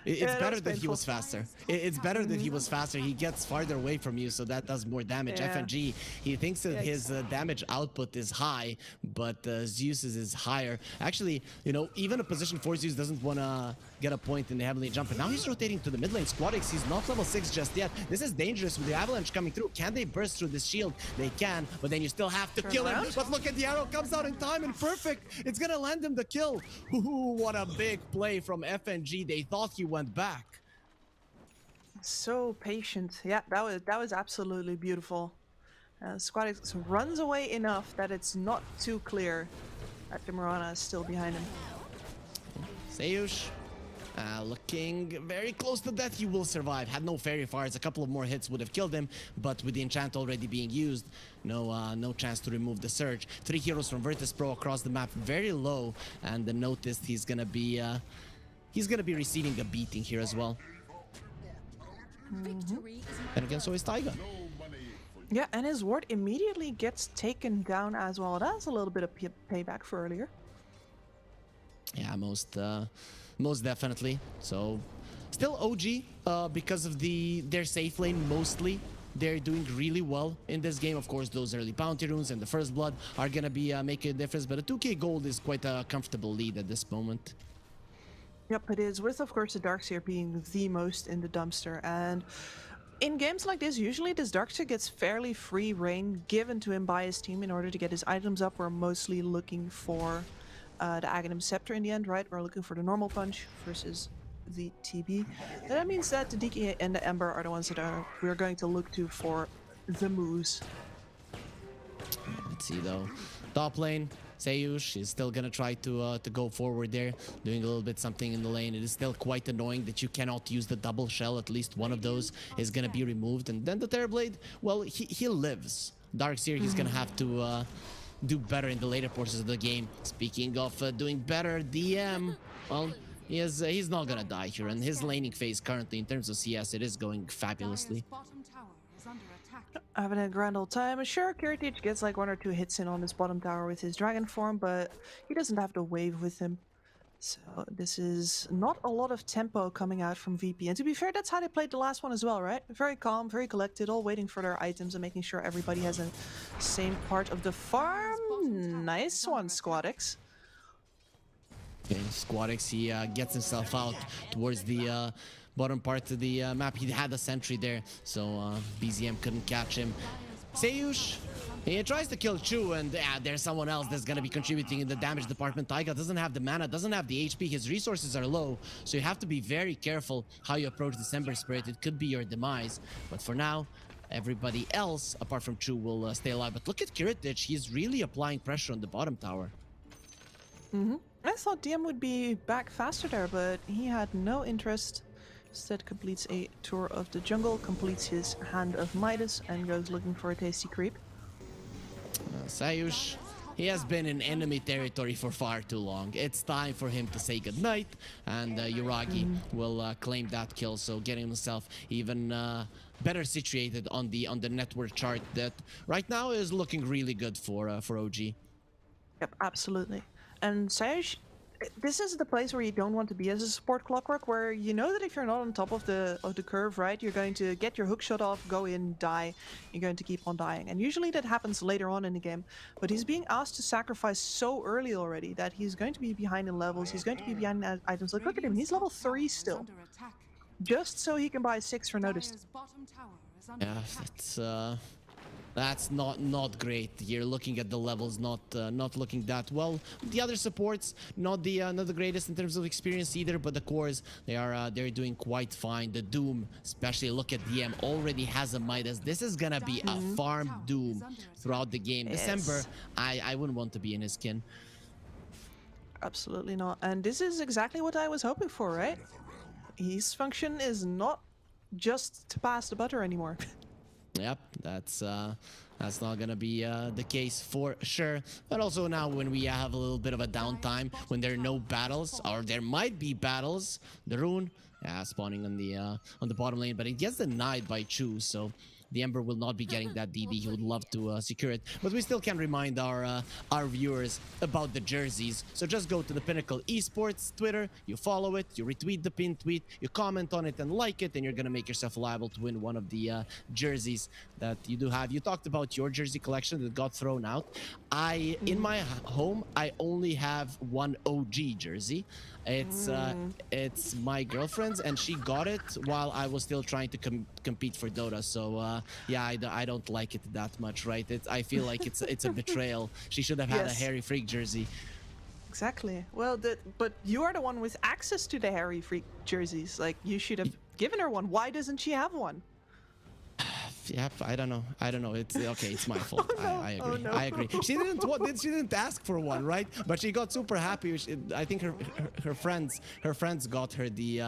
It's Yeah, better that's that he painful. was faster. It's better that he was faster. He gets farther away from you, so that does more damage. Yeah. FNG, he thinks that his damage output is high, but Zeus's is higher. Actually, you know, even a position 4 Zeus doesn't want to get a point in the heavenly jump. And now he's rotating to the mid lane. Squadix, he's not level 6 just yet. This is dangerous with the avalanche coming through. Can they burst through this shield? They can, but then you still have to kill him. around. But look at the arrow comes out in time and perfect. It's gonna land him the kill. Ooh, what a big play from FNG. They thought he went back. So patient. Yeah, that was absolutely beautiful. Squadix runs away enough that it's not too clear that the Mirana is still behind him. Sayush, looking very close to death. He will survive. Had no fairy fires. A couple of more hits would have killed him, but with the enchant already being used, no chance to remove the surge. 3 heroes from Virtus Pro across the map, very low, and noticed he's gonna be receiving a beating here as well. And again, so is Taiga. Yeah, and his ward immediately gets taken down as well. That's a little bit of payback for earlier. Yeah, most definitely. So, still OG because of their safe lane mostly. They're doing really well in this game. Of course, those early bounty runes and the first blood are gonna be making a difference. But a 2k gold is quite a comfortable lead at this moment. Yep, it is, with of course the Darkseer being the most in the dumpster. And in games like this, usually this Darkseer gets fairly free reign given to him by his team in order to get his items up. We're mostly looking for the Aghanim Scepter in the end, right? We're looking for the normal punch versus the TB. And that means that the DK and the Ember are the ones that we're going to look to for the moves. Let's see though. Top lane, Sayush is still gonna try to go forward there, doing a little bit something in the lane. It is still quite annoying that you cannot use the double shell. At least one of those is gonna be removed. And then the Terrorblade, well, he lives. Darkseer, he's gonna have to do better in the later portions of the game. Speaking of doing better, DM, well, he's not gonna die here, and his laning phase currently in terms of CS, it is going fabulously. Dire's bottom tower is under attack. Having a grand old time. Sure, Kiritich gets like 1 or 2 hits in on his bottom tower with his dragon form, but he doesn't have the wave with him. So this is not a lot of tempo coming out from VP. And to be fair, that's how they played the last one as well, right? Very calm, very collected, all waiting for their items and making sure everybody has a same part of the farm. Nice one, Squadix. Okay, Squadix, he gets himself out towards the bottom part of the map. He had a sentry there, so BZM couldn't catch him. Seyush, he tries to kill Chu, and there's someone else that's gonna be contributing in the damage department. Taiga doesn't have the mana, doesn't have the HP, his resources are low, so you have to be very careful how you approach December Spirit. It could be your demise, but for now, everybody else, apart from Chu, will stay alive. But look at Kiritich, he's really applying pressure on the bottom tower. I thought DM would be back faster there, but he had no interest. Instead completes a tour of the jungle, completes his Hand of Midas, and goes looking for a tasty creep. Sayush, he has been in enemy territory for far too long. It's time for him to say goodnight, and Yuragi will claim that kill, so getting himself even better situated on the network chart that right now is looking really good for OG. Yep, absolutely. And Sayush, this is the place where you don't want to be as a support, Clockwork, where you know that if you're not on top of the curve, right, you're going to get your hook shot off, go in, die. You're going to keep on dying, and usually that happens later on in the game. But he's being asked to sacrifice so early already that he's going to be behind in levels. He's going to be behind in items. Like, look at him, he's level 3 still, just so he can buy 6 for notice. Yeah, that's not great. You're looking at the levels, not looking that well. The other supports, not the greatest in terms of experience either, but the cores, they're doing quite fine. The Doom, especially, look at DM, already has a Midas. This is gonna be a farm Doom throughout the game. Yes. December, I wouldn't want to be in his skin. Absolutely not. And this is exactly what I was hoping for, right? His function is not just to pass the butter anymore. Yep, that's not gonna be the case for sure. But also now when we have a little bit of a downtime, when there are no battles, or there might be battles, the Rune, spawning on the bottom lane, but it gets denied by Chu, so the Ember will not be getting that DD. He would love to secure it, but we still can remind our viewers about the jerseys. So just go to the Pinnacle Esports Twitter, you follow it, you retweet the pinned tweet, you comment on it and like it, and you're gonna make yourself liable to win one of the jerseys that you do have. You talked about your jersey collection that got thrown out. In my home, I only have one OG jersey. It's my girlfriend's, and she got it while I was still trying to compete for Dota. So yeah, I don't like it that much, right? I feel like it's a betrayal. She should have had a Harry Freak jersey. Exactly. Well, but you are the one with access to the Harry Freak jerseys. Like, you should have given her one. Why doesn't she have one? Yep, I don't know. It's okay. It's my fault. I agree. Oh, no. I agree. She didn't ask for one, right? But she got super happy. I think her friends got her the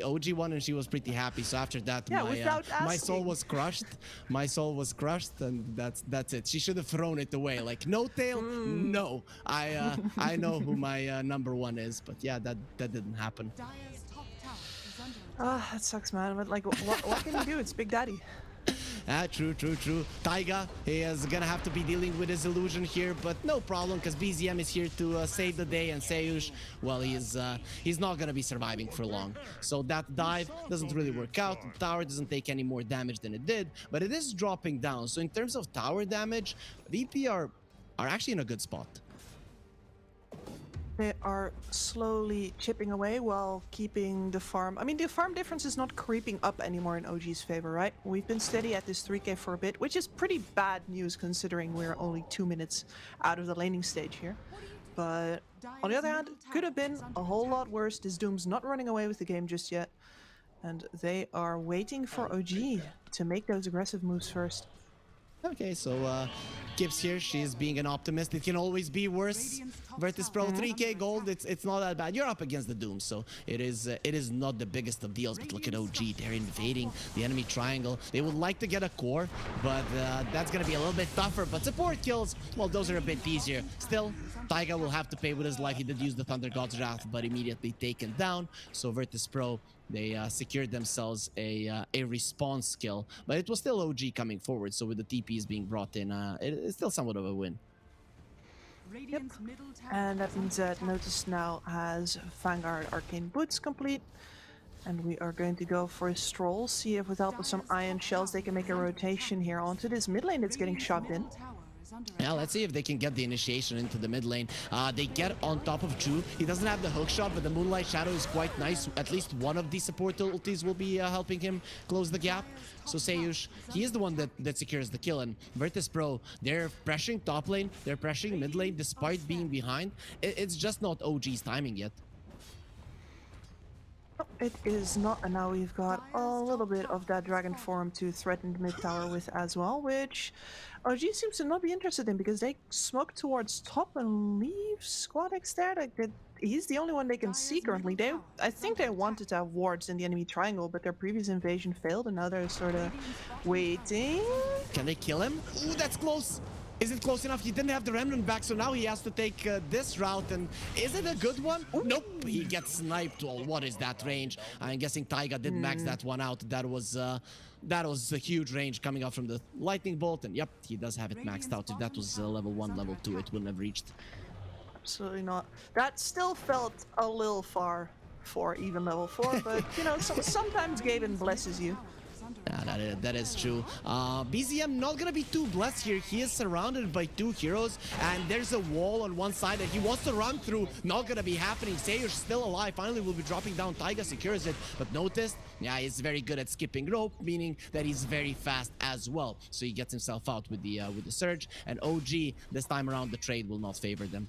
OG one, and she was pretty happy. So after that, my soul was crushed. My soul was crushed, and that's it. She should have thrown it away. Like, no tail, no. I know who my number 1 is, but yeah, that didn't happen. That sucks, man. But like, what can you do? It's Big Daddy. True. Taiga, he is gonna have to be dealing with his illusion here, but no problem, because BZM is here to save the day, and Seyush, well, he's not gonna be surviving for long. So that dive doesn't really work out. The tower doesn't take any more damage than it did, but it is dropping down. So in terms of tower damage, VP are actually in a good spot. They are slowly chipping away while keeping the farm. I mean, the farm difference is not creeping up anymore in OG's favor, right? We've been steady at this 3k for a bit, which is pretty bad news considering we're only 2 minutes out of the laning stage here. But on the other hand, could have been a whole lot worse. This Doom's not running away with the game just yet. And they are waiting for OG to make those aggressive moves first. Okay, so Gibbs here, she's being an optimist. It can always be worse. Virtus Pro 3k gold, it's not that bad. You're up against the Doom, so it is not the biggest of deals. But look at OG, they're invading the enemy triangle. They would like to get a core, but that's gonna be a little bit tougher. But support kills, well, those are a bit easier. Still, Taiga will have to pay with his life. He did use the Thunder God's Wrath, but immediately taken down. So Virtus Pro, they secured themselves a response skill, but it was still OG coming forward. So with the TPs being brought in, it's still somewhat of a win. Yep. And that means that Notice now has Vanguard Arcane Boots complete. And we are going to go for a stroll, see if with help of some Iron Shells they can make a rotation here onto this mid lane that's getting shoved in. Yeah, let's see if they can get the initiation into the mid lane. They get on top of Chu. He doesn't have the hook shot, but the Moonlight Shadow is quite nice. At least one of the support ultis will be helping him close the gap. So Seiyush, he is the one that secures the kill. And Virtus Pro, they're pressuring top lane, they're pressuring mid lane despite being behind. It's just not OG's timing yet. It is not, and now we've got a little bit of that dragon form to threaten the mid tower with as well, which OG seems to not be interested in because they smoke towards top and leave Squadex there. Like he's the only one they can see currently. I think they wanted to have wards in the enemy triangle, but their previous invasion failed, and now they're sort of waiting. Can they kill him? Ooh, that's close. Is it close enough? He didn't have the Remnant back, so now he has to take this route. And is it a good one? Ooh. Nope, he gets sniped. Well, what is that range? I'm guessing Taiga did max that one out. That was a huge range coming out from the lightning bolt. And yep, he does have it maxed out. If that was level 1, level 2, it wouldn't have reached. Absolutely not. That still felt a little far for even level 4, but you know, sometimes Gaben blesses you. Yeah, that is true. BZM not gonna be too blessed here. He is surrounded by 2 heroes, and there's a wall on one side that he wants to run through. Not gonna be happening. Sayush still alive. Finally will be dropping down. Taiga secures it, but noticed, yeah, he's very good at skipping rope, meaning that he's very fast as well. So he gets himself out with the surge, and OG this time around the trade will not favor them.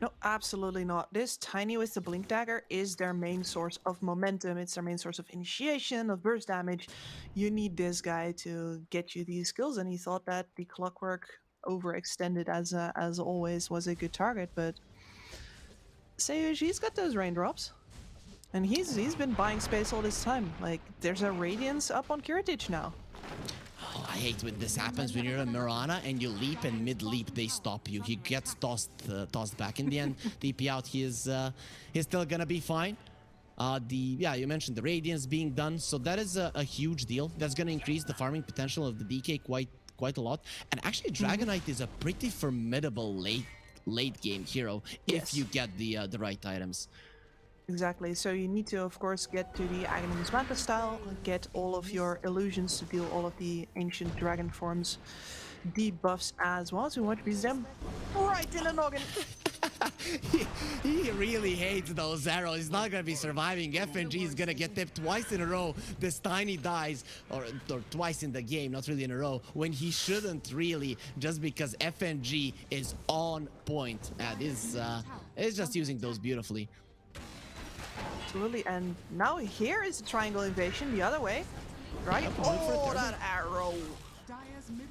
No, absolutely not. This Tiny with the Blink Dagger is their main source of momentum. It's their main source of initiation, of burst damage. You need this guy to get you these kills, and he thought that the Clockwork overextended as always was a good target, but Sayush, he's got those raindrops. And he's been buying space all this time. Like, there's a Radiance up on Kiritich now. Oh, I hate when this happens when you're a Mirana and you leap, and mid-leap they stop you. He gets tossed back. In the end, TP out, he's still gonna be fine. Yeah, you mentioned the Radiance being done, so that is a huge deal. That's gonna increase the farming potential of the DK quite a lot. And actually, Dragonite is a pretty formidable late game hero if you get the right items. Exactly, so you need to, of course, get to the Aghanim Manta style, get all of your illusions to deal all of the ancient dragon forms debuffs as well. So watch them right in the noggin. he really hates those arrows. He's not gonna be surviving. FNG is gonna get tipped twice in a row. This Tiny dies, or twice in the game, not really in a row, when he shouldn't really, just because FNG is on point. And is just using those beautifully. Absolutely, and now here is the triangle invasion the other way, right? Oh, that arrow!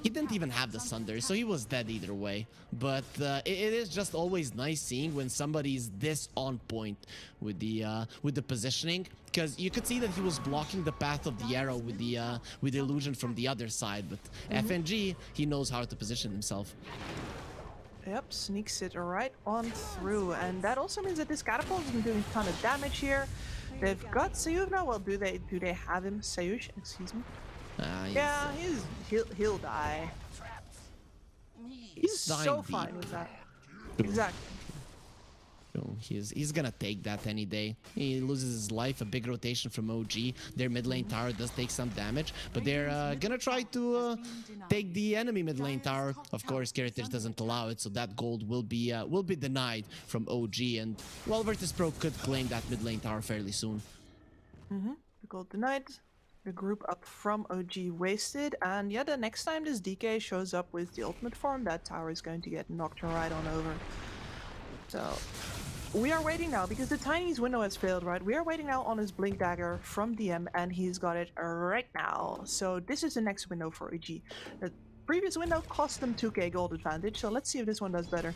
He didn't even have the Sunder, so he was dead either way. But it is just always nice seeing when somebody's this on point with the positioning, because you could see that he was blocking the path of the arrow with the illusion from the other side. But FNG, he knows how to position himself. Yep, sneaks it right on through, and that also means that this catapult is doing a ton of damage here. They've got Sayush now. Well, do they have him? Sayush, excuse me. Yeah, he'll die. He's so fine with that. Exactly. He's gonna take that any day. He loses his life. A big rotation from OG. Their mid lane tower does take some damage, but they're gonna try to take the enemy mid lane tower. Of course, Kiritich doesn't allow it, so that gold will be denied from OG. And well, Virtus Pro could claim that mid lane tower fairly soon. The gold denied. The group up from OG wasted, and yeah, the next time this DK shows up with the ultimate form, that tower is going to get knocked right on over. So we are waiting now because the Tiny's window has failed, right? We are waiting now on his Blink Dagger from DM, and he's got it right now. So this is the next window for EG. The previous window cost them 2k gold advantage, so let's see if this one does better.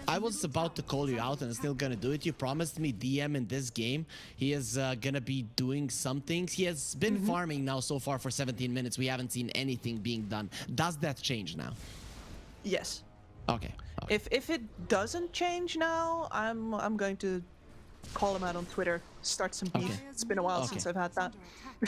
I was about to call you out and I'm still gonna do it. You promised me DM in this game. He is gonna be doing some things. He has been farming now so far for 17 minutes. We haven't seen anything being done. Does that change now? Yes. Okay. If it doesn't change now, I'm going to call him out on Twitter, start some beef. It's been a while since I've had that.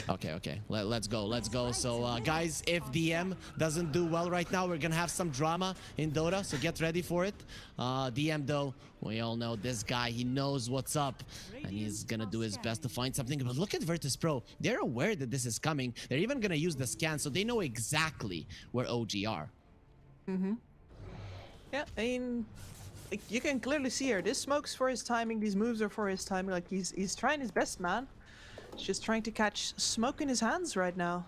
Okay. Let's go. So, guys, if DM doesn't do well right now, we're gonna have some drama in Dota, so get ready for it. DM, though, we all know this guy. He knows what's up, and he's gonna do his best to find something. But look at Virtus Pro. They're aware that this is coming. They're even gonna use the scan, so they know exactly where OG are. Yeah, I mean, like, you can clearly see here. This smoke's for his timing. These moves are for his timing. Like, he's trying his best, man. He's just trying to catch smoke in his hands right now.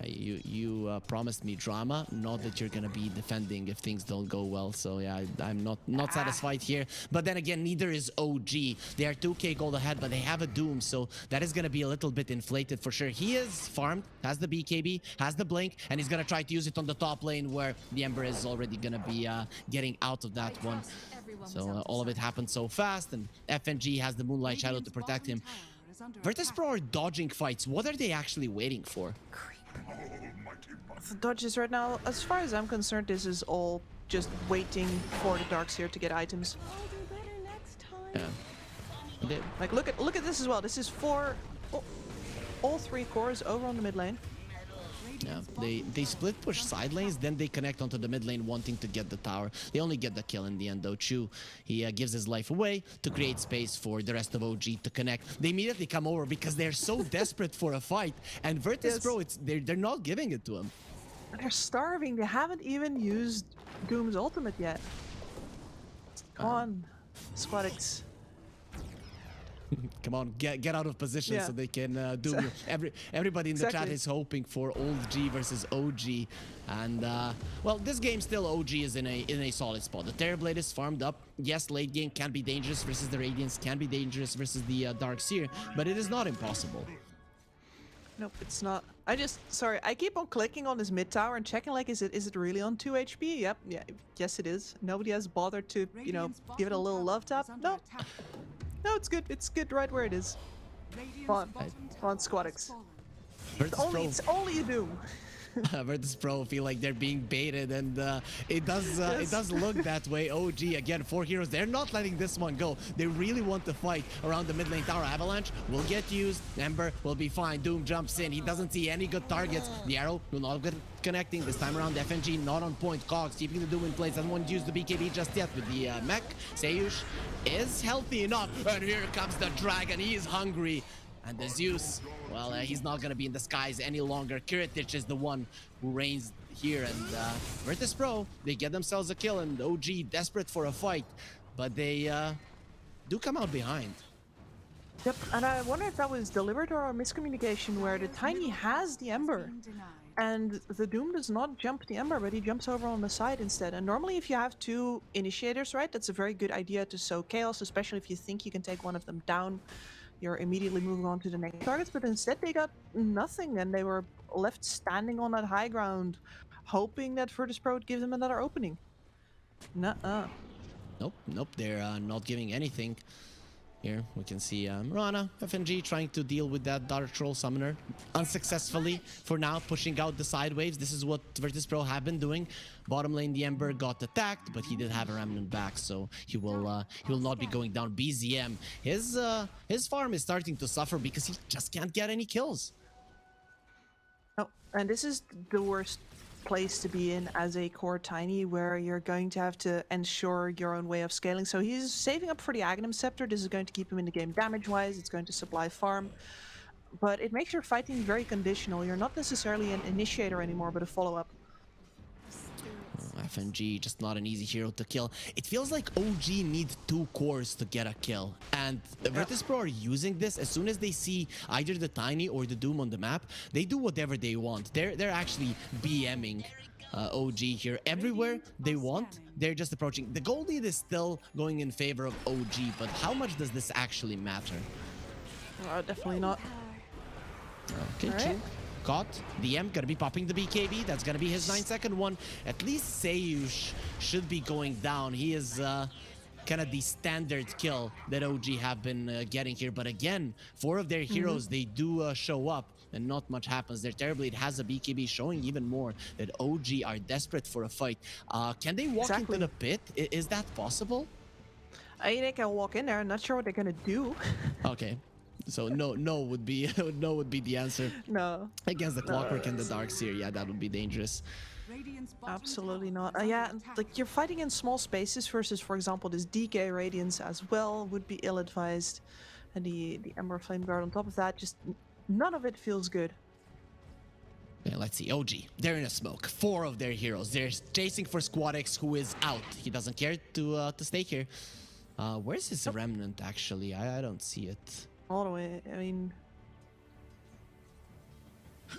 Yeah, you promised me drama, not that you're gonna be defending if things don't go well. So yeah, I'm not satisfied here. But then again, neither is OG. They are 2k gold ahead, but they have a Doom, so that is gonna be a little bit inflated for sure. He is farmed, has the BKB, has the blink, and he's gonna try to use it on the top lane where the Ember is already gonna be getting out of that one. So all of it happened so fast, and FNG has the Moonlight Shadow to protect him. Virtus Pro are dodging fights. What are they actually waiting for? The dodges right now, as far as I'm concerned, this is all just waiting for the Darkseer to get items. I'll do better next time. Yeah. Like, look at this as well. This is for all 3 cores over on the mid lane. Yeah, they split push side lanes, then they connect onto the mid lane wanting to get the tower. They only get the kill in the end though. Chu, he gives his life away to create space for the rest of OG to connect. They immediately come over because they're so desperate for a fight, and Virtus Pro, they're not giving it to him. They're starving. They haven't even used Doom's ultimate yet. Come on, Squadix. Come on, get out of position so they can do. Everybody in the chat is hoping for old G versus OG, and well, this game still OG is in a solid spot. The Terrorblade is farmed up. Yes, late game can be dangerous versus the Radiance, can be dangerous versus the Darkseer, but it is not impossible. Nope, it's not. Sorry, I keep on clicking on this mid tower and checking, like, is it really on 2 HP? Yep, yes it is. Nobody has bothered to, you know, give it a little love tap. No. No, it's good. It's good right where it is. Come on, Squadix. It's only a Doom. Virtus Pro feel like they're being baited, and it does look that way. OG again, 4 heroes. They're not letting this one go. They really want to fight around the mid lane tower. Avalanche will get used. Ember will be fine. Doom jumps in. He doesn't see any good targets. The arrow will not get connecting this time around. FNG not on point. Cogs keeping the Doom in place. Doesn't want to use the BKB just yet with the mech. Seyush is healthy enough, and here comes the dragon. He is hungry. And the Zeus, well, he's not going to be in the skies any longer. Kiritich is the one who reigns here. And Virtus Pro, they get themselves a kill. And OG desperate for a fight. But they do come out behind. Yep, and I wonder if that was deliberate or a miscommunication where the Tiny has the Ember. And the Doom does not jump the Ember, but he jumps over on the side instead. And normally if you have 2 initiators, right, that's a very good idea to sow chaos, especially if you think you can take one of them down. You're immediately moving on to the next targets, but instead they got nothing, and they were left standing on that high ground, hoping that Virtus Pro would give them another opening. Nuh-uh. Nope, they're not giving anything. Here we can see Rana, FNG trying to deal with that Dark Troll Summoner unsuccessfully for now, pushing out the side waves. This is what Virtus Pro have been doing. Bottom lane, the Ember got attacked, but he did have a Remnant back, so he will not be going down. BZM, his farm is starting to suffer because he just can't get any kills. Oh, and this is the worst place to be in as a core Tiny, where you're going to have to ensure your own way of scaling. So he's saving up for the Aghanim Scepter. This is going to keep him in the game damage-wise. It's going to supply farm. But it makes your fighting very conditional. You're not necessarily an initiator anymore, but a follow-up. FNG, just not an easy hero to kill. It feels like OG needs 2 cores to get a kill. And Virtus Pro are using this. As soon as they see either the Tiny or the Doom on the map, they do whatever they want. They're actually BMing OG here. Everywhere they want, they're just approaching. The gold lead is still going in favor of OG, but how much does this actually matter? Definitely not. Okay, All right. true. Caught. DM gonna be popping the BKB. That's gonna be his 9-second one. At least Seiyush should be going down. He is kind of the standard kill that OG have been getting here. But again, 4 of their heroes, they do show up and not much happens there. Terribly, it has a BKB showing even more that OG are desperate for a fight. Can they walk into the pit? Is that possible? I mean, they can walk in there. I'm not sure what they're gonna do. Okay. So no would be the answer. No. Against the Clockwork and the Dark Seer, yeah, that would be dangerous. Absolutely not. Yeah, like you're fighting in small spaces versus, for example, this DK Radiance as well would be ill-advised, and the Ember Flame Guard on top of that. Just none of it feels good. Yeah, let's see. OG, they're in a smoke. 4 of their heroes. They're chasing for Squadix, who is out. He doesn't care to stay here. Where's his remnant? Actually, I don't see it. All the way. I mean.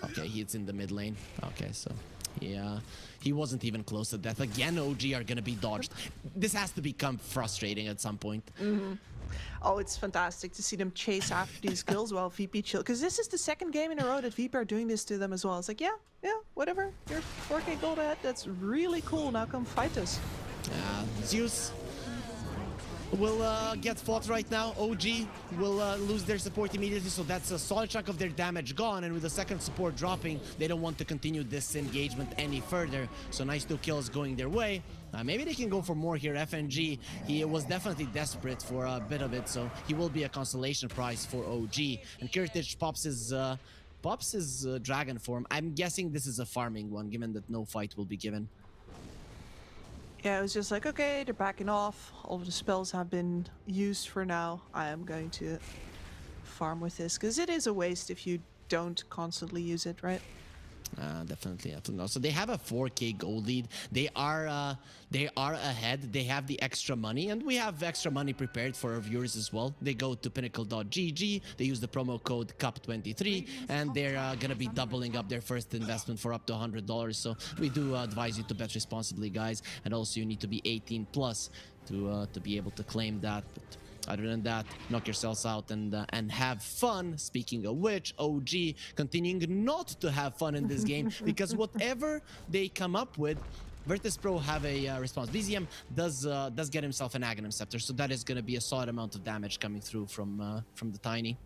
Okay, he's in the mid lane. Okay, so yeah, he wasn't even close to death. Again, OG are gonna be dodged. This has to become frustrating at some point. Oh, it's fantastic to see them chase after these kills while VP chill. Because this is the second game in a row that VP are doing this to them as well. It's like, yeah, whatever. You're 4K gold ahead. That's really cool. Now come fight us. Zeus will get fought right now. OG will lose their support immediately, so that's a solid chunk of their damage gone, and with the second support dropping, they don't want to continue this engagement any further, so nice 2 kills going their way. Maybe they can go for more here. FNG, he was definitely desperate for a bit of it, so he will be a consolation prize for OG, and Kirtich pops his dragon form. I'm guessing this is a farming one, given that no fight will be given. Yeah, it was just like, okay, they're backing off. All of the spells have been used for now. I am going to farm with this, because it is a waste if you don't constantly use it, right? Definitely. So they have a 4K gold lead. They are ahead. They have the extra money, and we have extra money prepared for our viewers as well. They go to pinnacle.gg. They use the promo code CUP23, and they're gonna be doubling up their first investment for up to $100. So we do advise you to bet responsibly, guys, and also you need to be 18 plus to be able to claim that. But other than that, knock yourselves out and have fun. Speaking of which, OG continuing not to have fun in this game, because whatever they come up with, Virtus Pro have a response. BZM does get himself an Aghanim Scepter, so that is going to be a solid amount of damage coming through from the Tiny.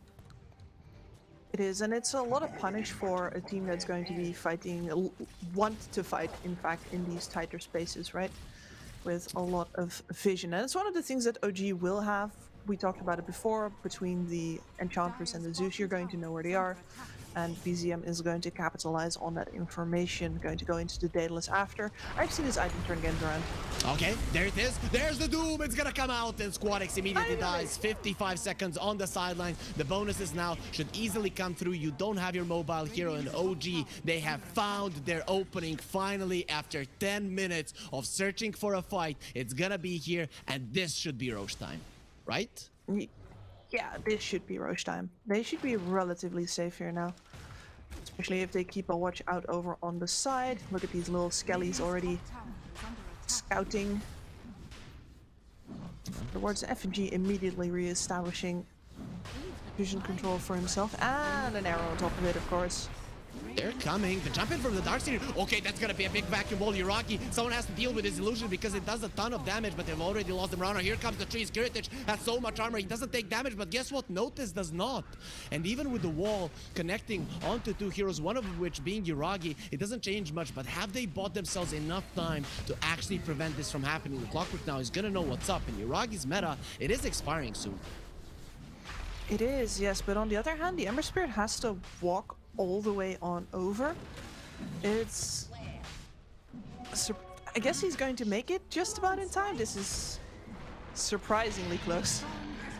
It is, and it's a lot of punish for a team that's going to be fighting, want to fight, in fact, in these tighter spaces, right? With a lot of vision. And it's one of the things that OG will have. We talked about it before, between the Enchantress and the Zeus, you're going to know where they are, and BZM is going to capitalize on that information, going to go into the Daedalus after. I've seen his item turn again around. Okay, there it is. There's the Doom. It's gonna come out, and Squadix immediately dies. 55 seconds on the sideline. The bonuses now should easily come through. You don't have your mobile hero, and OG, they have found their opening finally after 10 minutes of searching for a fight. It's gonna be here, and this should be Roche time, right? Yeah, this should be Roche time. They should be relatively safe here now. Especially if they keep a watch out over on the side. Look at these little skellies already scouting. Towards FNG, immediately re-establishing vision control for himself. And an arrow on top of it, of course. They're coming. The jump in from the Dark Seer. Okay, that's gonna be a big vacuum wall. Yuragi, someone has to deal with his illusion because it does a ton of damage, but they've already lost them around. Here comes the trees. Kiritich has so much armor. He doesn't take damage, but guess what? Notice does not. And even with the wall connecting onto 2 heroes, one of which being Yuragi, it doesn't change much, but have they bought themselves enough time to actually prevent this from happening? The Clockwork now is gonna know what's up, and Yuragi's meta, it is expiring soon. It is, yes, but on the other hand, the Ember Spirit has to walk all the way on over. It's... I guess he's going to make it just about in time. This is surprisingly close.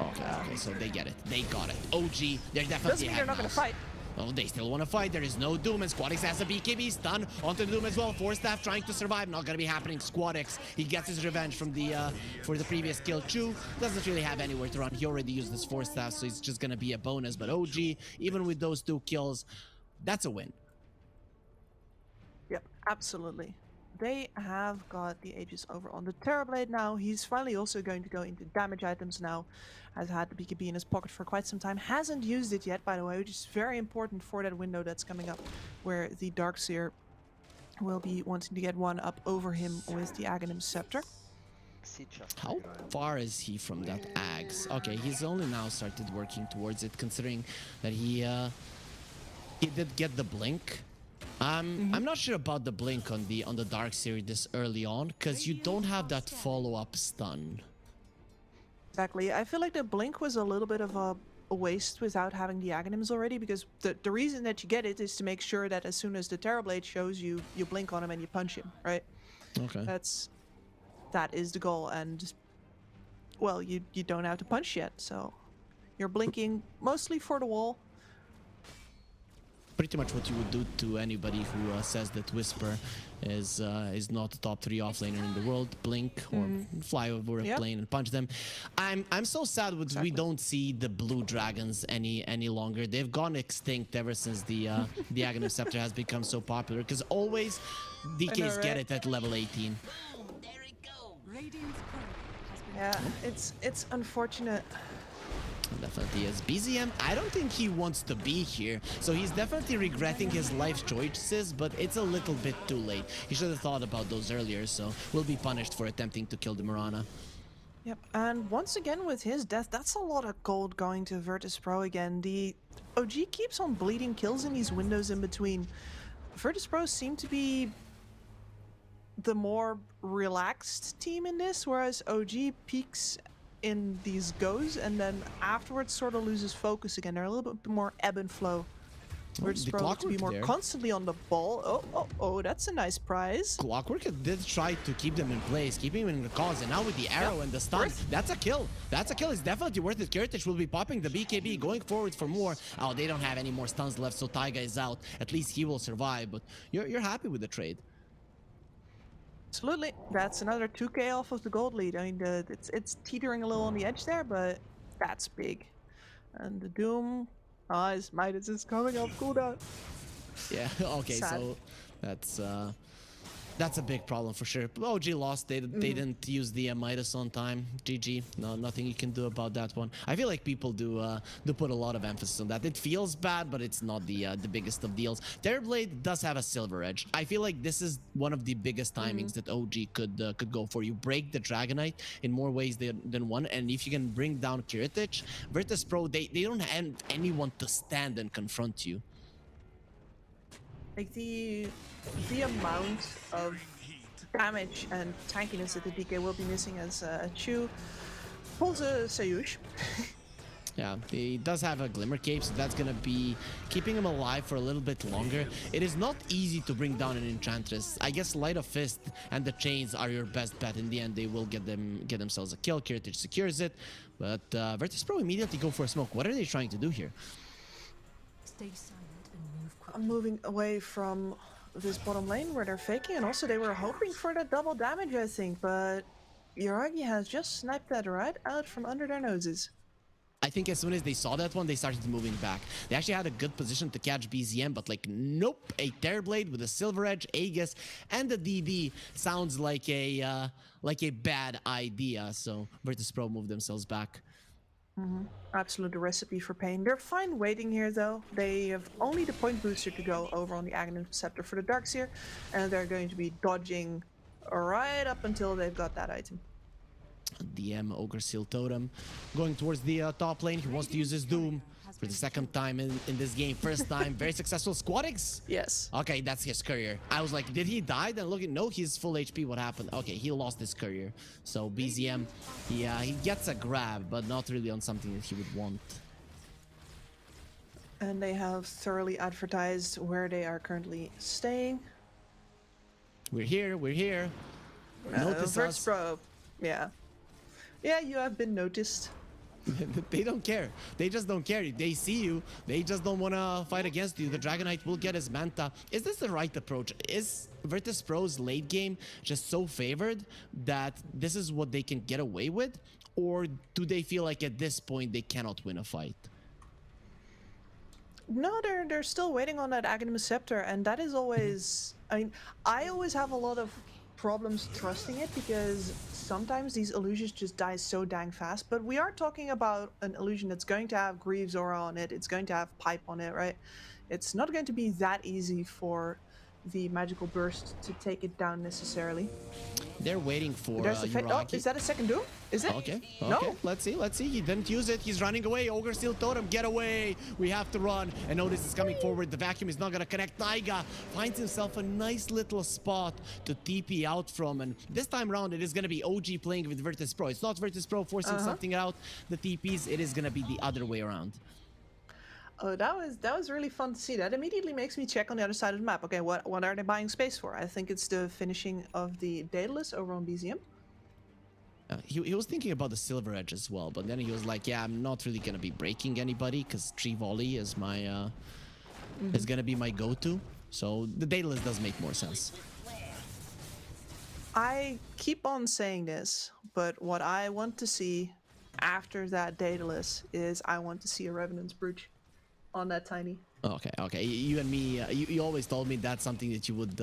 Okay, so they get it. They got it. OG, they're definitely Doesn't mean they're not going to fight. Oh, they still want to fight. There is no Doom, and Squadix has a BKB stun onto the Doom as well. 4 staff trying to survive. Not going to be happening. Squadix, he gets his revenge from the for the previous kill. Chu doesn't really have anywhere to run. He already used his 4 staff, so it's just going to be a bonus. But OG, even with those 2 kills, that's a win. Yep, absolutely. they have got the Aegis over on the Terrorblade now. He's finally also going to go into damage items now. Has had the BKB in his pocket for quite some time. Hasn't used it yet, by the way, which is very important for that window that's coming up, where the Darkseer will be wanting to get one up over him with the Aghanim Scepter. How far is he from that Axe? Okay, he's only now started working towards it, considering that he did get the blink. I'm not sure about the blink on the Darkseer this early on, because you don't have that follow-up stun. Exactly. I feel like the blink was a little bit of a waste without having the Aghanims already, because the reason that you get it is to make sure that as soon as the Terrorblade shows you, you blink on him and you punch him, right? Okay. That is the goal, and well, you don't have to punch yet, so you're blinking mostly for the wall. Pretty much what you would do to anybody who says that Whisper is not the top 3 offlaner in the world. Blink or fly over a plane and punch them. I'm so sad that we don't see the blue dragons any longer. They've gone extinct ever since the Aghanim Scepter has become so popular, because always DKs get it at level 18. Yeah, it's unfortunate. Definitely is. BZM, I don't think he wants to be here, so he's definitely regretting his life choices, but it's a little bit too late. He should have thought about those earlier, so will be punished for attempting to kill the Mirana. Yep, and once again with his death, that's a lot of gold going to Virtus Pro again. The OG keeps on bleeding kills in these windows in between. Virtus Pro seem to be the more relaxed team in this, whereas OG peaks in these goes and then afterwards sort of loses focus again. They're a little bit more ebb and flow. Virtus Pro to be more constantly on the ball. Oh, that's a nice prize. Clockwork did try to keep them in place, keeping them in the cause, and now with the arrow and the stun, that's a kill. That's a kill. It's definitely worth it. Kiritich will be popping the BKB, going forward for more. Oh, they don't have any more stuns left, so Taiga is out. At least he will survive, but you're happy with the trade. Absolutely. That's another 2k off of the gold lead. I mean, it's teetering a little on the edge there, but that's big. And the Doom, his Midas is coming off cooldown. Yeah, okay, sad. So that's a big problem for sure. OG lost. They didn't use the Midas on time. GG. No, nothing you can do about that one. I feel like people do put a lot of emphasis on that. It feels bad, but it's not the biggest of deals. Terrorblade does have a silver edge. I feel like this is one of the biggest timings that OG could go for. You break the Dragonite in more ways than one, and if you can bring down Kiritich, Virtus Pro, they don't have anyone to stand and confront you. Like the amount of damage and tankiness that the DK will be missing as Chu pulls a Sayush. Yeah, he does have a Glimmer Cape, so that's gonna be keeping him alive for a little bit longer. It is not easy to bring down an Enchantress. I guess Light of Fist and the Chains are your best bet. In the end, they will get themselves a kill. Kiritich secures it, but Virtus Pro immediately go for a smoke. What are they trying to do here? Stay silent and move quickly. I'm moving away from this bottom lane where they're faking, and also they were hoping for that double damage, I think, but Yuragi has just sniped that right out from under their noses. I think as soon as they saw that one, they started moving back. They actually had a good position to catch BZM, but like, nope, a Terrorblade with a Silver Edge, Aegis, and the DD sounds like a bad idea. So Virtus Pro moved themselves back. Absolute recipe for pain. They're fine waiting here though. They have only the point booster to go over on the Aghanim Scepter for the Darkseer, and they're going to be dodging right up until they've got that item. DM Ogre Seal Totem going towards the top lane. He wants to use his Doom for the second time in this game. First time, very successful. Squadix? Yes. Okay, that's his courier. I was like, did he die? Then look at, no, he's full HP. What happened? Okay, he lost his courier. So BZM, he gets a grab, but not really on something that he would want. And they have thoroughly advertised where they are currently staying. We're here, we're here. Notice us. Pro. Yeah. Yeah, you have been noticed. They don't care. They just don't care. They see you. They just don't want to fight against you. The Dragonite will get his Manta. Is this the right approach? Is Virtus Pro's late game just so favored that this is what they can get away with? Or do they feel like at this point they cannot win a fight? No, they're still waiting on that Aghanim Scepter, and that is always... I mean, I always have a lot of problems trusting it because sometimes these illusions just die so dang fast. But we are talking about an illusion that's going to have Greaves Aura on it. It's going to have Pipe on it, right? It's not going to be that easy for the magical burst to take it down necessarily. They're waiting for There's the oh, is that a second doom? Is it? Okay. No. Let's see. He didn't use it. He's running away. Ogre Steel Totem, get away. We have to run. And Notice is coming forward. The vacuum is not going to connect. Naiga finds himself a nice little spot to TP out from. And this time around, it is going to be OG playing with Virtus Pro. It's not Virtus Pro forcing something out. The TPs, it is going to be the other way around. Oh, that was really fun to see. That immediately makes me check on the other side of the map. Okay, what are they buying space for? I think it's the finishing of the Daedalus over on BZM. He was thinking about the Silver Edge as well, but then he was like, yeah, I'm not really going to be breaking anybody because Tree Volley is my is going to be my go-to. So the Daedalus does make more sense. I keep on saying this, but what I want to see after that Daedalus is I want to see a Revenant's Brooch on that Tiny. Okay. You and me, you always told me that's something that you would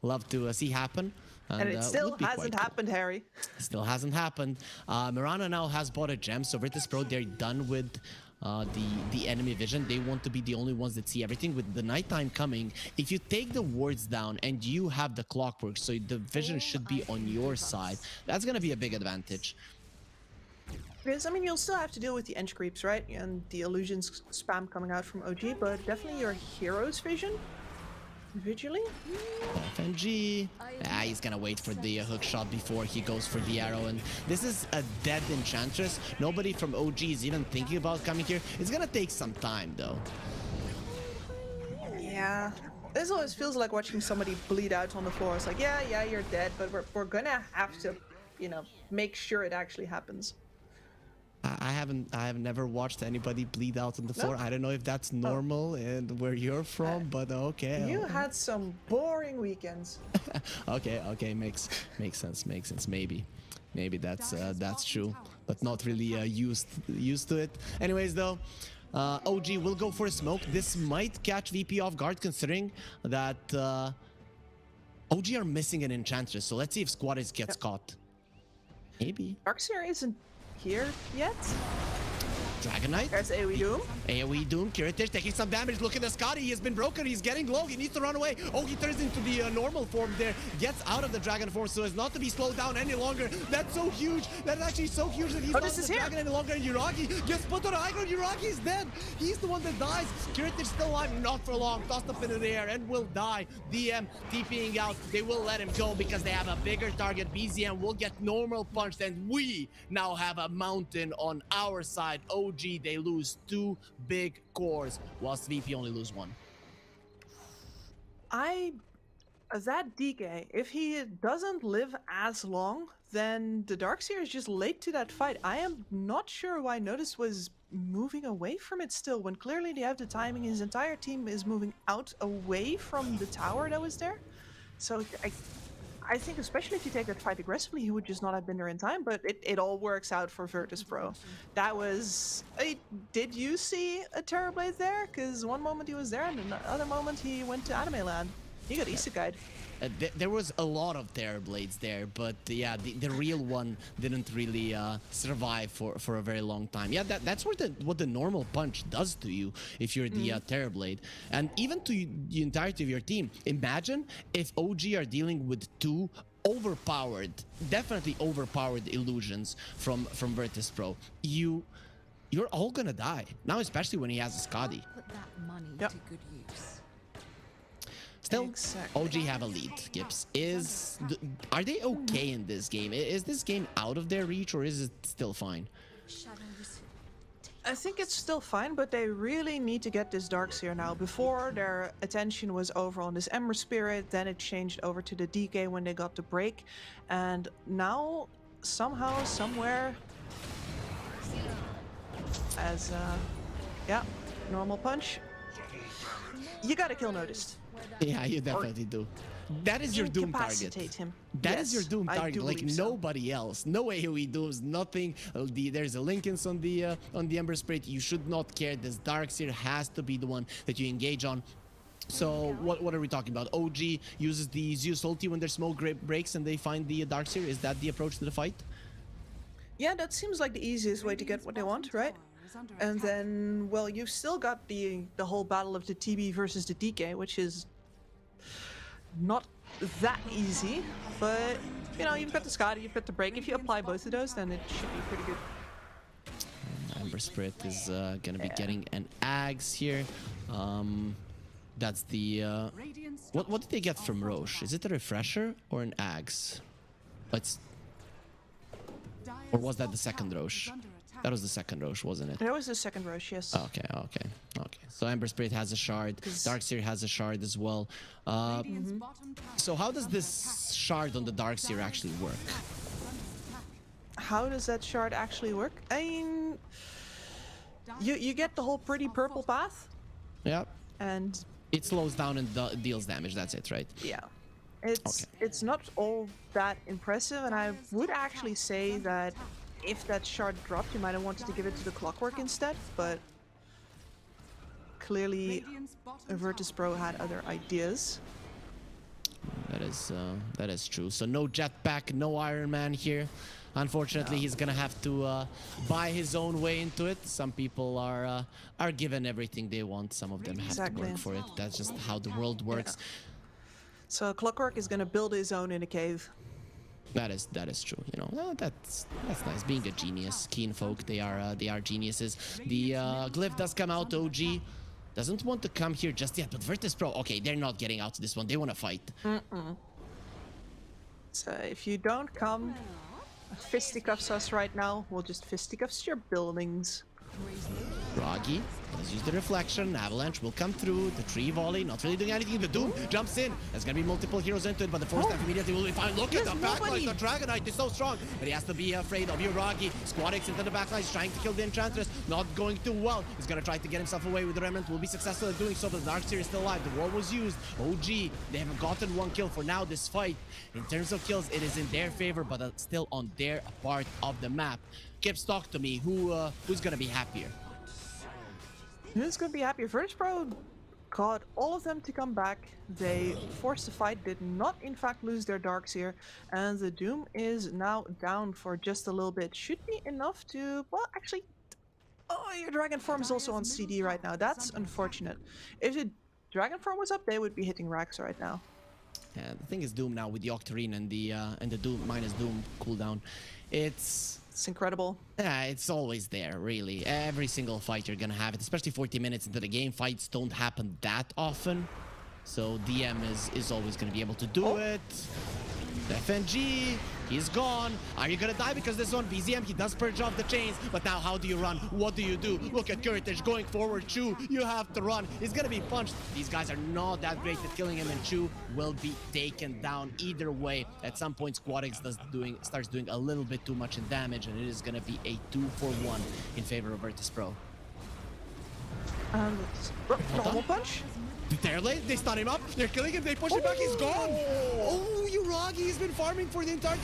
love to see happen. And it still hasn't happened, Harry. Still hasn't happened. Mirana now has bought a gem, so Virtus Pro, they're done with the enemy vision. They want to be the only ones that see everything. With the nighttime coming, if you take the wards down and you have the clockwork, so the vision should be on your side, that's going to be a big advantage. Because, I mean, you'll still have to deal with the Ench creeps, right? And the illusions spam coming out from OG, but definitely your hero's vision. Individually? FNG. He's gonna wait for the hook shot before he goes for the arrow. And this is a dead Enchantress. Nobody from OG is even thinking about coming here. It's gonna take some time, though. Yeah. This always feels like watching somebody bleed out on the floor. It's like, yeah, you're dead, but we're gonna have to, you know, make sure it actually happens. I have never watched anybody bleed out on the floor. I don't know if that's normal and where you're from, but okay. You had some boring weekends. okay, makes sense. Maybe that's true, but not really used to it. Anyways, though, OG will go for a smoke. This might catch VP off guard, considering that OG are missing an Enchantress. So let's see if Squatters gets caught. Maybe. Darkseer isn't here yet. Dragon Knight. There's AoE Doom. AoE Doom. Kiritich taking some damage. Look at the Scotty. He has been broken. He's getting low. He needs to run away. Oh, he turns into the normal form there. Gets out of the dragon form so as not to be slowed down any longer. That's so huge. That's actually so huge that he's not the dragon any longer. And Yuragi gets put on a high ground. Yuragi is dead. He's the one that dies. Kiritich still alive. Not for long. Tossed up into the air and will die. DM TPing out. They will let him go because they have a bigger target. BZM will get normal punched. And we now have a mountain on our side. OG, they lose 2 big cores, whilst VP only lose 1. That DK, if he doesn't live as long, then the Darkseer is just late to that fight. I am not sure why Notice was moving away from it still, when clearly they have the timing. His entire team is moving out away from the tower that was there. So I think especially if you take that fight aggressively, he would just not have been there in time, but it all works out for Virtus Pro. That was... did you see a Terrorblade there? Because one moment he was there, and the other moment he went to Anime Land. He got isekai'd. There was a lot of Terrorblades there, but yeah, the real one didn't really survive for a very long time. Yeah, that's what the normal punch does to you if you're the Terrorblade, and even to the entirety of your team. Imagine if OG are dealing with 2 overpowered, definitely overpowered illusions from Virtus Pro. You're all gonna die now, especially when he has a Scotty. Put that money to good use. Still, OG have a lead, Gibbs. Are they okay in this game? Is this game out of their reach, or is it still fine? I think it's still fine, but they really need to get this Darkseer now. Before, their attention was over on this Ember Spirit, then it changed over to the DK when they got the break. And now, somehow, somewhere, as, yeah, normal punch, you gotta kill Noticed. Yeah, you definitely do. That is your doom target. Him. That is your doom target, like nobody else. No AoE dooms, nothing. There's a Linkens on the Ember Spirit. You should not care. This Darkseer has to be the one that you engage on. So what are we talking about? OG uses the Zeus ulti when their smoke breaks and they find the Darkseer. Is that the approach to the fight? Yeah, that seems like the easiest way to get what they want, right? And then, well, you've still got the whole battle of the TB versus the DK, which is not that easy, but you know, you've got the Skadi, you've got the break. If you apply both of those, then it should be pretty good. Ember Spirit is gonna be getting an Axe here. That's the what did they get from Roche? Is it a refresher or an Axe? Or was that the second Roche? That was the second Roche, wasn't it? That was the second Roche, yes. Okay. So Ember Spirit has a shard. Darkseer has a shard as well. So how does this shard on the Darkseer actually work? How does that shard actually work? I mean, you get the whole pretty purple path. Yeah. And it slows down and deals damage. That's it, right? Yeah. It's not all that impressive, and I would actually say that if that shard dropped, you might have wanted to give it to the Clockwork instead, but clearly Virtus Pro had other ideas. That is true. So no jetpack, no Iron Man here. Unfortunately, he's gonna have to buy his own way into it. Some people are given everything they want. Some of them have to work for it. That's just how the world works. Yeah. So Clockwork is gonna build his own in a cave. That is true. You know, that's nice. Being a genius, keen folk, they are geniuses. The glyph does come out. OG doesn't want to come here just yet, but Virtus Pro, okay, they're not getting out to this one. They want to fight. So if you don't come, fisticuffs us right now. We'll just fisticuffs your buildings. Froggy, let's use the reflection. Avalanche will come through. The tree volley, not really doing anything. The Doom jumps in. There's gonna be multiple heroes into it, but the force staff immediately will be fine. Look at the backline. The Dragonite is so strong, but he has to be afraid of Uragi. Squadix into the backline. He's trying to kill the Enchantress. Not going too well. He's gonna try to get himself away with the Remnant. Will be successful at doing so, but the Darkseer is still alive. The wall was used. OG, they haven't gotten one kill for now this fight. In terms of kills, it is in their favor, but still on their part of the map. Gibbs, talk to me. Who's gonna be happier? Who's gonna be happy? Virtus Pro got all of them to come back. They forced the fight, did not in fact lose their Darkseer, and the Doom is now down for just a little bit. Should be enough to, well, actually, oh, your Dragon Form is also on CD right now. That's unfortunate. If the Dragon Form was up, they would be hitting racks right now. Yeah, the thing is Doom now with the Octarine and the Doom minus Doom cooldown. It's incredible. Yeah, it's always there, really. Every single fight you're gonna have it, especially 40 minutes into the game. Fights don't happen that often, so DM is always gonna be able to do it. FNG, he's gone. Are you gonna die because this one? VZM, he does purge off the chains, but now how do you run? What do you do? Look at Courage going forward. Chu, you have to run. He's gonna be punched. These guys are not that great at killing him, and Chu will be taken down either way. At some point, Squadix starts doing a little bit too much in damage, and it is gonna be a 2-for-1 in favor of Virtus Pro. Normal punch? They're late, they stun him up, they're killing him, they push him back, he's gone! Oh, Uragi, he's been farming for the entire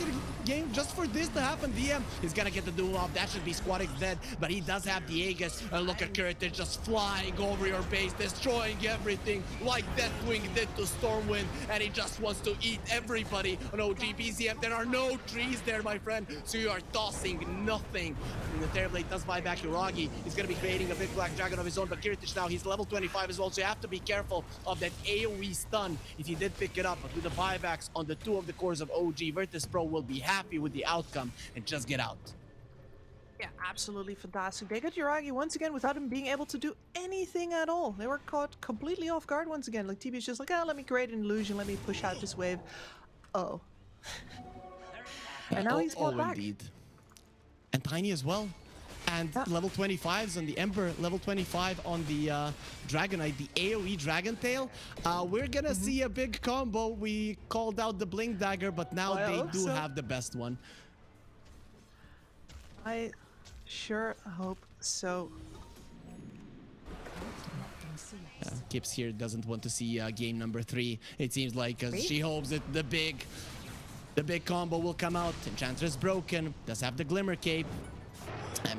game just for this to happen. DM is gonna get the duel off, that should be Squadix dead, but he does have the Aegis. And look at Courage just flying over your base, destroying everything like Deathwing did to Stormwind, and he just wants to eat everybody on OG BZM. There are no trees there, my friend, so you are tossing nothing. And the Terrorblade does buy back Uragi. He's gonna be creating a big black dragon of his own, but Kiritich now, he's level 25 as well, so you have to be careful of that AoE stun if he did pick it up. But with the buybacks on the two of the cores of OG, Virtus Pro will be happy with the outcome and just get out. Yeah, absolutely fantastic. They got Uragi once again without him being able to do anything at all. They were caught completely off guard once again. Like TB's just like, oh, let me create an illusion, let me push out this wave. Oh. And now he's brought back. Indeed. And Tiny as well. And level 25s on the Ember, level 25 on the Dragonite, the AoE Dragon Tail. We're gonna see a big combo. We called out the Blink Dagger, but now they do have the best one. I sure hope so. Kips here doesn't want to see game number 3. It seems like she hopes that the big combo will come out. Enchantress broken, does have the Glimmer Cape.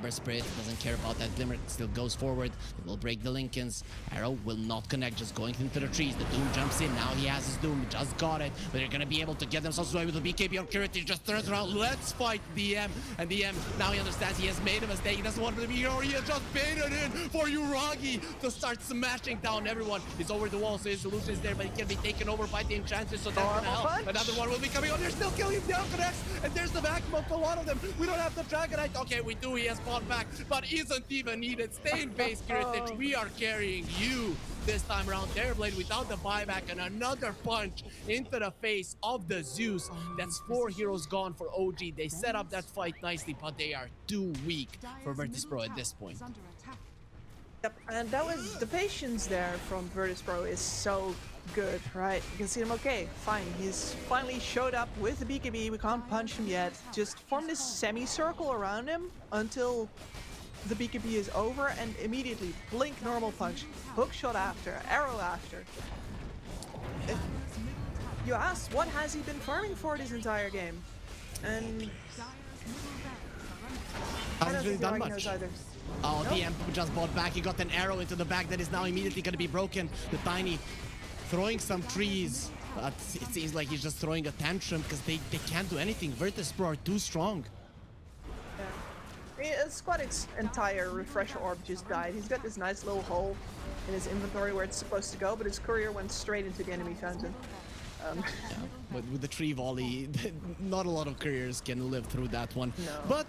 Ember Spirit doesn't care about that. Glimmer still goes forward. It will break the Lincolns. Arrow will not connect, just going into the trees. The Doom jumps in. Now he has his Doom. He just got it. But they're gonna be able to get themselves away with the BKB on Kirit. He just turns around. Let's fight DM. And DM, now he understands he has made a mistake. He doesn't want to be here. He has just baited in for Uragi to start smashing down everyone. He's over the wall, so his solution is there, but he can be taken over by the Enchantress, so that's gonna help. Another one will be coming on. They're still killing him down connects, and there's the vacuum of a lot of them. We don't have the Dragonite. Okay, we do. He has fought back, but isn't even needed. Stay in base, Kiritich. We are carrying you this time around. Terrorblade without the buyback, and another punch into the face of the Zeus. That's 4 heroes gone for OG. They set up that fight nicely, but they are too weak for Virtus Pro at this point. Yep, and that was the patience there from Virtus Pro is so good, right? You can see him, okay, fine. He's finally showed up with the BKB. We can't punch him yet. Just form this semicircle around him until the BKB is over, and immediately blink normal punch, hook shot after, arrow after. You asked, what has he been farming for this entire game? And I don't think done Uragi much. knows either. Oh, the Emp just bought back. He got an arrow into the back that is now immediately going to be broken. The Tiny throwing some trees. But it seems like he's just throwing a tantrum because they can't do anything. Virtus Pro are too strong. Yeah. Squadic's entire refresher orb just died. He's got this nice little hole in his inventory where it's supposed to go, but his courier went straight into the enemy fountain. Yeah, but with the tree volley, not a lot of couriers can live through that one. No. But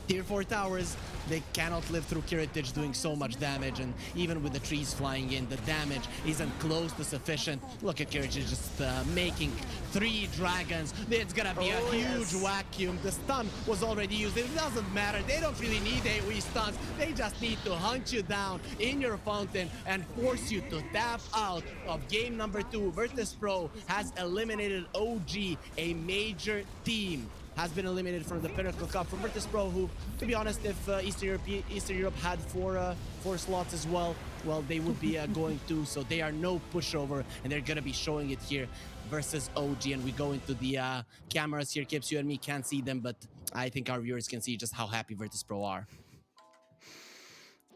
Tier 4 towers, they cannot live through Kiritich doing so much damage, and even with the trees flying in, the damage isn't close to sufficient. Look at Kiritich just making 3 dragons. It's gonna be a huge vacuum. The stun was already used. It doesn't matter. They don't really need AoE stuns. They just need to hunt you down in your fountain and force you to tap out of game number 2. Virtus Pro has eliminated OG, a major team. Has been eliminated from the Pinnacle Cup from Virtus Pro, who, to be honest, if Eastern Europe had four slots as well, they would be going to. So they are no pushover, and they're gonna be showing it here versus OG. And we go into the cameras here. Kips, you and me can't see them, but I think our viewers can see just how happy Virtus Pro are.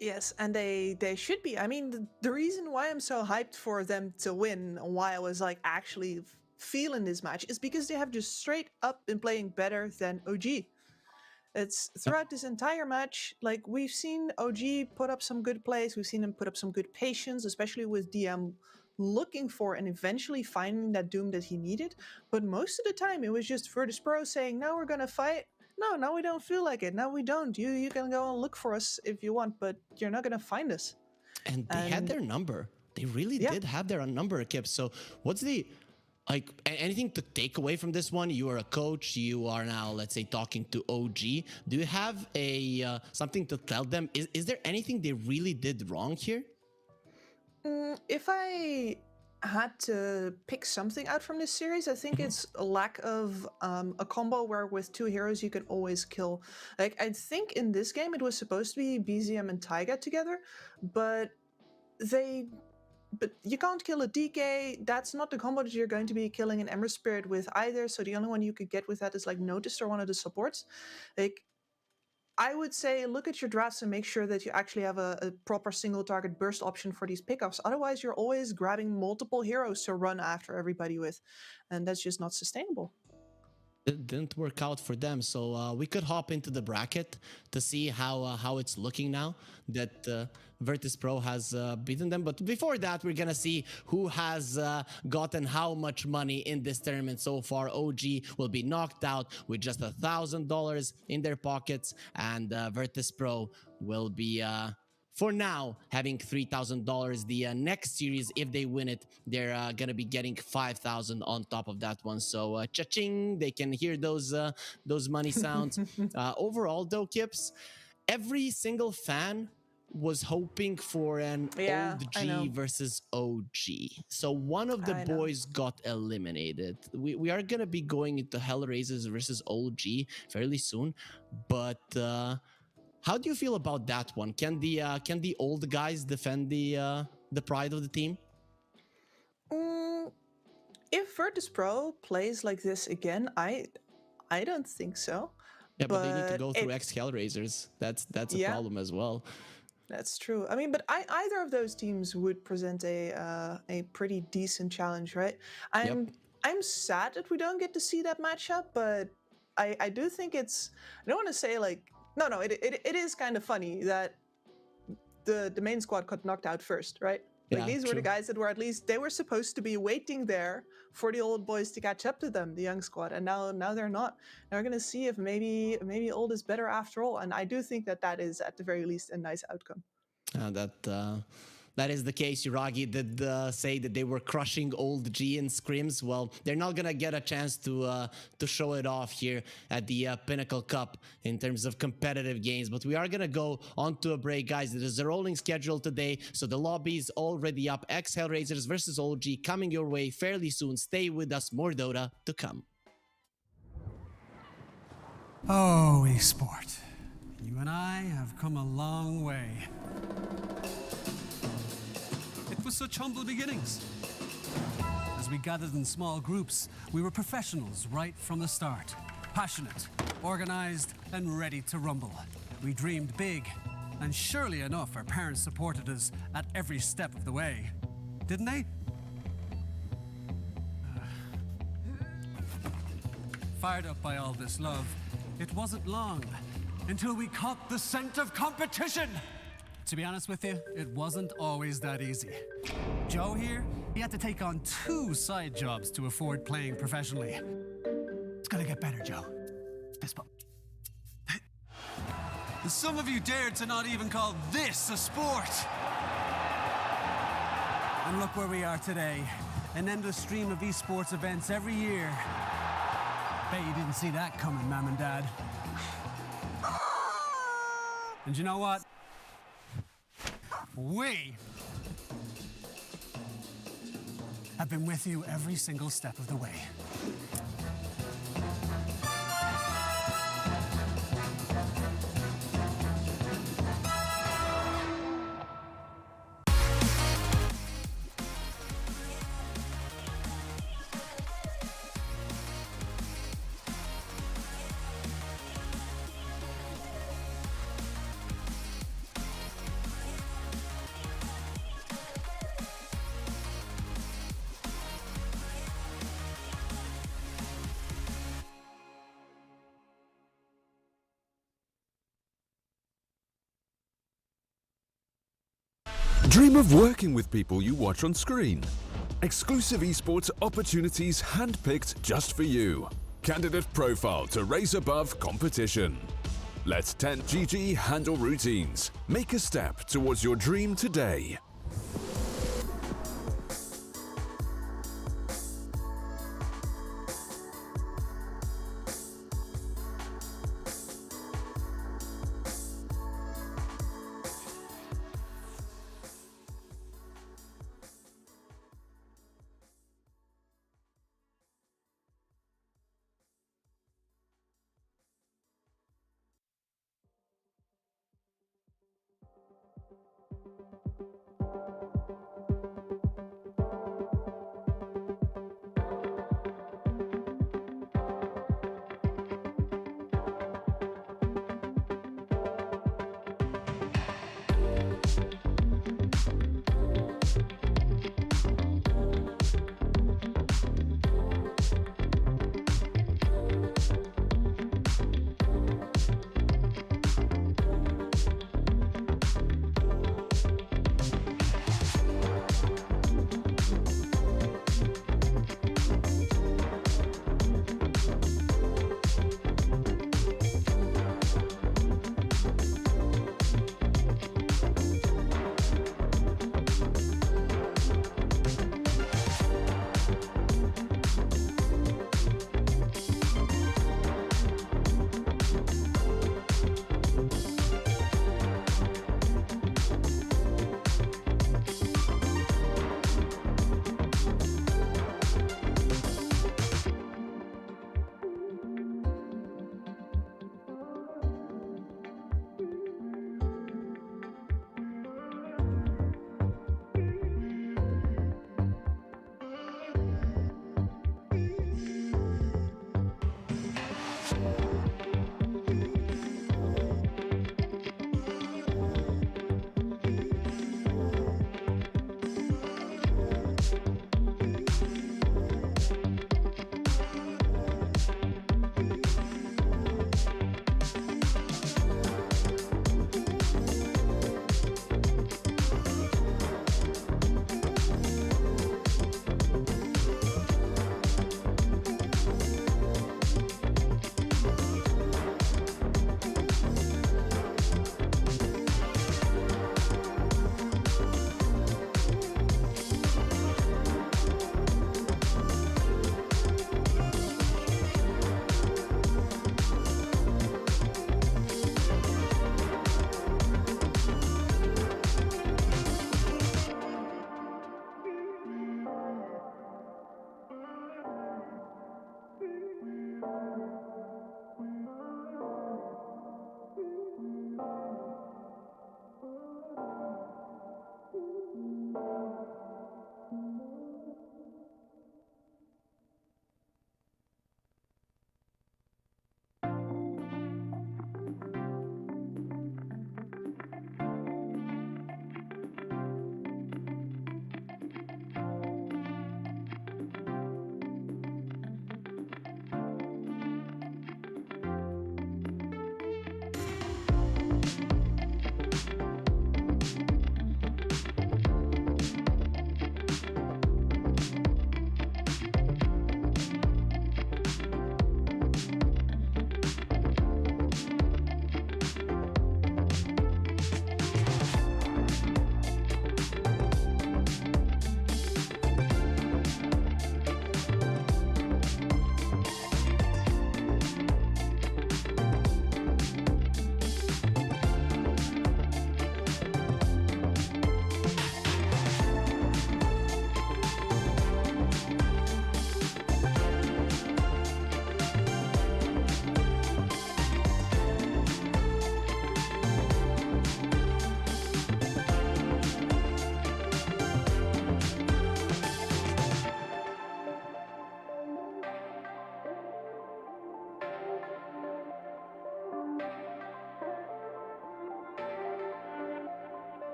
Yes, and they should be. I mean, the reason why I'm so hyped for them to win, why I was like actually feeling this match, is because they have just straight up been playing better than OG. It's throughout this entire match, like we've seen OG put up some good plays, we've seen him put up some good patience, especially with DM looking for and eventually finding that Doom that he needed. But most of the time it was just Virtus Pro saying, now we're gonna fight. No, now we don't feel like it. Now we don't. You can go and look for us if you want, but you're not gonna find us. And they had their number. They really did have their number, Kip. So what's the anything to take away from this one? You are a coach. You are now, let's say, talking to OG. Do you have a something to tell them? Is there anything they really did wrong here? If I had to pick something out from this series, I think it's a lack of a combo where with 2 heroes you can always kill. Like, I think in this game it was supposed to be BZM and Taiga together, but you can't kill a DK. That's not the combo that you're going to be killing an Ember Spirit with either. So the only one you could get with that is like Noticed or one of the supports. Like, I would say look at your drafts and make sure that you actually have a proper single target burst option for these pickups. Otherwise, you're always grabbing multiple heroes to run after everybody with. And that's just not sustainable. It didn't work out for them, so we could hop into the bracket to see how it's looking now that Virtus Pro has beaten them. But before that, we're gonna see who has gotten how much money in this tournament so far. OG will be knocked out with just $1,000 in their pockets, and Virtus Pro will be for now having $3,000. The next series, if they win it, they're gonna be getting $5,000 on top of that one. So cha-ching, they can hear those money sounds. Overall though, Kips, every single fan was hoping for an OG versus OG. So one of the boys got eliminated. We are gonna be going into Hellraisers versus OG fairly soon, but how do you feel about that one? Can the old guys defend the pride of the team? If Virtus Pro plays like this again, I don't think so. Yeah, but they need to But go through ex-Hellraisers. That's a Yeah. problem as well. That's true. I mean, but either of those teams would present a pretty decent challenge, right? I'm sad that we don't get to see that matchup, but I do think it's. I don't want to say like no. It is kind of funny that the main squad got knocked out first, right? Like Yeah, these were the true. guys that were at least they were supposed to be waiting there for the old boys to catch up to them, the young squad, and now they're not. Now we're gonna see if maybe old is better after all, and I do think that is at the very least a nice outcome. That is the case. Yuragi did say that they were crushing old G in scrims. Well, they're not gonna get a chance to show it off here at the Pinnacle Cup in terms of competitive games. But we are gonna go on to a break, guys. It is a rolling schedule today, so the lobby is already up. Ex-Hellraisers versus old G coming your way fairly soon. Stay with us. More Dota to come. Oh, esport. You and I have come a long way. It was such humble beginnings. As we gathered in small groups, we were professionals right from the start. Passionate, organized, and ready to rumble. We dreamed big, and surely enough, our parents supported us at every step of the way. Didn't they? Fired up by all this love, it wasn't long until we caught the scent of competition. To be honest with you, it wasn't always that easy. Joe here, he had to take on 2 side jobs to afford playing professionally. It's gonna get better, Joe. Fist bump. Some of you dared to not even call this a sport. And look where we are today. An endless stream of esports events every year. Bet you didn't see that coming, Mom and Dad. And you know what? We have been with you every single step of the way. Dream of working with people you watch on screen. Exclusive esports opportunities handpicked just for you. Candidate profile to raise above competition. Let 10GG handle routines. Make a step towards your dream today.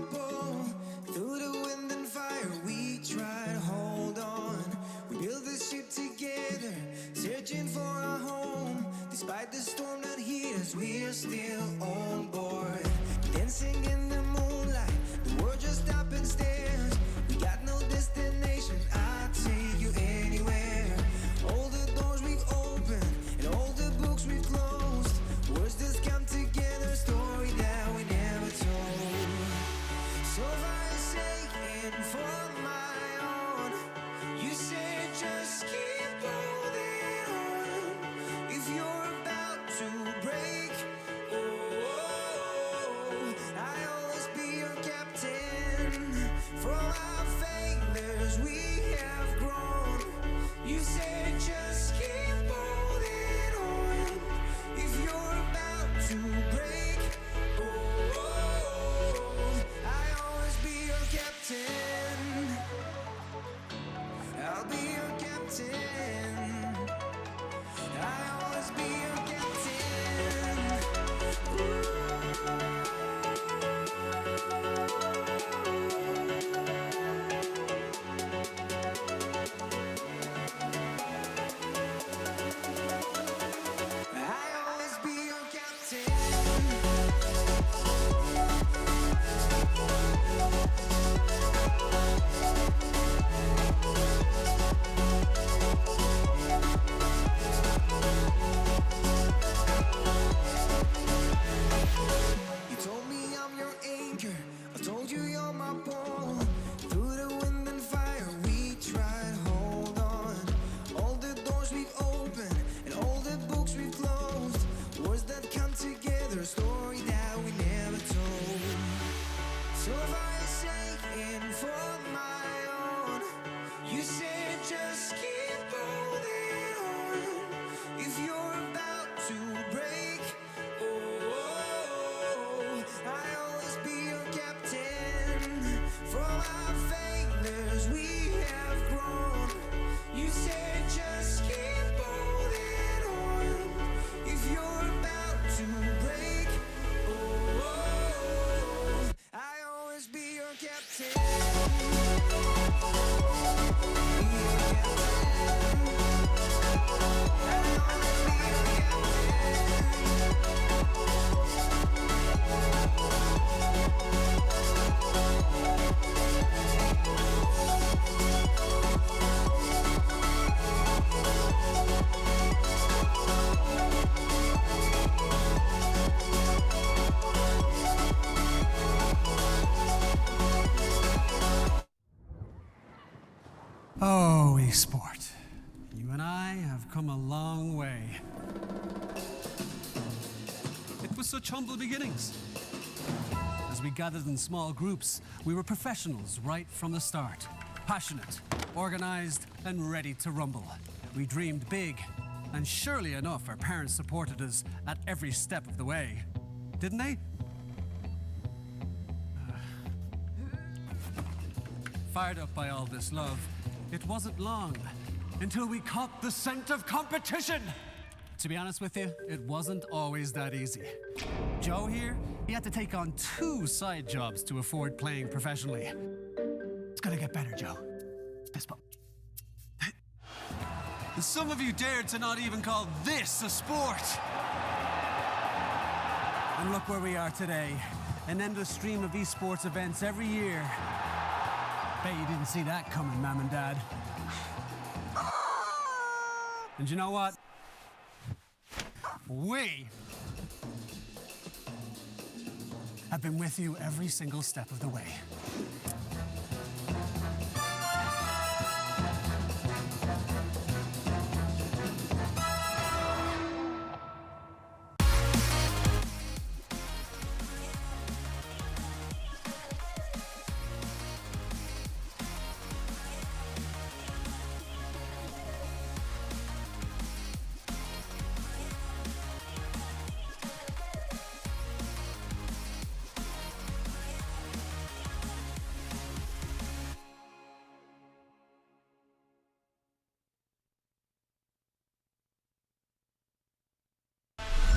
my pole. Through the wind and fire, we try to hold on. We build this ship together, searching for a home. Despite the storm that hit us, we're still on board. Dancing in the moonlight, the world just stops and stares. We got no destination, I'll take you anywhere. All the doors we've opened and all the books we've closed. Words just come together, story that we never told. So I say in for my own. You said just keep holding on. If you're about to break, oh, I'll always be your captain. From our failures we have grown. You said just keep holding on. If you're about to break, oh, I'll always be your captain. I'll be your captain. I'll always be your I'll always be your captain. You told me I'm your anchor. I told you you're my pole. Through the wind and fire, we tried to hold on. All the doors we've opened and all the books we've closed. Words that come together, a story that we never told. So if I say in for my own, you said just keep holding on. If you're about to break, oh, I'll always be your captain. From our failures we have grown. You said just keep holding on. If you're about to break, oh, I'll always be your captain. Oh, esport. You and I have come a long way. It was such humble beginnings. As we gathered in small groups, we were professionals right from the start. Passionate, organized, and ready to rumble. We dreamed big, and surely enough, our parents supported us at every step of the way. Didn't they? Fired up by all this love, it wasn't long until we caught the scent of competition. To be honest with you, it wasn't always that easy. Joe here, he had to take on 2 side jobs to afford playing professionally. It's gonna get better, Joe. Fist bump. And some of you dared to not even call this a sport. And look where we are today. An endless stream of esports events every year. Bet you didn't see that coming, Mom and Dad. And you know what? We have been with you every single step of the way.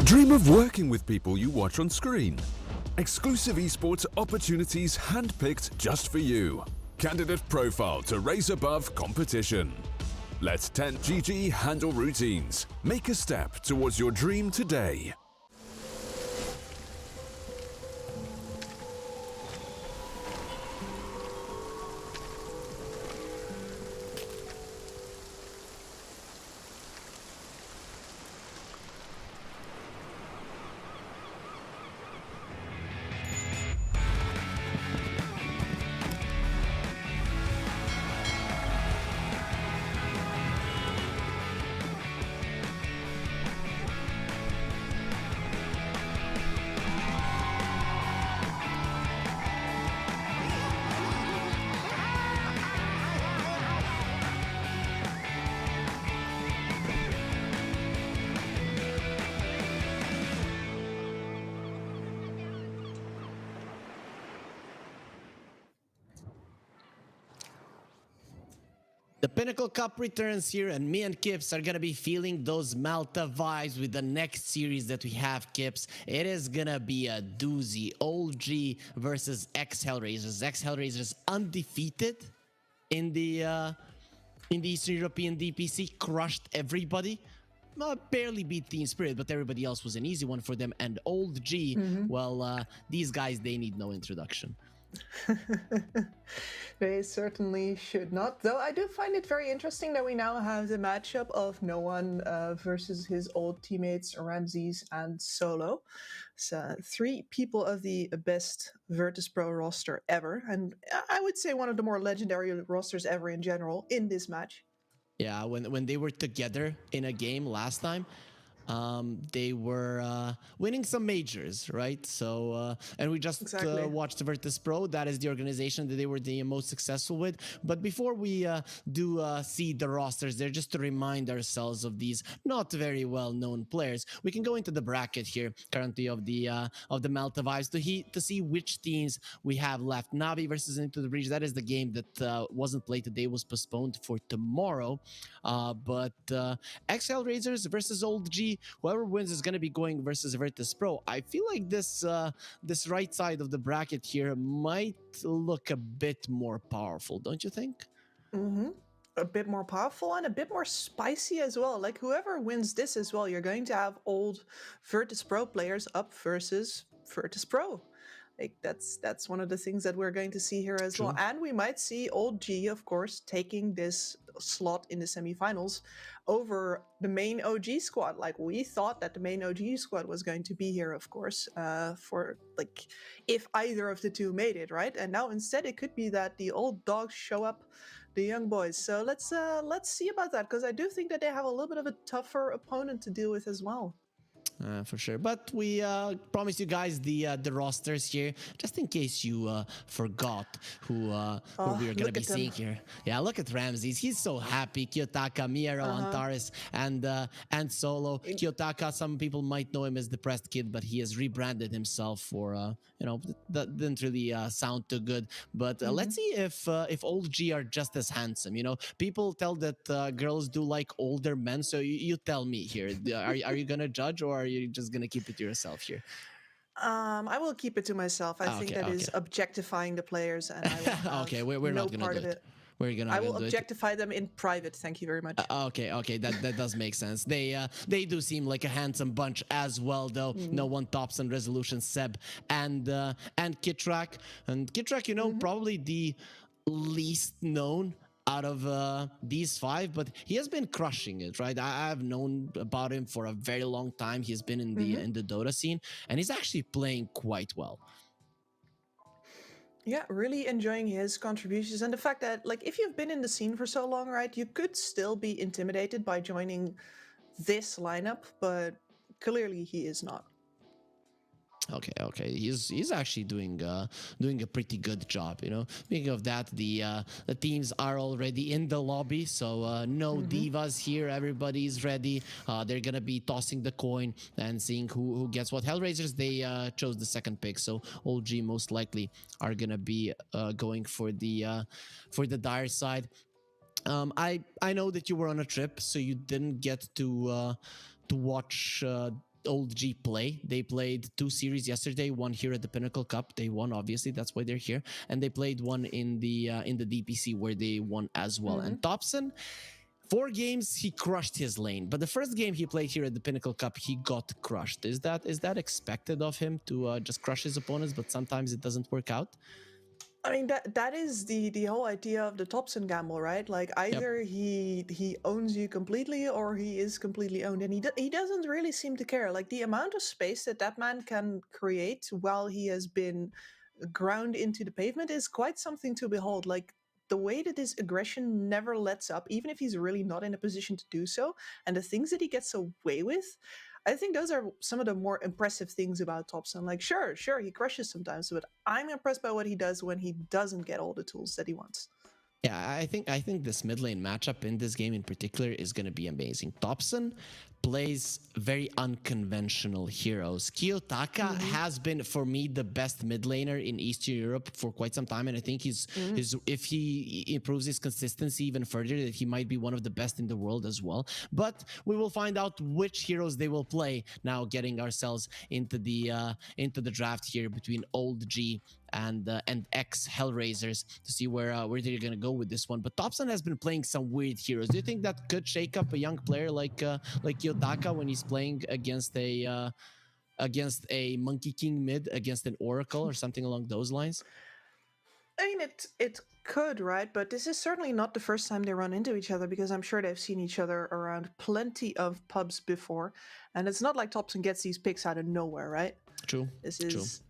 Dream of working with people you watch on screen. Exclusive esports opportunities handpicked just for you. Candidate profile to raise above competition. Let 10GG handle routines. Make a step towards your dream today. The Pinnacle Cup returns here, and me and Kips are gonna be feeling those Malta vibes with the next series that we have, Kips. It is gonna be a doozy. Old G versus ex-Hellraisers. Ex-Hellraisers undefeated in the Eastern European DPC, crushed everybody. Barely beat Team Spirit, but everybody else was an easy one for them. And Old G, well, these guys, they need no introduction. They certainly should not, though I do find it very interesting that we now have the matchup of No One versus his old teammates Ramses and Solo. So 3 people of the best Virtus Pro roster ever, and I would say one of the more legendary rosters ever in general in this match. Yeah, when they were together in a game last time, they were winning some majors, right? So, and we just watched Virtus Pro. That is the organization that they were the most successful with. But before we do see the rosters there, just to remind ourselves of these not very well-known players, we can go into the bracket here currently of the Malta vibes to see which teams we have left. Navi versus Into the Breach. That is the game that wasn't played today, was postponed for tomorrow. But ex-Hellraisers versus Old G. Whoever wins is going to be going versus Virtus Pro. I feel like this right side of the bracket here might look a bit more powerful, don't you think? A bit more powerful and a bit more spicy as well. Like whoever wins this as well, you're going to have old Virtus Pro players up versus Virtus Pro. Like that's one of the things that we're going to see here as well. And we might see Old G, of course, taking this slot in the semifinals over the main OG squad. Like we thought that the main OG squad was going to be here, of course, for like if either of the two made it, right? And now instead it could be that the old dogs show up, the young boys. So let's see about that, because I do think that they have a little bit of a tougher opponent to deal with as well. For sure, but we promised you guys the rosters here, just in case you forgot who we are gonna be seeing here. Yeah, look at Ramses; he's so happy. Kiyotaka, Miero, Antares, and Solo. Kiyotaka, some people might know him as Depressed Kid, but he has rebranded himself for that didn't really sound too good. But let's see if Old G are just as handsome. You know, people tell that girls do like older men, so you tell me here. Are you gonna judge, or are you just gonna keep it to yourself here? I will keep it to myself. I think that is objectifying the players, and I will have okay, we're no not gonna part do of it. it. I will objectify them in private. Thank you very much. Okay, that does make sense. They do seem like a handsome bunch as well, though. No one tops on Resolution, Seb and Kitrak. And Kitrak, you know, probably the least known out of these 5, but he has been crushing it, right? I've known about him for a very long time. He's been in the Dota scene, and he's actually playing quite well. Yeah, really enjoying his contributions, and the fact that, like, if you've been in the scene for so long, right, you could still be intimidated by joining this lineup, but clearly he is not. Okay. He's actually doing a pretty good job, you know. Speaking of that, the teams are already in the lobby, so no divas here. Everybody's ready. They're gonna be tossing the coin and seeing who gets what. Hellraisers, they chose the second pick, so Old G most likely are gonna be going for the dire side. I know that you were on a trip, so you didn't get to watch Old G play. They played 2 series yesterday, one here at the Pinnacle Cup. They won, obviously, that's why they're here. And they played one in the DPC where they won as well. And Thompson, 4 games, he crushed his lane. But the first game he played here at the Pinnacle Cup, he got crushed. Is that expected of him to just crush his opponents, but sometimes it doesn't work out? I mean, that is the whole idea of the Thompson gamble, right? Like either he owns you completely or he is completely owned, and he doesn't really seem to care. Like the amount of space that man can create while he has been ground into the pavement is quite something to behold. Like the way that his aggression never lets up, even if he's really not in a position to do so, and the things that he gets away with, I think those are some of the more impressive things about Thompson. Like, sure, he crushes sometimes, but I'm impressed by what he does when he doesn't get all the tools that he wants. Yeah, I think this mid lane matchup in this game in particular is going to be amazing. Thompson plays very unconventional heroes. Kiyotaka has been, for me, the best mid laner in Eastern Europe for quite some time, and I think he's if he improves his consistency even further, that he might be one of the best in the world as well. But we will find out which heroes they will play now, getting ourselves into the draft here between Old G and ex-Hellraisers to see where they're gonna go with this one. But Thompson has been playing some weird heroes. Do you think that could shake up a young player like Kiyotaka when he's playing against a Monkey King mid, against an Oracle or something along those lines? I mean, it could, right? But this is certainly not the first time they run into each other, because I'm sure they've seen each other around plenty of pubs before, and it's not like Thompson gets these picks out of nowhere, right? True. This is.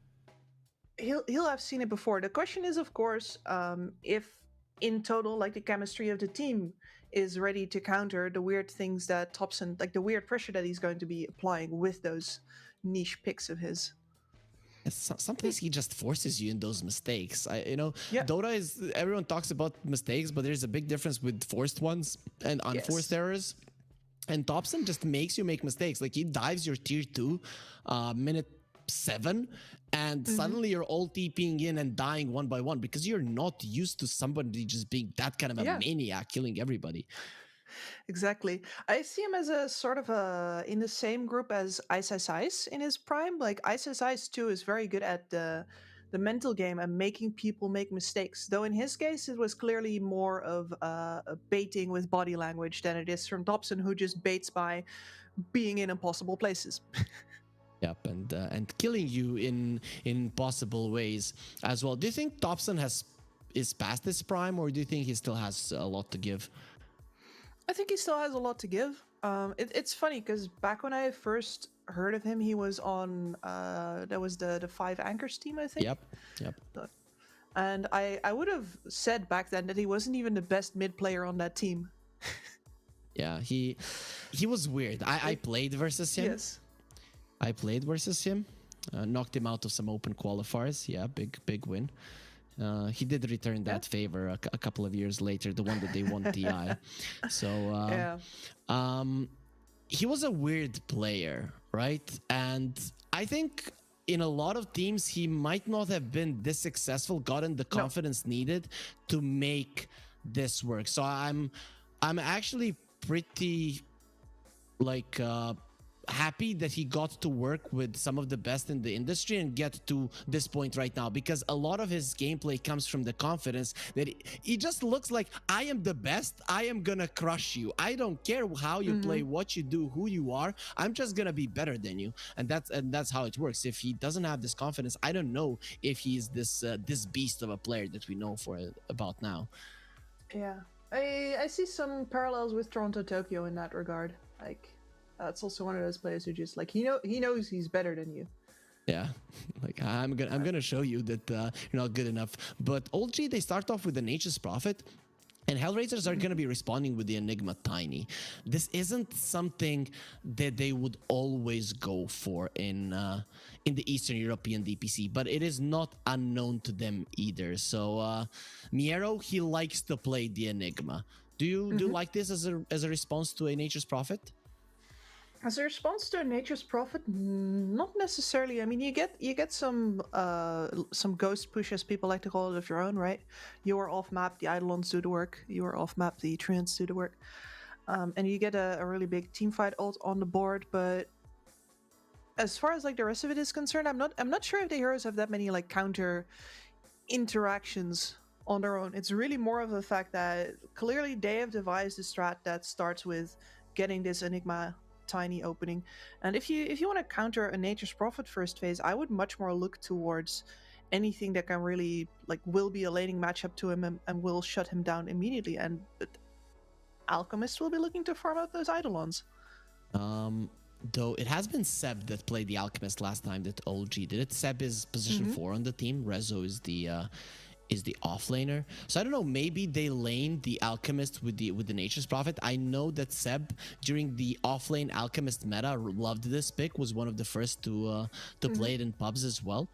He'll have seen it before. The question is, of course, if in total, like the chemistry of the team is ready to counter the weird things that Thompson, like the weird pressure that he's going to be applying with those niche picks of his. Sometimes he just forces you in those mistakes. Dota is, everyone talks about mistakes, but there's a big difference with forced ones and unforced errors. And Thompson just makes you make mistakes. Like he dives your tier 2 minute 7, and suddenly you're all TPing in and dying one by one because you're not used to somebody just being that kind of a maniac, killing everybody. Exactly. I see him as a sort of in the same group as Ice in his prime. Like Ice too is very good at the mental game and making people make mistakes. Though in his case, it was clearly more of a baiting with body language than it is from Thompson, who just baits by being in impossible places. Yep, and killing you in possible ways as well. Do you think Thompson is past his prime, or do you think he still has a lot to give? I think he still has a lot to give. It's funny because back when I first heard of him, he was on that was the 5 Anchors team, I think. Yep. And I would have said back then that he wasn't even the best mid player on that team. Yeah, he was weird. I played versus him. Yes. I played versus him, knocked him out of some open qualifiers. Yeah, big win. He did return that favor a couple of years later, the one that they won TI. So he was a weird player, right? And I think in a lot of teams he might not have been this successful, gotten the confidence needed to make this work. So I'm actually pretty like happy that he got to work with some of the best in the industry and get to this point right now, because a lot of his gameplay comes from the confidence that he just looks like, I am the best, I am gonna crush you, I don't care how you play, what you do, who you are, I'm just gonna be better than you. And that's how it works. If he doesn't have this confidence, I don't know if he's this beast of a player that we know about now. Yeah, I see some parallels with Toronto Tokyo in that regard. Like that's also one of those players who just like he knows he's better than you. Yeah, like I'm gonna show you that you're not good enough. But Old G, they start off with the Nature's Prophet, and Hellraisers are gonna be responding with the Enigma Tiny. This isn't something that they would always go for in the Eastern European DPC, but it is not unknown to them either. So Miero, he likes to play the Enigma. Do you like this as a response to a Nature's Prophet? As a response to a Nature's Prophet, not necessarily. I mean, you get some ghost push, as people like to call it, of your own, right? You are off map, the Eidolons do the work. You are off map, the Treants do the work, and you get a really big team fight ult on the board. But as far as like the rest of it is concerned, I'm not sure if the heroes have that many like counter interactions on their own. It's really more of the fact that clearly they have devised a strat that starts with getting this Enigma tiny opening. And if you want to counter a Nature's Prophet first phase, I would much more look towards anything that can really like will be a laning matchup to him and will shut him down immediately. And Alchemist will be looking to farm out those Eidolons. Though it has been Seb that played the Alchemist last time that OG did it. Seb is position 4 on the team. Rezo is the offlaner. So I don't know, maybe they laned the Alchemist with the Nature's Prophet. I know that Seb during the offlane Alchemist meta loved this pick, was one of the first to play it in pubs as well.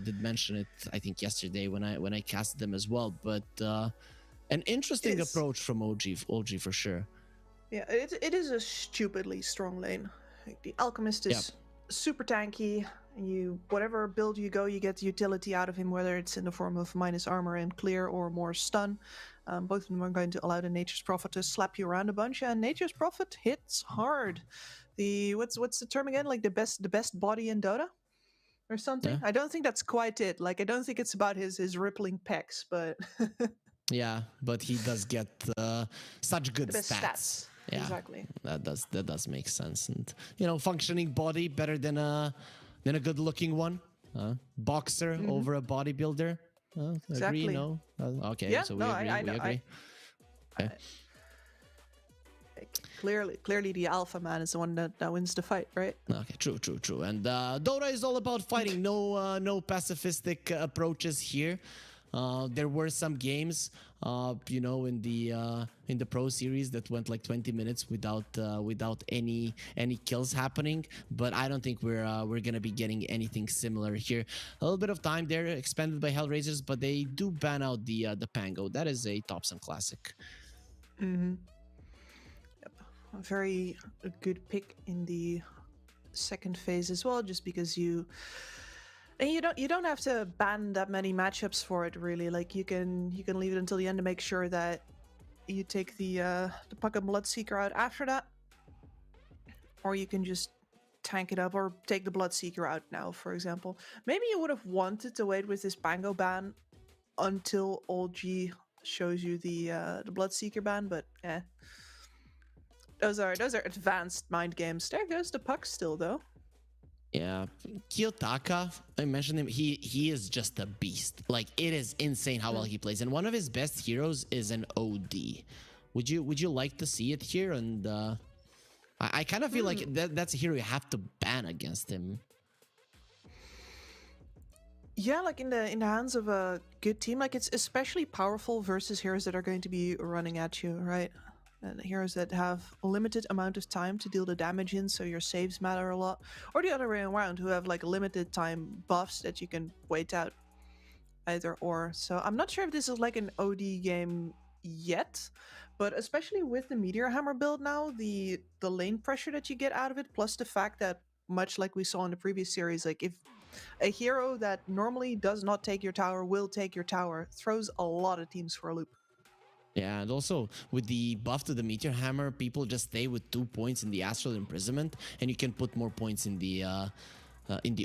Did mention it I think yesterday when I casted them as well. But an interesting approach from OG for sure. Yeah, it is a stupidly strong lane. Like, the Alchemist is super tanky. Whatever build you go, you get the utility out of him, whether it's in the form of minus armor and clear or more stun. Both of them are going to allow the Nature's Prophet to slap you around a bunch, and Nature's Prophet hits hard. What's the term again? Like the best body in Dota or something? Yeah. I don't think that's quite it. Like I don't think it's about his rippling pecs, but yeah, but he does get such good stats. Yeah, exactly. That does make sense, and functioning body better than a good-looking one. Boxer over a bodybuilder. Exactly. Agree? No. Okay. Yeah, so we agree. Okay. Clearly, the alpha man is the one that wins the fight, right? Okay. True. And Dota is all about fighting. No pacifistic approaches here. There were some games, in the pro series that went like 20 minutes without any kills happening. But I don't think we're gonna be getting anything similar here. A little bit of time there expended by Hellraisers, but they do ban out the Pango. That is a Thompson classic. Yep. A very good pick in the second phase as well, just because you don't have to ban that many matchups for it, really. Like you can leave it until the end to make sure that you take the Puck Bloodseeker out after that, or you can just tank it up or take the Bloodseeker out now, for example. Maybe you would have wanted to wait with this Pango ban until OG shows you the Bloodseeker ban, but those are advanced mind games. There goes the Puck still though. Yeah, Kiyotaka, I mentioned him. He is just a beast. Like, it is insane how well he plays, and one of his best heroes is an OD. Would you like to see it here? And I kind of feel like that's a hero you have to ban against him. Yeah, like in the hands of a good team, like it's especially powerful versus heroes that are going to be running at you, right? And heroes that have a limited amount of time to deal the damage in, so your saves matter a lot. Or the other way around, who have like limited time buffs that you can wait out. Either or. So I'm not sure if this is like an OD game yet, but especially with the Meteor Hammer build now, the lane pressure that you get out of it, plus the fact that, much like we saw in the previous series, like if a hero that normally does not take your tower will take your tower, throws a lot of teams for a loop. Yeah, and also with the buff to the Meteor Hammer, people just stay with 2 points in the Astral Imprisonment, and you can put more points in the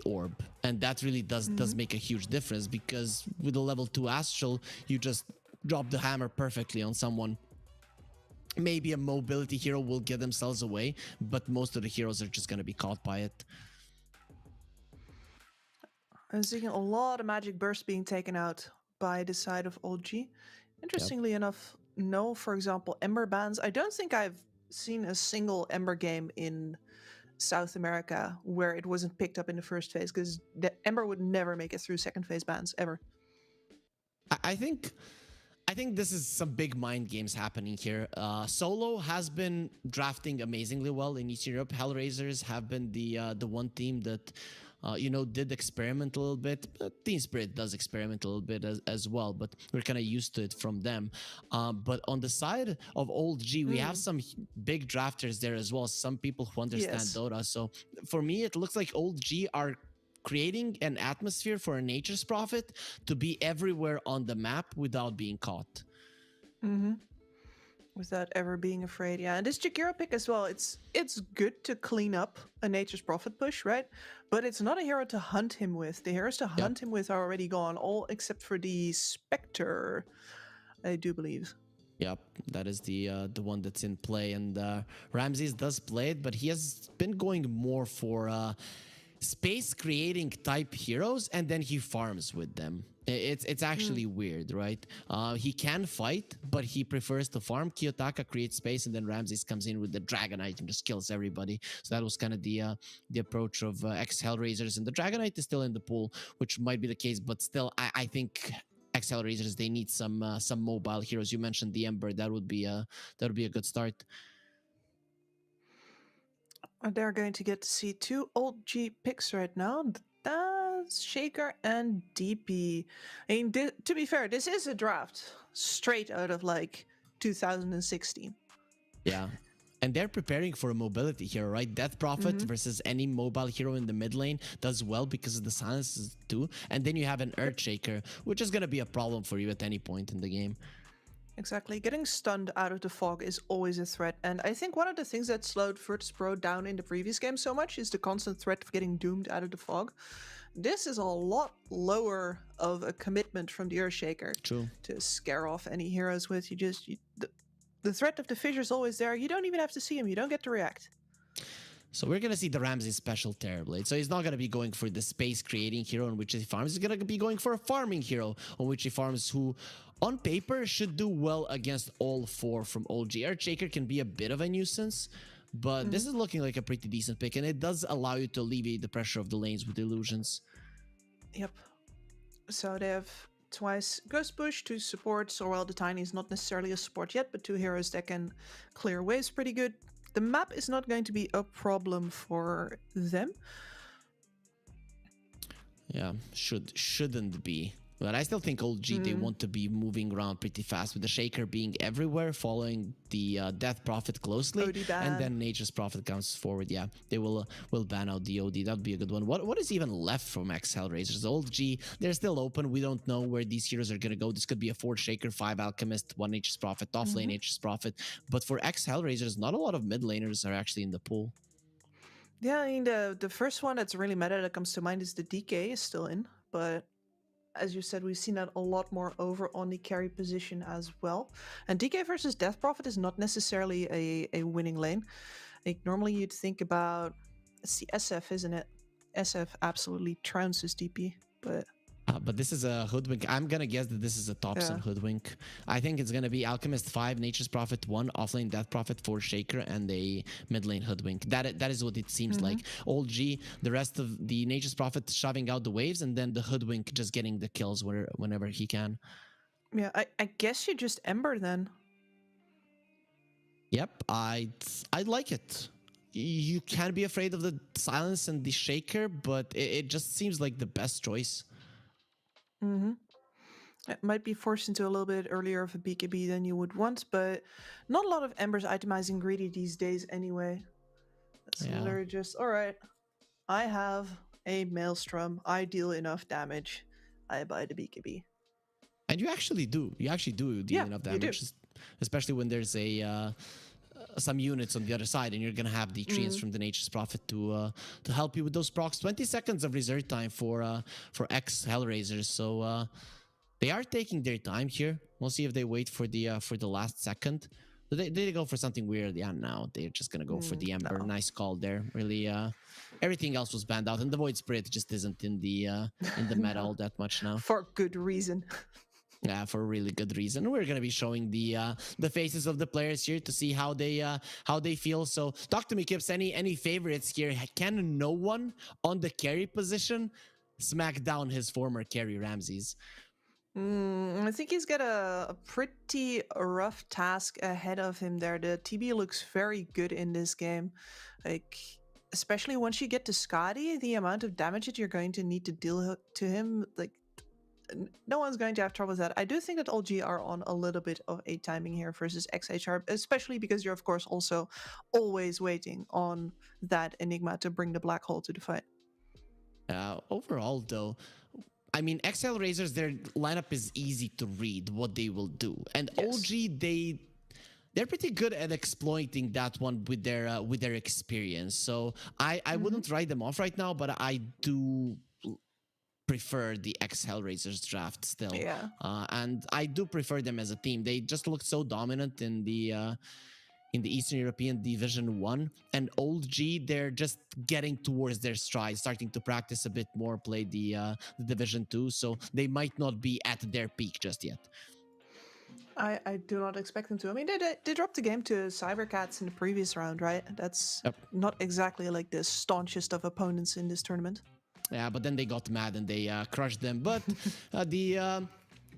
Orb, and that really does make a huge difference, because with the level 2 Astral, you just drop the hammer perfectly on someone. Maybe a mobility hero will get themselves away, but most of the heroes are just going to be caught by it. I'm seeing a lot of magic bursts being taken out by the side of OG. Interestingly enough, no, for example, Ember bans. I don't think I've seen a single Ember game in South America where it wasn't picked up in the first phase, because the Ember would never make it through second phase bans, ever. I think this is some big mind games happening here. Solo has been drafting amazingly well in Eastern Europe. Hellraisers have been the one team that did experiment a little bit. Team Spirit does experiment a little bit as well, but we're kind of used to it from them. But on the side of Old G, we have some big drafters there as well. Some people who understand Dota. So for me, it looks like Old G are creating an atmosphere for a Nature's Prophet to be everywhere on the map without being caught. without ever being afraid. Yeah, and this Jagira pick as well, it's good to clean up a Nature's Prophet push, right? But it's not a hero to hunt him with. The heroes to hunt him with are already gone, all except for the Spectre, I do believe. Yep, that is the one that's in play, and Ramses does play it, but he has been going more for space creating type heroes, and then he farms with them. It's actually weird, right? He can fight, but he prefers to farm. Kiyotaka creates space, and then Ramses comes in with the Dragonite and just kills everybody. So that was kind of the approach of ex-Hellraisers, and the Dragonite is still in the pool, which might be the case, but still, I think ex-Hellraisers, they need some mobile heroes. You mentioned the Ember, that would be a good start. They're going to get to see two old G picks right now. That's Shaker and DP. I mean, to be fair, this is a draft straight out of like 2016. Yeah. And they're preparing for a mobility hero, right? Death Prophet versus any mobile hero in the mid lane does well because of the silences too. And then you have an Earthshaker, which is going to be a problem for you at any point in the game. Exactly. Getting stunned out of the fog is always a threat. And I think one of the things that slowed Virtus Pro down in the previous game so much is the constant threat of getting doomed out of the fog. This is a lot lower of a commitment from the Earthshaker to scare off any heroes with. The threat of the fissure is always there. You don't even have to see him. You don't get to react. So we're going to see the Ramses special Terrorblade. So he's not going to be going for the space creating hero on which he farms. He's going to be going for a farming hero on which he farms, who on paper should do well against all four from OG. Earthshaker can be a bit of a nuisance, but this is looking like a pretty decent pick, and it does allow you to alleviate the pressure of the lanes with illusions. Yep. So they have twice Ghost Push, 2 supports, or while the Tiny is not necessarily a support yet, but 2 heroes that can clear waves pretty good. The map is not going to be a problem for them. Yeah, shouldn't be. But I still think OG, they want to be moving around pretty fast, with the Shaker being everywhere, following the Death Prophet closely, and then Nature's Prophet comes forward. Yeah, they will ban out the OD. That would be a good one. What is even left from ex-Hellraisers? OG, they're still open. We don't know where these heroes are going to go. This could be a 4 Shaker, 5 Alchemist, 1 Nature's Prophet, offlane Nature's Prophet. But for ex-Hellraisers, not a lot of mid laners are actually in the pool. Yeah, I mean, the first one that's really meta that comes to mind is the DK is still in, but as you said, we've seen that a lot more over on the carry position as well. And DK versus Death Prophet is not necessarily a winning lane. Like, normally you'd think about, it's the SF, isn't it? SF absolutely trounces DP, but this is a Hoodwink. I'm going to guess that this is a Thompson Hoodwink. I think it's going to be Alchemist 5, Nature's Prophet 1, offlane Death Prophet 4 Shaker, and a mid lane Hoodwink. That is what it seems like. Old G, the rest of the Nature's Prophet shoving out the waves, and then the Hoodwink just getting the kills whenever he can. Yeah, I guess you just Ember then. Yep, I'd like it. You can't be afraid of the silence and the Shaker, but it just seems like the best choice. It might be forced into a little bit earlier of a BKB than you would want, but not a lot of Embers itemizing greedy these days anyway. It's literally just, all right, I have a Maelstrom, I deal enough damage, I buy the BKB. And you actually do. You actually do deal enough damage, especially when there's some units on the other side, and you're gonna have the treants from the Nature's Prophet to help you with those procs. 20 seconds of reserve time for ex-Hellraisers, so they are taking their time here. We'll see if they wait for the last second. Did they go for something weird? Yeah, no, they're just gonna go for the Ember. No. Nice call there. Really, everything else was banned out, and the Void Spirit just isn't in the meta all that much now. For good reason. Yeah, for a really good reason. We're gonna be showing the faces of the players here to see how they feel. So talk to me, Kips. Any favorites here? Can no one on the carry position smack down his former carry Ramses? I think he's got a pretty rough task ahead of him there. The TB looks very good in this game. Like, especially once you get to Skadi, the amount of damage that you're going to need to deal to him, like, no one's going to have trouble with that. I do think that OG are on a little bit of a timing here versus ex-HR, especially because you're, of course, also always waiting on that Enigma to bring the black hole to the fight. Overall, though, I mean, ex-Hellraisers, their lineup is easy to read what they will do. And OG, they're pretty good at exploiting that one with their experience. So I wouldn't write them off right now, but I do prefer the ex-Hellraisers draft still. Yeah. And I do prefer them as a team. They just looked so dominant in the Eastern European Division 1. And Old G, they're just getting towards their stride, starting to practice a bit more, play the Division 2. So they might not be at their peak just yet. I do not expect them to. I mean, they dropped the game to Cybercats in the previous round, right? That's not exactly like the staunchest of opponents in this tournament. Yeah, but then they got mad and they crushed them. But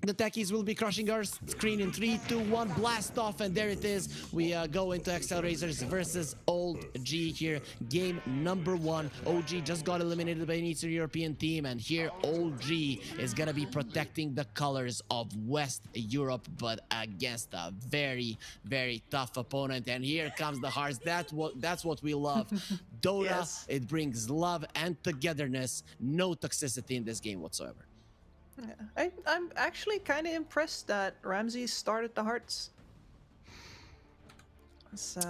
the techies will be crushing our screen in 3, 2, 1, blast off, and there it is. We go into ex-Hellraisers versus Old G here. Game number 1. OG just got eliminated by an Eastern European team, and here Old G is gonna be protecting the colors of West Europe, but against a very, very tough opponent. And here comes the hearts. That's what we love. Dota, Yes. It brings love and togetherness. No toxicity in this game whatsoever. Yeah. I'm actually kind of impressed that Ramsey started the hearts. So,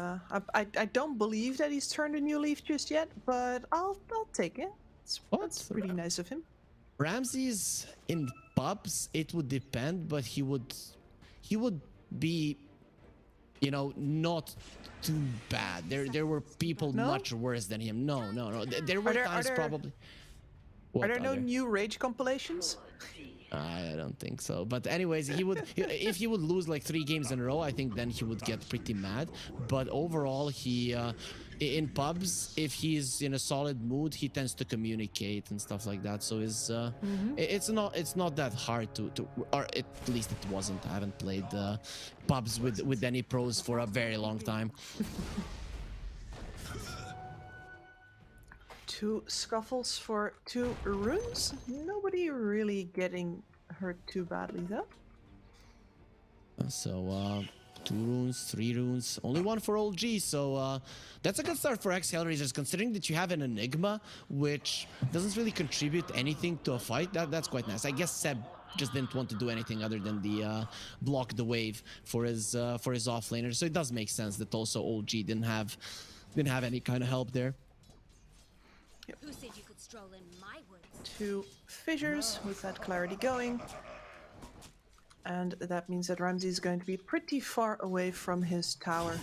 I don't believe that he's turned a new leaf just yet, but I'll take it. That's pretty nice of him. Ramsey's in pubs, it would depend, but he would be, you know, not too bad. There were people much worse than him. No. There were times probably. Are there no new Rage compilations? I don't think so. But anyways, he would if he would lose like 3 games in a row, I think then he would get pretty mad. But overall, he in pubs, if he's in a solid mood, he tends to communicate and stuff like that. So it's not that hard to or at least it wasn't. I haven't played pubs with any pros for a very long time. 2 scuffles for 2 runes. Nobody really getting hurt too badly though. So 2 runes, 3 runes, only 1 for Old G. So that's a good start for ex-Hellraisers, considering that you have an Enigma, which doesn't really contribute anything to a fight. That's quite nice. I guess Seb just didn't want to do anything other than the block the wave for his offlaner. So it does make sense that also Old G didn't have any kind of help there. Who said you could stroll in my woods? 2 fissures with that clarity going. And that means that Ramsey is going to be pretty far away from his tower.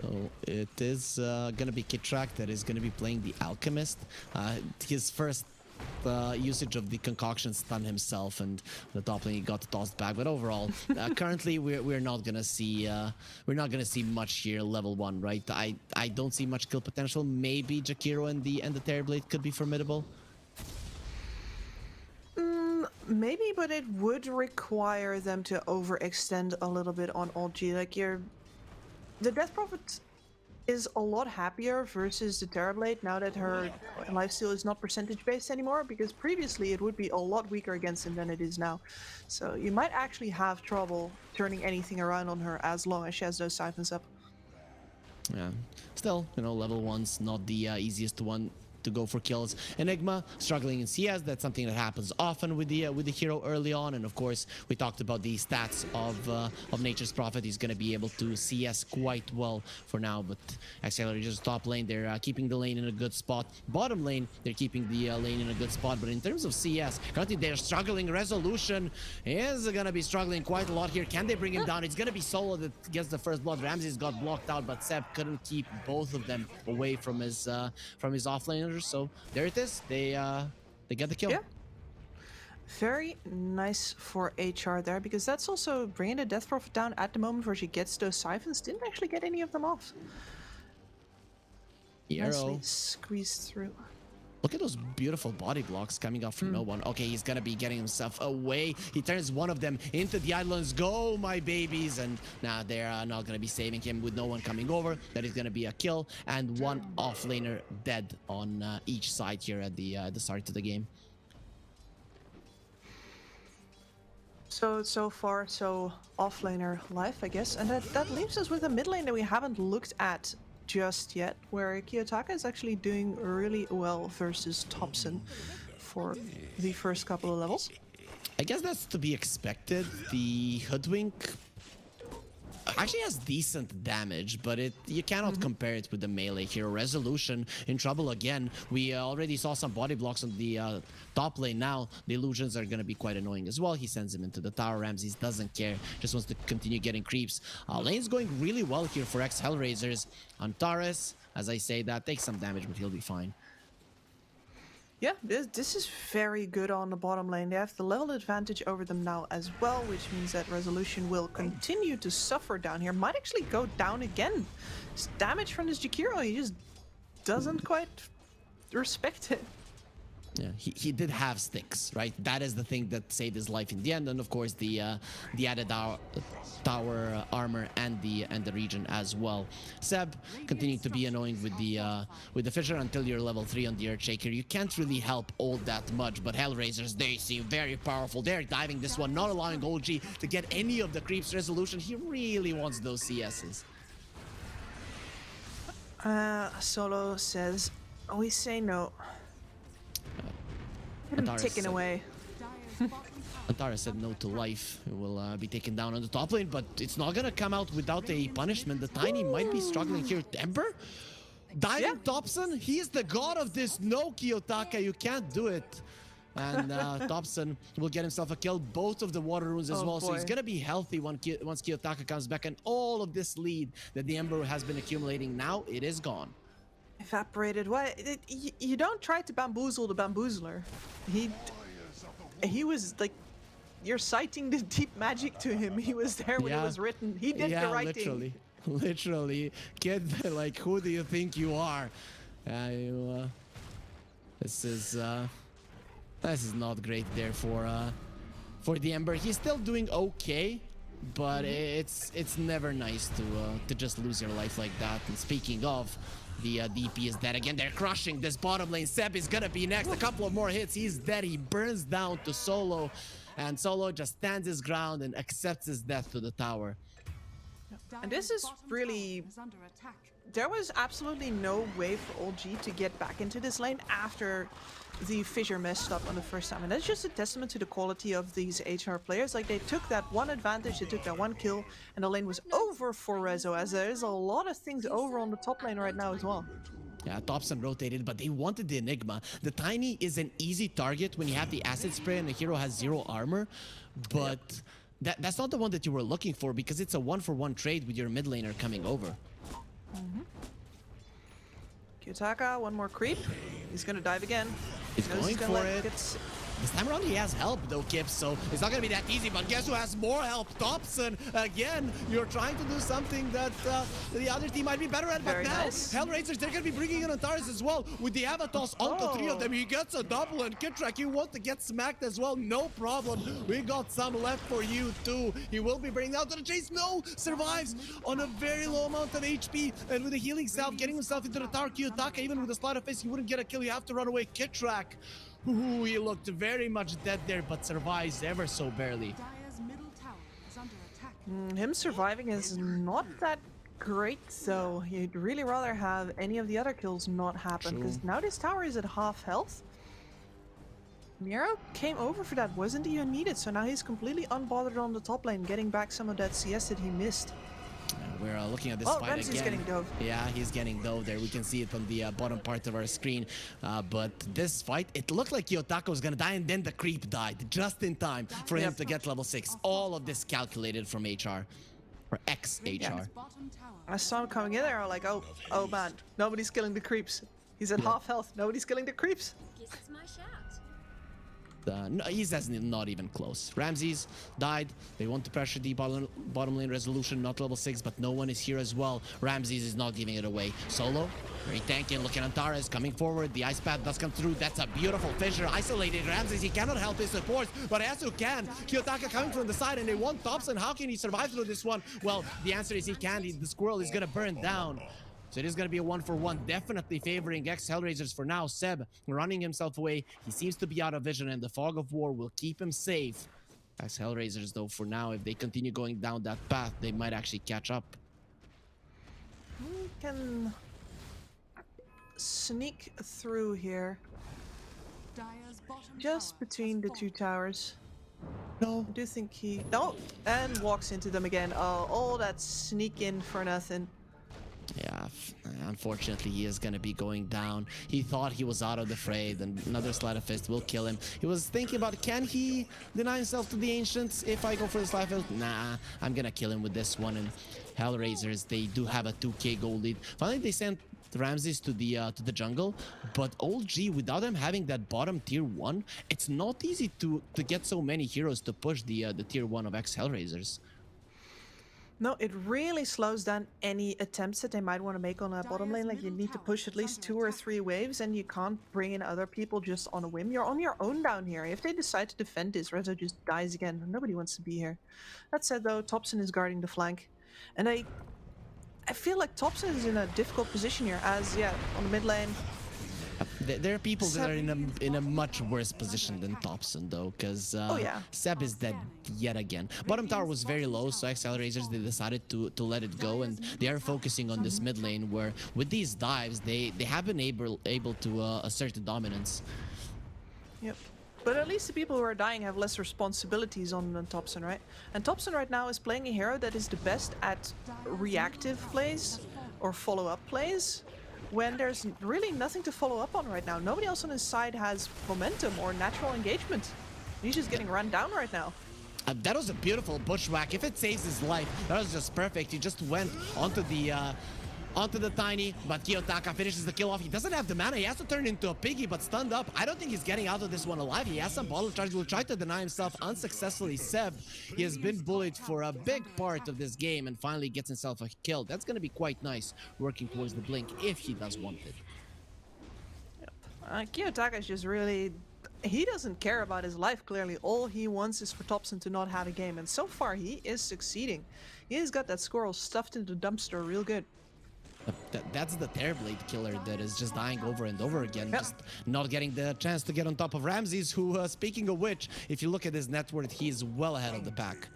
So it is going to be Kitrak that is going to be playing the Alchemist. His first usage of the concoction stunned himself, and the top lane got tossed back. But overall, currently we're not gonna see much here. Level 1, right? I don't see much kill potential. Maybe Jakiro and the Terrorblade could be formidable. Maybe, but it would require them to overextend a little bit on Old G. Like the Death Prophet is a lot happier versus the Terrorblade now that her lifesteal is not percentage based anymore, because previously it would be a lot weaker against him than it is now. So you might actually have trouble turning anything around on her as long as she has those siphons up. Yeah, still, you know, level 1's not the easiest one to go for kills. Enigma struggling in CS. That's something that happens often with the hero early on. And of course, we talked about the stats of Nature's Prophet. He's going to be able to CS quite well for now. But ex-Hellraisers top lane, they're keeping the lane in a good spot. Bottom lane, they're keeping the lane in a good spot. But in terms of CS, currently they're struggling. Resolution is going to be struggling quite a lot here. Can they bring him down? It's going to be Solo that gets the first blood. Ramsey's got blocked out, but Seb couldn't keep both of them away from his offlaner. So there it is. They get the kill. Yeah. Very nice for HR there, because that's also bringing the Death Prophet down at the moment where she gets those siphons. Didn't actually get any of them off. Nicely squeezed through. Look at those beautiful body blocks coming up from no one. Okay, he's gonna be getting himself away. He turns one of them into the Islands. Go, my babies! And now they're not gonna be saving him with no one coming over. That is gonna be a kill, and one offlaner dead on each side here at the start of the game. So far, so offlaner life, I guess. And that leaves us with a mid lane that we haven't looked at just yet, where Kiyotaka is actually doing really well versus Thompson for the first couple of levels. I guess that's to be expected. The Hoodwink actually has decent damage, but you cannot compare it with the melee hero. Resolution in trouble again. We already saw some body blocks on the top lane. Now the illusions are going to be quite annoying as well. He sends him into the tower. Ramses doesn't care, just wants to continue getting creeps. Lane's going really well here for ex-Hellraisers. Antares, as I say that, takes some damage, but he'll be fine. Yeah, this is very good on the bottom lane. They have the level advantage over them now as well, which means that Resolution will continue to suffer down here. Might actually go down again. It's damage from this Jakiro, he just doesn't quite respect it. Yeah, he did have sticks, right? That is the thing that saved his life in the end, and of course the added tower armor and the regen as well. Seb continuing to be annoying with the Fissure until you're level 3 on the Earthshaker. You can't really help all that much, but Hellraisers, they seem very powerful. They're diving this one, not allowing OG to get any of the creeps. Resolution, he really wants those CSs. Solo says, we say no. Get him taken away. Antara said no to life. He will be taken down on the top lane, but it's not gonna come out without a punishment. The Tiny might be struggling here. Ember? Diving Thompson? He is the god of this. No, Kiyotaka, you can't do it. And Thompson will get himself a kill. Both of the water runes as well. So he's gonna be healthy once Kiyotaka comes back. And all of this lead that the Ember has been accumulating now, it is gone. Evaporated. Why? You don't try to bamboozle the bamboozler. He was like, you're citing the deep magic to him. He was there when it was written. He did the right thing. Literally. Kid, like, who do you think you are? This is not great there for the Ember. He's still doing okay, but it's never nice to just lose your life like that. And speaking of, the DP is dead again. They're crushing this bottom lane. Seb is gonna be next. A couple of more hits. He's dead. He burns down to Solo. And Solo just stands his ground and accepts his death to the tower. And this is really... There was absolutely no way for OG to get back into this lane after the Fissure messed up on the first time. And that's just a testament to the quality of these HR players. Like, they took that one advantage, they took that one kill, and the lane was over for Rezo, as there is a lot of things over on the top lane right now as well. Yeah, Thompson rotated, but they wanted the Enigma. The Tiny is an easy target when you have the Acid Spray and the hero has 0 armor, but that's not the one that you were looking for, because it's a 1-for-1 trade with your mid laner coming over. Kiyotaka, one more creep. He's gonna dive again. He's going for it. This time around he has help though, Kip, so it's not gonna be that easy, but guess who has more help? Thompson! Again, you're trying to do something that the other team might be better at, but now Hellraisers, they're gonna be bringing in Antares as well. With the Avatars onto 3 of them, he gets a double, and Kitrak, he wants to get smacked as well. No problem. We got some left for you too. He will be bringing out to the chase. No! Survives on a very low amount of HP, and with a healing salve, getting himself into the tower. Kiyotaka, even with a slide of face, he wouldn't get a kill. You have to run away. Kitrak. Ooh, he looked very much dead there, but survives ever so barely. Him surviving is not that great, though. You'd really rather have any of the other kills not happen, because now this tower is at half health. Miro came over for that, wasn't even needed, so now he's completely unbothered on the top lane, getting back some of that CS that he missed. We're looking at this fight Ramsey's again. Getting dove. Yeah, he's getting dove there. We can see it on the bottom part of our screen. But this fight, it looked like Kiyotaka was gonna die, and then the creep died just in time for him to get level 6. All of this calculated from HR. Or ex-HR. Yeah. I saw him coming in there, I'm like, oh man, nobody's killing the creeps. He's at half health, nobody's killing the creeps. Guess it's my shout. No, he's not even close. Ramses died. They want to pressure the bottom lane. Resolution, not level 6, but no one is here as well. Ramses is not giving it away. Solo, very tanky, looking at Antares, coming forward. The ice path does come through. That's a beautiful Fissure. Isolated Ramses, he cannot help his supports, but Asu can. Kiyotaka coming from the side, and they want Thompson. How can he survive through this one? Well, the answer is he can. The squirrel is gonna burn down. So it is going to be a 1-for-1, definitely favoring ex-Hellraisers for now. Seb running himself away. He seems to be out of vision, and the fog of war will keep him safe. Ex-Hellraisers, though, for now, if they continue going down that path, they might actually catch up. We can sneak through here. Just between the 2 towers. No. I do think he... No! And walks into them again. Oh, all that sneak in for nothing. Yeah, unfortunately, he is going to be going down. He thought he was out of the fray, then another Sleight of Fist will kill him. He was thinking about, can he deny himself to the Ancients if I go for the Sleight of Fist? Nah, I'm going to kill him with this one. And Hellraisers, they do have a 2k gold lead. Finally, they sent Ramses to the jungle, but old G, without him having that bottom tier 1, it's not easy to get so many heroes to push the tier 1 of ex-Hellraisers. No, it really slows down any attempts that they might want to make on a bottom lane. Like, you need to push at least 2 or 3 waves, and you can't bring in other people just on a whim. You're on your own down here. If they decide to defend this, Rezo just dies again. Nobody wants to be here. That said, though, Thompson is guarding the flank. And I feel like Thompson is in a difficult position here, as, yeah, on the mid lane. There are people that are in a much worse position than Thompson, though, because Seb is dead yet again. Bottom tower was very low, so ex-Hellraisers, they decided to let it go, and they are focusing on this mid lane where, with these dives, they have been able to assert the dominance. Yep. But at least the people who are dying have less responsibilities on Thompson, right? And Thompson right now is playing a hero that is the best at reactive plays or follow-up plays, when there's really nothing to follow up on right now. Nobody else on his side has momentum or natural engagement. He's just getting run down right now. That was a beautiful bushwhack. If it saves his life, that was just perfect. He just went onto the tiny, but Kiyotaka finishes the kill off. He doesn't have the mana. He has to turn into a piggy, but stunned up. I don't think he's getting out of this one alive. He has some bottle charge. Will try to deny himself unsuccessfully. Seb, he has been bullied for a big part of this game and finally gets himself a kill. That's going to be quite nice, working towards the blink if he does want it. Yep. Kiyotaka is just really... He doesn't care about his life, clearly. All he wants is for Thompson to not have a game. And so far, he is succeeding. He has got that squirrel stuffed into the dumpster real good. That's the Terrorblade killer that is just dying over and over again, just not getting the chance to get on top of Ramses, who, speaking of which, if you look at his net worth, he's well ahead of the pack.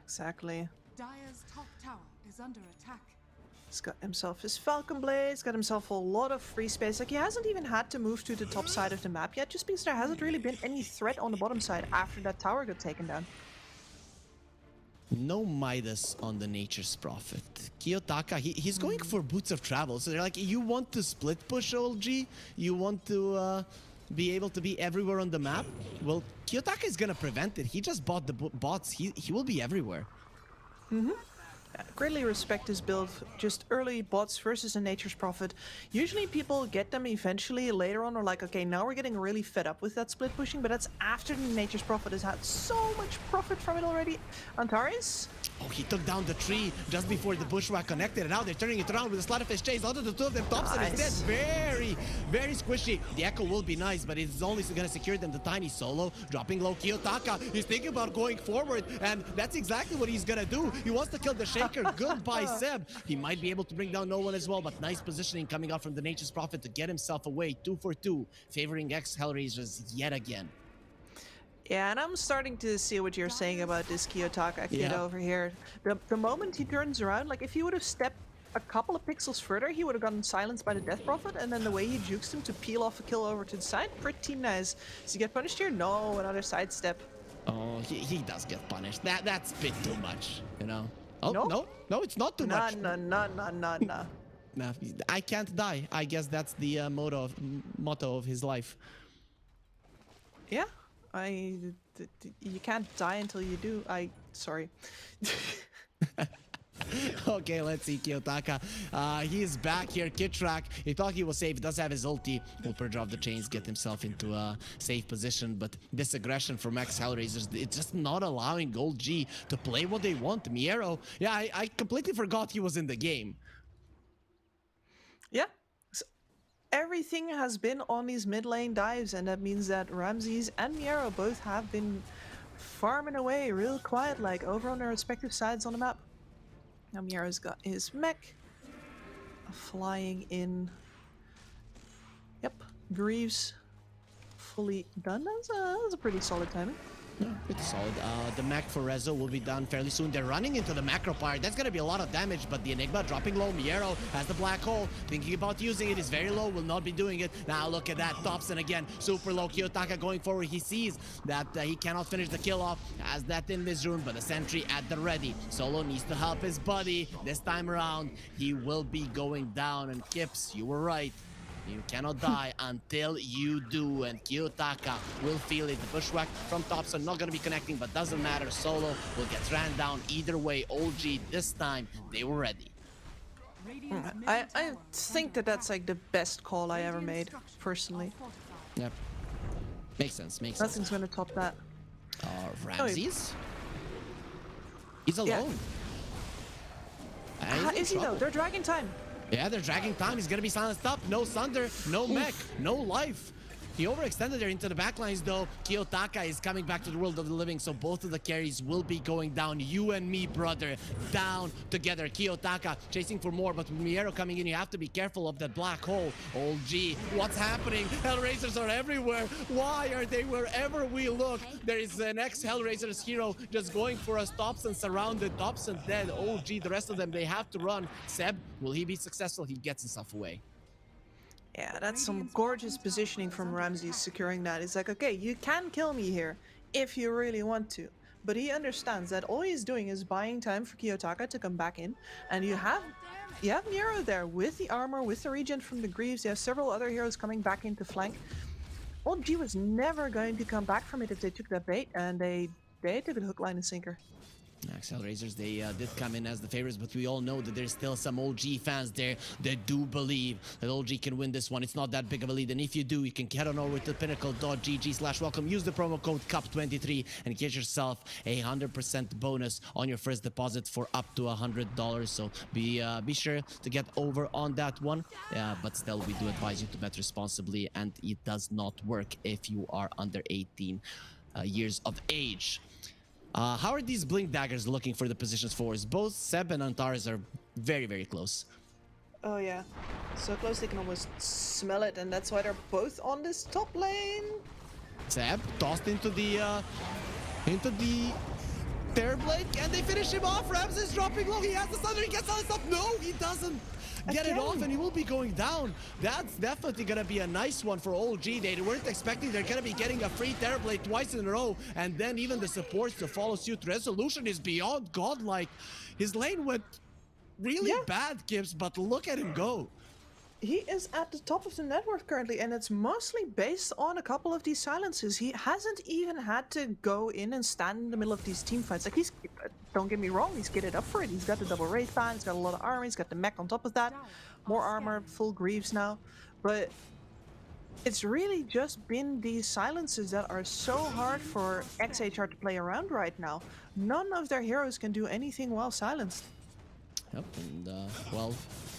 Exactly. Dire's top tower is under attack. He's got himself his Falcon Blade, he's got himself a lot of free space. Like, he hasn't even had to move to the top side of the map yet, just because there hasn't really been any threat on the bottom side after that tower got taken down. No Midas on the Nature's Prophet. Kiyotaka, he's going for Boots of Travel. So they're like, you want to split push, OLG? You want to be able to be everywhere on the map? Well, Kiyotaka is going to prevent it. He just bought the bots. He will be everywhere. Mm-hmm. Greatly respect this build. Just early bots versus a Nature's Prophet. Usually people get them eventually later on, or like, okay, now we're getting really fed up with that split pushing, but that's after the Nature's Prophet has had so much profit from it already. Antares? Oh, he took down the tree just before the bushwhack connected, and now they're turning it around with a Sleight of Fist chase. Out of the two of them, Thompson is dead. Very, very squishy. The Echo will be nice, but it's only going to secure them. The tiny solo, dropping low. Kiyotaka, he's thinking about going forward, and that's exactly what he's going to do. He wants to kill the Shaker. Goodbye, Seb. He might be able to bring down no one as well, but nice positioning coming out from the Nature's Prophet to get himself away. 2 for 2, favoring ex-Hellraisers yet again. Yeah, and I'm starting to see what you're saying about this Kiyotaka kid over here. The moment he turns around, like, if he would have stepped a couple of pixels further, he would have gotten silenced by the Death Prophet, and then the way he jukes him to peel off a kill over to the side, pretty nice. Does he get punished here? No, another sidestep. Oh, he does get punished. That's a bit too much, you know? Oh, no, it's not too much. No. Nah, I can't die. I guess that's the motto of his life. Yeah. You can't die until you do. Sorry. Okay, let's see Kiyotaka. He's back here. Kitrak, he thought he was safe. He does have his ulti. Will purge off the chains, get himself into a safe position. But this aggression from ex-Hellraisers, it's just not allowing Gold G to play what they want. Miero, yeah, I completely forgot he was in the game. Yeah. So everything has been on these mid lane dives, and that means that Ramses and Miero both have been farming away real quiet, like over on their respective sides on the map. Now Miero's got his mech flying in. Yep, Greaves fully done. That was a pretty solid timing. No, pretty solid. The mech for Rezo will be done fairly soon. They're running into the macro part. That's gonna be a lot of damage, but the Enigma dropping low. Miero has the black hole. Thinking about using it. Is very low. Will not be doing it. Now look at that. Thompson again. Super low. Kiyotaka going forward. He sees that he cannot finish the kill off. Has that in this room, but a sentry at the ready. Solo needs to help his buddy. This time around, he will be going down. And Kips, you were right. You cannot die until you do, and Kiyotaka will feel it. The bushwhack from Thompson not gonna be connecting, but doesn't matter. Solo will get ran down either way. OG, this time, they were ready. I think that's like the best call I ever made, personally. Yep. Makes sense, makes Nothing's sense. gonna top that. Ramses? He's alone. Yeah. Is he though? They're dragging time. Yeah, they're dragging time. He's gonna be silenced up. No Sunder, no mech, no life. He overextended there into the backlines though. Kiyotaka is coming back to the world of the living, so both of the carries will be going down. You and me, brother, down together. Kiyotaka chasing for more, but with Miero coming in, you have to be careful of that black hole. Oh gee, what's happening? Hellraisers are everywhere. Why are they wherever we look? There is an ex-Hellraisers hero just going for us. Thompson surrounded, Thompson dead. Oh gee, the rest of them, they have to run. Seb, will he be successful? He gets himself away. Yeah, that's some gorgeous positioning from Ramses, securing that. He's like, okay, you can kill me here if you really want to. But he understands that all he's doing is buying time for Kiyotaka to come back in. And you have Miero there with the armor, with the regen from the Greaves. You have several other heroes coming back into flank. Old G was never going to come back from it if they took that bait, and they took it hook, line, and sinker. ex-Hellraisers, they did come in as the favorites, but we all know that there's still some OG fans there that do believe that OG can win this one. It's not that big of a lead, and if you do, you can head on over to pinnacle.gg/welcome. Use the promo code CUP23 and get yourself a 100% bonus on your first deposit for up to $100. So be sure to get over on that one. But still, we do advise you to bet responsibly, and it does not work if you are under 18 years of age. How are these blink daggers looking for the positions for us? Both Seb and Antares are very, very close. Oh yeah, so close they can almost smell it, and that's why they're both on this top lane. Seb tossed into the Terror Blade, and they finish him off. Rams is dropping low. He has the thunder. He gets all this up. No, he doesn't. Get it off, and he will be going down. That's definitely gonna be a nice one for OG. They weren't expecting they're gonna be getting a free Terror Blade twice in a row, and then even the supports to follow suit. Resolution is beyond godlike. His lane went really bad, Gibbs, but look at him go. He is at the top of the net worth currently, and it's mostly based on a couple of these silences. He hasn't even had to go in and stand in the middle of these team fights. Like, he's, don't get me wrong, he's getting up for it. He's got the double Wraith Band, he's got a lot of armor, he's got the mech on top of that. More armor, full Greaves now. But it's really just been these silences that are so hard for ex-HR to play around right now. None of their heroes can do anything while silenced. Yep, and well,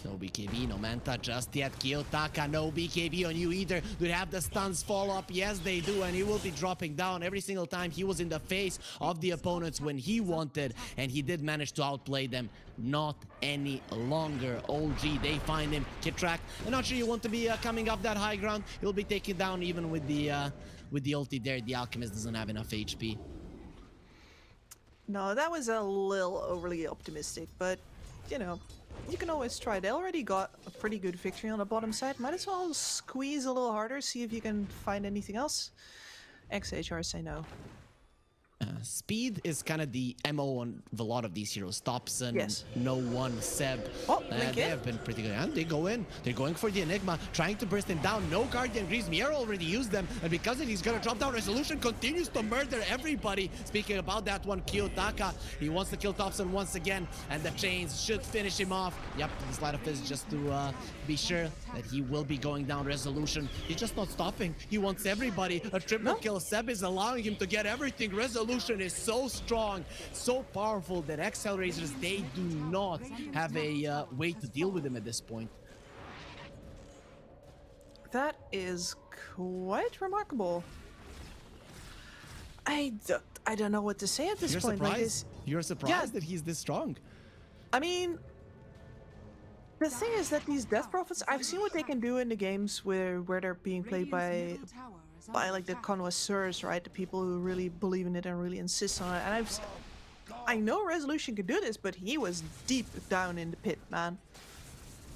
no BKB, no Manta just yet. Kiyotaka, no BKB on you either. Do they have the stuns fall up? Yes, they do, and he will be dropping down every single time he was in the face of the opponents when he wanted, and he did manage to outplay them. Not any longer. OG, they find him. Kid track. I'm not sure you want to be coming up that high ground. He'll be taken down even with the ulti there. The Alchemist doesn't have enough HP. No, that was a little overly optimistic, but you know, you can always try. They already got a pretty good victory on the bottom side. Might as well squeeze a little harder, see if you can find anything else. ex-HR say no. Speed is kind of the MO on a lot of these heroes. Thompson, yes. No one, Seb. Oh, they have been pretty good. And they go in. They're going for the Enigma, trying to burst him down. No Guardian Greaves. Miero already used them. And because of it, he's going to drop down. Resolution continues to murder everybody. Speaking about that one, Kiyotaka, he wants to kill Thompson once again. And the chains should finish him off. Yep, the slide of fist just to be sure that he will be going down. Resolution, he's just not stopping. He wants everybody. A triple kill. Seb is allowing him to get everything. Resolution is so strong, so powerful that ex-Hellraisers, they do not have a way to deal with him at this point. That is quite remarkable. I don't know what to say at this point. Surprised? You're surprised that he's this strong? I mean, the thing is that these Death Prophets, I've seen what they can do in the games where they're being played by by like the connoisseurs, right? The people who really believe in it and really insist on it. And I know Resolution could do this, but he was deep down in the pit, man.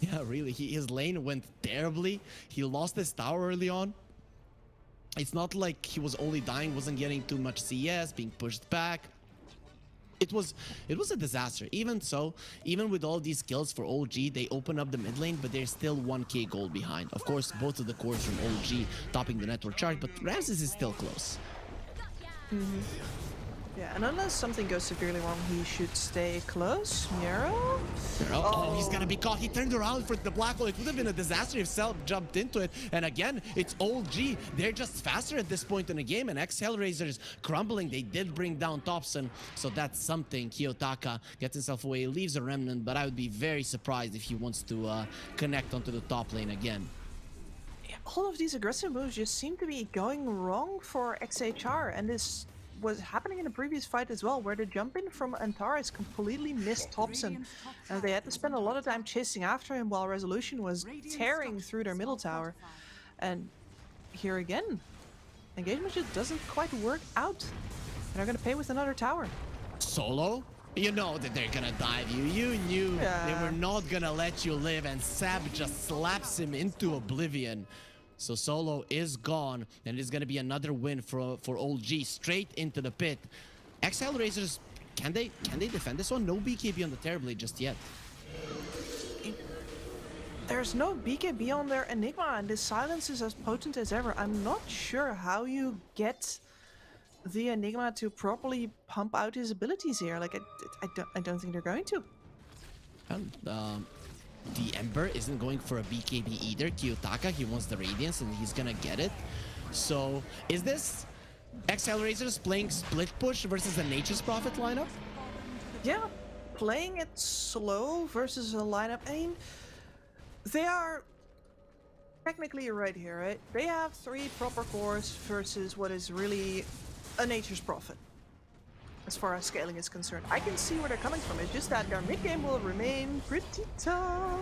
Yeah, really. His lane went terribly. He lost his tower early on. It's not like he was only dying, wasn't getting too much CS, being pushed back. It was a disaster. Even so, even with all these kills for OG, they open up the mid lane, but they're still 1k gold behind. Of course, both of the cores from OG topping the network chart, but Ramses is still close. Yeah, and unless something goes severely wrong, he should stay close. Miro? Oh, he's gonna be caught. He turned around for the black hole. It would have been a disaster if Cell jumped into it. And again, it's OG. They're just faster at this point in the game. And ex-Hellraisers crumbling. They did bring down Thompson. So that's something. Kiyotaka gets himself away, leaves a remnant. But I would be very surprised if he wants to connect onto the top lane again. All of these aggressive moves just seem to be going wrong for XHR. And this was happening in the previous fight as well, where the jump in from Antares completely missed Thompson, and they had to spend a lot of time chasing after him while Resolution was tearing through their middle tower. And here again, engagement just doesn't quite work out. They're gonna pay with another tower. Solo? You know that they're gonna dive you. You knew they were not gonna let you live, and Sab just slaps him into oblivion. So Solo is gone, and it's gonna be another win for OG straight into the pit. Ex-Hellraisers, can they defend this one? No BKB on the Terrorblade just yet. There's no BKB on their Enigma, and this silence is as potent as ever. I'm not sure how you get the Enigma to properly pump out his abilities here. Like I don't think they're going to. The Ember isn't going for a BKB either. Kiyotaka, he wants the Radiance and he's gonna get it. So, is this ex-Hellraisers playing split push versus a Nature's Prophet lineup? Yeah, playing it slow versus a lineup. I mean, they are technically right here, right? They have 3 proper cores versus what is really a Nature's Prophet. As far as scaling is concerned, I can see where they're coming from. It's just that their mid game will remain pretty tough.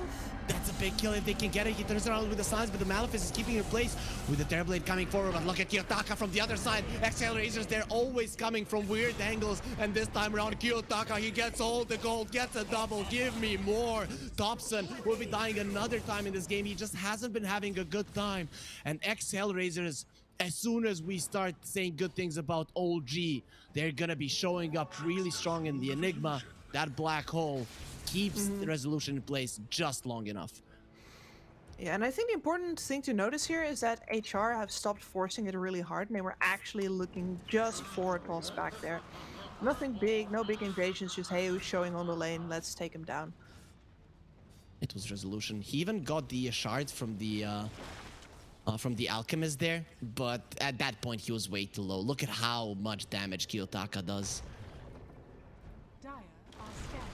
That's a big kill if they can get it. He turns around with the signs, but the Malefice is keeping in place with the Terrorblade coming forward. But look at Kiyotaka from the other side. Ex-Hellraisers, they're always coming from weird angles. And this time around, Kiyotaka, he gets all the gold, gets a double. Give me more. Thompson will be dying another time in this game. He just hasn't been having a good time. And ex-Hellraisers, as soon as we start saying good things about OG, they're gonna be showing up really strong in the Enigma. That black hole keeps the Resolution in place just long enough. Yeah, and I think the important thing to notice here is that HR have stopped forcing it really hard, and they were actually looking just for a toss back there. Nothing big, no big invasions, just hey, who's showing on the lane, let's take him down. It was Resolution. He even got the shards from the Alchemist there, but at that point he was way too low. Look at how much damage Kiyotaka does. Dire are scanning.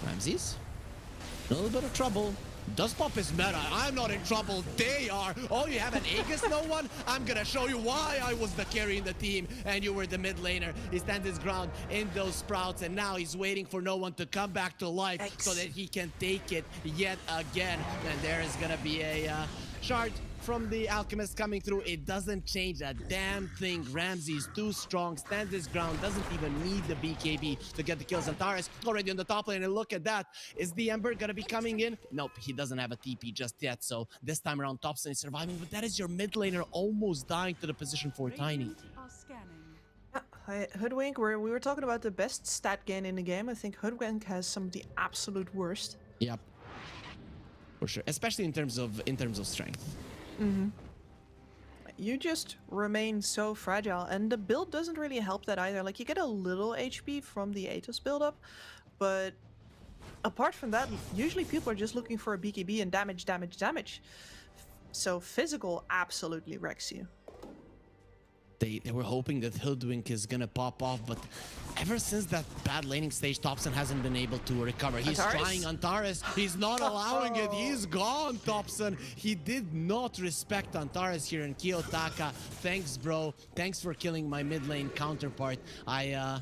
Ramses? A little bit of trouble. Does pop his meta. I'm not in trouble. They are. Oh, you have an Aegis, no one? I'm gonna show you why I was the carry in the team and you were the mid laner. He stands his ground in those sprouts, and now he's waiting for no one to come back to life so that he can take it yet again. And there is gonna be a shard from the Alchemist coming through. It doesn't change a damn thing. Ramsey's too strong, stands his ground, doesn't even need the BKB to get the kills. Antares already on the top lane, and look at that. Is the Ember gonna be coming in? Nope, he doesn't have a TP just yet, so this time around Thompson is surviving, but that is your mid laner almost dying to the position for Tiny. Are scanning. Hoodwink, we were talking about the best stat gain in the game. I think Hoodwink has some of the absolute worst. Yep, for sure, especially in terms of strength. You just remain so fragile, and the build doesn't really help that either. Like, you get a little HP from the Atos build-up, but apart from that, usually people are just looking for a BKB and damage. So physical absolutely wrecks you. They were hoping that Hoodwink is gonna pop off, but ever since that bad laning stage, Thompson hasn't been able to recover. He's trying Antares. He's not allowing it. He's gone, Thompson. He did not respect Antares here in Kiyotaka. Thanks, bro. Thanks for killing my mid lane counterpart. I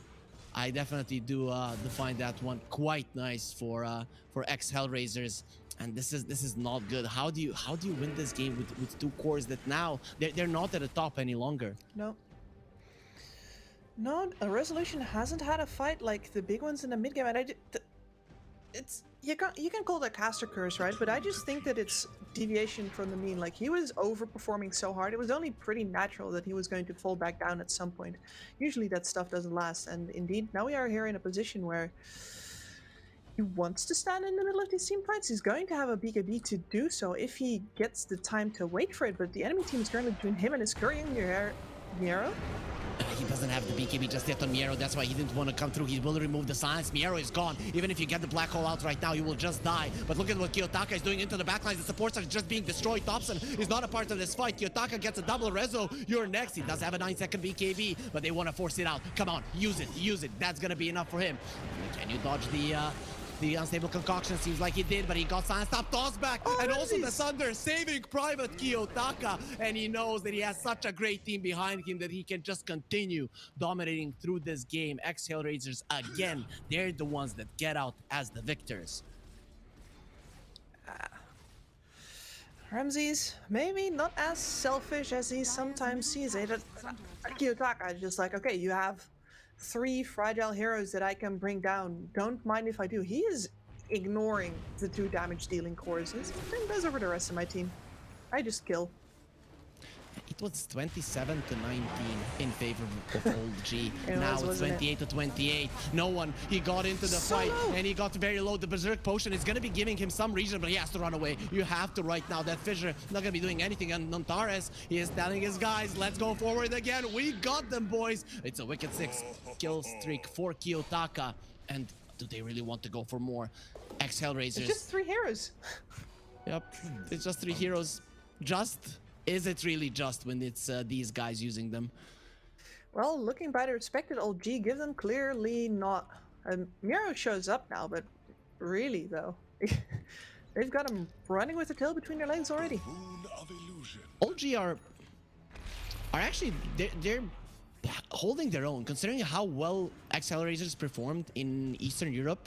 definitely do find that one quite nice for ex-Hellraisers. And this is not good. How do you win this game with two cores that now they're not at the top any longer? No. No, a Resolution hasn't had a fight like the big ones in the mid game, and it's you can call that caster curse, right? But I just think that it's deviation from the mean. Like, he was overperforming so hard, it was only pretty natural that he was going to fall back down at some point. Usually that stuff doesn't last, and indeed now we are here in a position where he wants to stand in the middle of these team fights. He's going to have a BKB to do so if he gets the time to wait for it, but the enemy team is currently between him and his Courier Miero. He doesn't have the BKB just yet on Miero. That's why he didn't want to come through. He will remove the silence. Miero is gone. Even if you get the black hole out right now, you will just die. But look at what Kiyotaka is doing into the backlines. The supports are just being destroyed. Thompson is not a part of this fight. Kiyotaka gets a double rezo. You're next. He does have a 9-second BKB, but they want to force it out. Come on, use it, use it. That's gonna be enough for him. Can you dodge the unstable concoction? Seems like he did, but he got silence. Stop, toss back, and also the Thunder saving Private Kiyotaka, and he knows that he has such a great team behind him that he can just continue dominating through this game. Ex-Hellraisers, again, they're the ones that get out as the victors. Ramses, maybe not as selfish as he sometimes sees it. Kiyotaka is just like, okay, you have 3 fragile heroes that I can bring down. Don't mind if I do. He is ignoring the 2 damage dealing cores. He's putting those over the rest of my team. I just kill. It was 27 to 19 in favor of Old G. Now it's 28 to 28. No one. He got into the fight and he got very low. The Berserk Potion is going to be giving him some region, but he has to run away. You have to right now. That Fissure not going to be doing anything. And Nontares, he is telling his guys, let's go forward again. We got them, boys. It's a wicked 6 kill streak for Kiyotaka. And do they really want to go for more? Ex-Hellraisers. It's just 3 heroes. Yep, it's just 3 heroes. Just... Is it really just when it's these guys using them? Well, looking by the respected Old G, give them clearly not. Miero shows up now, but really though, they've got him running with the tail between their legs already. Old G are actually they're holding their own, considering how well Ex-Hellraisers performed in Eastern Europe.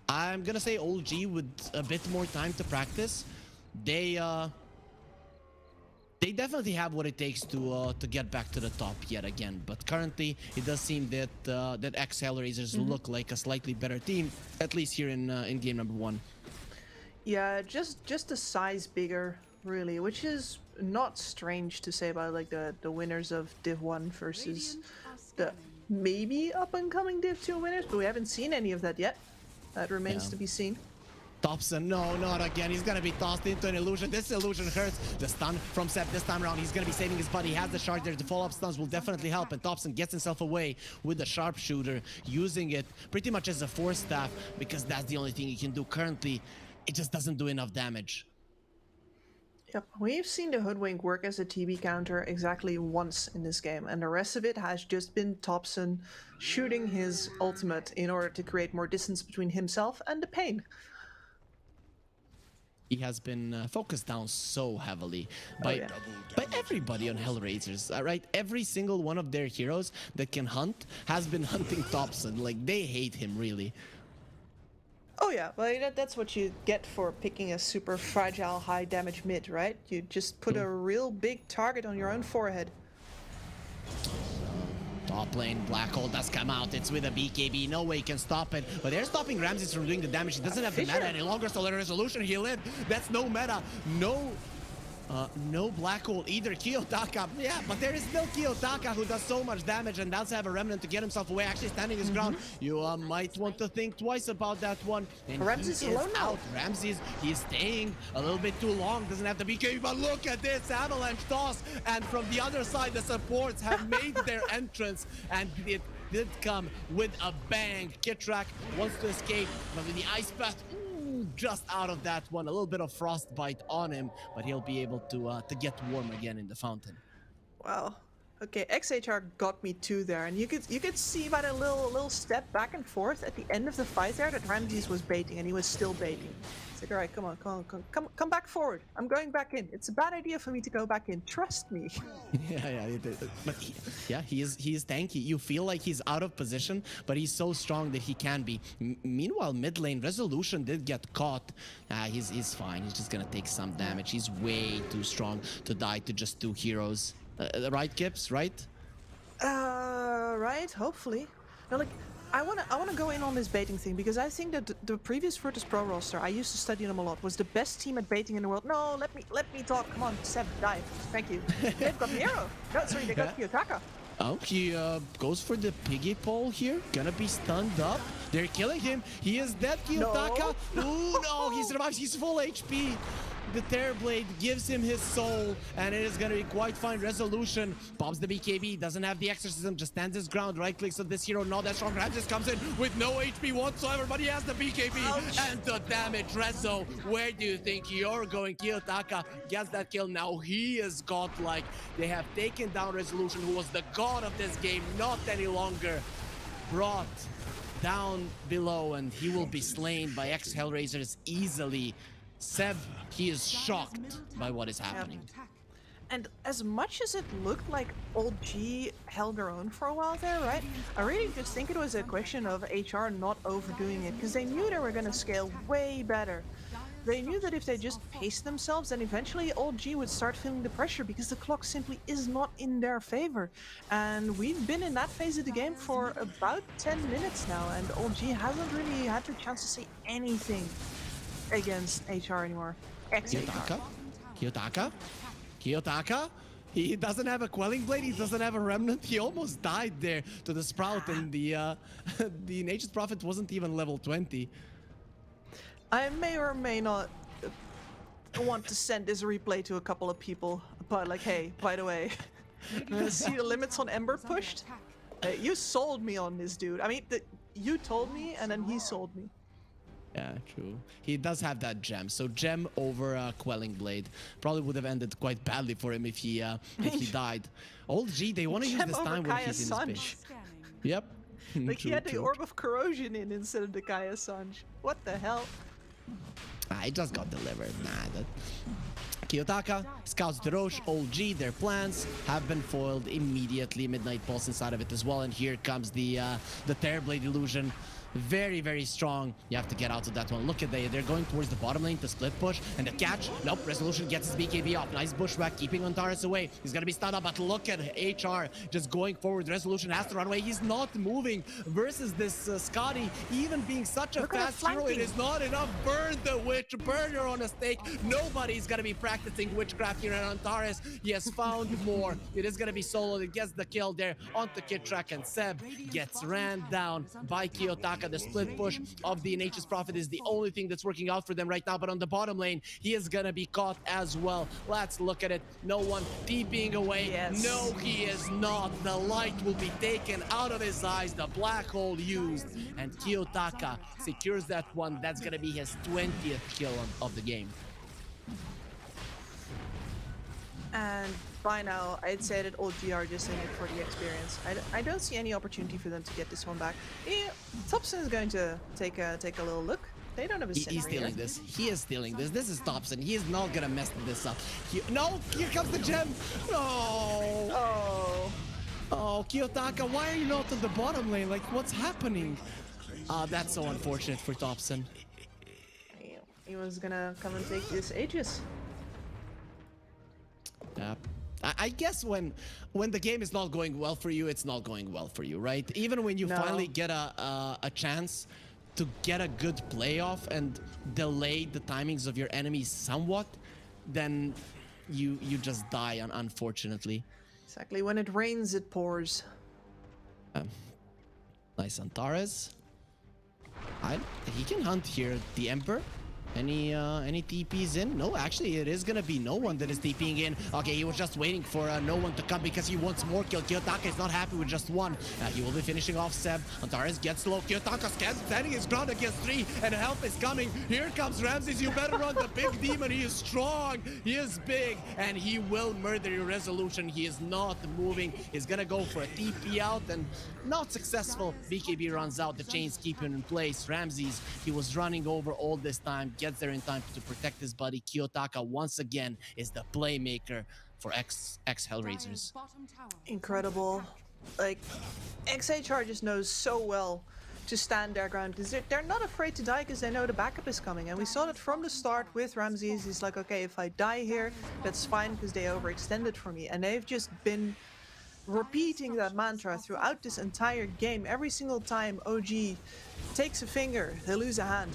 I'm gonna say Old G with a bit more time to practice, they definitely have what it takes to get back to the top yet again. But currently, it does seem that that Ex-Hellraisers look like a slightly better team, at least here in game number 1. Yeah, just a size bigger, really, which is not strange to say about like the winners of Div 1 versus the maybe up and coming Div 2 winners, but we haven't seen any of that yet. That remains to be seen. Thompson, no, not again. He's gonna be tossed into an illusion. This illusion hurts. The stun from Sep this time around. He's gonna be saving his buddy. He has the shard there. The follow-up stuns will definitely help. And Thompson gets himself away with the sharpshooter, using it pretty much as a force staff because that's the only thing he can do currently. It just doesn't do enough damage. Yep, we've seen the Hoodwink work as a TB counter exactly once in this game, and the rest of it has just been Thompson shooting his ultimate in order to create more distance between himself and the pain. He has been focused down so heavily by everybody on Hellraisers, right? Every single one of their heroes that can hunt has been hunting Thompson. Like, they hate him, really. Oh yeah, well that's what you get for picking a super fragile high damage mid, right? You just put a real big target on your own forehead. Top lane, Black Hole does come out. It's with a BKB. No way can stop it. But they're stopping Ramses from doing the damage. He doesn't have the meta any longer, so the resolution he lived. That's no meta. No Black Hole either. Kiyotaka, yeah, but there is still Kiyotaka who does so much damage and does have a remnant to get himself away, actually standing his ground. You might want to think twice about that one. And Ramses he is alone out. Ramses, he's staying a little bit too long. Doesn't have the BKB, but look at this avalanche toss. And from the other side, the supports have made their entrance, and it did come with a bang. Kitrak wants to escape, but with the ice path, just out of that one. A little bit of frostbite on him, but he'll be able to get warm again in the fountain. Wow. Okay, XHR got me too there, and you could see by the little step back and forth at the end of the fight there that Ramses was baiting, and he was still baiting. It's like, all right, come back forward. I'm going back in. It's a bad idea for me to go back in. Trust me. But he is tanky. You feel like he's out of position, but he's so strong that he can be. Meanwhile, mid lane Resolution did get caught. He's fine. He's just gonna take some damage. He's way too strong to die to just 2 heroes. Right, Gibbs? Right? Right. Hopefully. No, like. I wanna go in on this baiting thing because I think that the previous Virtus Pro roster, I used to study them a lot, was the best team at baiting in the world. No, let me talk. Come on, Seb, dive. Thank you. They've got Nero. No, sorry, they got Kiyotaka. Oh, he goes for the piggy pole here. Gonna be stunned up. They're killing him. He is dead, Kiyotaka. No. Ooh, no, he survives. He's full HP. The Terrorblade gives him his soul, and it is going to be quite fine. Resolution pops the BKB, doesn't have the exorcism, just stands his ground, right clicks on this hero, not that strong. Ramses comes in with no HP whatsoever, but he has the BKB. Ouch. And the damage. Rezo, where do you think you're going? Kiyotaka gets that kill. Now he is godlike. They have taken down Resolution, who was the god of this game, not any longer. Brought down below, and he will be slain by ex-Hellraisers easily. Seb, he is shocked by what is happening. And as much as it looked like old G held their own for a while there, right? I really just think it was a question of HR not overdoing it, because they knew they were going to scale way better. They knew that if they just paced themselves, then eventually old G would start feeling the pressure because the clock simply is not in their favor. And we've been in that phase of the game for about 10 minutes now, and old G hasn't really had the chance to say anything against HR anymore. Kiyotaka? He doesn't have a Quelling Blade, he doesn't have a Remnant. He almost died there to the Sprout, and the Nature's Prophet wasn't even level 20. I may or may not want to send this replay to a couple of people, but like, hey, by the way, see the limits on Ember pushed? You sold me on this dude. I mean, you told me, and then he sold me. Yeah, true. He does have that gem. So gem over Quelling Blade probably would have ended quite badly for him if he died. Old G, they want to use this time when he's in space. Yep. Like he had the Orb of Corrosion in instead of the Kaya Sanj. What the hell? It just got delivered. Kiyotaka scouts the Roche. Old G, their plans have been foiled immediately. Midnight Pulse inside of it as well, and here comes the Terrorblade illusion. Very, very strong. You have to get out of that one. Look at they're going towards the bottom lane to split push, and the catch. Nope, Resolution gets his BKB off. Nice bushwhack, keeping Antares away. He's gonna be stunned up, but look at HR just going forward. Resolution has to run away. He's not moving versus this Scotty. Even being such a fast hero, it is not enough. Burn the witch, burn her on a stake. Nobody's gonna be practicing witchcraft here at Antares. He has found more. It is gonna be solo. It gets the kill there onto Kitrak, and Seb gets ran down by Kiyotaka. The split push of the Nature's Prophet is the only thing that's working out for them right now, but on the bottom lane, he is gonna be caught as well. Let's look at it. No one TPing away. Yes. No, he is not. The light will be taken out of his eyes. The black hole used, and Kiyotaka secures that one. That's gonna be his 20th kill of the game. And by now, I'd say that old GR just in it for the experience. I don't see any opportunity for them to get this one back. Yeah, Thompson is going to take a little look. They don't have a He's stealing this. He is stealing this. This is Thompson. He is not gonna mess this up. No, here comes the gem. No. Oh, Kiyotaka, why are you not on the bottom lane? Like, what's happening? That's so unfortunate for Thompson. He was gonna come and take this Aegis. I guess when the game is not going well for you, it's not going well for you, right? Even when you finally get a chance to get a good playoff and delay the timings of your enemies somewhat, then you just die, unfortunately. Exactly. When it rains, it pours. Nice Antares. He can hunt here the Emperor. Any TPs in? No, actually, it is gonna be no one that is TPing in. Okay, he was just waiting for no one to come because he wants more kill. Kiyotaka is not happy with just one. He will be finishing off Seb. Antares gets low. Kiyotaka standing his ground against 3, and help is coming. Here comes Ramses. You better run. The big demon. He is strong. He is big, and he will murder your Resolution. He is not moving. He's gonna go for a TP out, and not successful. BKB runs out. The chains keep him in place. Ramses, he was running over all this time. gets there in time to protect his buddy. Kiyotaka once again is the playmaker for ex-Hellraisers. Incredible. Like, ex-HR just knows so well to stand their ground because they're not afraid to die because they know the backup is coming. And we saw that from the start with Ramses. He's like, okay, if I die here, that's fine because they overextended for me. And they've just been repeating that mantra throughout this entire game. Every single time OG takes a finger, they lose a hand.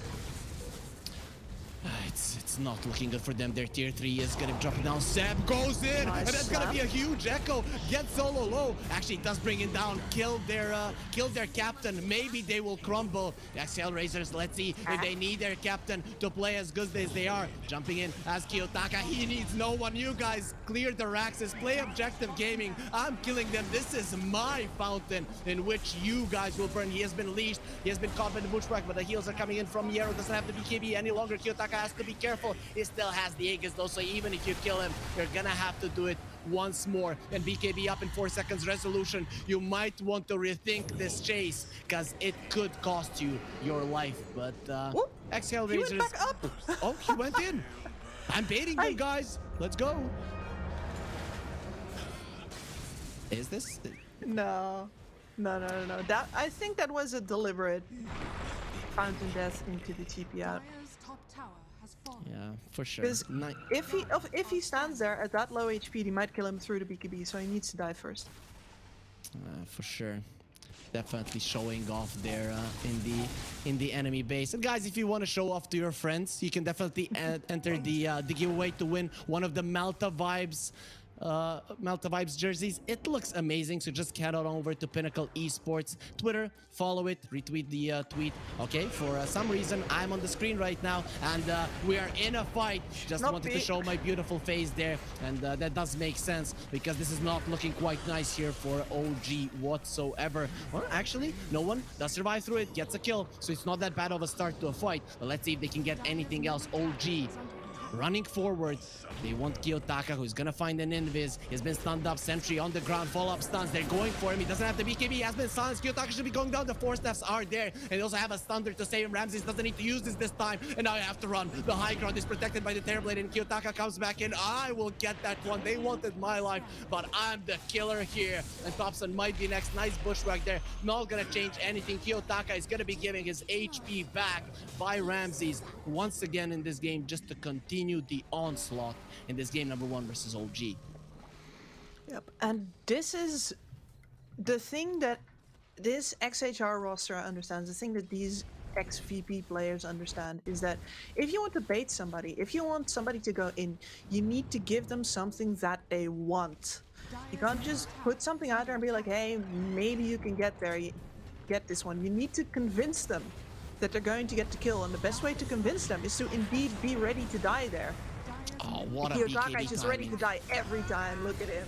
It's not looking good for them. Their tier 3 is gonna drop down. Seb goes in, Nice and that's slap. gonna be a huge echo. Gets solo low. Actually, does bring it down. Killed their captain. Maybe they will crumble. ex-Hellraisers, let's see if they need their captain to play as good as they are. Jumping in as Kiyotaka. He needs no one. You guys clear the Raxes. Play objective gaming. I'm killing them. This is my fountain in which you guys will burn. He has been leashed. He has been caught by the bushwhack, but the heals are coming in from Yero. Doesn't have the BKB any longer. Kiyotaka has to be careful. He still has the Aegis though, so even if you kill him, you're gonna have to do it once more. And BKB up in 4 seconds. Resolution, you might want to rethink this chase because it could cost you your life. But ex-Hellraisers, He went back up. Oh, he went in. I'm baiting them, guys. Let's go. Is this? No. That, I think that was a deliberate fountain death into the TP out. Yeah, for sure. Because if he stands there at that low HP, he might kill him through the BKB, so he needs to die first. For sure. Definitely showing off there in the enemy base. And guys, if you want to show off to your friends, you can definitely enter the giveaway to win one of the Malta Vibes jerseys. It looks amazing, so just head on over to Pinnacle Esports Twitter, follow it, retweet the tweet. Okay, for some reason I'm on the screen right now, and we are in a fight. Just wanted to show my beautiful face there, and that does make sense because this is not looking quite nice here for OG whatsoever. Well, actually, no one does survive through it, gets a kill, so it's not that bad of a start to a fight. But let's see if they can get anything else. OG running forward. They want Kiyotaka, who's gonna find an invis. He's been stunned up. Sentry on the ground. Follow-up stuns. They're going for him. He doesn't have the BKB. He has been silenced. Kiyotaka should be going down. The 4 steps are there. And they also have a stunner to save him. Ramses doesn't need to use this time. And now I have to run. The high ground is protected by the Terrorblade. And Kiyotaka comes back in. I will get that one. They wanted my life. But I'm the killer here. And Thompson might be next. Nice bushwhack there. Not gonna change anything. Kiyotaka is gonna be giving his HP back by Ramses once again in this game, just to continue the onslaught in this game number 1 versus OG. Yep, and this is the thing that this ex-HR roster understands, the thing that these ex-VP players understand, is that if you want to bait somebody, if you want somebody to go in, you need to give them something that they want. You can't just put something out there and be like, hey, maybe you can get there, get this one. You need to convince them that they're going to get the kill, and the best way to convince them is to indeed be ready to die there. Oh, what a Kiyotaka BKB is just timing. ready to die every time. Look at him.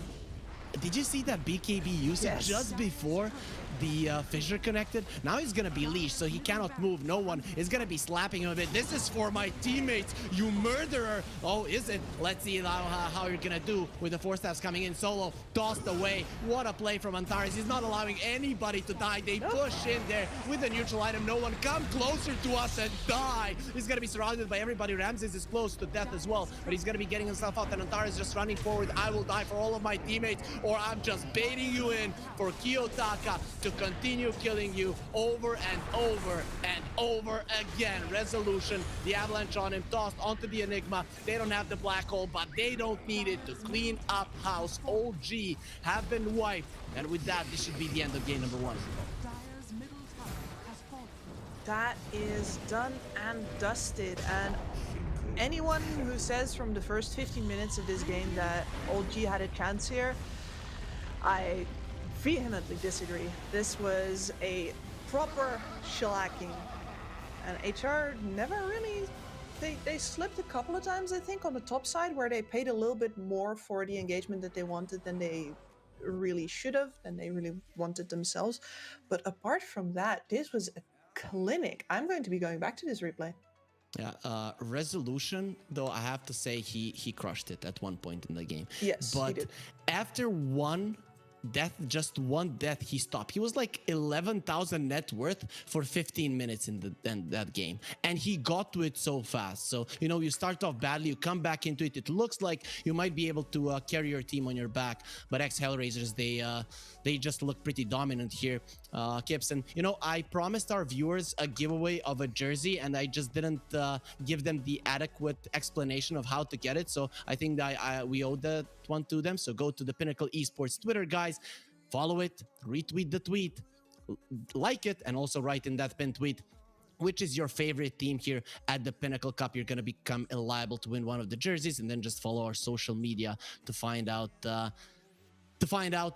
Did you see that BKB usage just before the fissure connected? Now he's gonna be leashed, so he cannot move. No one is gonna be slapping him a bit. This is for my teammates, you murderer. Oh, is it? Let's see how you're gonna do with the 4 steps coming in. Solo tossed away. What a play from Antares. He's not allowing anybody to die. They push in there with the neutral item. No one come closer to us and die. He's gonna be surrounded by everybody. Ramses is close to death as well, but he's gonna be getting himself out, and Antares just running forward. I will die for all of my teammates, or I'm just baiting you in for Kiyotaka to continue killing you over and over and over again. Resolution, the avalanche on him, tossed onto the Enigma. They don't have the black hole, but they don't need it to clean up house. OG have been wiped, and with that, this should be the end of game number 1. That is done and dusted, and anyone who says from the first 15 minutes of this game that OG had a chance here, I vehemently disagree. This was a proper shellacking, and HR never really, they slipped a couple of times, I think, on the top side, where they paid a little bit more for the engagement that they wanted than they really should have, than they really wanted themselves. But apart from that, this was a clinic. I'm going to be going back to this replay. Yeah, Resolution, though, I have to say he crushed it at one point in the game. Yes, but he did. after one death, just one death, he stopped. He was like 11,000 net worth for 15 minutes in that game, and he got to it so fast. So, you know, you start off badly, you come back into it. It looks like you might be able to carry your team on your back, but ex-Hellraisers, they just look pretty dominant here, Kips. And, you know, I promised our viewers a giveaway of a jersey, and I just didn't give them the adequate explanation of how to get it. So I think that we owe that one to them. So go to the Pinnacle Esports Twitter, guys, follow it, retweet the tweet, like it, and also write in that pinned tweet which is your favorite team here at the Pinnacle Cup. You're going to become liable to win one of the jerseys, and then just follow our social media to find out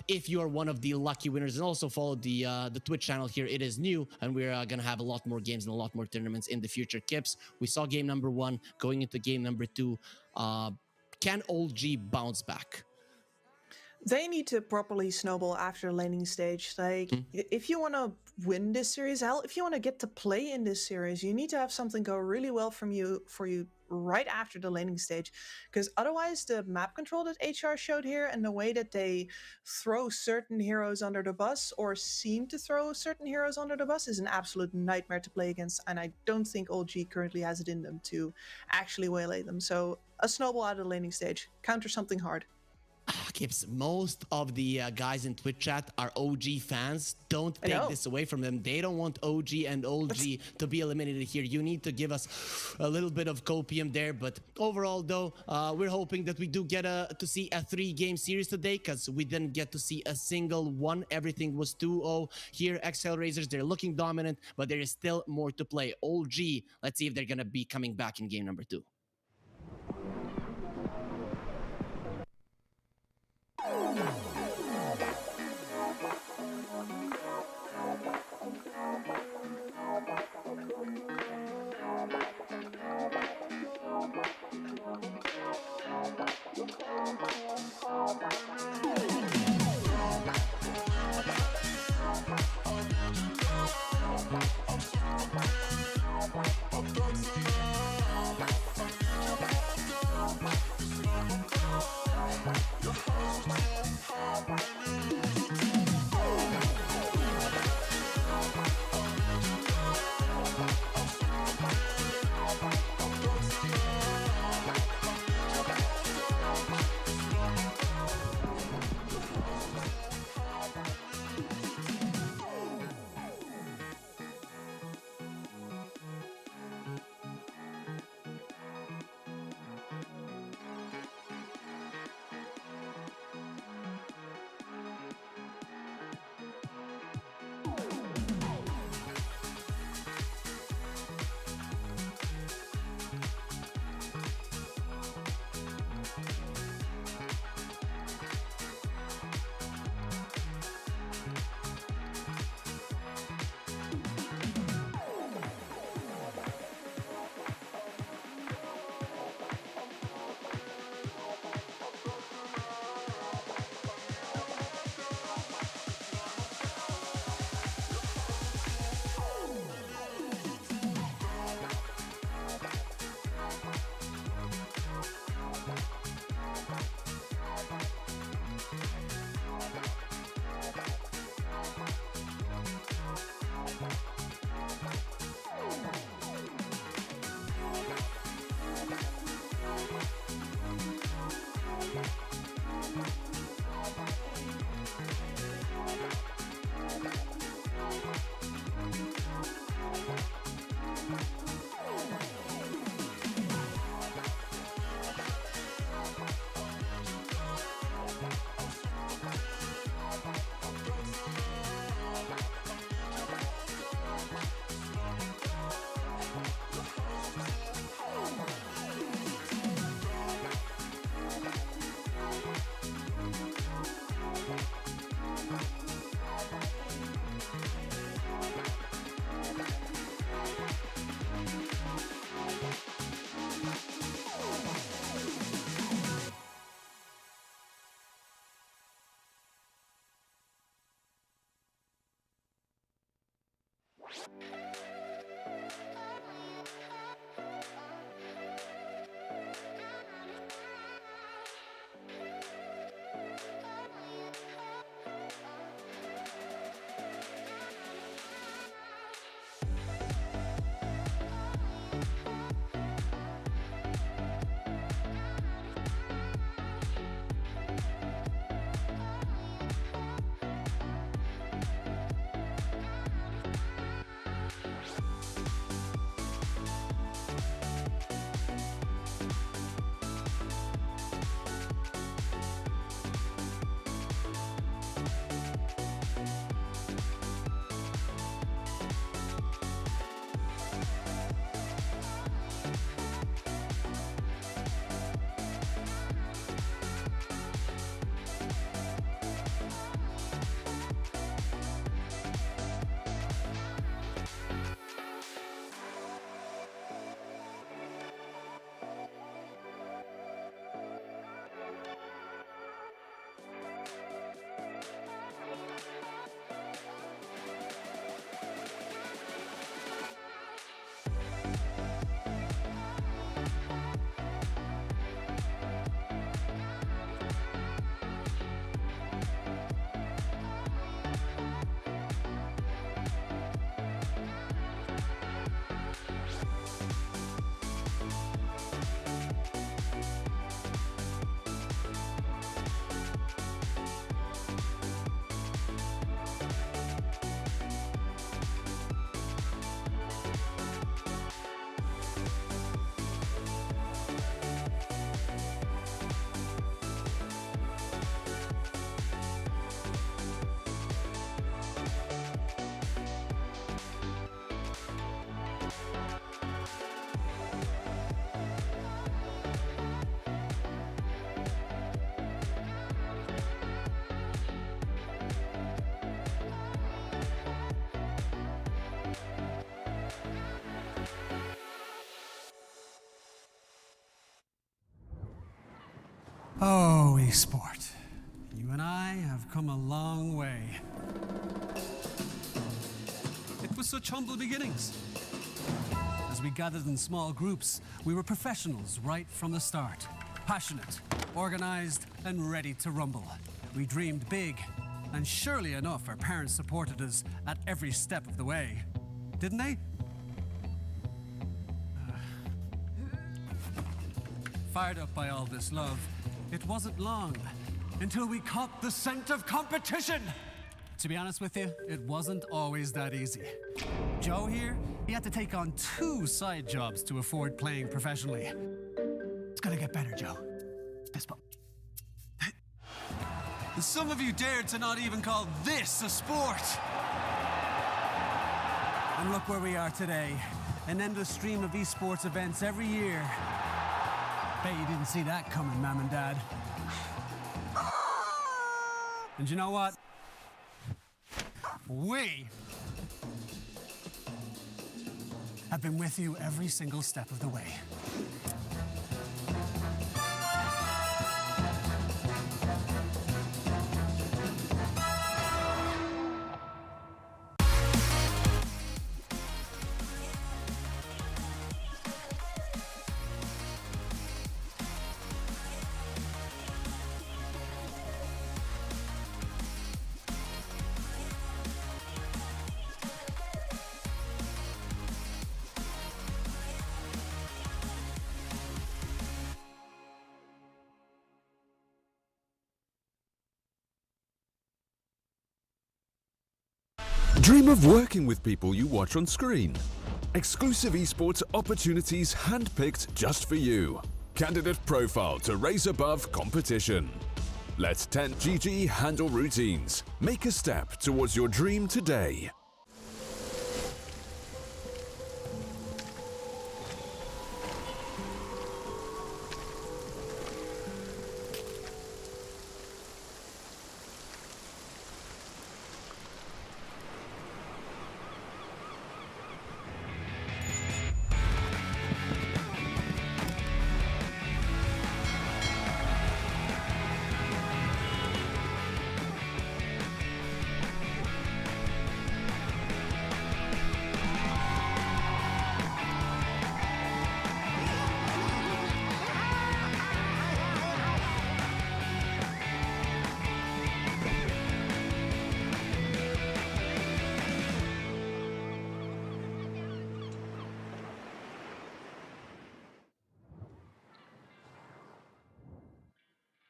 if you are one of the lucky winners. And also follow the Twitch channel here. It is new, and we're going to have a lot more games and a lot more tournaments in the future. Kips, we saw game number 1 going into game number 2. Can Old G bounce back? They need to properly snowball after laning stage. Like, if you want to win this series, hell, if you want to get to play in this series, you need to have something go really well for you right after the laning stage. Because otherwise, the map control that HR showed here and the way that they throw certain heroes under the bus, or seem to throw certain heroes under the bus, is an absolute nightmare to play against. And I don't think OG currently has it in them to actually waylay them. So a snowball out of the laning stage. Counter something hard. Kips, most of the guys in Twitch chat are OG fans. Don't take this away from them. They don't want OG and OG to be eliminated here. You need to give us a little bit of copium there. But overall, though, we're hoping that we do get to see a 3-game series today, because we didn't get to see a single one. Everything was 2-0 here. ex-Hellraisers, they're looking dominant, but there is still more to play. OG, let's see if they're going to be coming back in game number 2. Oh, esport. You and I have come a long way. It was such humble beginnings. As we gathered in small groups, we were professionals right from the start. Passionate, organized, and ready to rumble. We dreamed big, and surely enough, our parents supported us at every step of the way. Didn't they? Fired up by all this love, it wasn't long until we caught the scent of competition. To be honest with you, it wasn't always that easy. Joe here, he had to take on 2 side jobs to afford playing professionally. It's gonna get better, Joe. Fist bump. Some of you dared to not even call this a sport. And look where we are today. An endless stream of esports events every year. Bet you didn't see that coming, Mom and Dad. And you know what? We have been with you every single step of the way. Dream of working with people you watch on screen. Exclusive esports opportunities handpicked just for you. Candidate profile to raise above competition. Let 10GG handle routines. Make a step towards your dream today.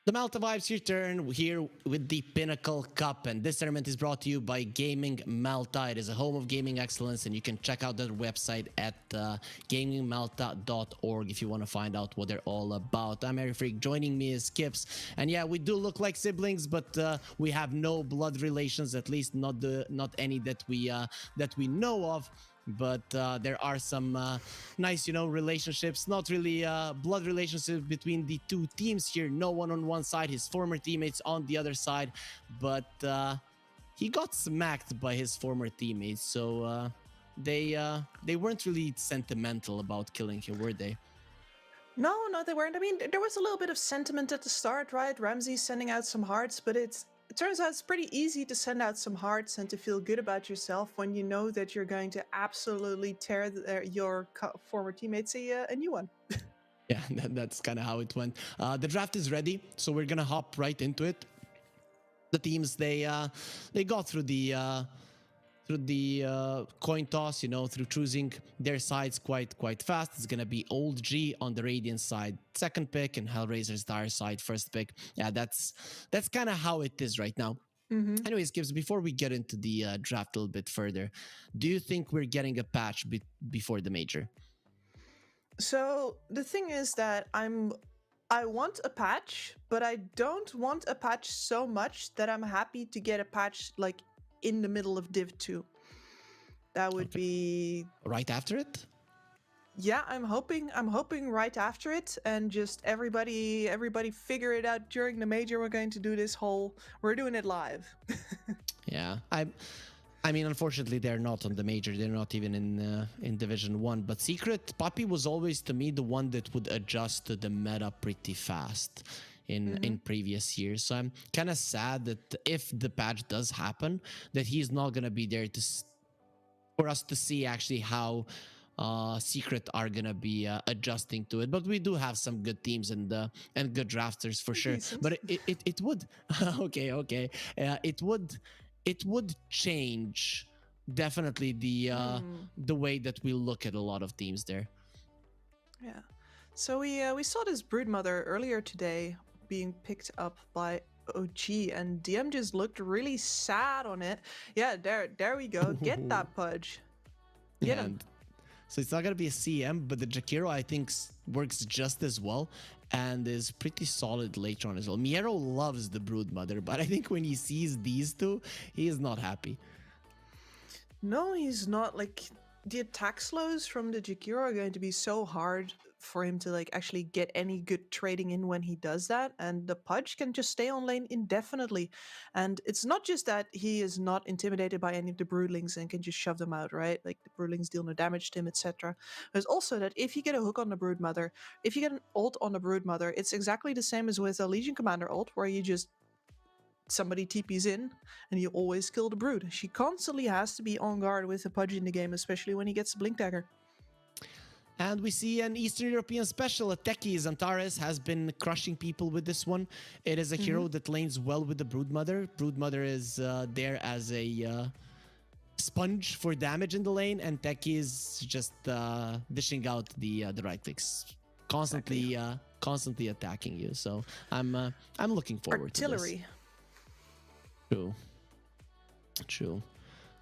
The Malta Vibes return here with the Pinnacle Cup, and this tournament is brought to you by Gaming Malta. It is a home of gaming excellence, and you can check out their website at gamingmalta.org if you want to find out what they're all about. I'm Harry Freak. Joining me is Skips, and yeah, we do look like siblings, but we have no blood relations, at least not any that we know of. But there are some nice, relationships, not really blood relationships between the 2 teams here. No one on one side, his former teammates on the other side, but he got smacked by his former teammates, so they weren't really sentimental about killing him, were they? No, they weren't. I mean, there was a little bit of sentiment at the start, right? Ramsey sending out some hearts, but it turns out it's pretty easy to send out some hearts and to feel good about yourself when you know that you're going to absolutely tear your former teammates a new one. Yeah, that's kind of how it went. The draft is ready, so we're gonna hop right into it. The teams, they got through the coin toss, through choosing their sides quite fast. It's gonna be Old G on the Radiant side, second pick, and Hellraisers Dire side, first pick. Yeah, that's kind of how it is right now. Anyways, Gibbs, before we get into the draft a little bit further, do you think we're getting a patch before the major? So the thing is that I want a patch, but I don't want a patch so much that I'm happy to get a patch like in the middle of Div 2. That would be right after it. Yeah, I'm hoping right after it, and just everybody figure it out during the major. We're going to do we're doing it live. Yeah, I mean, unfortunately, they're not on the major. They're not even in Division 1. But Secret Puppy was always, to me, the one that would adjust to the meta pretty fast. in previous years. So I'm kind of sad that if the patch does happen, that he's not gonna be there for us to see actually how Secret are gonna be adjusting to it. But we do have some good teams and good drafters for sure. Decent. But it would okay. It would change definitely the way that we look at a lot of teams there. Yeah. So we saw this Broodmother earlier today being picked up by OG, and DM just looked really sad on it. Yeah, there we go. Get that Pudge. Get him. So it's not gonna be a CM, but the Jakiro I think works just as well and is pretty solid later on as well. Miero loves the Broodmother, but I think when he sees these two, he is not happy. No, he's not. Like, the attack slows from the Jakiro are going to be so hard for him to like actually get any good trading in when he does that, and the Pudge can just stay on lane indefinitely. And it's not just that he is not intimidated by any of the Broodlings and can just shove them out, right? Like, the Broodlings deal no damage to him, etc. There's also that if you get a hook on the Broodmother, if you get an ult on the Broodmother, it's exactly the same as with a Legion Commander ult, where you just somebody TPs in and you always kill the Brood. She constantly has to be on guard with the Pudge in the game, especially when he gets the Blink Dagger. And we see an Eastern European special. Tekis Antares has been crushing people with this one. It is a hero that lanes well with the Broodmother. Broodmother is there as a sponge for damage in the lane, and Teki is just dishing out the right clicks, constantly attacking you. So I'm looking forward to this. Artillery. True.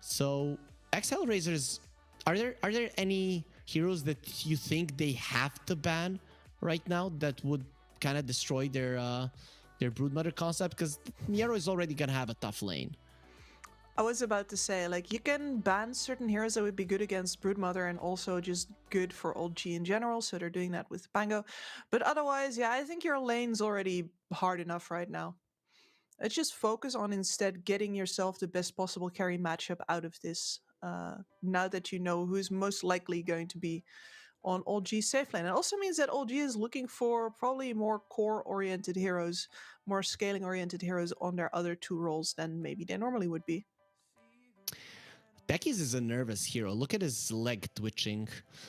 So ex-Hellraisers, are there any heroes that you think they have to ban right now that would kind of destroy their Broodmother concept? Because Miero is already gonna have a tough lane. I was about to say, like, you can ban certain heroes that would be good against Broodmother and also just good for old G in general, so they're doing that with Pango. But otherwise, yeah, I think your lane's already hard enough right now. Let's just focus on instead getting yourself the best possible carry matchup out of this. Now that you know who's most likely going to be on old G's safe lane. It also means that old G is looking for probably more core-oriented heroes, more scaling-oriented heroes on their other two roles than maybe they normally would be. Tekis is a nervous hero. Look at his leg twitching.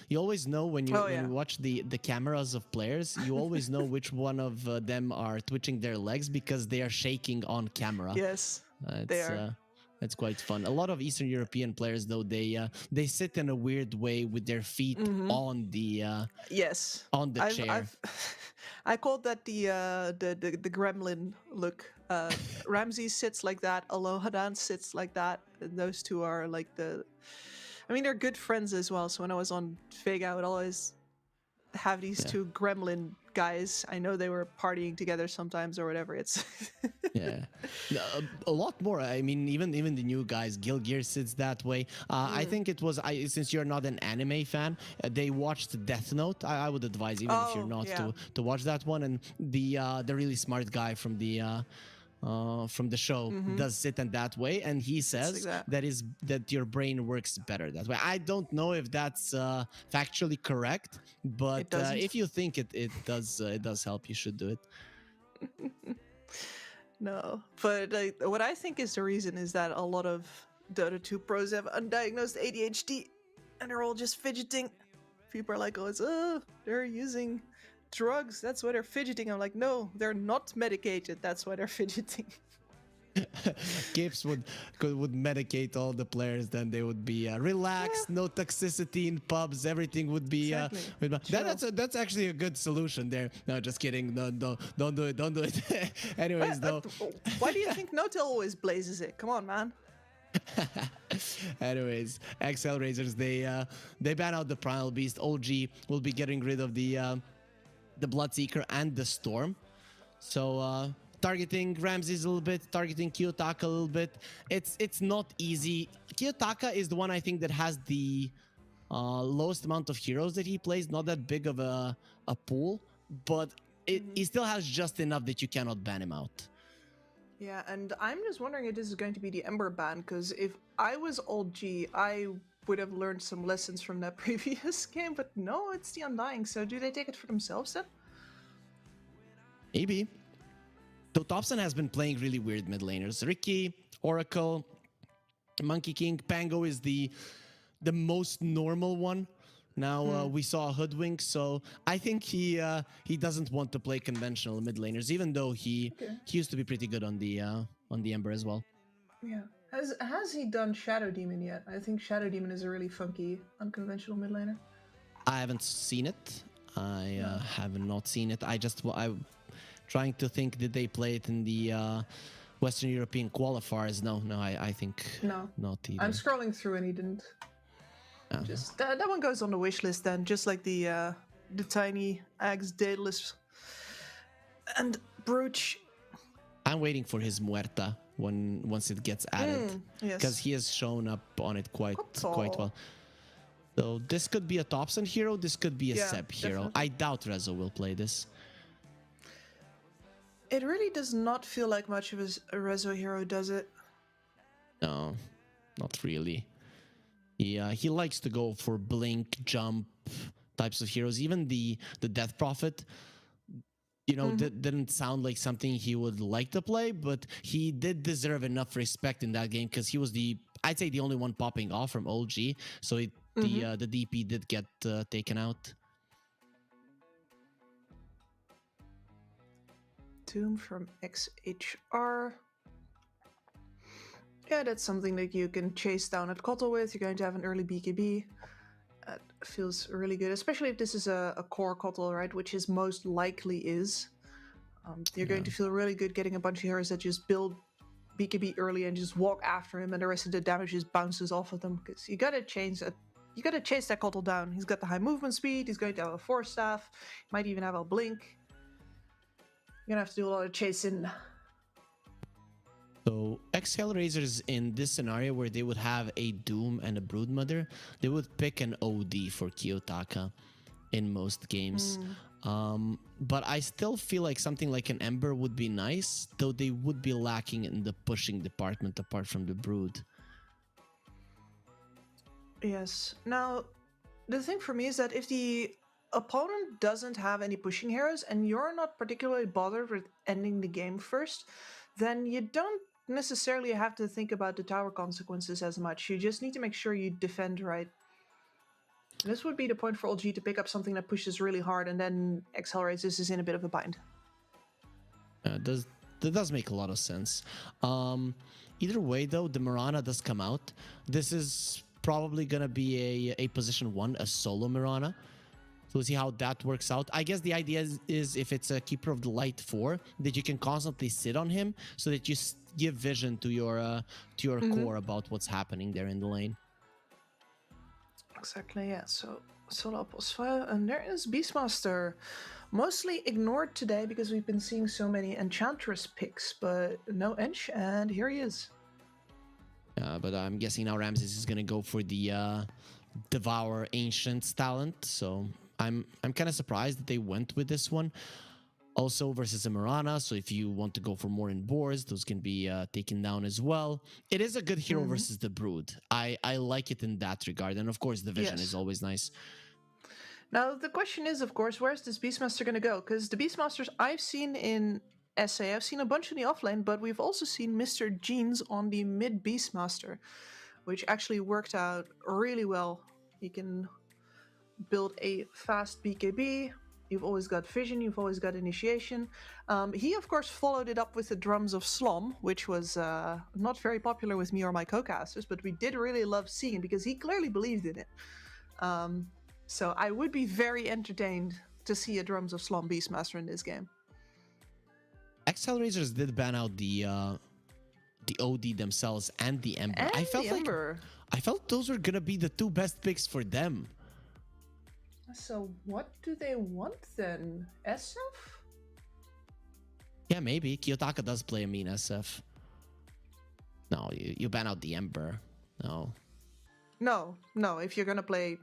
You always know when you watch the cameras of players, you always know which one of them are twitching their legs because they are shaking on camera. Yes, they are. It's quite fun. A lot of Eastern European players, though, they sit in a weird way with their feet on the on the chair. I called that the gremlin look. Ramsey sits like that. Alohadan sits like that. And those two are like they're good friends as well. So when I was on Vega, I would always have these two gremlin guys. I know they were partying together sometimes or whatever. It's a lot more. I mean, even the new guys, Gilgear sits that way. I think it was since you're not an anime fan, they watched Death Note. I would advise, even if you're not, to watch that one. And the really smart guy from the show does sit in that way, and he says that your brain works better that way. I don't know if that's factually correct, but if you think it does help, you should do it. No, but what I think is the reason is that a lot of the other two pros have undiagnosed ADHD, and they're all just fidgeting. People are like, they're using drugs, that's why they're fidgeting. I'm like, no, they're not medicated, that's why they're fidgeting. Gibbs would medicate all the players, then they would be relaxed, no toxicity in pubs, everything would be that's actually a good solution there. No, just kidding. No, don't do it. Anyways, though, why do you think Notel always blazes it? Come on, man. Anyways, ex-Hellraisers, they ban out the Primal Beast. OG will be getting rid of the Bloodseeker and the Storm. So targeting Ramses a little bit, targeting Kiyotaka a little bit. It's not easy. Kiyotaka is the one I think that has the lowest amount of heroes that he plays. Not that big of a pool, but he still has just enough that you cannot ban him out. Yeah, and I'm just wondering if this is going to be the Ember ban, because if I was old G, I would have learned some lessons from that previous game, but no, it's the Undying. So do they take it for themselves then? Maybe. Though Thompson has been playing really weird mid laners. Ricky, Oracle, Monkey King, Pango is the most normal one. Now we saw Hoodwink, so I think he doesn't want to play conventional mid laners, even though he used to be pretty good on the Ember as well. Yeah. Has he done Shadow Demon yet? I think Shadow Demon is a really funky, unconventional mid laner. I haven't seen it. I have not seen it. I'm trying to think, did they play it in the Western European qualifiers? No, I think not either. I'm scrolling through and he didn't. Just that one goes on the wish list then, just like the tiny Axe Daedalus and Brooch. I'm waiting for his Muerta once it gets added, because he has shown up on it quite well. So this could be a Thompson hero, this could be a Seb hero. Definitely. I doubt Rezo will play this. It really does not feel like much of a Rezo hero, does it? No, not really. He likes to go for blink, jump types of heroes. Even the Death Prophet, didn't sound like something he would like to play, but he did deserve enough respect in that game because he was I'd say the only one popping off from OG. So the DP did get taken out. Doom from XHR. Yeah, that's something that you can chase down at Kotl with. You're going to have an early BKB. That feels really good, especially if this is a core Kotl, right? Which is most likely is. You're going to feel really good getting a bunch of heroes that just build BKB early and just walk after him, and the rest of the damage just bounces off of them. Because you gotta chase that Kotl down. He's got the high movement speed. He's going to have a Force Staff. Might even have a blink. You're gonna have to do a lot of chasing. So ex-Hellraisers in this scenario where they would have a Doom and a Broodmother, they would pick an OD for Kiyotaka in most games. But I still feel like something like an Ember would be nice, though they would be lacking in the pushing department apart from the Brood. Yes. Now, the thing for me is that if the opponent doesn't have any pushing heroes and you're not particularly bothered with ending the game first, then you don't necessarily have to think about the tower consequences as much. You just need to make sure you defend right. This would be the point for LG to pick up something that pushes really hard, and then ex-Hellraisers is in a bit of a bind. That does make a lot of sense. Either way, though, the Mirana does come out. This is probably going to be a position 1, a solo Mirana. So we'll see how that works out. I guess the idea is if it's a Keeper of the Light 4, that you can constantly sit on him so that you give vision to your core about what's happening there in the lane. Exactly, yeah. So solo pulse fire, and there is Beastmaster. Mostly ignored today because we've been seeing so many Enchantress picks, but no Ench, and here he is. But I'm guessing now Ramses is gonna go for the Devour Ancients talent, so I'm kind of surprised that they went with this one. Also versus a Mirana, so if you want to go for more in boards, those can be taken down as well. It is a good hero versus the Brood. I like it in that regard, and of course the vision is always nice. Now the question is, of course, where's this Beastmaster going to go? Because the Beastmasters I've seen in SA, I've seen a bunch in the offlane, but we've also seen Mr. Jeans on the mid Beastmaster, which actually worked out really well. You can build a fast BKB. You've always got vision, you've always got initiation. He, of course, followed it up with the Drums of Slom, which was not very popular with me or my co-casters, but we did really love seeing it because he clearly believed in it. So I would be very entertained to see a Drums of Slom Beastmaster in this game. ex-Hellraisers did ban out the OD themselves and the Ember. And I felt those were gonna be the 2 best picks for them. So what do they want then? SF? Yeah, maybe. Kiyotaka does play a mean SF. No, you ban out the Ember. No. No. If you're gonna play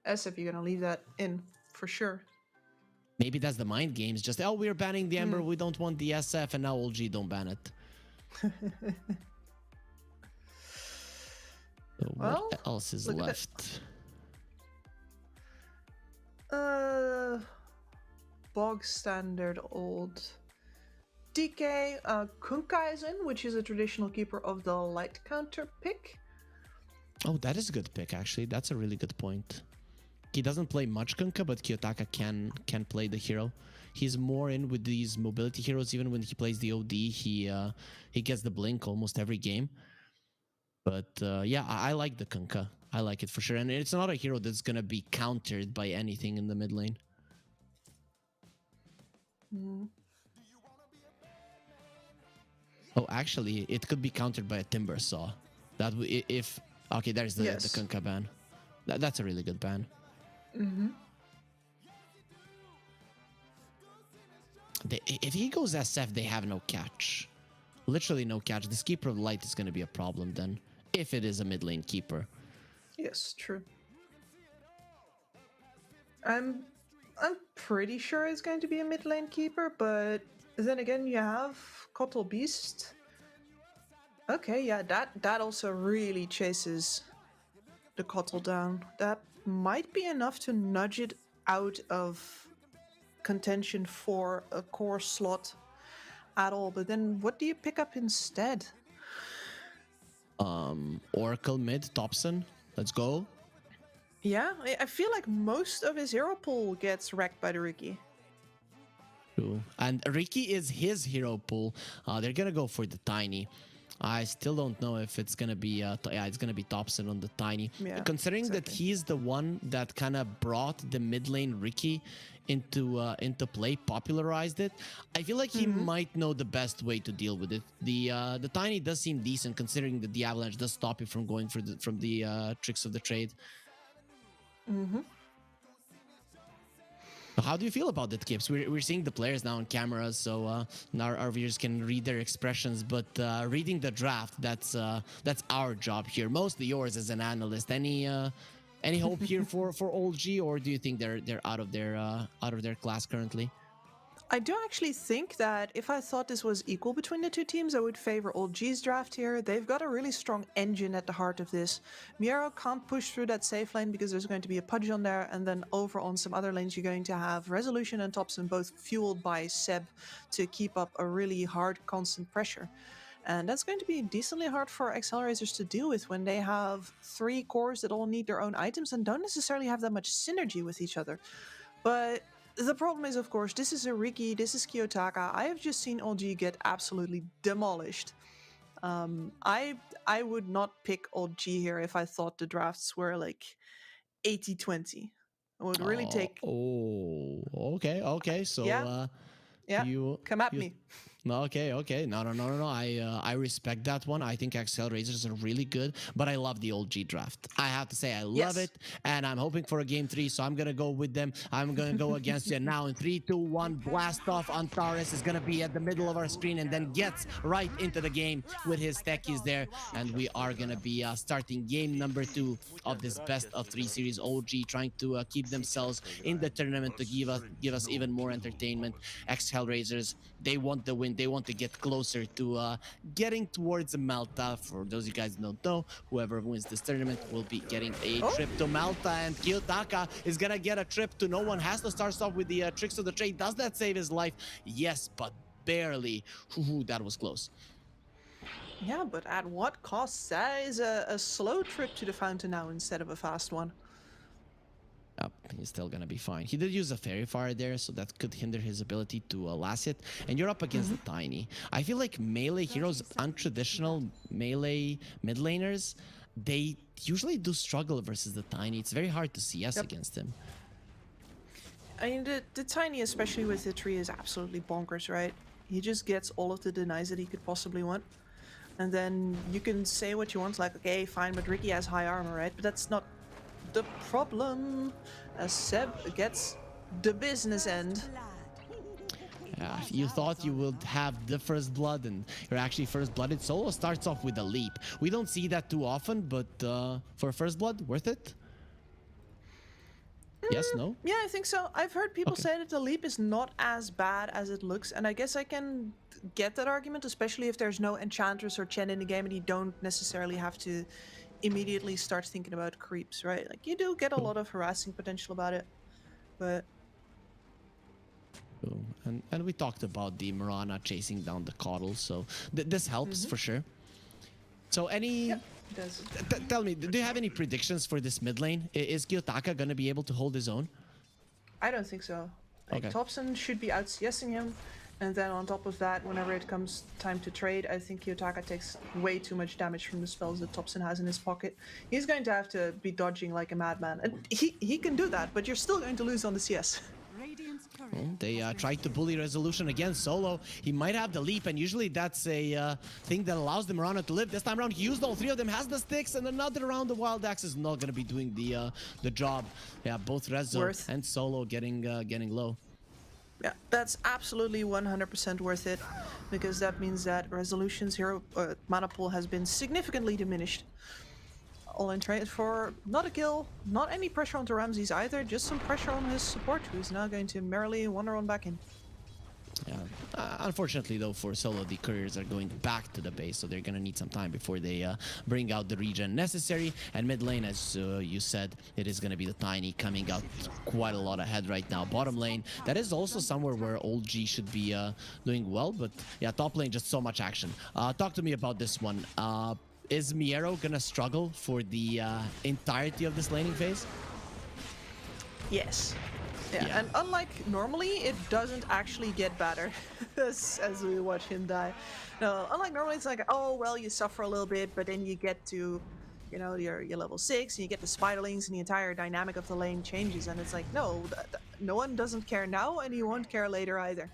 SF, you're gonna leave that in for sure. Maybe that's the mind games. Just, oh, we're banning the Ember. We don't want the SF, and now LG don't ban it. So well, what else is left? Bog standard old DK, Kunkka is in, which is a traditional keeper of the light counter pick. Oh, that is a good pick, actually. That's a really good point. He doesn't play much Kunkka, but Kiyotaka can play the hero. He's more in with these mobility heroes. Even when he plays the OD, he gets the blink almost every game. But yeah, I like the Kunkka. I like it for sure. And it's not a hero that's going to be countered by anything in the mid lane. Oh, actually, it could be countered by a Timber Saw. That if okay, there's the Kunkka ban. That's a really good ban. If he goes SF, they have no catch. Literally no catch. This Keeper of Light is going to be a problem then, if it is a mid lane keeper. Yes, true. I'm pretty sure it's going to be a mid lane keeper, but then again, you have Kotl Beast. Okay, yeah, that also really chases the Kotl down. That might be enough to nudge it out of contention for a core slot at all. But then what do you pick up instead? Oracle mid, Thompson. Let's go. Yeah, I feel like most of his hero pool gets wrecked by the Riki. True. And Riki is his hero pool. They're gonna go for the Tiny. I still don't know if it's gonna be yeah, it's gonna be Thompson on the Tiny. Yeah, considering that he's the one that kind of brought the mid lane Riki into play, popularized it. I feel like he might know the best way to deal with it. The Tiny does seem decent, considering that the Avalanche does stop you from going from the tricks of the trade. How do you feel about that, Kips? We're seeing the players now on cameras, so now our viewers can read their expressions. But reading the draft, that's our job here. Mostly yours as an analyst. Any hope here for OLG, or do you think they're out of their class currently? I do actually think that if I thought this was equal between the two teams, I would favor OLG's draft here. They've got a really strong engine at the heart of this. Miero can't push through that safe lane because there's going to be a Pudge on there, and then over on some other lanes you're going to have Resolution and Thompson, both fueled by Seb to keep up a really hard constant pressure. And that's going to be decently hard for ex-Hellraisers to deal with when they have 3 cores that all need their own items and don't necessarily have that much synergy with each other. But the problem is, of course, this is a Riki, this is Kiyotaka. I have just seen OG get absolutely demolished. I would not pick OG here if I thought the drafts were like 80-20. I would really take... Oh, okay. So yeah, come at me. Okay. No. I respect that one. I think ex-Hellraisers are really good, but I love the OG draft. I have to say I love it, and I'm hoping for a game 3, so I'm gonna go with them. I'm gonna go against you now in 3, 2, 1. Blast off. Antares is gonna be at the middle of our screen and then gets right into the game with his techies there, and we are gonna be starting game number 2 of this best of 3 series. OG trying to keep themselves in the tournament to give us even more entertainment. Ex-Hellraisers, they want the win. They want to get closer to getting towards Malta. For those of you guys who don't know, whoever wins this tournament will be getting a trip to Malta, and Kiyotaka is gonna get a trip to No One. Has to start off with the tricks of the trade. Does that save his life? Yes, but barely. Ooh, that was close. Yeah, but at what cost? That is a slow trip to the fountain now instead of a fast one. He's still gonna be fine. He did use a Fairy Fire there, so that could hinder his ability to last it. And you're up against the Tiny. I feel like melee heroes, untraditional melee mid laners, they usually do struggle versus the Tiny. It's very hard to CS against him. I mean, the Tiny, especially with the tree, is absolutely bonkers, right? He just gets all of the denies that he could possibly want. And then you can say what you want, like, okay, fine, but Riki has high armor, right? But that's not the problem, as Seb gets the business end. You thought you would have the first blood, and you're actually first blooded. Solo starts off with a leap. We don't see that too often, but for first blood, worth it? Yes, no? Yeah, I think so. I've heard people say that the leap is not as bad as it looks, and I guess I can get that argument, especially if there's no Enchantress or Chen in the game and you don't necessarily have to immediately start thinking about creeps, right? Like, you do get a lot of harassing potential about it, but True. And we talked about the Mirana chasing down the Coddle, so this helps for sure. So any... It does. Tell me, do you have any predictions for this mid lane? Is Kiyotaka gonna be able to hold his own? I don't think so. Like, Okay. Thompson should be out CSing him, and then on top of that, whenever it comes time to trade, I think Kiyotaka takes way too much damage from the spells that Thompson has in his pocket. He's going to have to be dodging like a madman, and he can do that, but you're still going to lose on the CS. Radiant's turret They has been tried to bully Resolution again solo. He might have the leap, and usually that's a thing that allows the Mirana to live. This time around, he used all three of them, has the sticks, and another round the Wild Axe is not going to be doing the job. Yeah, both Rezo Worth. and Solo getting low. Yeah, that's absolutely 100% worth it, because that means that Resolution's hero mana pool has been significantly diminished. All in trade for not a kill, not any pressure onto Ramses either, just some pressure on his support, who's now going to merrily wander on back in. Yeah. Unfortunately, though, for Solo, the couriers are going back to the base, so they're going to need some time before they bring out the regen necessary. And mid lane, as you said, it is going to be the Tiny coming out quite a lot ahead right now. Bottom lane, that is also somewhere where Old G should be doing well, but yeah, top lane, just so much action. Talk to me about this one. Is Miero going to struggle for the entirety of this laning phase? Yes. Yeah, and unlike normally, it doesn't actually get better as we watch him die. No, unlike normally, it's like, oh, well, you suffer a little bit, but then you get to, you know, your level 6, and you get the spiderlings, and the entire dynamic of the lane changes, and it's like, no, no one doesn't care now, and he won't care later either.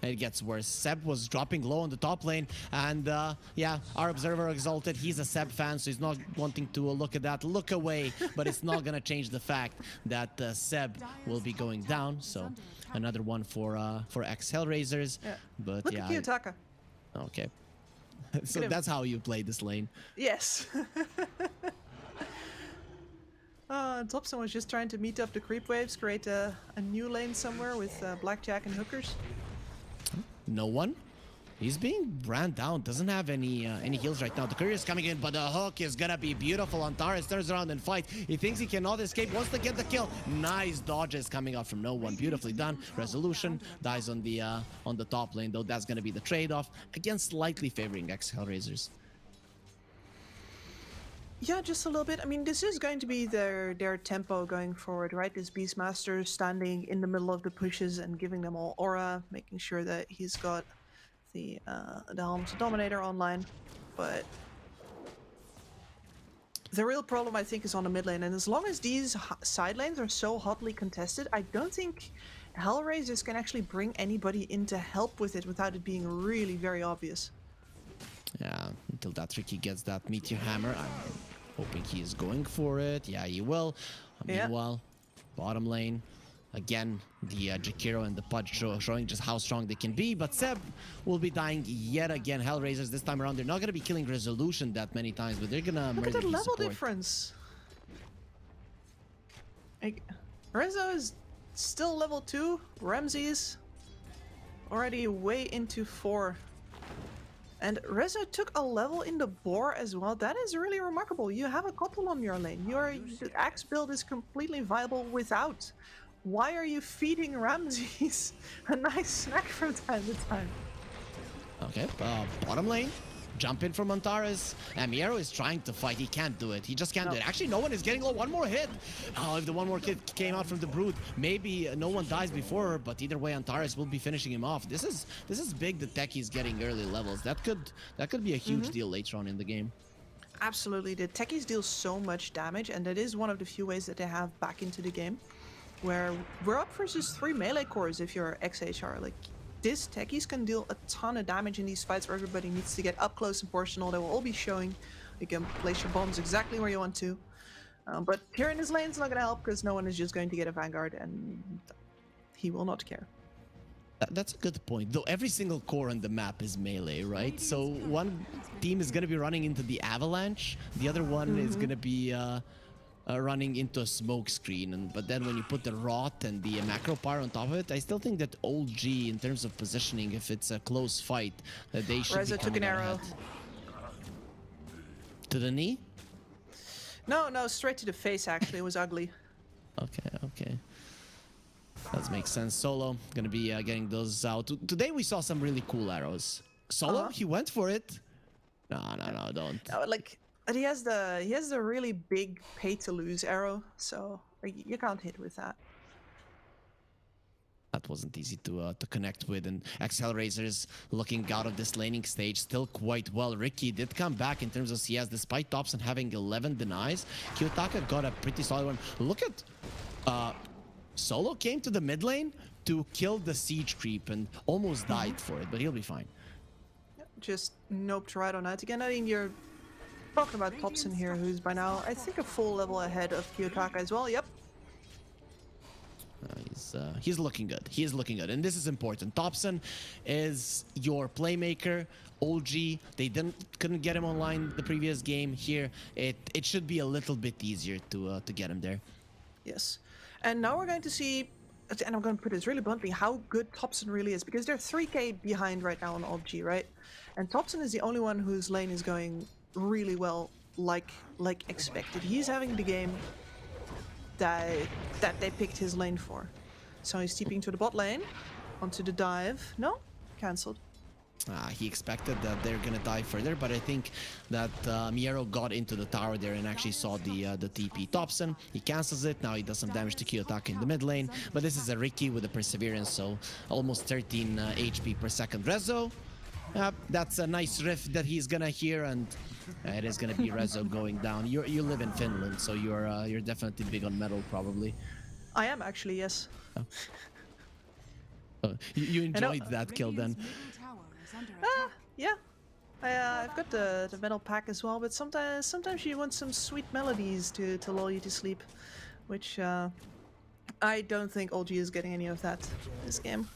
It gets worse. Seb was dropping low on the top lane, and yeah, our observer exalted. He's a Seb fan, so he's not wanting to look at that. Look away, but it's not gonna change the fact that Seb will be going down. So another one for ex-Hellraisers. Yeah. But Look yeah, at Kiyotaka. okay. So that's how you play this lane. Yes. Thompson was just trying to meet up the creep waves, create a new lane somewhere with blackjack and hookers. No one. He's being ran down. Doesn't have any heals right now. The courier is coming in, but the hook is gonna be beautiful. Antares turns around and fight. He thinks he cannot escape. Wants to get the kill. Nice dodges coming out from no one. Beautifully done. Resolution dies on the top lane, though. That's gonna be the trade-off. Again, slightly favoring ex-Hellraisers. Yeah, just a little bit. I mean, this is going to be their tempo going forward, right? This Beastmaster standing in the middle of the pushes and giving them all aura, making sure that he's got the Helm's Dominator online. But the real problem, I think, is on the mid lane. And as long as these side lanes are so hotly contested, I don't think Hellraisers can actually bring anybody in to help with it without it being really very obvious. Yeah, until that Tricky gets that Meteor Hammer. I'm hoping he is going for it. Yeah, he will. Meanwhile, bottom lane, again, the Jakiro and the Pudge showing just how strong they can be. But Seb will be dying yet again. Hellraisers this time around, they're not going to be killing Resolution that many times, but they're going to Look at that level difference. Like, Rezo is still level 2. Ramses already way into 4. And Rezo took a level in the boar as well. That is really remarkable. You have a couple on your lane. Your axe build is completely viable without. Why are you feeding Ramses a nice snack from time to time? Okay, bottom lane. Jump in from Antares. And Miero is trying to fight. He can't do it. He just can't do it. Actually, no one is getting low. One more hit. Oh, if the one more hit came out from the Brood, maybe no one dies before. But either way, Antares will be finishing him off. This is big. The Techie's getting early levels. That could be a huge deal later on in the game. Absolutely. The Techies deal so much damage, and that is one of the few ways that they have back into the game, where we're up versus 3 melee cores if you're ex-HR. Like, this Techies can deal a ton of damage in these fights where everybody needs to get up close and proportional. They will all be showing. You can place your bombs exactly where you want to. But here in this lane, it's not going to help because no one is just going to get a Vanguard, and he will not care. That's a good point. Though every single core on the map is melee, right? So one team is going to be running into the Avalanche. The other one is going to be running into a smoke screen. But then when you put the Rot and the Macro Power on top of it, I still think that Old G, in terms of positioning, if it's a close fight, they should Reza be took an arrow. To the knee? No, straight to the face, actually. It was ugly. Okay. Does make sense. Solo gonna be getting those out. Today we saw some really cool arrows. Solo, he went for it. No, don't. No, like, but he has the really big pay to lose arrow, so you can't hit with that. That wasn't easy to connect with, and ex-Hellraisers looking out of this laning stage still quite well. Ricky did come back in terms of CS, despite Thompson having 11 denies. Kiyotaka got a pretty solid one. Look at Solo came to the mid lane to kill the siege creep and almost died for it, but he'll be fine. Just noped right on that again. I mean, you're talking about Thompson here, who's by now, I think, a full level ahead of Kiyotaka as well. Yep. He's looking good. He is looking good, and this is important. Thompson is your playmaker. OG, they couldn't get him online the previous game. Here, it should be a little bit easier to get him there. Yes, and now we're going to see, and I'm going to put this really bluntly, how good Thompson really is, because they're 3k behind right now on OG, right? And Thompson is the only one whose lane is going really well, like expected. He's having the game that they picked his lane for. So he's TPing to the bot lane, onto the dive. No, cancelled. He expected that they're gonna dive further, but I think that Miero got into the tower there and actually saw the TP. Thompson, he cancels it. Now he does some damage to Kiyotaka in the mid lane, but this is a Ricky with a perseverance, so almost 13 HP per second. Rezo, that's a nice riff that he's gonna hear, and it is gonna be Rezo going down. You live in Finland, so you're definitely big on metal, probably. I am actually, yes. You enjoyed that kill then. Yeah. I've got the metal pack as well, but sometimes you want some sweet melodies to lull you to sleep, which I don't think OG is getting any of that this game.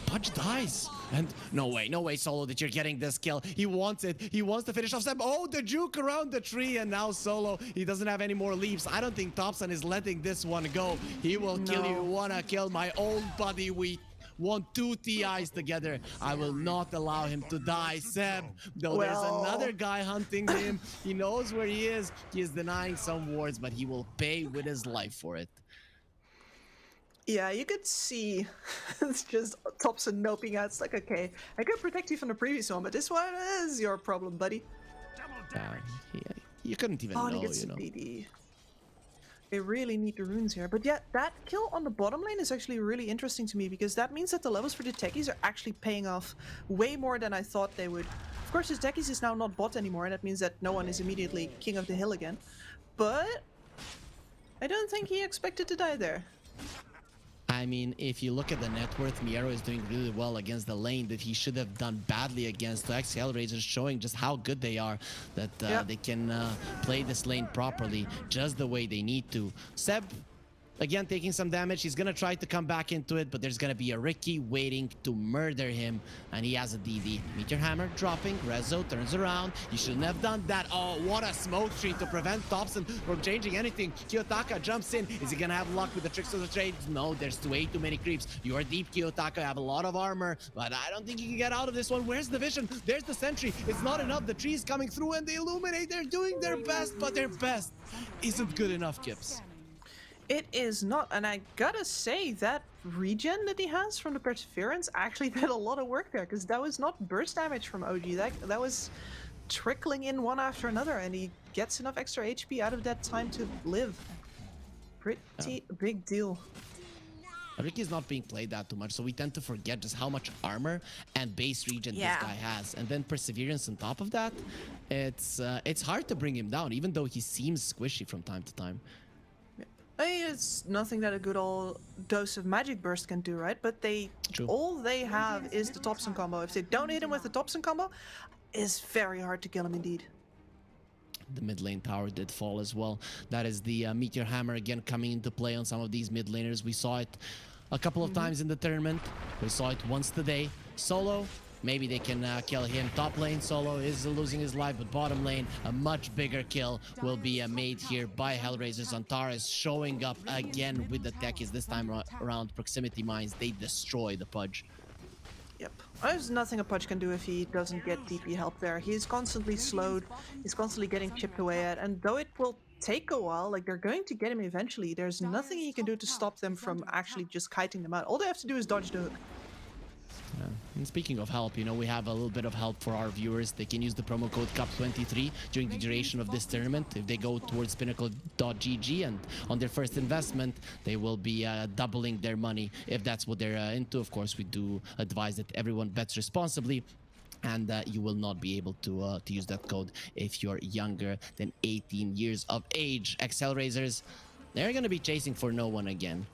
Pudge dies, and no way, Solo, that you're getting this kill. He wants it. He wants to finish off Sam. Oh, the juke around the tree, and now Solo, he doesn't have any more leaps. I don't think Thompson is letting this one go. He will kill you. Wanna kill my old buddy? We want 2 TIs together. I will not allow him to die. Seb, though, there's another guy hunting him. He knows where he is. He is denying some wards, but he will pay with his life for it. Yeah, you could see it's just Thompson noping out. It's like, okay, I could protect you from the previous one, but this one is your problem, buddy. You couldn't even know, you know. BD. They really need the runes here. But yeah, that kill on the bottom lane is actually really interesting to me, because that means that the levels for the techies are actually paying off way more than I thought they would. Of course, his techies is now not bot anymore, and that means that no one is immediately king of the hill again. But I don't think he expected to die there. I mean, if you look at the net worth, Miero is doing really well against the lane that he should have done badly against. The ex-Hellraisers showing just how good they are, that they can play this lane properly, just the way they need to. Seb, again, taking some damage. He's gonna try to come back into it, but there's gonna be a Ricky waiting to murder him, and he has a DD. Meteor Hammer dropping. Rezo turns around. You shouldn't have done that. Oh, what a smoke tree to prevent Thompson from changing anything. Kiyotaka jumps in. Is he gonna have luck with the tricks of the trade? No, there's way too many creeps. You are deep, Kiyotaka. You have a lot of armor, but I don't think you can get out of this one. Where's the vision? There's the sentry. It's not enough. The tree's coming through, and they illuminate. They're doing their best, but their best isn't good enough, Kips. It is not, and I gotta say that regen that he has from the Perseverance actually did a lot of work there, because that was not burst damage from OG, that was trickling in one after another, and he gets enough extra HP out of that time to live. Pretty big deal. Ricky's not being played that too much, so we tend to forget just how much armor and base regen this guy has, and then Perseverance on top of that. It's hard to bring him down, even though he seems squishy from time to time. I mean, it's nothing that a good old dose of magic burst can do, right? But all they have is the Thompson combo. If they don't hit him with the Thompson combo, it's very hard to kill him indeed. The mid lane tower did fall as well. That is the Meteor Hammer again coming into play on some of these mid laners. We saw it a couple of times in the tournament. We saw it once today. Solo, maybe they can kill him. Top lane, Solo is losing his life, but bottom lane, a much bigger kill will be made here by Hellraisers. Antares showing up again with the techies. This time around proximity mines, they destroy the Pudge. Yep. There's nothing a Pudge can do if he doesn't get TP help there. He's constantly slowed, he's constantly getting chipped away at, and though it will take a while. Like, they're going to get him eventually. There's nothing he can do to stop them from actually just kiting them out. All they have to do is dodge the hook. Yeah. And speaking of help, you know, we have a little bit of help for our viewers. They can use the promo code CUP23 during the duration of this tournament. If they go towards Pinnacle.gg and on their first investment, they will be doubling their money if that's what they're into. Of course, we do advise that everyone bets responsibly. And you will not be able to use that code if you're younger than 18 years of age. Ex-Hellraisers, they're going to be chasing for no one again.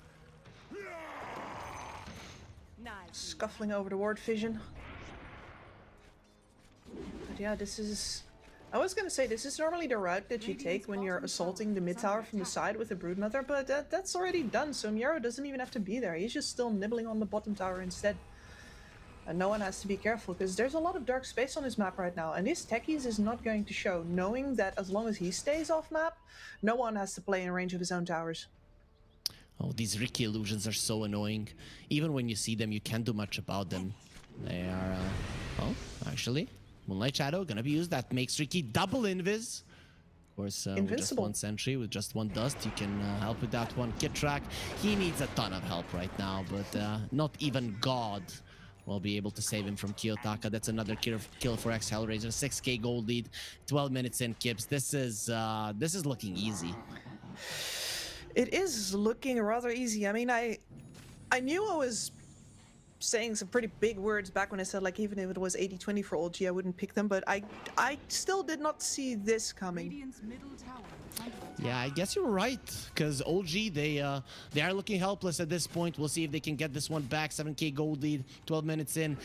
Scuffling over the ward vision. But yeah, this is... I was gonna say, this is normally the route that you take when you're assaulting the mid tower from the side with a Broodmother, but that's already done, so Miro doesn't even have to be there. He's just still nibbling on the bottom tower instead. And no one has to be careful, because there's a lot of dark space on this map right now, and his techies is not going to show, knowing that as long as he stays off map, no one has to play in range of his own towers. Oh, these Ricky illusions are so annoying. Even when you see them, you can't do much about them. They are, oh, actually, Moonlight Shadow gonna be used. That makes Ricky double invis. Of course, with just one sentry, with just one dust, you can help with that one. Kid Track, he needs a ton of help right now, but not even God will be able to save him from Kiyotaka. That's another kill for ex-Hellraiser. 6k gold lead, 12 minutes in, Kips. This is looking easy. It is looking rather easy. I mean, I knew I was saying some pretty big words back when I said, like, even if it was 80-20 for OG, I wouldn't pick them, but I still did not see this coming. Yeah, I guess you're right, because OG, they are looking helpless at this point. We'll see if they can get this one back. 7k gold lead, 12 minutes in.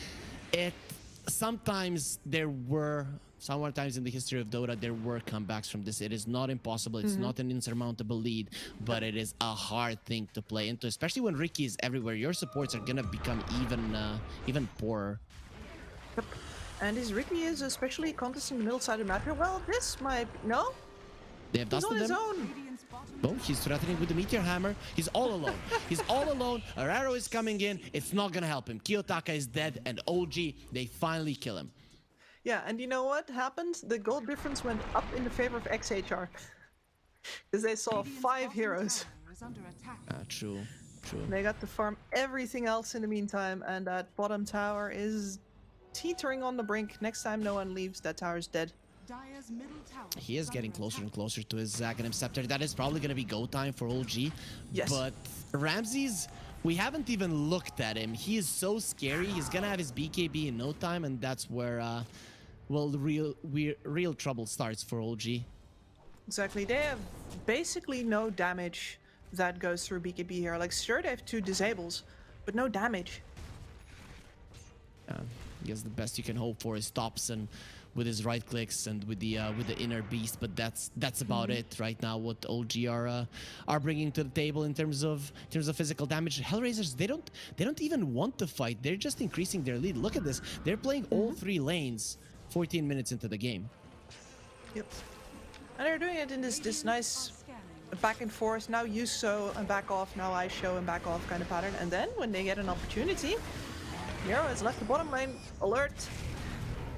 Sometimes in the history of Dota, there were comebacks from this. It is not impossible. It's not an insurmountable lead, but it is a hard thing to play into, especially when Ricky is everywhere. Your supports are gonna become even poorer. Yep. And his Ricky is especially contesting the middle side of the map here. Well, this might... No? They have dusted his him. own. Oh, he's threatening with the Meteor Hammer. He's all alone. He's all alone. Our arrow is coming in. It's not gonna help him. Kiyotaka is dead, and OG, they finally kill him. Yeah, and you know what happened? The gold difference went up in the favor of XHR. Because they saw 5 heroes. True. They got to farm everything else in the meantime, and that bottom tower is teetering on the brink. Next time no one leaves, that tower's dead. He is getting closer and closer to his Aghanim Scepter. That is probably going to be go time for OG. Yes. But Ramses, we haven't even looked at him. He is so scary. He's going to have his BKB in no time, and that's where, the real trouble starts for OG. Exactly. They have basically no damage that goes through BKB here. Like, sure, they have 2 disables, but no damage. I guess the best you can hope for is Thompson with his right clicks and with the inner beast, but that's about it right now. What OG are bringing to the table in terms of physical damage. Hellraisers, they don't even want to fight. They're just increasing their lead. Look at this. They're playing all 3 lanes 14 minutes into the game. Yep. And they're doing it in this nice back and forth. Now you show and back off. Now I show and back off kind of pattern. And then when they get an opportunity, Miro has left the bottom lane. Alert.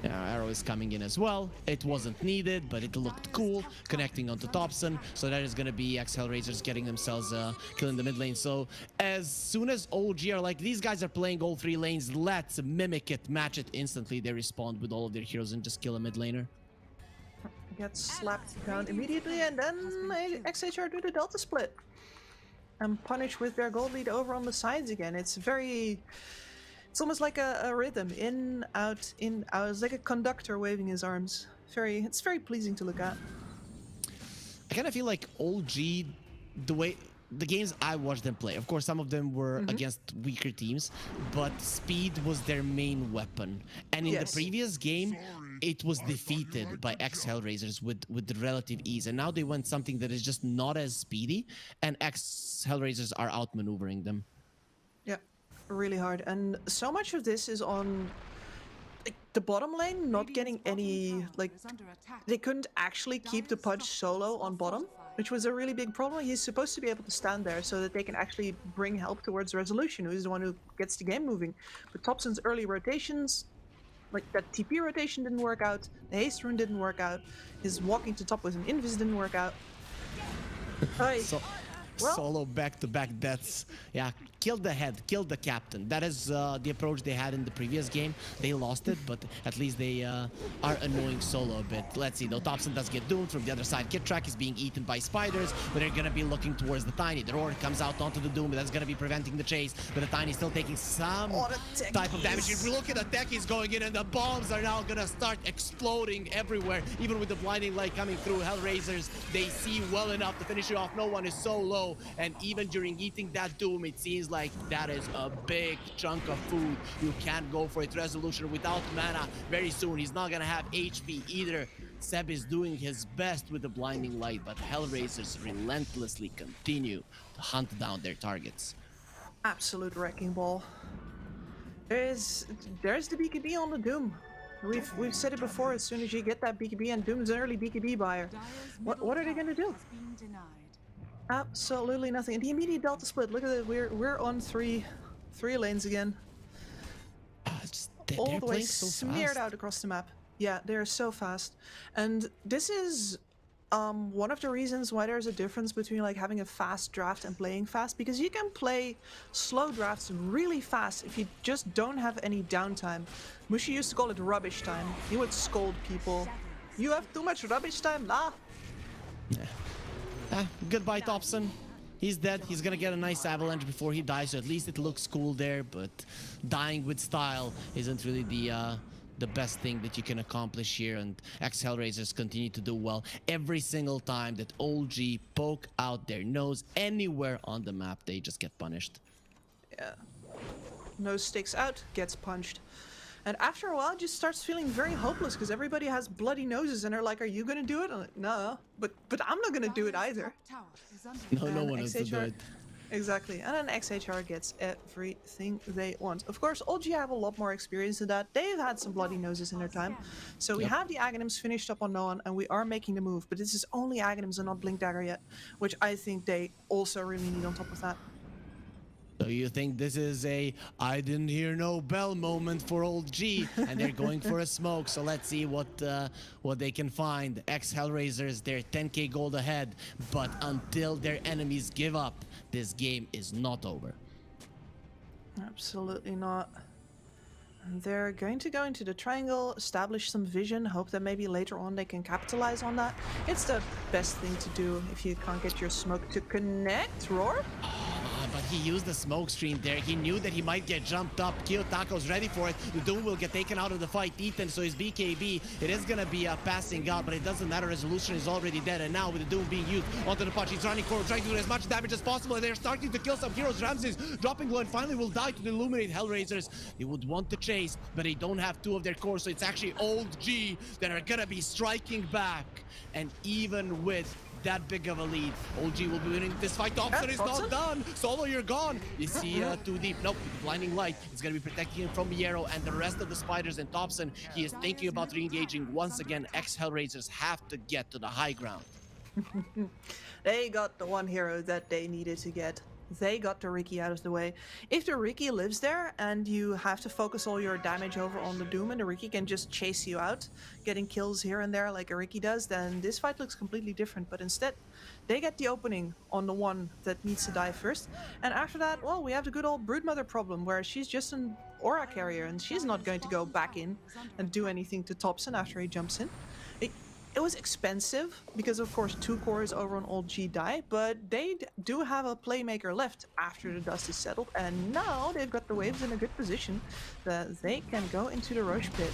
Yeah, arrow is coming in as well. It wasn't needed, but it looked cool, connecting onto Thompson. So that is going to be ex-Hellraisers getting themselves killing the mid lane. So as soon as OG are like, these guys are playing all 3 lanes, let's mimic it, match it instantly. They respond with all of their heroes and just kill a mid laner. Gets slapped down immediately, and then XHR do the Delta split. And punish with their gold lead over on the sides again. It's almost like a rhythm, in, out, in, out. It's like a conductor waving his arms. It's very pleasing to look at. I kind of feel like OG, the way the games I watched them play, of course some of them were against weaker teams, but speed was their main weapon. And in the previous game, it was defeated by ex-Hellraisers with relative ease. And now they want something that is just not as speedy, and ex-Hellraisers are outmaneuvering them. Yeah, really hard. And so much of this is on the bottom lane not getting any, like, they couldn't actually keep the Pudge solo on bottom, which was a really big problem. He's supposed to be able to stand there so that they can actually bring help towards Resolution, who is the one who gets the game moving. But Thompson's early rotations, like that TP rotation didn't work out, the haste rune didn't work out, his walking to top with an invis didn't work out. Oi. Well- Solo back-to-back deaths. Yeah, killed the head, killed the captain. That is the approach they had in the previous game. They lost it, but at least they are annoying solo a bit. Let's see, though. Thompson does get doomed from the other side. Kid Track is being eaten by spiders, but they're gonna be looking towards the Tiny. The Roar comes out onto the Doom, but that's gonna be preventing the chase. But the Tiny still taking some type of damage. If we look at the techies going in, and the bombs are now gonna start exploding everywhere. Even with the blinding light coming through, Hellraisers, they see well enough to finish it off. No one is so low, and even during eating that Doom, it seems like that is a big chunk of food. You can't go for it. Resolution without mana very soon. He's not gonna have HP either. Seb is doing his best with the blinding light, but Hellraisers relentlessly continue to hunt down their targets. Absolute wrecking ball. There's the BKB on the Doom. We've said it before. As soon as you get that BKB, and Doom's an early BKB buyer, what are they gonna do? Absolutely nothing. And the immediate delta split. Look at it. We're on three lanes again. All the way smeared out across the map. Yeah, they're so fast. And this is one of the reasons why there's a difference between like having a fast draft and playing fast, because you can play slow drafts really fast if you just don't have any downtime. Mushi used to call it rubbish time. He would scold people. You have too much rubbish time, lah. Goodbye, Thompson. He's dead. He's gonna get a nice avalanche before he dies, so at least it looks cool there, but dying with style isn't really the best thing that you can accomplish here, and ex-Hellraisers continue to do well. Every single time that OG poke out their nose anywhere on the map, they just get punished. Yeah. Nose sticks out, gets punched. And after a while, it just starts feeling very hopeless because everybody has bloody noses and they're like, "Are you gonna do it?" I'm like, "No, but I'm not gonna do it either." No one has to do it. Exactly, and then XHR gets everything they want. Of course, OG have a lot more experience than that. They've had some bloody noses in their time. So we have the Aghanims finished up on no one, and we are making the move. But this is only Aghanims and not Blink Dagger yet, which I think they also really need on top of that. So you think this is a "I didn't hear no bell" moment for old G, and they're going for a smoke. So let's see what they can find. Ex-Hellraisers, they're 10k gold ahead, but until their enemies give up, this game is not over. Absolutely not. And they're going to go into the triangle, establish some vision, hope that maybe later on they can capitalize on that. It's the best thing to do if you can't get your smoke to connect. Roar? But he used the smoke screen there. He knew that he might get jumped up. Kiyotako's ready for it. The Doom will get taken out of the fight. Ethan, so his BKB, it is gonna be passing out, but it doesn't matter. Resolution is already dead, and now with the Doom being used onto the punch, he's running forward, trying to do as much damage as possible, and they're starting to kill some heroes. Ramses dropping low and finally will die to the Illuminate Hellraisers. They would want to chase, but they don't have two of their cores, so it's actually old G that are gonna be striking back. And even with that big of a lead, OG will be winning this fight. Thompson is not done. Solo, you're gone. You see too deep. Nope, with the blinding light, it's gonna be protecting him from Yarrow and the rest of the spiders. And Thompson, he is thinking about re-engaging once again. Ex-Hellraisers have to get to the high ground. They got the one hero that they needed to get. They got the Riki out of the way. If the Riki lives there and you have to focus all your damage over on the Doom and the Riki can just chase you out, getting kills here and there like a Riki does, then this fight looks completely different. But instead, they get the opening on the one that needs to die first. And after that, well, we have the good old Broodmother problem where she's just an aura carrier and she's not going to go back in and do anything to Thompson after he jumps in. It was expensive because, of course, 2 cores over on old G die, but they do have a playmaker left after the dust is settled, and now they've got the waves in a good position that they can go into the Roche pit.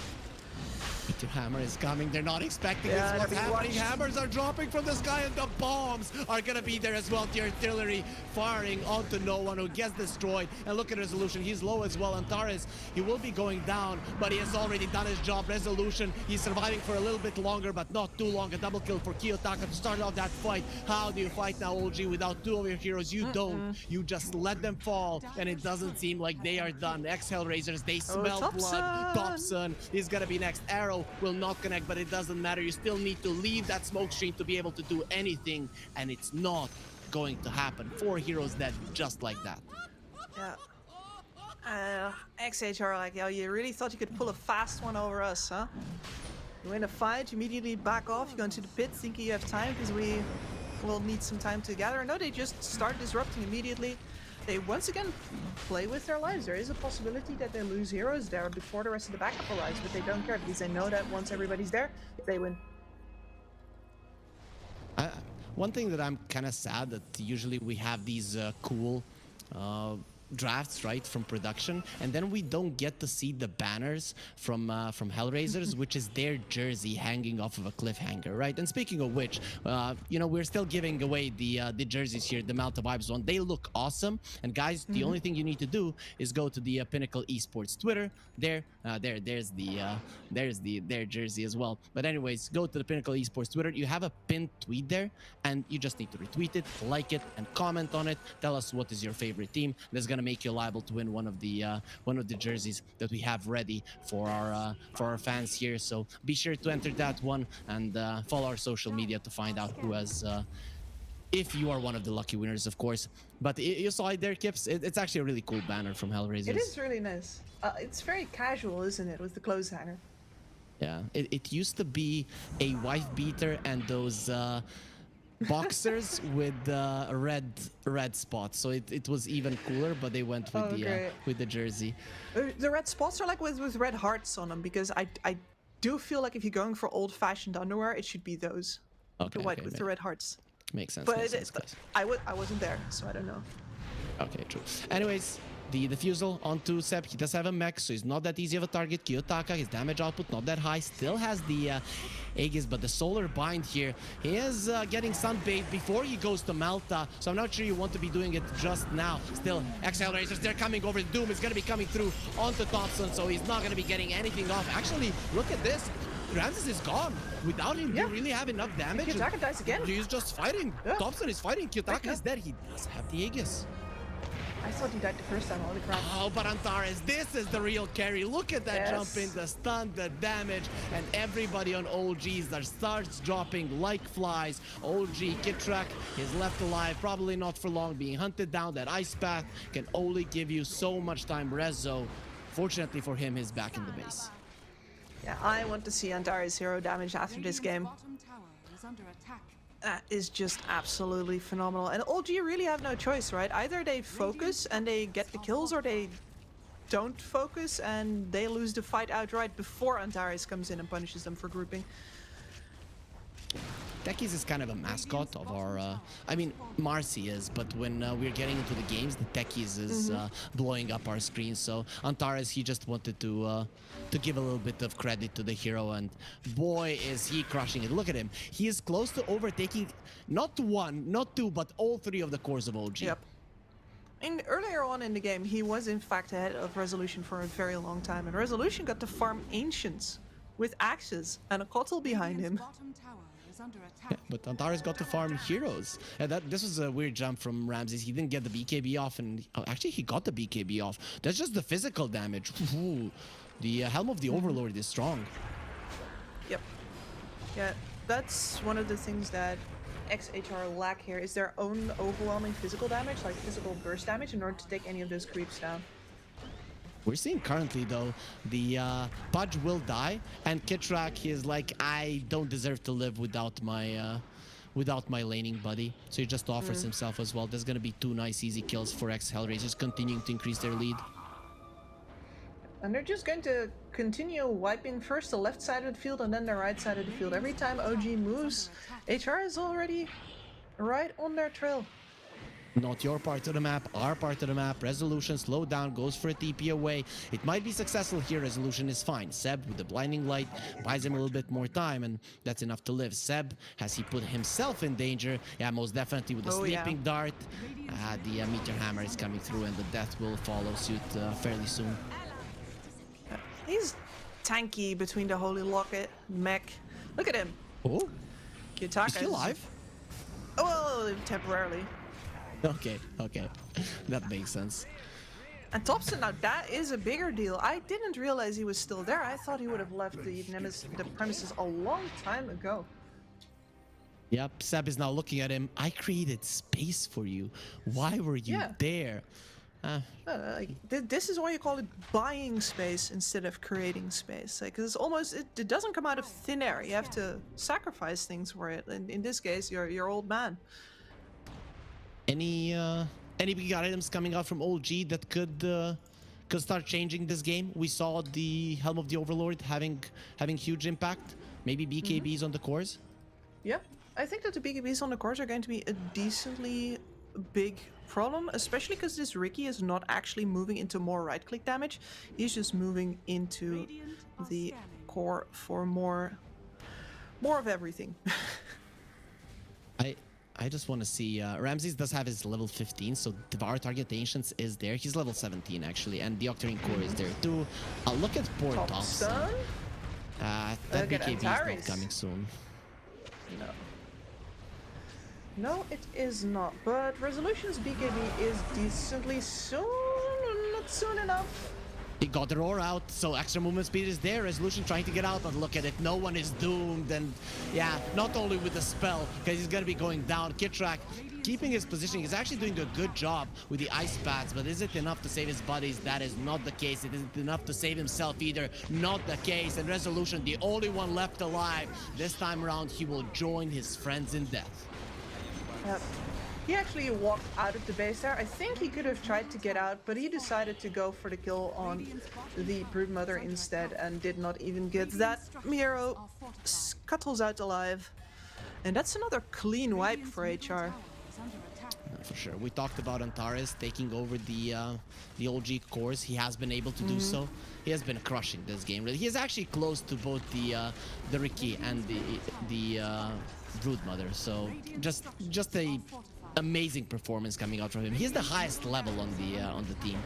Your hammer is coming. They're not expecting this. What's happening? Hammers are dropping from the sky, and the bombs are gonna be there as well. The artillery firing onto no one, who gets destroyed. And look at Resolution. He's low as well. Antares, he will be going down, but he has already done his job. Resolution, he's surviving for a little bit longer, but not too long. A double kill for Kiyotaka to start off that fight. How do you fight now, OG, without 2 of your heroes? You don't. You just let them fall, and it doesn't seem like they are done. Ex-Hellraisers, they smell blood. Thompson is gonna be next. Arrow will not connect, but it doesn't matter. You still need to leave that smoke screen to be able to do anything, and it's not going to happen. 4 heroes dead just like that. Yeah. XHR like, yo, you really thought you could pull a fast one over us, huh? You win a fight, you immediately back off, you go into the pit thinking you have time because we will need some time to gather. No, they just start disrupting immediately. They once again play with their lives. There is a possibility that they lose heroes there before the rest of the backup arrives, but they don't care because they know that once everybody's there, they win. One thing that I'm kind of sad that usually we have these cool drafts, right, from production, and then we don't get to see the banners from Hellraisers, which is their jersey hanging off of a cliffhanger, right? And speaking of which, you know, we're still giving away the jerseys here, the Malta Vibes one. They look awesome, and guys, the only thing you need to do is go to the Pinnacle Esports Twitter. There's their jersey as well. But anyways, go to the Pinnacle Esports Twitter. You have a pinned tweet there, and you just need to retweet it, like it, and comment on it. Tell us what is your favorite team. That's gonna make you liable to win one of the jerseys that we have ready for our fans here. So be sure to enter that one and follow our social media to find out who has. If you are one of the lucky winners, of course. But you saw it there, Kips. It's actually a really cool banner from Hellraisers. It is really nice. It's very casual, isn't it, with the clothes hanger? Yeah, it used to be a wife beater and those boxers with red spots, so it was even cooler, but they went with the jersey. The red spots are like with red hearts on them, because I do feel like if you're going for old-fashioned underwear, it should be those. Okay, the white with the red hearts. Makes sense. But makes sense, guys. I wasn't there, so I don't know. Okay, true. Anyways, the defusal onto Seb. He does have a mech, so he's not that easy of a target. Kiyotaka, his damage output not that high. Still has the Aegis, but the solar bind here. He is getting sunbathed before he goes to Malta, so I'm not sure you want to be doing it just now. Still, ex-Hellraisers, they're coming over. Doom is going to be coming through onto Thompson, so he's not going to be getting anything off. Actually, look at this. Ramses is gone. Without him, you really have enough damage. Kiyotaka dies again. He's just fighting. Yeah. Thompson is fighting. Kiyotaka is dead. He does have the Aegis. I thought he died the first time, holy crap. Oh, but Antares, this is the real carry. Look at that jump in, the stun, the damage, and everybody on OGs that starts dropping like flies. OG, Kitrak is left alive, probably not for long, being hunted down. That ice path can only give you so much time. Rezo, fortunately for him, is back in the base. Yeah, I want to see Antares hero damage after this game. Bottom tower is under attack. That is just absolutely phenomenal. And OG really have no choice, right? Either they focus and they get the kills, or they don't focus and they lose the fight outright before Antares comes in and punishes them for grouping. Techies is kind of a mascot of our, I mean, Marcy is, but when we're getting into the games, the Techies is blowing up our screen. So Antares, he just wanted to give a little bit of credit to the hero, and boy, is he crushing it. Look at him. He is close to overtaking not one, not two, but all three of the cores of OG. Yep. And earlier on in the game, he was in fact ahead of Resolution for a very long time, and Resolution got to farm Ancients with axes and a Kotl behind him. Bottom tower is under attack. Yeah, but Antares got to farm heroes. And this was a weird jump from Ramses. He didn't get the BKB off, and actually he got the BKB off. That's just the physical damage. Ooh, the Helm of the Overlord is strong. Yep. Yeah, that's one of the things that ex-HR lack here, is their own overwhelming physical damage, like physical burst damage, in order to take any of those creeps down. We're seeing currently, though, the Pudge will die, and Kitrak, he is like, I don't deserve to live without my laning buddy. So he just offers himself as well. There's going to be 2 nice easy kills for ex-Hellraisers, continuing to increase their lead. And they're just going to continue wiping first the left side of the field and then the right side of the field. Every time OG moves, HR is already right on their trail. Not your part of the map, our part of the map. Resolution, slow down, goes for a TP away. It might be successful here. Resolution is fine. Seb with the blinding light buys him a little bit more time, and that's enough to live. Seb, has he put himself in danger? Yeah, most definitely with the sleeping dart. The meteor hammer is coming through, and the death will follow suit fairly soon. He's tanky between the Holy Locket, mech. Look at him. Oh, Kiyotaka is he alive? Oh, well, temporarily. Okay, that makes sense. And Thompson, now that is a bigger deal. I didn't realize he was still there. I thought he would have left the premises a long time ago. Yep, Seb is now looking at him. I created space for you. Why were you there? This is why you call it buying space instead of creating space. Like, 'cause it's almost it doesn't come out of thin air. You have to sacrifice things for it. And in this case, your old man. Any big items coming out from OG that could start changing this game? We saw the Helm of the Overlord having huge impact. Maybe BKBs on the cores. Yeah, I think that the BKBs on the cores are going to be a decently big problem, especially because this Ricky is not actually moving into more right-click damage. He's just moving into the core for more of everything. I just want to see Ramses does have his level 15, so Devour Target Ancients is there. He's level 17 actually, and the Octarine Core is there too. Look at poor Thompson. That BKB is not coming soon. No, it is not. But Resolution's BKB is decently soon. Not soon enough. He got the roar out, so extra movement speed is there. Resolution trying to get out, but look at it. No one is doomed. And yeah, not only with the spell, because he's going to be going down. Kitrak keeping his position. He's actually doing a good job with the ice pads, but is it enough to save his buddies? That is not the case. It isn't enough to save himself either. Not the case. And Resolution, the only one left alive. This time around, he will join his friends in death. Yep. He actually walked out of the base there. I think he could have tried to get out, but he decided to go for the kill on the Broodmother instead and did not even get that. Miero scuttles out alive. And that's another clean wipe for HR. For sure. We talked about Antares taking over the OG cores. He has been able to do so. He has been crushing this game. Really, he is actually close to both the Ricky and the Broodmother. So just a amazing performance coming out from him. He's the highest level on the team.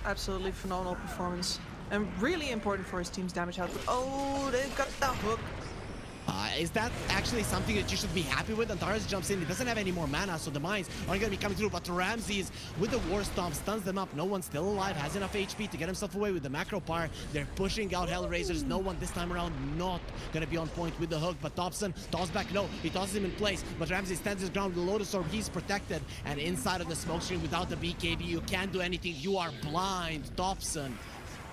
Absolutely phenomenal performance, and really important for his team's damage output. Oh, they've got the hook. Is that actually something that you should be happy with? Antares jumps in. He doesn't have any more mana, so the mines aren't going to be coming through. But Ramses with the War Stomp stuns them up. No one's still alive, has enough HP to get himself away with the macro power. They're pushing out Hellraisers. No one this time around not going to be on point with the hook. But Thompson toss back low. He tosses him in place. But Ramses stands his ground with the Lotus Orb. He's protected. And inside of the smoke screen without the BKB, you can't do anything. You are blind. Thompson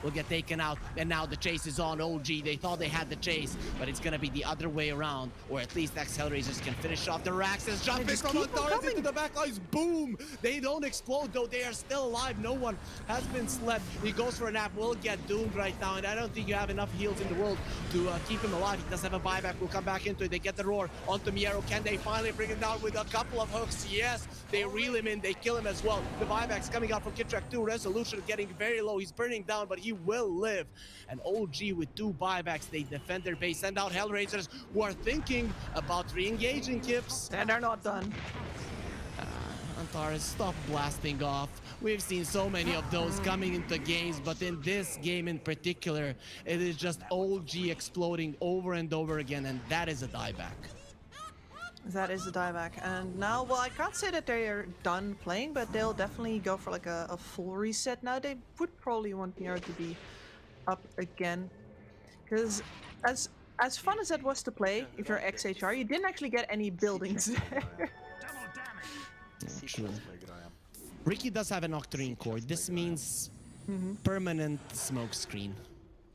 will get taken out, and now the chase is on OG. They thought they had the chase, but it's gonna be the other way around, or at least ex-Hellraisers can finish off the racks. As jumping from Antares into the backlines, boom! They don't explode though, they are still alive. No one has been slept. He goes for a nap, will get doomed right now, and I don't think you have enough heals in the world to keep him alive. He does have a buyback, we'll come back into it. They get the roar onto Miero. Can they finally bring him down with a couple of hooks? Yes, they reel him in, they kill him as well. The buyback's coming out from Kitrak 2. Resolution getting very low, he's burning down, but he will live. And OG with 2 buybacks, they defend their base, send out Hellraisers who are thinking about re-engaging Kips. And they're not done. Antares, stop blasting off. We've seen so many of those coming into games, but in this game in particular, it is just OG exploding over and over again, and that is a dieback. That is a dieback. And now, well, I can't say that they are done playing, but they'll definitely go for like a full reset now. They would probably want Miero to be up again, because as fun as that was to play, if you're ex-HR, you didn't actually get any buildings there. True. Ricky does have an Octarine core. This means permanent smoke screen.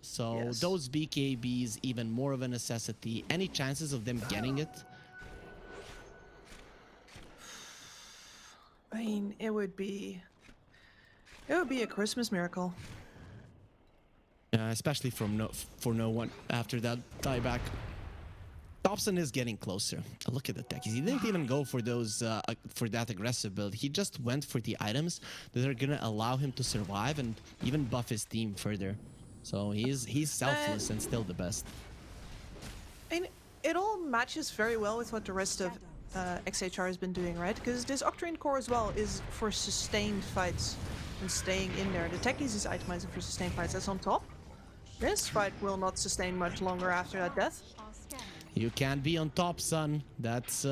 So those BKBs even more of a necessity. Any chances of them getting it? I mean, it would be a Christmas miracle. Especially for no one after that dieback. Thompson is getting closer. Look at the tech. He didn't even go for those for that aggressive build. He just went for the items that are gonna allow him to survive and even buff his team further. So he's selfless and still the best. And it all matches very well with what the rest of ex-HR has been doing, right? Because this Octarine core as well is for sustained fights and staying in there. The techies is itemizing for sustained fights. That's on top. This fight will not sustain much longer after that death. You can't be on top, son. That's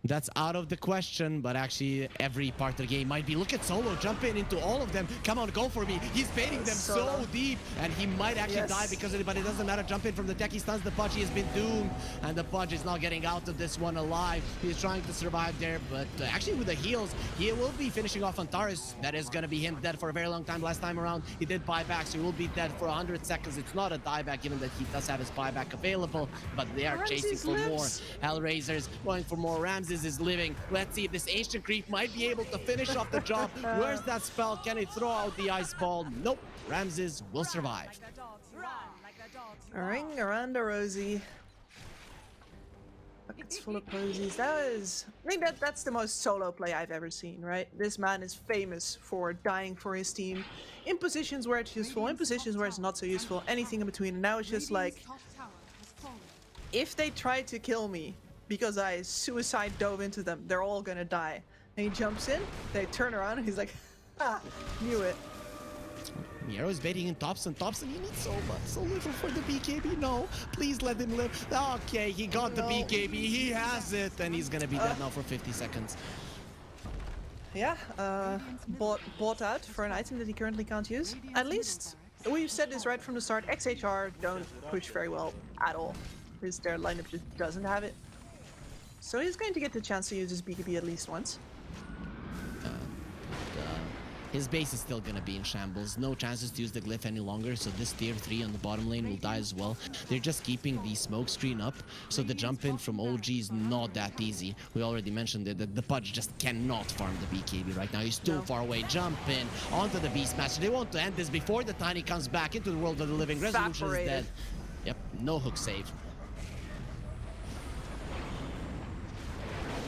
That's out of the question, but actually every part of the game might be. Look at Solo jumping into all of them. Come on, go for me. He's baiting them so deep, and he might actually die because of it, but it doesn't matter. Jump in from the tech. He stuns the Pudge. He has been doomed, and the Pudge is not getting out of this one alive. He's trying to survive there, but actually with the heals, he will be finishing off on Taurus. That is going to be him dead for a very long time. Last time around, he did buyback, so he will be dead for 100 seconds. It's not a dieback, given that he does have his buyback available, but they are chasing for more. Hellraisers going for more. Ramses is living. Let's see if this Ancient Creep might be able to finish off the job. Where's that spell? Can he throw out the ice ball? Nope. Ramses will survive. A ring around a rosy. Buckets full of posies. I think that's the most solo play I've ever seen, right? This man is famous for dying for his team in positions where it's useful, in positions where it's not so useful, anything in between. And now it's just like, if they try to kill me because I suicide dove into them, they're all gonna die. And he jumps in, they turn around, and he's like, ah, knew it. Miero is baiting in Thompson. Thompson, he needs so much, so little for the BKB. No, please let him live. Okay, he got the BKB. He has it, and he's gonna be dead now for 50 seconds. Yeah, bought out for an item that he currently can't use. At least, we've said this right from the start, ex-HR don't push very well at all, because their lineup just doesn't have it. So he's going to get the chance to use his BKB at least once. His base is still gonna be in shambles. No chances to use the glyph any longer, so this tier 3 on the bottom lane will die as well. They're just keeping the smoke screen up, so the jump in from OG is not that easy. We already mentioned it, that the Pudge just cannot farm the BKB right now. He's too far away. Jump in onto the Beast Master. They want to end this before the Tiny comes back into the world of the living. Resolution is dead. Yep, no hook save.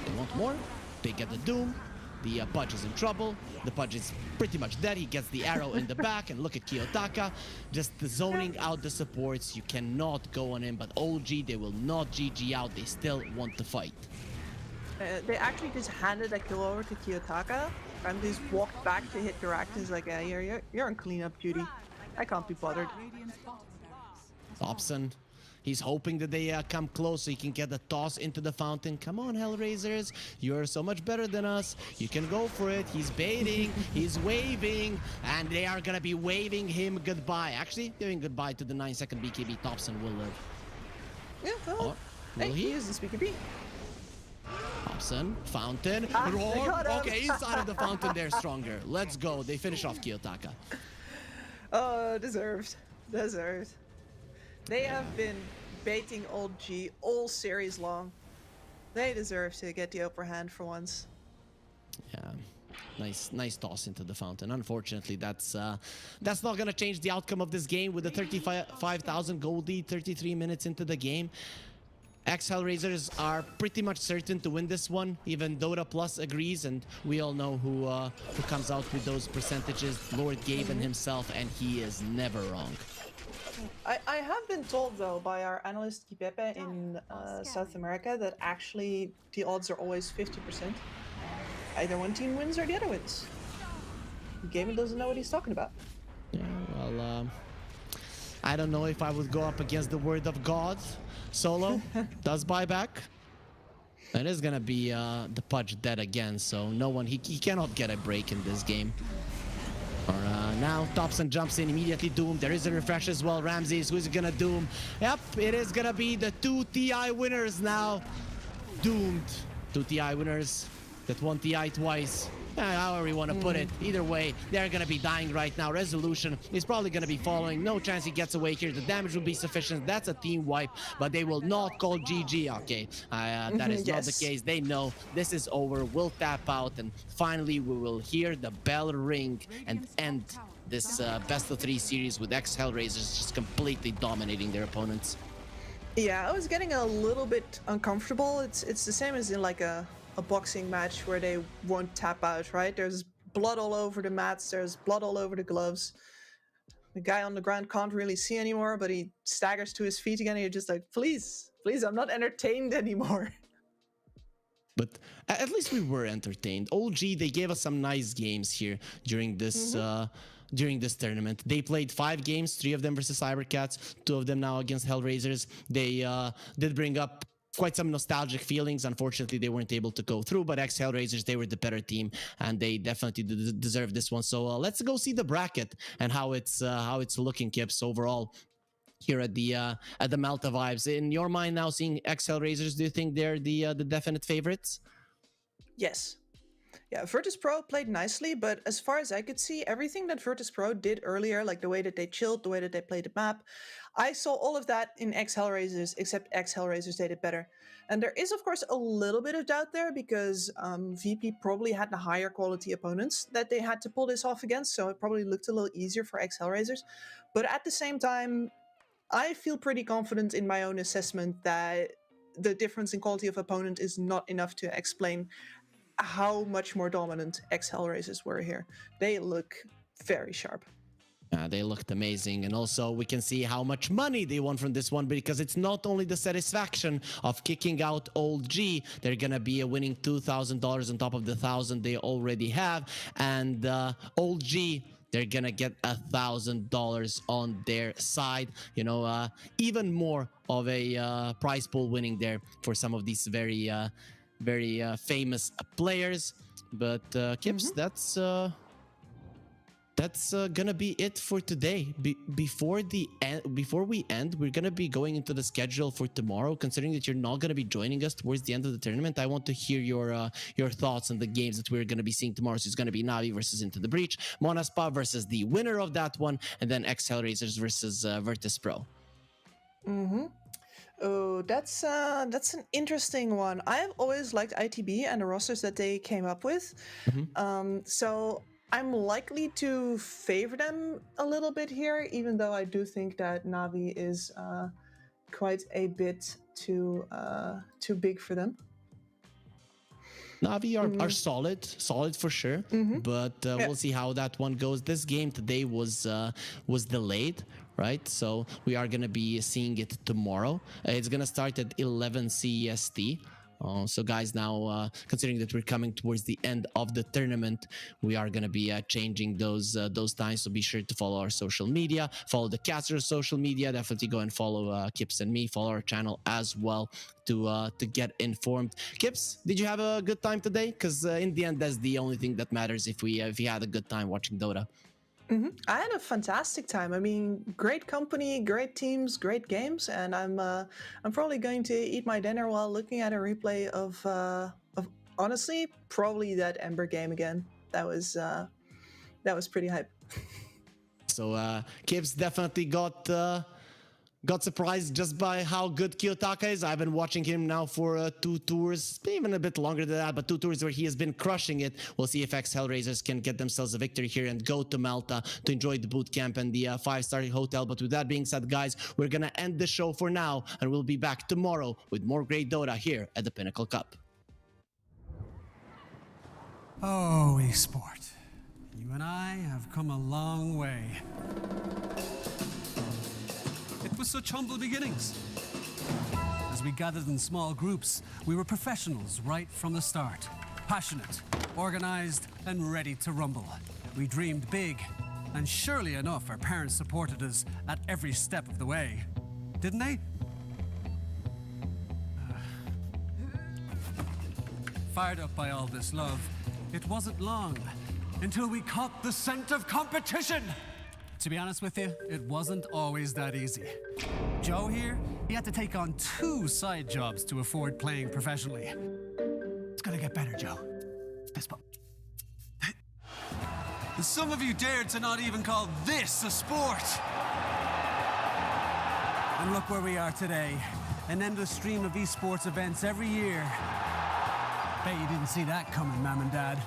They want more. They get the Doom. The Pudge is in trouble. The Pudge is pretty much dead. He gets the arrow in the back, and look at Kiyotaka, just zoning out the supports. You cannot go on him, but OG, they will not GG out. They still want to fight. They actually just handed a kill over to Kiyotaka, and just walked back to hit Direct. He's like, yeah, you're on cleanup duty. I can't be bothered. Thompson, he's hoping that they come close so he can get the toss into the fountain. Come on, Hellraisers. You're so much better than us. You can go for it. He's baiting. He's waving. And they are going to be waving him goodbye. Actually, giving goodbye to the 9-second BKB. Thompson will live. Yeah, well, will he? He uses BKB. Thompson, fountain, roar. Okay, inside of the fountain, they're stronger. Let's go. They finish off Kiyotaka. Oh, deserved. Deserved. They have been baiting old G all series long. They deserve to get the upper hand for once. Yeah, nice toss into the fountain. Unfortunately, that's not gonna change the outcome of this game with the 35,000 gold lead, 33 minutes into the game. Ex-Hellraisers are pretty much certain to win this one. Even Dota Plus agrees, and we all know who comes out with those percentages. Lord Gaben himself, and he is never wrong. I have been told, though, by our analyst Kipepe in South America that actually the odds are always 50%. Either one team wins or the other wins. Gaben doesn't know what he's talking about. Yeah, well, I don't know if I would go up against the word of God. Solo does buyback. It is gonna be the Pudge dead again, so no one, he cannot get a break in this game. Now Thompson jumps in immediately. Doom. There is a refresh as well. Ramses, who's gonna doom? Yep, it is gonna be the 2 TI winners now. Doomed. 2 TI winners that won TI twice. However you want to put it. Either way, they're gonna be dying right now. Resolution is probably gonna be following. No chance he gets away here. The damage will be sufficient. That's a team wipe, but they will not call GG. Okay, that is not the case. They know this is over. We'll tap out, and finally we will hear the bell ring and end this best of 3 series with ex-Hellraisers just completely dominating their opponents. Yeah, I was getting a little bit uncomfortable. It's the same as in like a boxing match where they won't tap out, right? There's blood all over the mats, there's blood all over the gloves. The guy on the ground can't really see anymore, but he staggers to his feet again, and you're just like, please, I'm not entertained anymore. But at least we were entertained. OG, they gave us some nice games here during this tournament. They played 5 games, 3 of them versus Cybercats, 2 of them now against Hellraisers. They did bring up quite some nostalgic feelings. Unfortunately, they weren't able to go through, but ex-Hellraisers, they were the better team, and they definitely deserve this one. So let's go see the bracket and how it's looking, Kips, overall here at the Malta vibes. In your mind now, seeing ex-Hellraisers, do you think they're the definite favorites? Yes. Yeah, Virtus Pro played nicely, but as far as I could see, everything that Virtus Pro did earlier, like the way that they chilled, the way that they played the map, I saw all of that in ex-Hellraisers, except ex-Hellraisers did it better. And there is, of course, a little bit of doubt there, because VP probably had the higher quality opponents that they had to pull this off against, so it probably looked a little easier for ex-Hellraisers. But at the same time, I feel pretty confident in my own assessment that the difference in quality of opponent is not enough to explain how much more dominant ex-Hellraisers were here. They look very sharp. They looked amazing, and also we can see how much money they won from this one, because it's not only the satisfaction of kicking out Old G, they're gonna be winning $2,000 on top of the 1,000 they already have, and Old G, they're gonna get $1,000 on their side. You know, even more of a prize pool winning there for some of these very famous players. But Kips, that's gonna be it for today. Before we end, we're gonna be going into the schedule for tomorrow. Considering that you're not gonna be joining us towards the end of the tournament, I want to hear your thoughts on the games that we're gonna be seeing tomorrow. So it's gonna be Navi versus Into the Breach, Monaspa versus the winner of that one, and then ex-Hellraisers versus Virtus Pro. Oh, that's an interesting one. I've always liked ITB and the rosters that they came up with. So I'm likely to favor them a little bit here, even though I do think that Navi is quite a bit too big for them. Navi are solid for sure, but we'll see how that one goes. This game today was delayed, right? So we are gonna be seeing it tomorrow. It's gonna start at 11 CEST. So guys, now considering that we're coming towards the end of the tournament, we are going to be changing those times. So be sure to follow our social media, follow the caster's social media. Definitely go and follow Kips and me. Follow our channel as well to get informed. Kips, did you have a good time today? Because in the end, that's the only thing that matters. If you had a good time watching Dota. I had a fantastic time. I mean, great company, great teams, great games, and I'm probably going to eat my dinner while looking at a replay of honestly probably that Ember game again. That was pretty hype. So Kips definitely got surprised just by how good Kiyotaka is. I've been watching him now for 2 tours, even a bit longer than that, but 2 tours where he has been crushing it. We'll see if ex-Hellraisers can get themselves a victory here and go to Malta to enjoy the boot camp and the 5-star hotel. But with that being said, guys, we're gonna end the show for now, and we'll be back tomorrow with more great Dota here at the Pinnacle Cup. Oh, esport. You and I have come a long way. It was such humble beginnings. As we gathered in small groups, we were professionals right from the start. Passionate, organized, and ready to rumble. We dreamed big, and surely enough, our parents supported us at every step of the way. Didn't they? Fired up by all this love, it wasn't long until we caught the scent of competition. To be honest with you, it wasn't always that easy. Joe here, he had to take on 2 side jobs to afford playing professionally. It's gonna get better, Joe. Some of you dared to not even call this a sport. And look where we are today. An endless stream of esports events every year. Bet you didn't see that coming, Mom and Dad.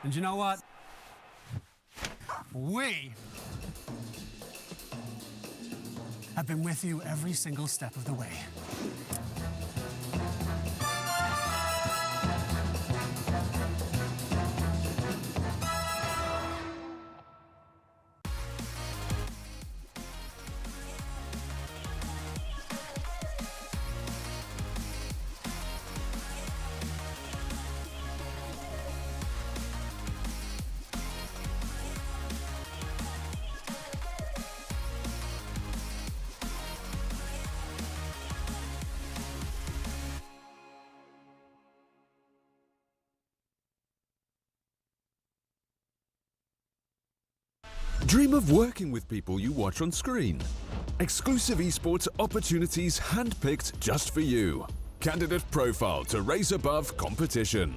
And you know what? We have been with you every single step of the way. Dream of working with people you watch on screen. Exclusive esports opportunities handpicked just for you. Candidate profile to raise above competition.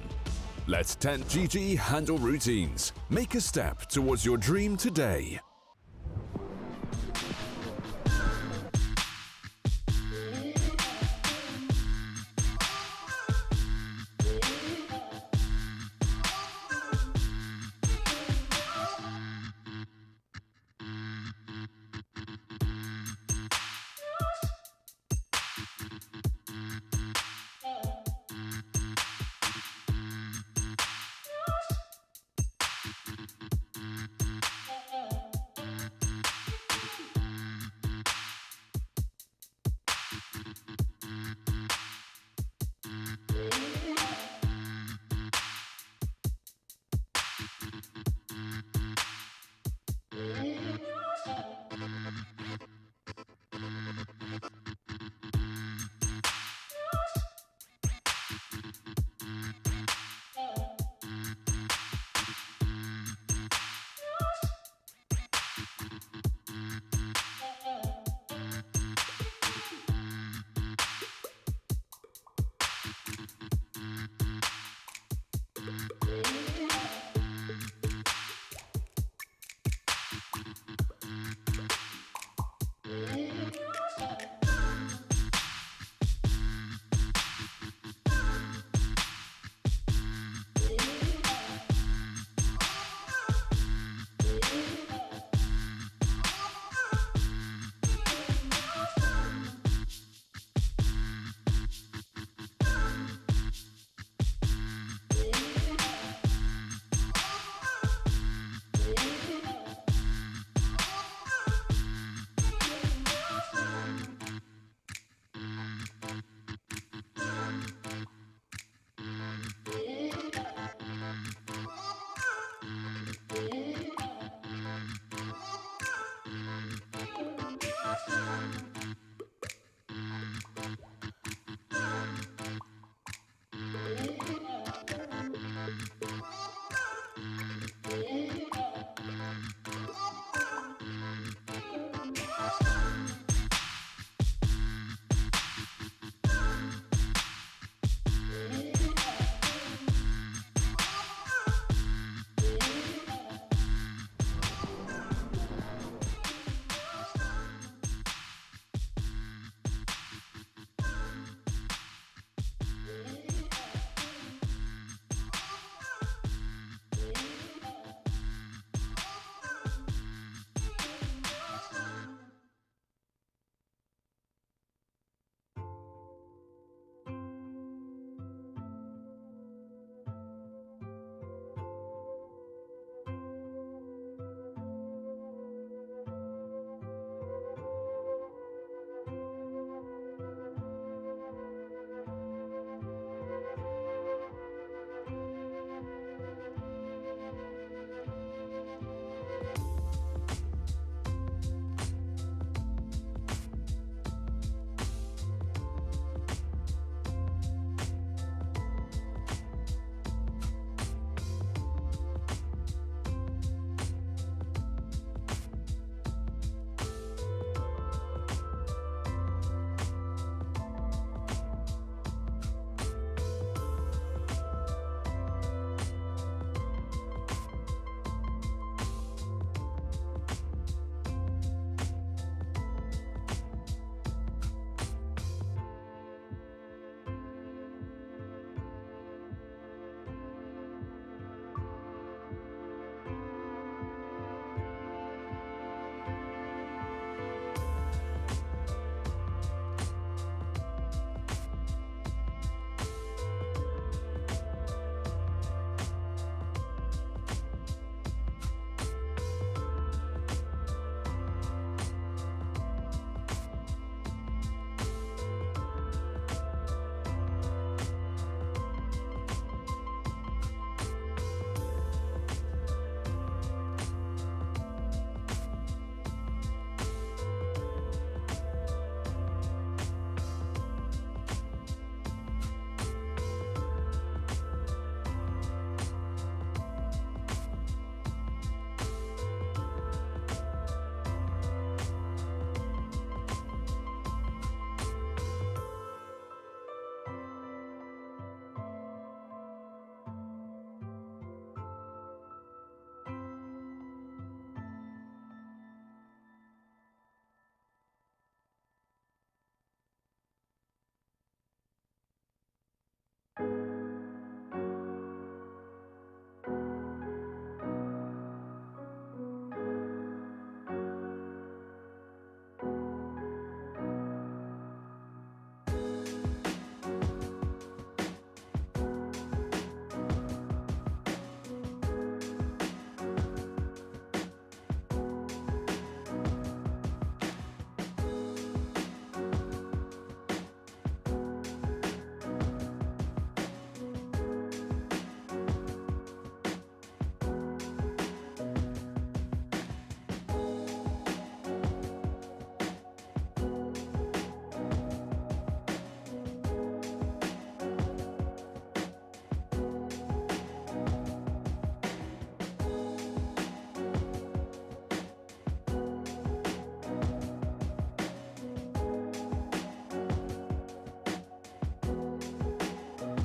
Let 10GG handle routines. Make a step towards your dream today.